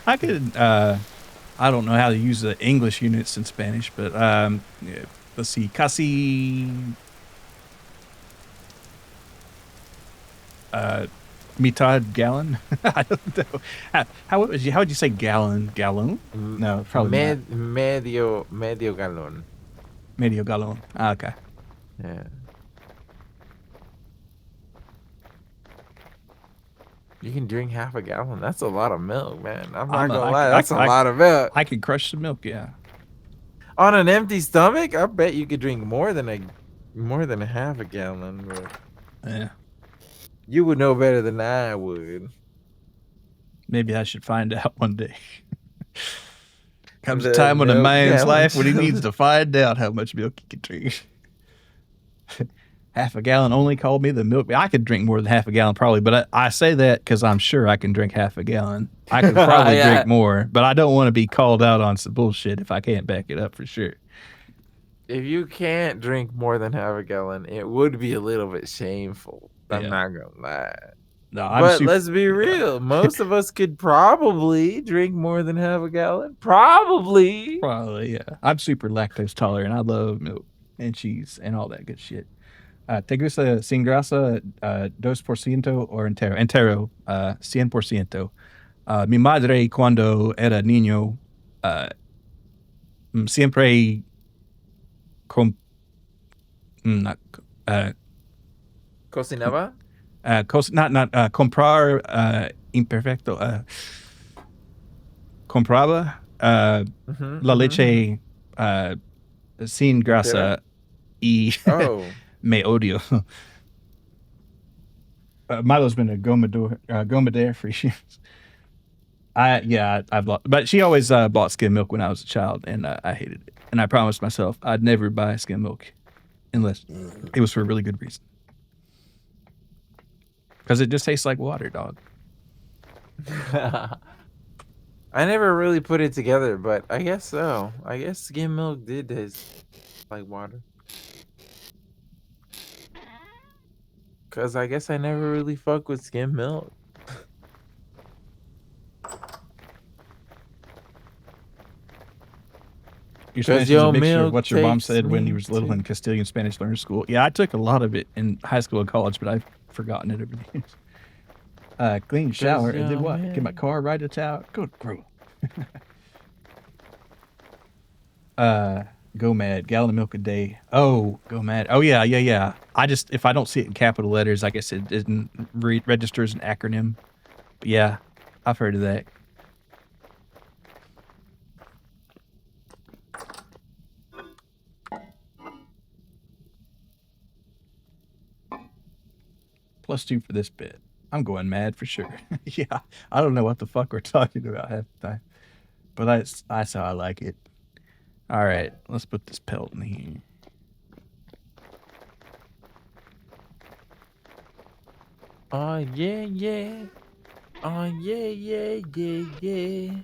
I could, I don't know how to use the English units in Spanish, but let's see, casi mitad gallon. I don't know. How would you say gallon? Gallon? No, probably not. Medio galón. Medio gallon. Ah, okay. Yeah. You can drink half a gallon. That's a lot of milk, man. I'm not gonna lie. That's a lot of milk. I could crush some milk, yeah. On an empty stomach, I bet you could drink more than a half a gallon. But Yeah. you would know better than I would. Maybe I should find out one day. Comes a time in a man's life when he needs to find out how much milk he can drink. Half a gallon only called me the milk. I could drink more than half a gallon probably, but I say that because I'm sure I can drink half a gallon. I could probably Yeah. drink more, but I don't want to be called out on some bullshit if I can't back it up for sure. If you can't drink more than half a gallon, it would be a little bit shameful. I'm not gonna lie. No, but let's be real. Most of us could probably drink more than half a gallon. Probably, yeah. I'm super lactose tolerant. I love milk and cheese and all that good shit. ¿Te gusta sin grasa 2% o entero? Entero, 100%. Mi madre cuando era niño siempre cocinaba. Comprar imperfecto. Compraba la leche sin grasa y me odio. Milo's been a Gomadere for years. I've lost, but she always bought skim milk when I was a child, and I hated it. And I promised myself I'd never buy skim milk unless it was for a really good reason. Because it just tastes like water, dog. I never really put it together, but I guess so. I guess skim milk did taste like water. Because I guess I never really fuck with skim milk. Your Cause Spanish is a your mixture of milk what your mom takes said when you me was little in to. Castilian Spanish learning school. Yeah, I took a lot of it in high school and college, but I've forgotten it over the years. Clean shower Cause and then your what? Get my milk. car, ride it out. Good bro. Go mad. Gallon of milk a day. Oh, go mad. Oh yeah, yeah, yeah. I just if I don't see it in capital letters, I guess it didn't register as an acronym. But yeah, I've heard of that. +2 for this bit. I'm going mad for sure. Yeah, I don't know what the fuck we're talking about half the time, but that's how I like it. All right, let's put this pelt in here. Oh yeah, yeah. Oh yeah, yeah, yeah, yeah.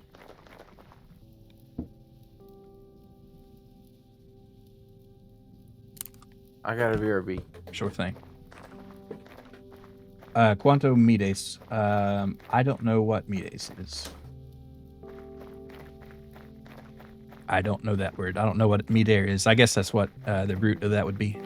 I gotta BRB. Sure thing. Quanto mides. I don't know what mides is. I don't know that word. I don't know what midere is. I guess that's what the root of that would be.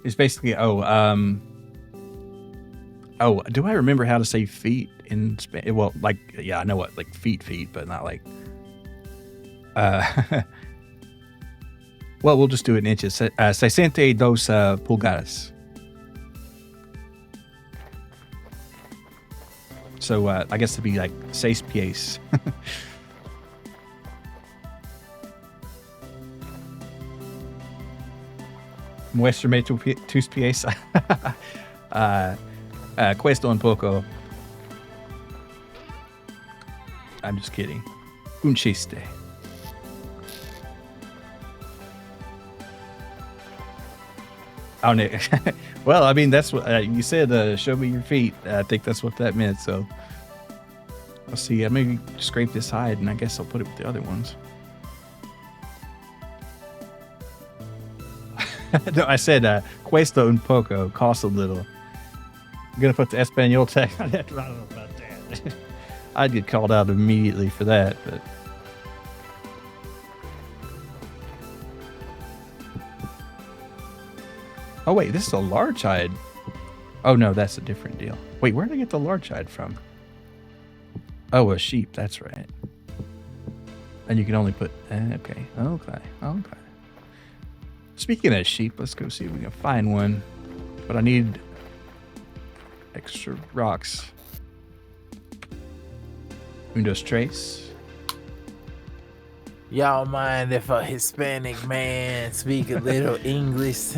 It's basically do I remember how to say feet in Spanish? Well, like yeah, I know what like feet, but not like well, we'll just do it in inches. 62 pulgadas. So I guess it'd be like 6 pies. Muéstrame tus pies. Cuesta un poco. I'm just kidding. Un chiste. Oh, no. Well, I mean, that's what you said. Show me your feet. I think that's what that meant. So let's see. Maybe scrape this hide, and I guess I'll put it with the other ones. No, I said cuesta un poco, cost a little. I'm gonna put the Espanol tag. I don't know about that. I'd get called out immediately for that, but. Oh wait, this is a large hide. Oh no, that's a different deal. Wait, where did I get the large hide from? Oh, a sheep. That's right. And you can only put. Okay. Speaking of sheep, let's go see if we can find one. But I need extra rocks. Windows trace. Y'all mind if a Hispanic man speak a little English?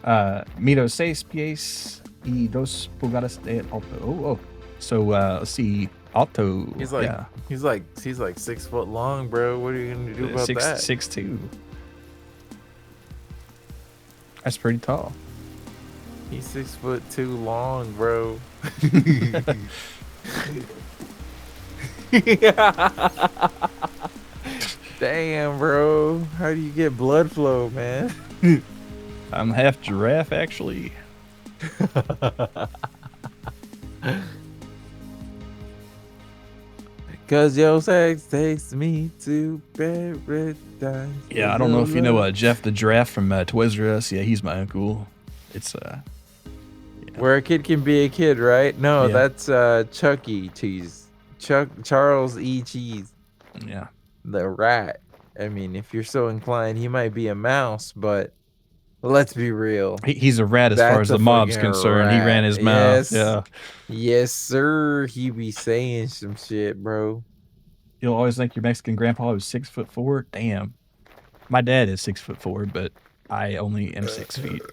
Mido 6 pies y 2 pulgadas de alto. Oh. So let's see. Alto. He's like, yeah. he's like 6 foot long, bro. What are you gonna do about that? 6'2". That's pretty tall. He's 6'2" long, bro. Damn, bro. How do you get blood flow, man? I'm half giraffe, actually. Cause your sex takes me to paradise. Yeah, I don't know if you know Jeff the Giraffe from Toys R Us. Yeah, he's my uncle. It's yeah. Where a kid can be a kid, right? No, Yeah. that's Chuck E. Cheese. Charles E. Cheese. Yeah. The rat. I mean, if you're so inclined, he might be a mouse, but let's be real. He's a rat as far as the mob's concerned. He ran his mouth. Yeah. Yes, sir. He be saying some shit, bro. You'll always think your Mexican grandpa was 6'4". Damn. My dad is 6'4", but I only am 6 feet.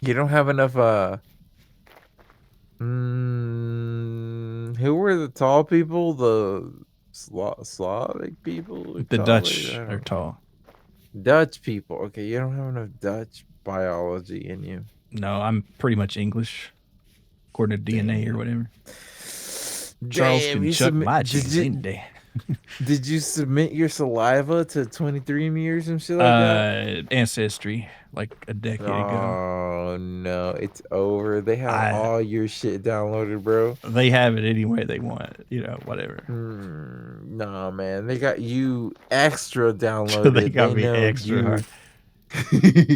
You don't have enough who were the tall people? The Slavic people? The Dutch are tall. Dutch people. Okay, you don't have enough Dutch biology in you. No, I'm pretty much English, according to DNA or whatever. Damn, Charles can chuck my genes any day. Did you submit your saliva to 23andMe or some shit like that? Ancestry, like a decade ago. Oh no, it's over. They have I all your shit downloaded, bro. They have it any way they want, whatever. Nah, man, they got you extra So they downloaded. got They me know extra you. hard.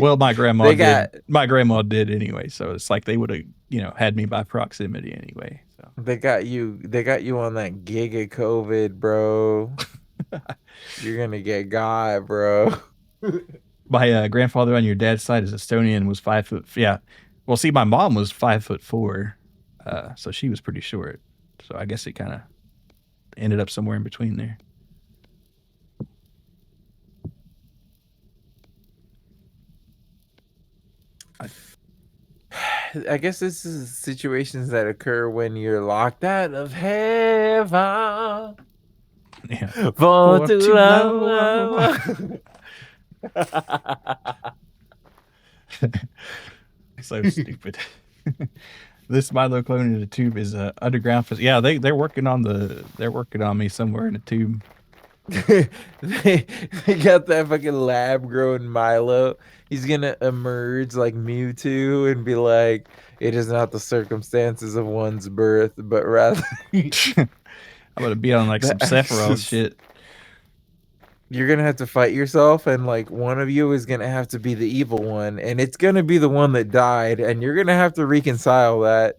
Well, my grandma They did. got My grandma did anyway, so it's like they would have, had me by proximity anyway. So they got you on that gig of COVID, bro. You're gonna get got, bro. my grandfather on your dad's side is Estonian, was 5 foot. Yeah, well, see, my mom was 5'4", so she was pretty short. So I guess it kind of ended up somewhere in between there. I guess this is situations that occur when you're locked out of heaven Yeah, for for too too long. long. So stupid. This Milo clone in the tube is underground. Yeah, they're working on me somewhere in a tube. they got that fucking lab grown Milo. He's gonna emerge like Mewtwo and be like, "It is not the circumstances of one's birth, but rather I'm gonna be on like the some Sephiroth actions." shit. You're gonna have to fight yourself, and like one of you is gonna have to be the evil one, and it's gonna be the one that died, and you're gonna have to reconcile that.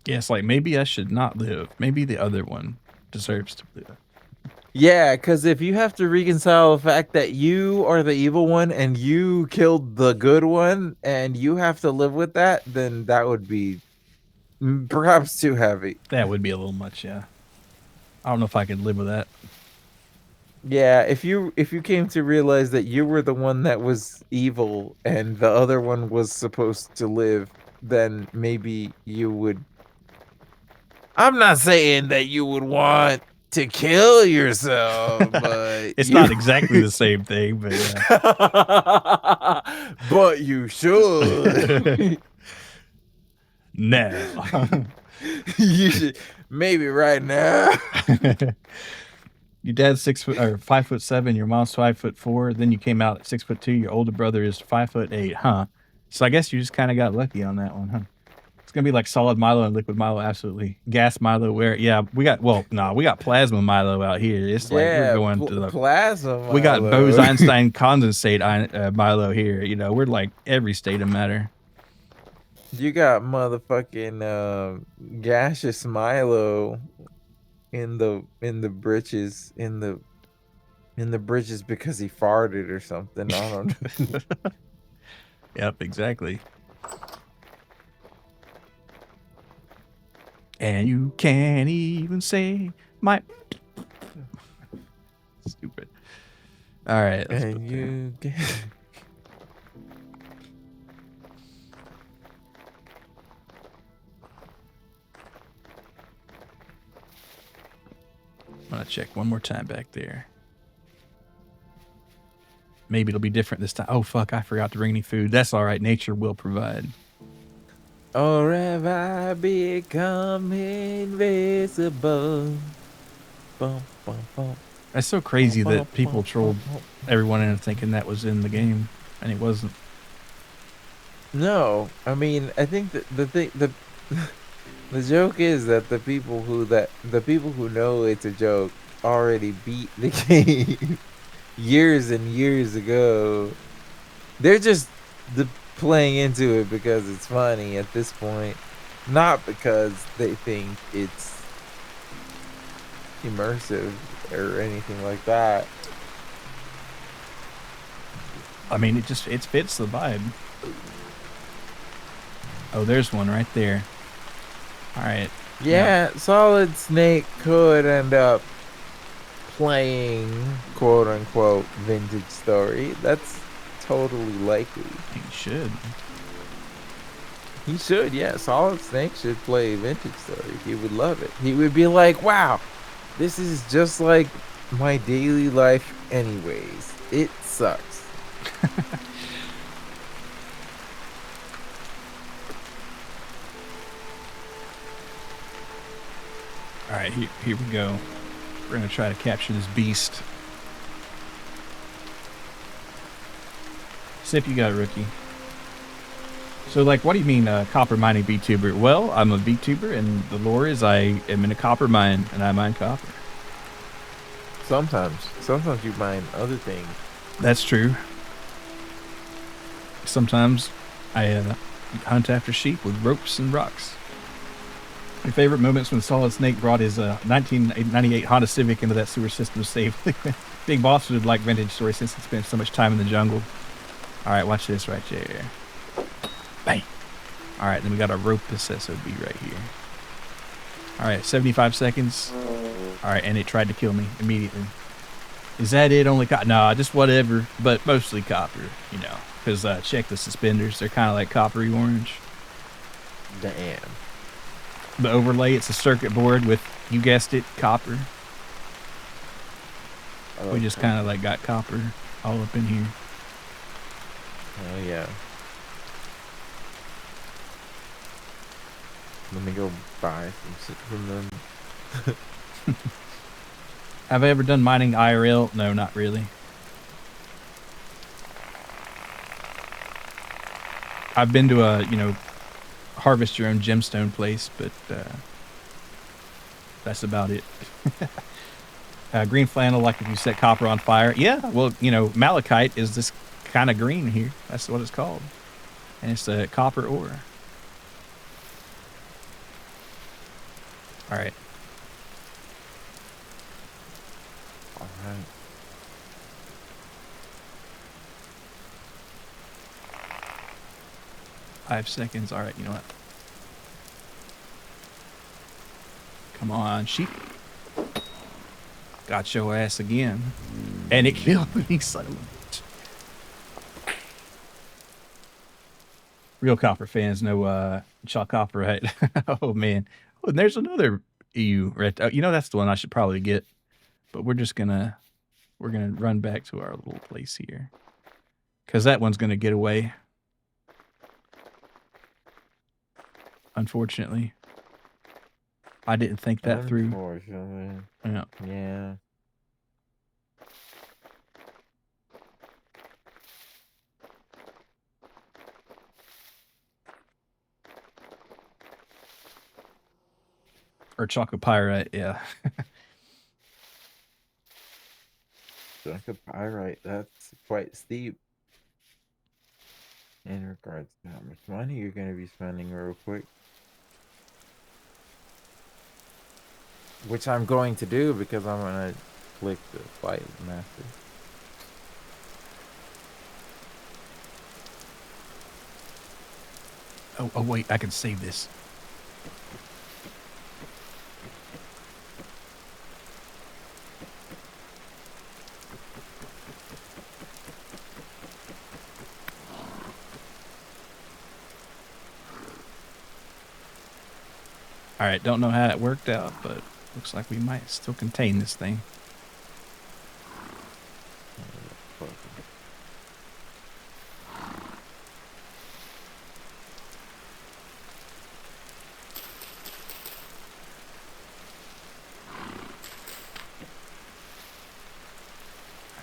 Yeah, it's like maybe I should not live. Maybe the other one deserves to live. Yeah, because if you have to reconcile the fact that you are the evil one and you killed the good one, and you have to live with that, then that would be perhaps too heavy. That would be a little much, yeah. I don't know if I could live with that. Yeah, if you came to realize that you were the one that was evil and the other one was supposed to live, then maybe you would. I'm not saying that you would want to kill yourself, but It's you not exactly the same thing, but yeah. but you should. No. You should maybe right now. Your dad's 6 foot or 5'7", your mom's 5'4", then you came out at 6'2", your older brother is 5'8", huh? So I guess you just kind of got lucky on that one, huh? It's gonna be like solid Milo and liquid Milo, absolutely. Gas Milo, where we got plasma Milo out here. It's like we're Yeah, going to the plasma we got Milo. Bose-Einstein condensate Milo here. We're like every state of matter. You got motherfucking gaseous Milo in the britches in the bridges because he farted or something. I don't know. Yep, exactly. And you can't even say my stupid. All right, let's And you get I'm gonna check one more time back there. Maybe it'll be different this time. Oh fuck, I forgot to bring any food. That's all right. Nature will provide. or have I become invisible? Bum, bum, bum, That's so crazy bum, that people bum, trolled bum. everyone into thinking that was in the game, and it wasn't. No, I mean, I think that the joke is that the people who know it's a joke already beat the game years and years ago. They're just playing into it because it's funny at this point, not because they think it's immersive or anything like that. I mean, it fits the vibe. Oh, there's one right there. All right. Yeah, Solid Snake could end up playing quote unquote vintage story. That's totally likely. He should. He should, yeah. Solid Snake should play vintage story. He would love it. He would be like, wow, this is just like my daily life anyways. It sucks. All right, here we go. We're gonna try to capture this beast. Sip, you got a rookie. So, like, what do you mean, copper mining VTuber? Well, I'm a VTuber, and the lore is I am in a copper mine, and I mine copper. Sometimes you mine other things. That's true. Sometimes I hunt after sheep with ropes and rocks. My favorite moments when Solid Snake brought his 1998 Honda Civic into that sewer system safely. Big Boss would like vintage stories since he spent so much time in the jungle. All right, watch this right there. Bang. All right, then we got a rope this SOB right here. All right, 75 seconds. All right, and it tried to kill me immediately. Is that it? Only copper? Nah, just whatever, but mostly copper, you know. Because check the suspenders. They're kind of like coppery orange. Damn. The overlay, it's a circuit board with, you guessed it, copper. We just kind of like got copper all up in here. Oh, yeah. Let me go buy some shit from them. Have I ever done mining IRL? No, not really. I've been to a, you know, harvest your own gemstone place, but that's about it. Green flannel, like if you set copper on fire. Yeah, well, you know, malachite is this kind of green here. That's what it's called. And it's a copper ore. All right. All right. Five seconds. All right, you know what? Come on, sheep. Got your ass again. And it killed me, son of a bitch. Real copper fans know chalk copper, right? Oh, man. Oh, and there's another EU right there. You know, that's the one I should probably get. But we're gonna run back to our little place here. Because that one's gonna get away. Unfortunately. I didn't think that through. Unfortunately. Yeah. Yeah. Or chalcopyrite, yeah. Pyrite, that's quite steep. In regards to how much money you're going to be spending real quick. Which I'm going to do because I'm going to click the flight master. Oh, wait, I can save this. All right, don't know how it worked out, but looks like we might still contain this thing. All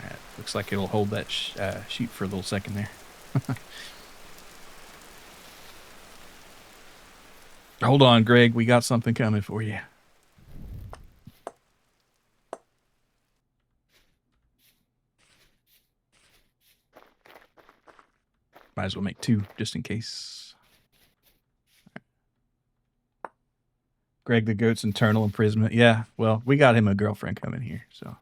right, looks like it'll hold that sheep for a little second there. Hold on, Greg. We got something coming for you. Might as well make two, just in case. Greg the Goat's internal imprisonment. Yeah, well, we got him a girlfriend coming here, so.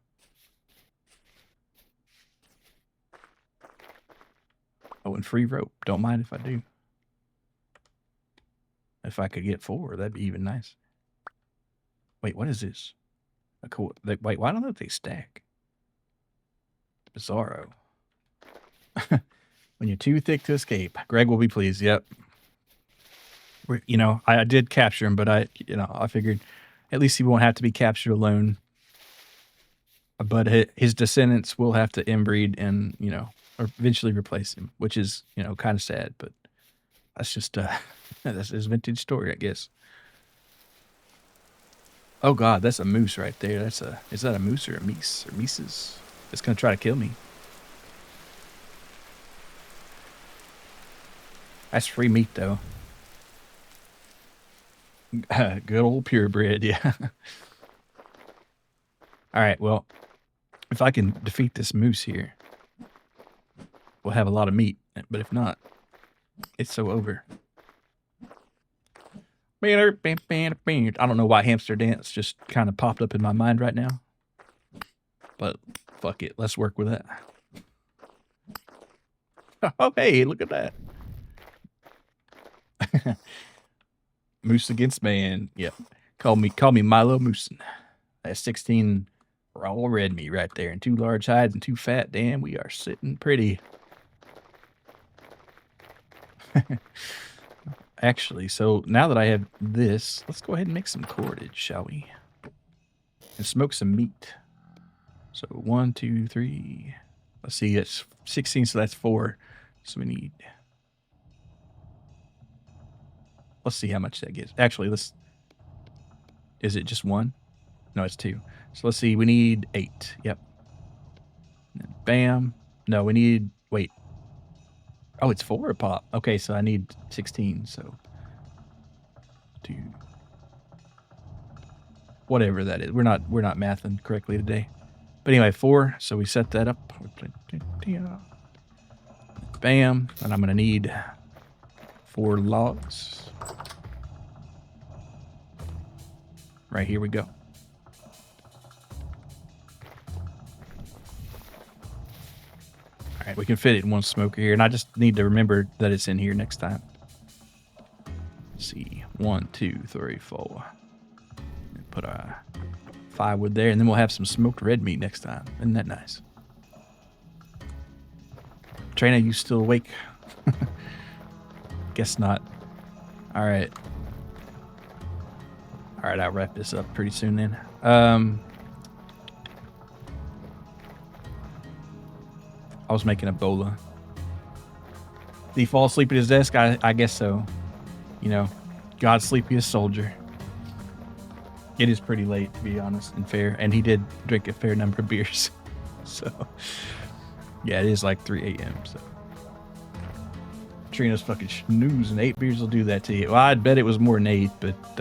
Oh, and free rope. Don't mind if I do. If I could get 4, that'd be even nice. Wait, what is this? A cool. Wait, why don't they stack? Bizarro. When you're too thick to escape, Greg will be pleased. Yep. You know, I did capture him, but I figured at least he won't have to be captured alone. But his descendants will have to inbreed and, you know, or eventually replace him, which is, you know, kind of sad, but that's just that's his vintage story, I guess. Oh God, that's a moose right there. Is that a moose or a meese or meeses? It's gonna try to kill me. That's free meat though. Good old purebred, yeah. All right, well, if I can defeat this moose here, we'll have a lot of meat. But if not, it's so over. I don't know why hamster dance just kind of popped up in my mind right now. But fuck it, let's work with that. Oh, hey, look at that. Moose against man. Yep. Call me Milo Moosin. That's 16 raw red meat right there, and 2 large hides and 2 fat. Damn, we are sitting pretty. Actually, so now that I have this, let's go ahead and make some cordage, shall we? And smoke some meat. So 1, 2, 3. Let's see, it's 16, so that's 4. So we need. Let's see how much that gets. Actually, is it just 1? No, it's 2. So let's see, we need 8. Yep. And bam. No, we need, wait. Oh, it's 4 a pop. Okay, so I need 16, so 2. Whatever that is. We're not mathing correctly today. But anyway, 4, so we set that up. Bam. And I'm gonna need 4 logs. Right, here we go. All right, we can fit it in one smoker here, and I just need to remember that it's in here next time. Let's see, 1, 2, 3, 4. And put a 5 wood there, and then we'll have some smoked red meat next time. Isn't that nice? Trueno, you still awake? Guess not. All right. All right, I'll wrap this up pretty soon then. I was making a bola. Did he fall asleep at his desk? I guess so. You know, God's sleepiest soldier. It is pretty late, to be honest and fair. And he did drink a fair number of beers. So, yeah, it is like 3 a.m. So, Trina's fucking snoozing. 8 beers will do that to you. Well, I'd bet it was more than 8, but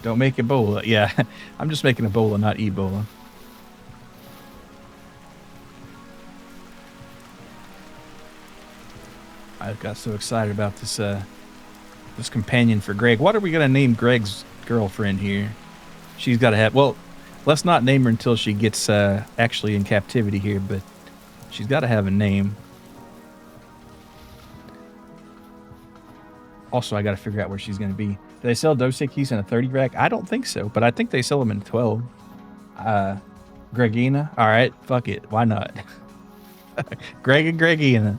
don't make Ebola. Yeah, I'm just making Ebola, not Ebola. I got so excited about this this companion for Greg. What are we gonna name Greg's girlfriend here? She's got to have. Well, let's not name her until she gets actually in captivity here. But she's got to have a name. Also, I got to figure out where she's gonna be. Do they sell Dosekis in a 30 rack? I don't think so, but I think they sell them in 12. Gregina. All right, fuck it. Why not? Greg and Gregina.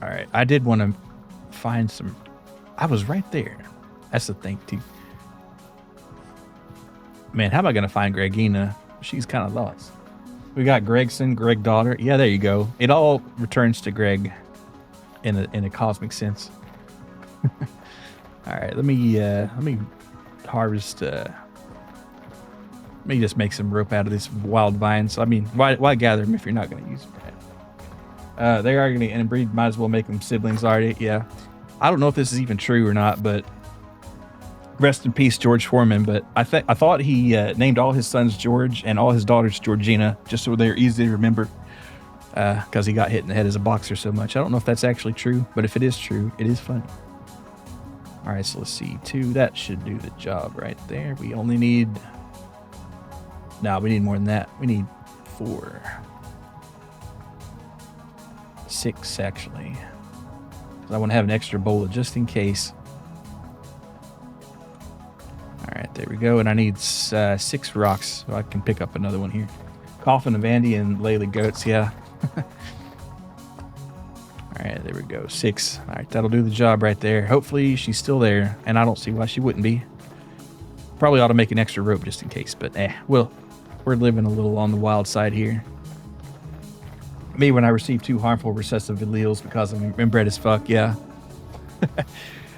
All right, I did want to find some. I was right there. That's the thing, too. Man, how am I going to find Gregina? She's kind of lost. We got Gregson, Greg daughter. Yeah, there you go. It all returns to Greg in a cosmic sense. All right, let me harvest. Let me just make some rope out of this wild vines. I mean, why gather them if you're not going to use them? They are going to inbreed. Might as well make them siblings already. Yeah. I don't know if this is even true or not, but rest in peace, George Foreman. But I thought he named all his sons George and all his daughters Georgina, just so they're easy to remember, because he got hit in the head as a boxer so much. I don't know if that's actually true, but if it is true, it is funny. All right, so let's see. 2, that should do the job right there. We only need... No, we need more than that. We need 4. 6, actually. I want to have an extra bowl just in case. All right, there we go. And I need 6 rocks, so I can pick up another one here. Coffin of Andy and Layla Goats, yeah. All right, there we go. 6. All right, that'll do the job right there. Hopefully she's still there, and I don't see why she wouldn't be. Probably ought to make an extra rope just in case, but well, we're living a little on the wild side here. Me when I receive two harmful recessive alleles because I'm inbred as fuck. Yeah,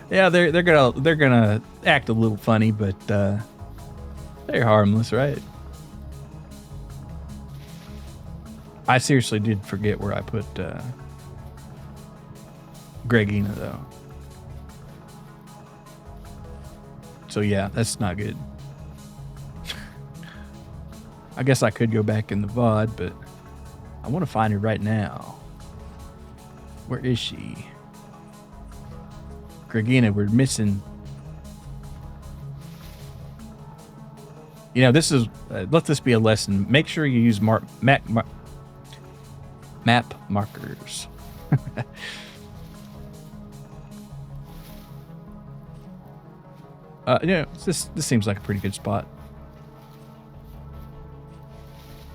yeah. They're gonna act a little funny, but they're harmless, right? I seriously did forget where I put Gregina though. So yeah, that's not good. I guess I could go back in the VOD, but I want to find her right now. Where is she? Gregina, we're missing. You know, this is let this be a lesson. Make sure you use map markers. Yeah, this seems like a pretty good spot.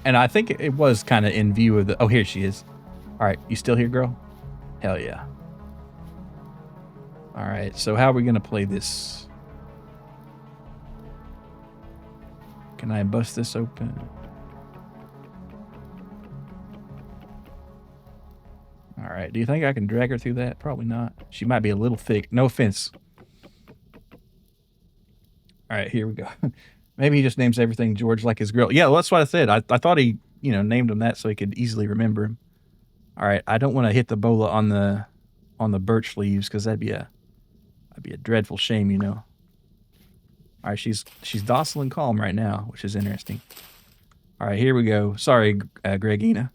And I think it was kind of in view of the. Oh, here she is. All right, you still here, girl? Hell yeah. All right, so how are we gonna play this? Can I bust this open? All right, do you think I can drag her through that? Probably not. She might be a little thick. No offense. All right, here we go. Maybe he just names everything George like his girl. Yeah, well, that's what I said. I thought he, named him that so he could easily remember him. All right, I don't want to hit the bola on the birch leaves because that'd be a dreadful shame, All right, she's docile and calm right now, which is interesting. All right, here we go. Sorry, Gregina.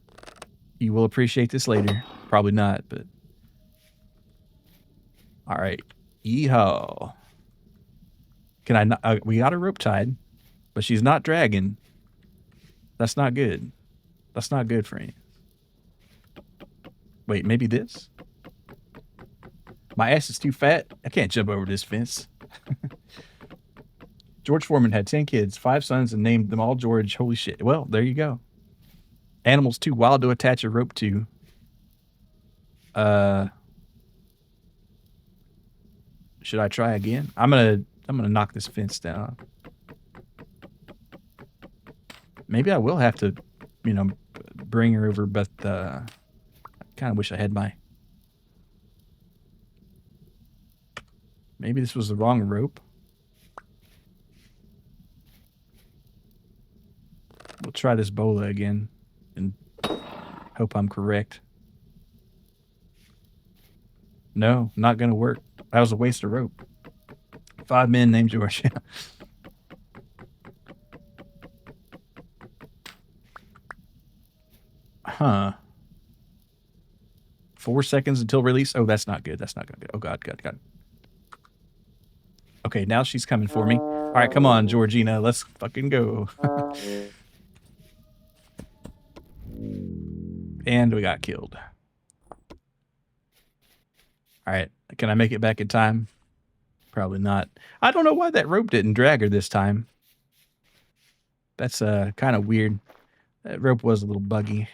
You will appreciate this later. Probably not, but all right. Yeehaw. Can I not? We got her rope tied, but she's not dragging. That's not good. That's not good, friends. Wait, maybe this? My ass is too fat. I can't jump over this fence. George Foreman had 10 kids, 5 sons, and named them all George. Holy shit. Well, there you go. Animals too wild to attach a rope to. Should I try again? I'm gonna knock this fence down. Maybe I will have to, bring her over, but I kind of wish I had my. Maybe this was the wrong rope. We'll try this bola again and hope I'm correct. No, not gonna work. That was a waste of rope. 5 men named George. Huh. 4 seconds until release. Oh, that's not good. That's not good. Oh, God. Okay, now she's coming for me. All right, come on, Georgina. Let's fucking go. And we got killed. All right, can I make it back in time? Probably not. I don't know why that rope didn't drag her this time. That's kind of weird. That rope was a little buggy.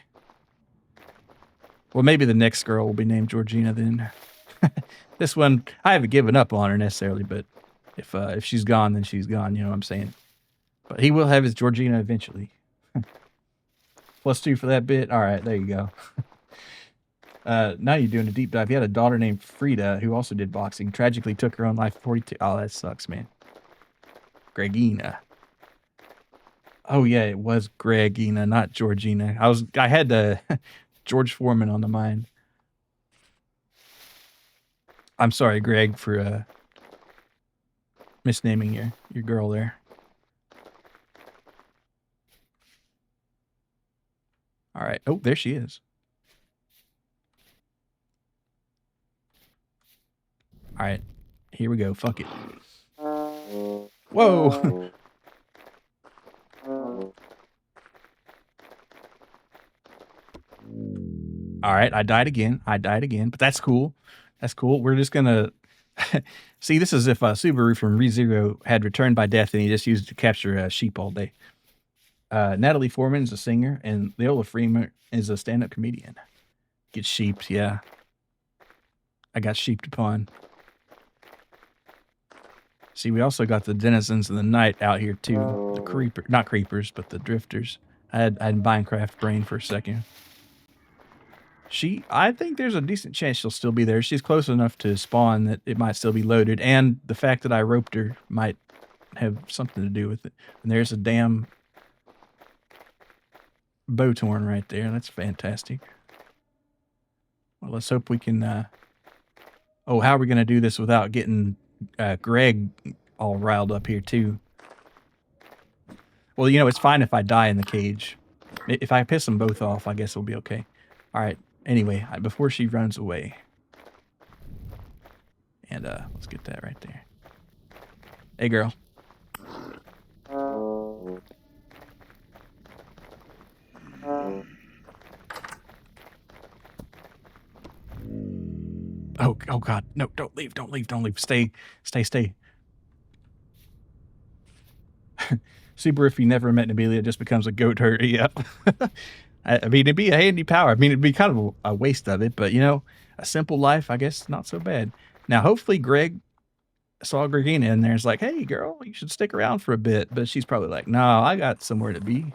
Well, maybe the next girl will be named Georgina then. This one, I haven't given up on her necessarily, but if she's gone, then she's gone. You know what I'm saying? But he will have his Georgina eventually. +2 for that bit. All right, there you go. Now you're doing a deep dive. He had a daughter named Frida who also did boxing. Tragically took her own life at 42. Oh, that sucks, man. Gregina. Oh yeah, it was Gregina, not Georgina. I had the George Foreman on the mind. I'm sorry, Greg, for misnaming your girl there. All right. Oh, there she is. All right. Here we go. Fuck it. Whoa. All right. I died again, but that's cool. That's cool. We're just going to see, this is if Subaru from ReZero had returned by death and he just used it to capture sheep all day. Natalie Foreman is a singer, and Leola Freeman is a stand-up comedian. Get sheeped, yeah. I got sheeped upon. See, we also got the denizens of the night out here too. The not creepers, but the drifters. I had Minecraft brain for a second. I think there's a decent chance she'll still be there. She's close enough to spawn that it might still be loaded, and the fact that I roped her might have something to do with it. And there's a damn bow torn right there. That's fantastic. Well, let's hope we can. Oh, how are we going to do this without getting Greg all riled up here, too? Well, it's fine if I die in the cage. If I piss them both off, I guess it'll be okay. All right. Anyway, before she runs away. And let's get that right there. Hey, girl. Oh God. No, don't leave. Don't leave. Don't leave. Stay. Super if you never met Nabelia, just becomes a goat herder. Yep. I mean, it'd be a handy power. I mean, it'd be kind of a waste of it, but a simple life, I guess, not so bad. Now, hopefully Greg saw Gregina in there. It's like, hey, girl, you should stick around for a bit. But she's probably like, no, I got somewhere to be.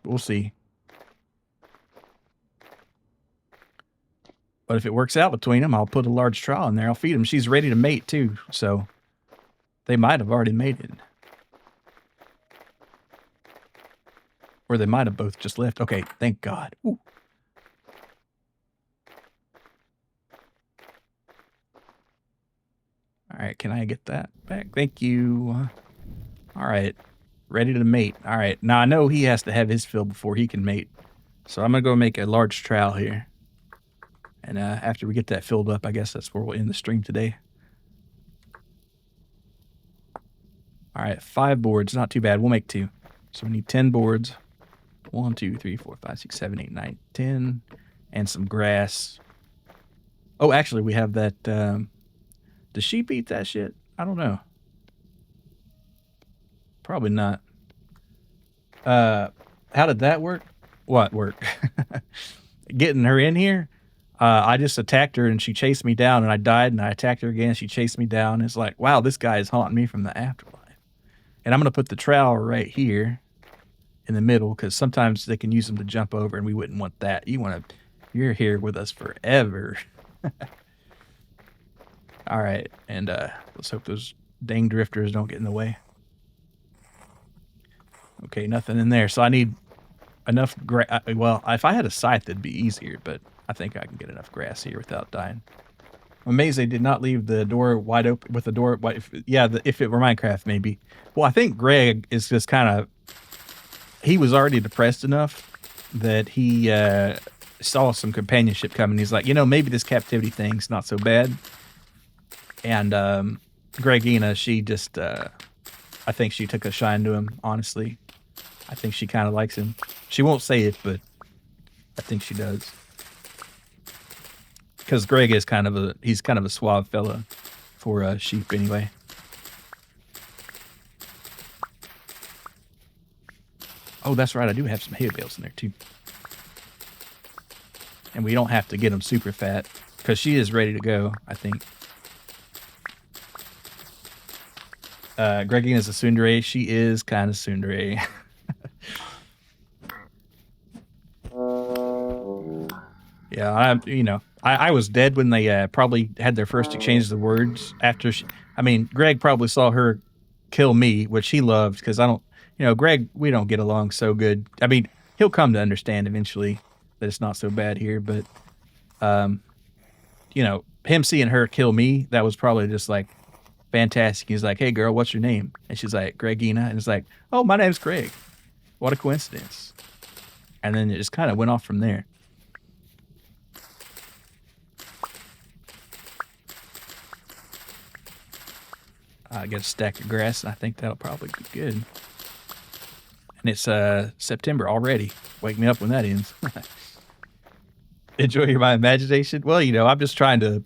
We'll see. But if it works out between them, I'll put a large trial in there. I'll feed them. She's ready to mate, too. So they might have already mated. Or they might have both just left. Okay, thank God. Ooh. All right, can I get that back? Thank you. All right, ready to mate. All right, now I know he has to have his fill before he can mate. So I'm going to go make a large trowel here. And after we get that filled up, I guess that's where we'll end the stream today. All right, 5 boards. Not too bad. We'll make 2. So we need 10 boards. 1, 2, 3, 4, 5, 6, 7, 8, 9, 10. And some grass. Oh, actually, we have that. Does sheep eat that shit? I don't know. Probably not. How did that work? What work? Getting her in here? I just attacked her and she chased me down and I died and I attacked her again. She chased me down. It's like, wow, this guy is haunting me from the afterlife. And I'm going to put the trowel right here in the middle because sometimes they can use them to jump over and we wouldn't want that. You're here with us forever. All right. And let's hope those dang drifters don't get in the way. Okay, nothing in there. So I need enough grass. Well, if I had a scythe, it'd be easier, but I think I can get enough grass here without dying. I'm amazed they did not leave the door wide open with the door. If it were Minecraft, maybe. Well, I think Greg is just kind of. He was already depressed enough that he saw some companionship coming. He's like, maybe this captivity thing's not so bad. And Gregina, she just, I think she took a shine to him, honestly. I think she kind of likes him. She won't say it, but I think she does. Because Greg is he's kind of a suave fella for sheep anyway. Oh, that's right. I do have some hay bales in there too. And we don't have to get them super fat because she is ready to go, I think. Gregina is a tsundere. She is kind of tsundere. Yeah, I was dead when they probably had their first exchange of the words after Greg probably saw her kill me, which he loved because Greg, we don't get along so good. I mean, he'll come to understand eventually that it's not so bad here, but him seeing her kill me, that was probably just like fantastic. He's like, hey girl, what's your name? And she's like, Gregina. And it's like, oh, my name's Greg. What a coincidence. And then it just kind of went off from there. I get a stack of grass, and I think that'll probably be good. And it's September already. Wake me up when that ends. Enjoy my imagination. Well, I'm just trying to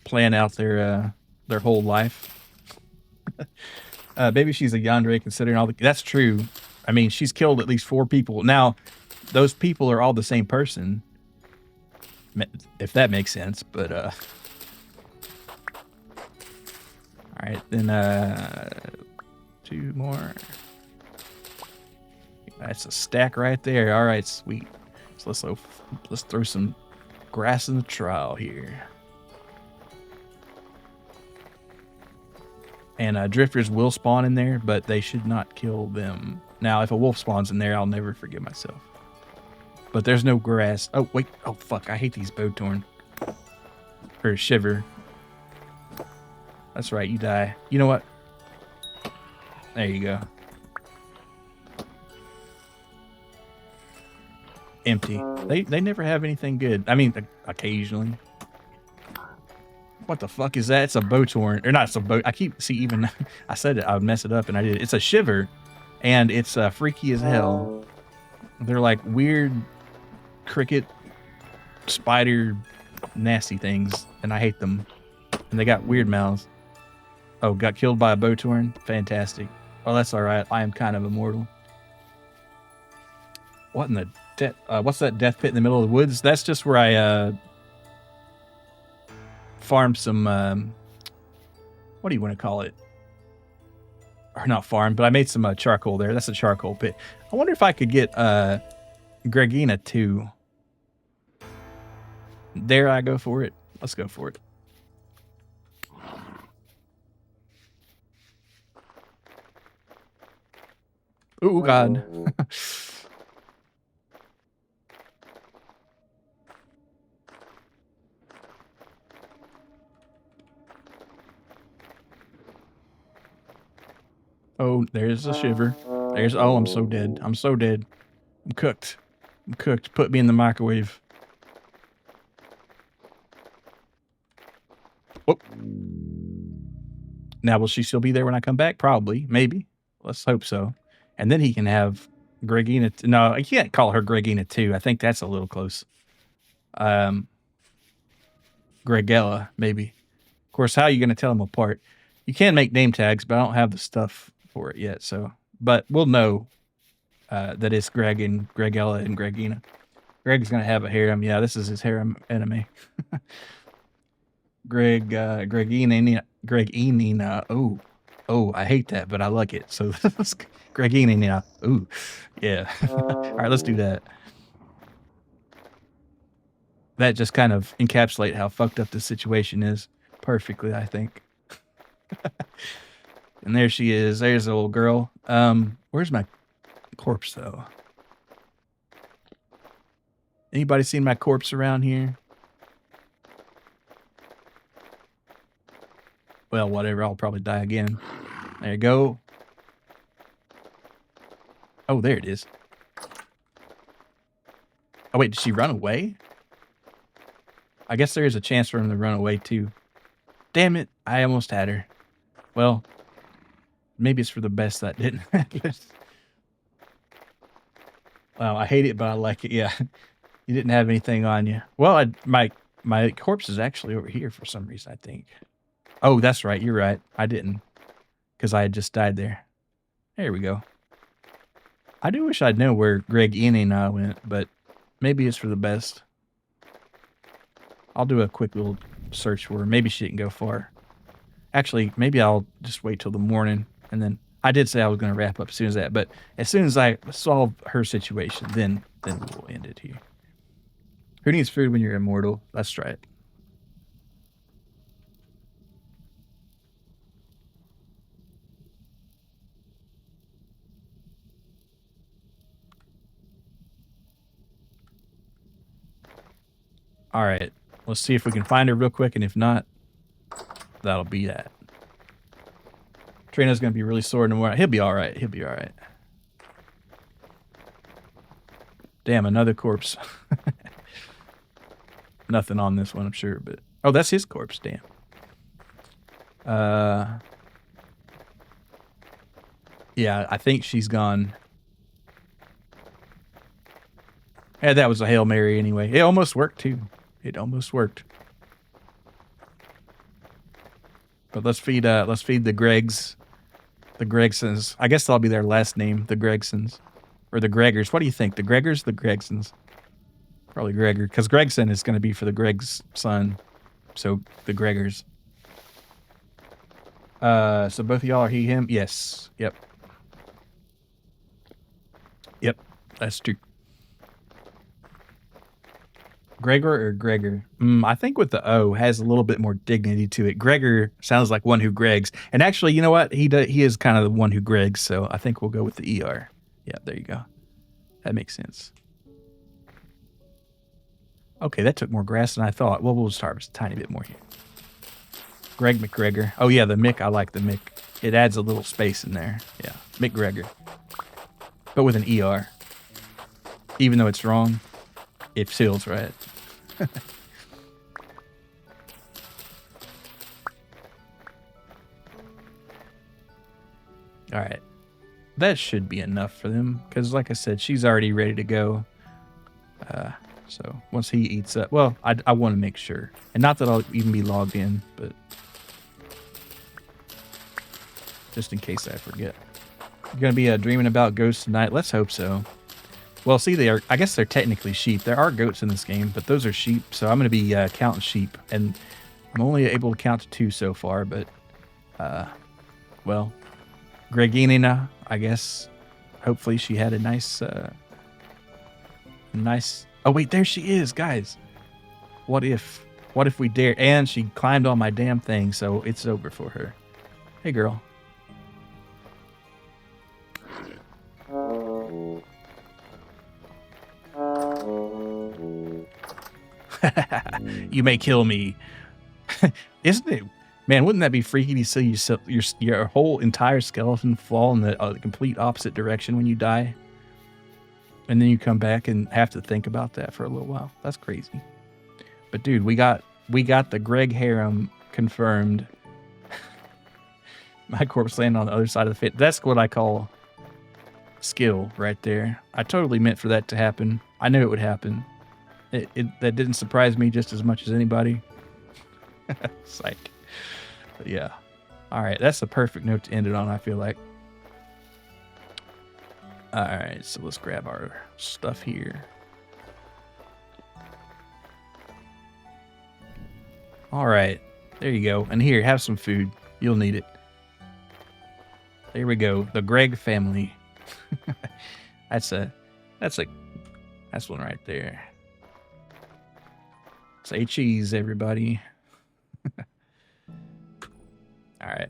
plan out their whole life. Maybe she's a yandere considering all the. That's true. I mean, she's killed at least 4 people. Now, those people are all the same person, if that makes sense. But all right, then 2 more. That's a stack right there. All right, sweet. So let's throw some grass in the trial here. And drifters will spawn in there, but they should not kill them. Now, if a wolf spawns in there, I'll never forgive myself. But there's no grass. Oh, wait. Oh, fuck. I hate these bowtorn. Or shiver. That's right. You die. You know what? There you go. Empty. They never have anything good. I mean, occasionally. What the fuck is that? It's a bowtorn. Or not, it's a bow. I keep, see, even, I said it, I would mess it up, and I did. It's a shiver, and it's freaky as hell. They're like weird cricket, spider, nasty things, and I hate them. And they got weird mouths. Oh, got killed by a bowtorn? Fantastic. Well, that's all right. I am kind of immortal. What in the what's that death pit in the middle of the woods? That's just where I farmed some what do you want to call it? Or not farm, but I made some charcoal there. That's a charcoal pit. I wonder if I could get Gregina too. Dare I go for it? Let's go for it. Oh, God. Oh, there's a shiver. There's, oh, I'm so dead. I'm so dead. I'm cooked. I'm cooked. Put me in the microwave. Oh. Now, will she still be there when I come back? Probably. Maybe. Let's hope so. And then he can have Gregina. No, I can't call her Gregina 2. I think that's a little close. Gregella, maybe. Of course, how are you going to tell them apart? You can make name tags, but I don't have the stuff for it yet. So, but we'll know that it's Greg and Gregella and Gregina. Greg's going to have a harem. Yeah, this is his harem enemy. Gregina. Oh, I hate that, but I like it. So, Gregina. Ooh, yeah. All right, let's do that. That just kind of encapsulates how fucked up this situation is perfectly, I think. And there she is. There's the old girl. Where's my corpse, though? Anybody seen my corpse around here? Well, whatever. I'll probably die again. There you go. Oh, there it is. Oh, wait. Did she run away? I guess there is a chance for him to run away, too. Damn it. I almost had her. Well, maybe it's for the best that didn't happen. Well, I hate it, but I like it. Yeah. You didn't have anything on you. Well, my corpse is actually over here for some reason, I think. Oh, that's right. You're right. I didn't. Because I had just died there. There we go. I do wish I'd know where Greg Inina went, but maybe it's for the best. I'll do a quick little search for her. Maybe she didn't go far. Actually, maybe I'll just wait till the morning, and then I did say I was going to wrap up as soon as that, but as soon as I solve her situation, then we'll end it here. Who needs food when you're immortal? That's right. All right. Let's see if we can find her real quick, and if not, that'll be that. Trueno's going to be really sore in the morning. He'll be all right. He'll be all right. Damn, another corpse. Nothing on this one, I'm sure, but... Oh, that's his corpse. Damn. Yeah, I think she's gone. Yeah, that was a Hail Mary anyway. It almost worked, too. It almost worked. But let's feed the Gregs. The Gregsons. I guess that'll be their last name, the Gregsons. Or the Gregors. What do you think? The Gregors, the Gregsons? Probably Gregor, because Gregson is going to be for the Greg's son. So, the Gregors. So both of y'all are he, him? Yes. Yep. That's true. Gregor or Gregor? I think with the O has a little bit more dignity to it. Gregor sounds like one who Gregs. And actually, you know what? He is kind of the one who Gregs, so I think we'll go with the ER. Yeah, there you go. That makes sense. Okay, that took more grass than I thought. Well, we'll just harvest a tiny bit more here. Greg McGregor. Oh, yeah, the Mick. I like the Mick. It adds a little space in there. Yeah, McGregor. But with an ER. Even though it's wrong, it feels right. All right. That should be enough for them because, like I said, she's already ready to go. So once he eats up, well, I want to make sure. And not that I'll even be logged in, but just in case I forget. You're going to be dreaming about ghosts tonight? Let's hope so. Well, see, I guess they're technically sheep. There are goats in this game, but those are sheep. So I'm going to be counting sheep. And I'm only able to count to 2 so far, but, well, Gregina, I guess, hopefully she had a nice, oh, wait, there she is, guys. What if we dare? And she climbed on my damn thing, so it's over for her. Hey, girl. You may kill me. Isn't it? Man, wouldn't that be freaky to see your whole entire skeleton fall in the complete opposite direction when you die? And then you come back and have to think about that for a little while. That's crazy. But dude, we got the Greg harem confirmed. My corpse landed on the other side of the fit. That's what I call skill right there. I totally meant for that to happen. I knew it would happen. That didn't surprise me just as much as anybody. Psych. But yeah. All right, that's the perfect note to end it on, I feel like. All right, so let's grab our stuff here. All right, there you go. And here, have some food. You'll need it. There we go. The Greg family. That's one right there. Say cheese, everybody. All right.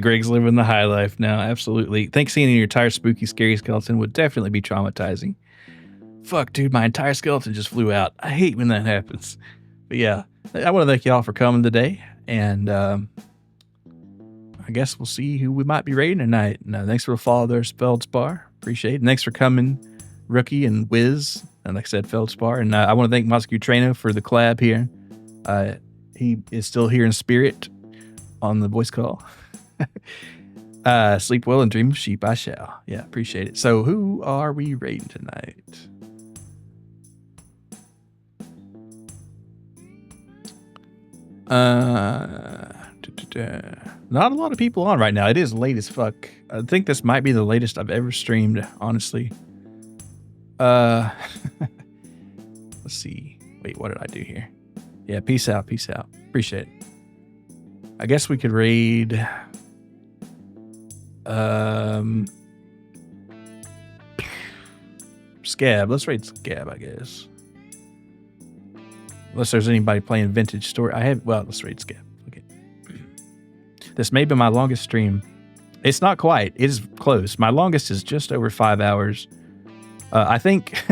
Greg's living the high life now. Absolutely. Think seeing your entire spooky, scary skeleton would definitely be traumatizing. Fuck, dude, my entire skeleton just flew out. I hate when that happens. But yeah, I want to thank y'all for coming today. And I guess we'll see who we might be raiding tonight. Thanks for the follow there, Feldspar. Appreciate it. And thanks for coming, Rookie and Wiz. And like I said, Feldspar. And I want to thank Mazoku Trueno for the collab here. He is still here in spirit on the voice call. Sleep well and dream of sheep, I shall. Yeah, appreciate it. So who are we raiding tonight? Not a lot of people on right now. It is late as fuck. I think this might be the latest I've ever streamed, honestly. Let's see. Wait, what did I do here? Yeah, peace out. Appreciate it. I guess we could raid Scab. Let's raid Scab, I guess. Unless there's anybody playing Vintage Story. Let's raid Scab. Okay. This may be my longest stream. It's not quite. It is close. My longest is just over 5 hours. I think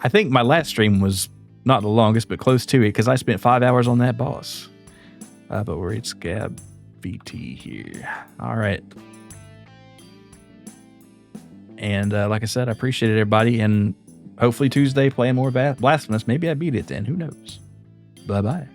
my last stream was not the longest, but close to it because I spent 5 hours on that boss. But we're at Scab VT here. All right. And like I said, I appreciate it, everybody. And hopefully Tuesday playing more Blasphemous. Maybe I beat it then. Who knows? Bye-bye.